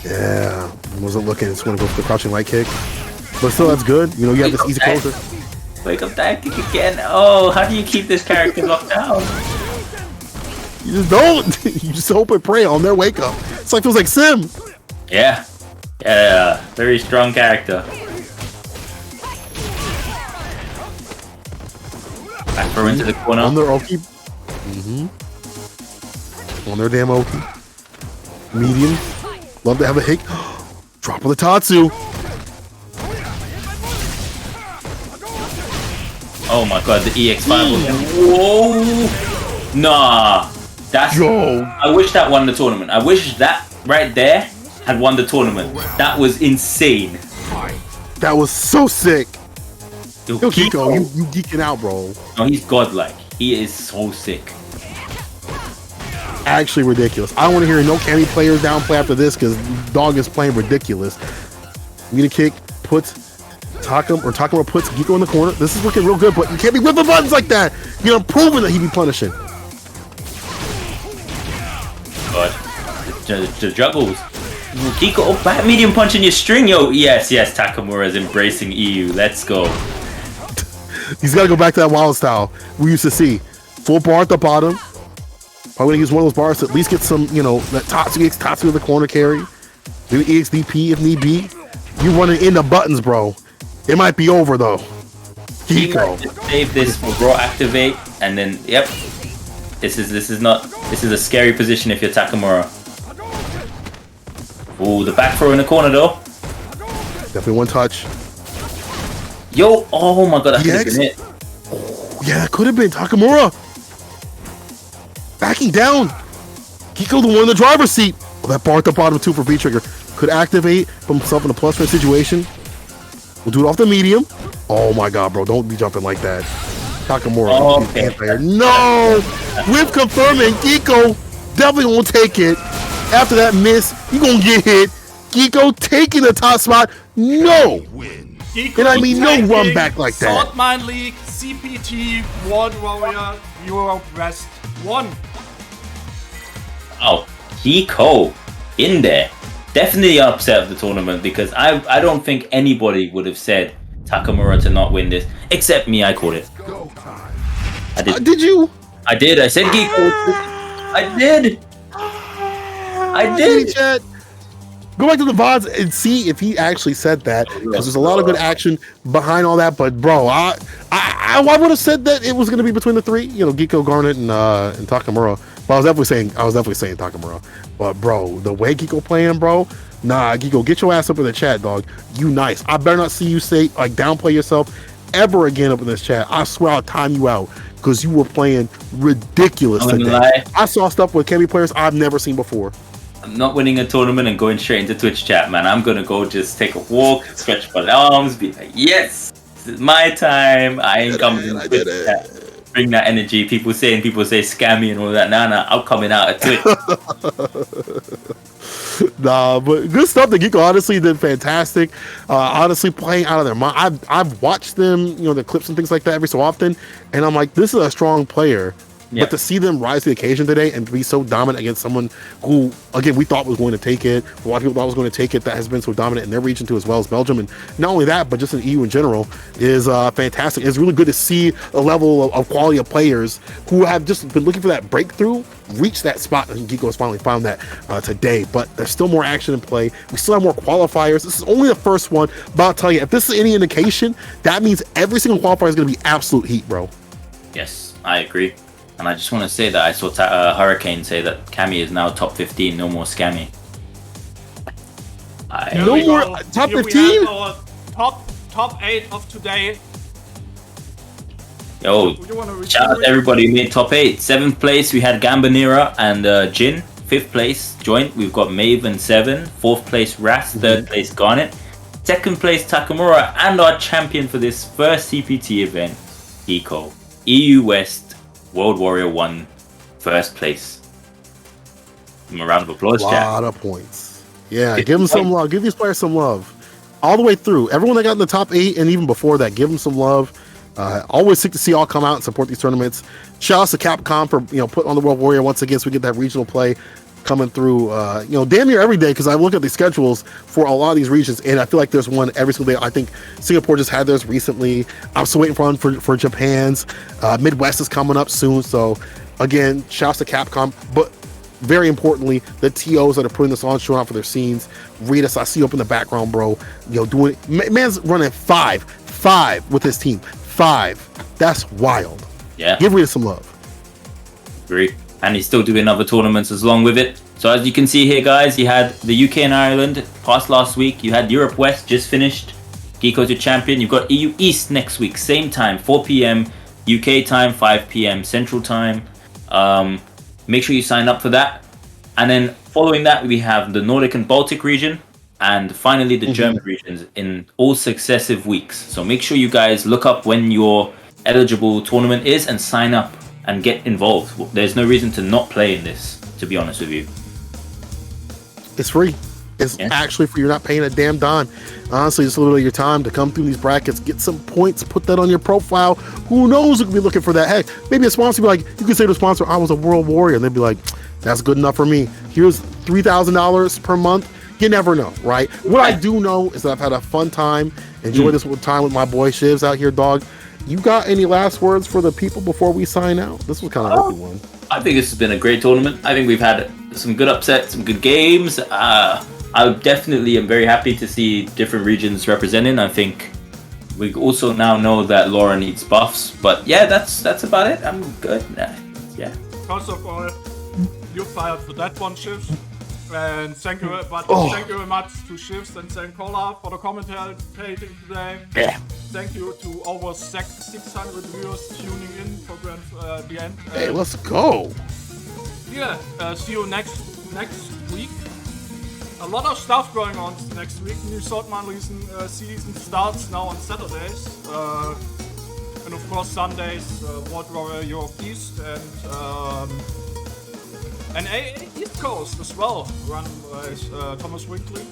Yeah, wasn't looking, it's going to go for the crouching light kick. But still, that's good. You know, you have this easy closer. Wake up tactic again. Oh, how do you keep this character locked down? You just don't. You just hope and pray on their wake up. It's like, feels like Sim. Yeah. Yeah, very strong character. Back throw into the corner. On their Oki. On their damn Oki. Medium. Love to have a hit. Drop of the Tatsu. Oh my god, the EX5. Whoa! Nah. That's. Yo. I wish that won the tournament. I wish that right there had won the tournament. That was insane. That was so sick. Yo, Geeck-O, you geeking out, bro. No, he's godlike. He is so sick. Actually ridiculous. I don't want to hear no Cammy players downplay after this because dog is playing ridiculous. Meter kick puts Takamura puts Geeck-O in the corner. This is looking real good, but you can't be whipping buttons like that. You're proving that he be punishing. God, the juggles. Geeck-O, back medium punching your string, yo. Yes, Takamura is embracing EU. Let's go. He's got to go back to that wild style we used to see. Full bar at the bottom. Probably gonna use one of those bars to at least get some, you know, that Tatsu with the corner carry. Maybe EXDP if need be. You running into buttons, bro. It might be over though. Geeck-O. Save this for raw activate, and then yep. This is a scary position if you're Takamura. Ooh, the back throw in the corner though. Definitely one touch. Yo, oh my god, that could have been it. Oh, yeah, that could have been Takamura. Backing down. Geeck-O the one in the driver's seat. Oh, that bar at the bottom too for V-Trigger. Could activate, put himself in a plus red situation. We'll do it off the medium. Oh my god, bro, don't be jumping like that. Takamura. Oh, okay. No! Whip confirming. Geeck-O definitely won't take it. After that miss, you gonna get hit. Geeck-O taking the top spot. No! Geeck-O And I mean no taking run back like that. Saltmine League, CPT, WorldWarrior, Europe West 1. Oh, Geeck-O in there. Definitely upset of the tournament because I don't think anybody would have said Takamura to not win this, except me. I called it. I did. Did you? I did. I said Geeck-O. I did. I did. Chat. Go back to the VODs and see if he actually said that, because there's a lot of good action behind all that. But bro, I would have said that it was going to be between the three, you know, Geeck-O, Garnet, and Takamura. But I was definitely saying Takamura. But bro, the way Geeck-O playing, bro, nah, Geeck-O, get your ass up in the chat, dog. You nice. I better not see you say like downplay yourself ever again up in this chat. I swear I'll time you out because you were playing ridiculous today. I saw stuff with Cammy players I've never seen before. I'm not winning a tournament and going straight into Twitch chat, man. I'm gonna go just take a walk, stretch my arms, be like, yes, this is my time. I ain't coming to Twitch chat. Bring that energy. People say scammy and all that. Nah, I'm coming out of Twitch. Nah, but good stuff. The Geeck-O honestly did fantastic. Honestly, playing out of their mind. I've watched them, you know, the clips and things like that every so often, and I'm like, this is a strong player. But to see them rise to the occasion today and be so dominant against someone who, again, we thought was going to take it, a lot of people thought was going to take it, that has been so dominant in their region too, as well as Belgium, and not only that, but just in the EU in general, is fantastic. It's really good to see a level of quality of players who have just been looking for that breakthrough reach that spot, and Geeck-O has finally found that today. But there's still more action in play. We still have more qualifiers. This is only the first one, but I'll tell you, if this is any indication, that means every single qualifier is going to be absolute heat, bro. Yes, I agree. And I just want to say that I saw Hurricane say that Cammy is now top 15, no more Scammy. No more top 15? Top 8 of today. Yo, shout out to everybody who made top 8. 7th place, we had GambaNera and Jhin. 5th place, joint, we've got Mave and Xeven. 4th place, Ras. 3rd place, Garnet. 2nd place, Takamura. And our champion for this first CPT event, Geeck-O. EU West WorldWarrior 1 first place. Give him a round of applause, Jack. A lot of points. Yeah, give them some love. Give these players some love. All the way through. Everyone that got in the top 8 and even before that, give them some love. Always sick to see all come out and support these tournaments. Shout out to Capcom for putting on the WorldWarrior once again, so we get that regional play coming through damn near every day, because I look at the schedules for a lot of these regions and I feel like there's one every single day. I think Singapore just had theirs recently. I'm still waiting for Japan's. Midwest is coming up soon. So again, shouts to Capcom, but very importantly, the TOs that are putting this on, showing out for their scenes. Ritas, I see you up in the background, bro. Doing man's running 5 with his team. 5. That's wild. Yeah. Give Ritas some love. Agree. And he's still doing other tournaments as long with it. So as you can see here, guys, you had the UK and Ireland past last week. You had Europe West just finished. Geeck-O's your champion. You've got EU East next week, same time, 4 p.m. UK time, 5 p.m. Central time. Make sure you sign up for that. And then following that, we have the Nordic and Baltic region. And finally, the German regions in all successive weeks. So make sure you guys look up when your eligible tournament is and sign up and get involved. There's no reason to not play in this, to be honest with you. It's free. It's actually free. You're not paying a damn dime. Honestly, just a little bit of your time to come through these brackets, get some points, put that on your profile. Who knows who could be looking for that? Heck, maybe a sponsor will be like, you can say to a sponsor, I was a WorldWarrior. And they'd be like, that's good enough for me. Here's $3,000 per month. You never know, right? What I do know is that I've had a fun time, enjoy this time with my boy Shivs out here, dog. You got any last words for the people before we sign out? This was kind of a good one. I think this has been a great tournament. I think we've had some good upsets, some good games. I definitely am very happy to see different regions representing. I think we also now know that Laura needs buffs. But yeah, that's about it. I'm good. Yeah. First of all, you fired for that one, Shivs. And thank you, thank you very much to Shivs and Zankola for the commentating today. Yeah. Thank you to over 600 viewers tuning in for the end. Hey, let's go. Yeah, see you next week. A lot of stuff going on next week. New Saltmine season starts now on Saturdays. And of course Sundays, WorldWarrior Europe East and East Coast as well, run by Thomas Winkley.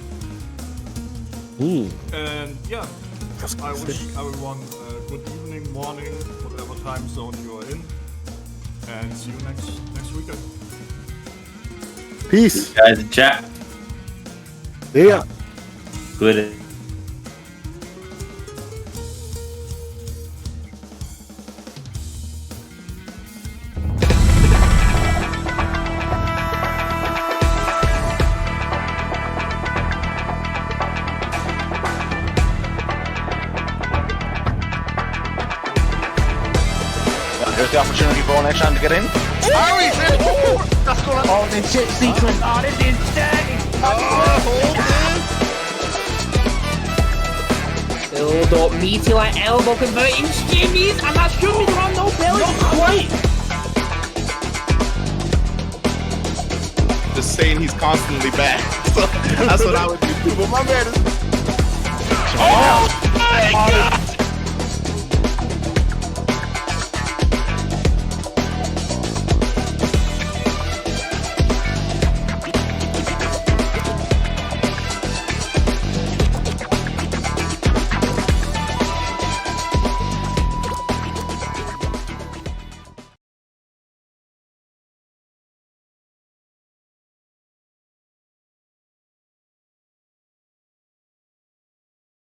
And yeah, I wish everyone a good evening, morning, whatever time zone you are in. And see you next weekend. Peace. Guys in chat. Yeah. Good. Here's the opportunity for next time to get in. Oh, he's in! Oh, that's going on. Oh, this shit sequence. Oh, this is dirty. Hold Build up, meaty like elbow converting shimmies, and that shimmies around no belly. Not quite. Just saying he's constantly back. So that's what I would do. But my man is... Oh my God!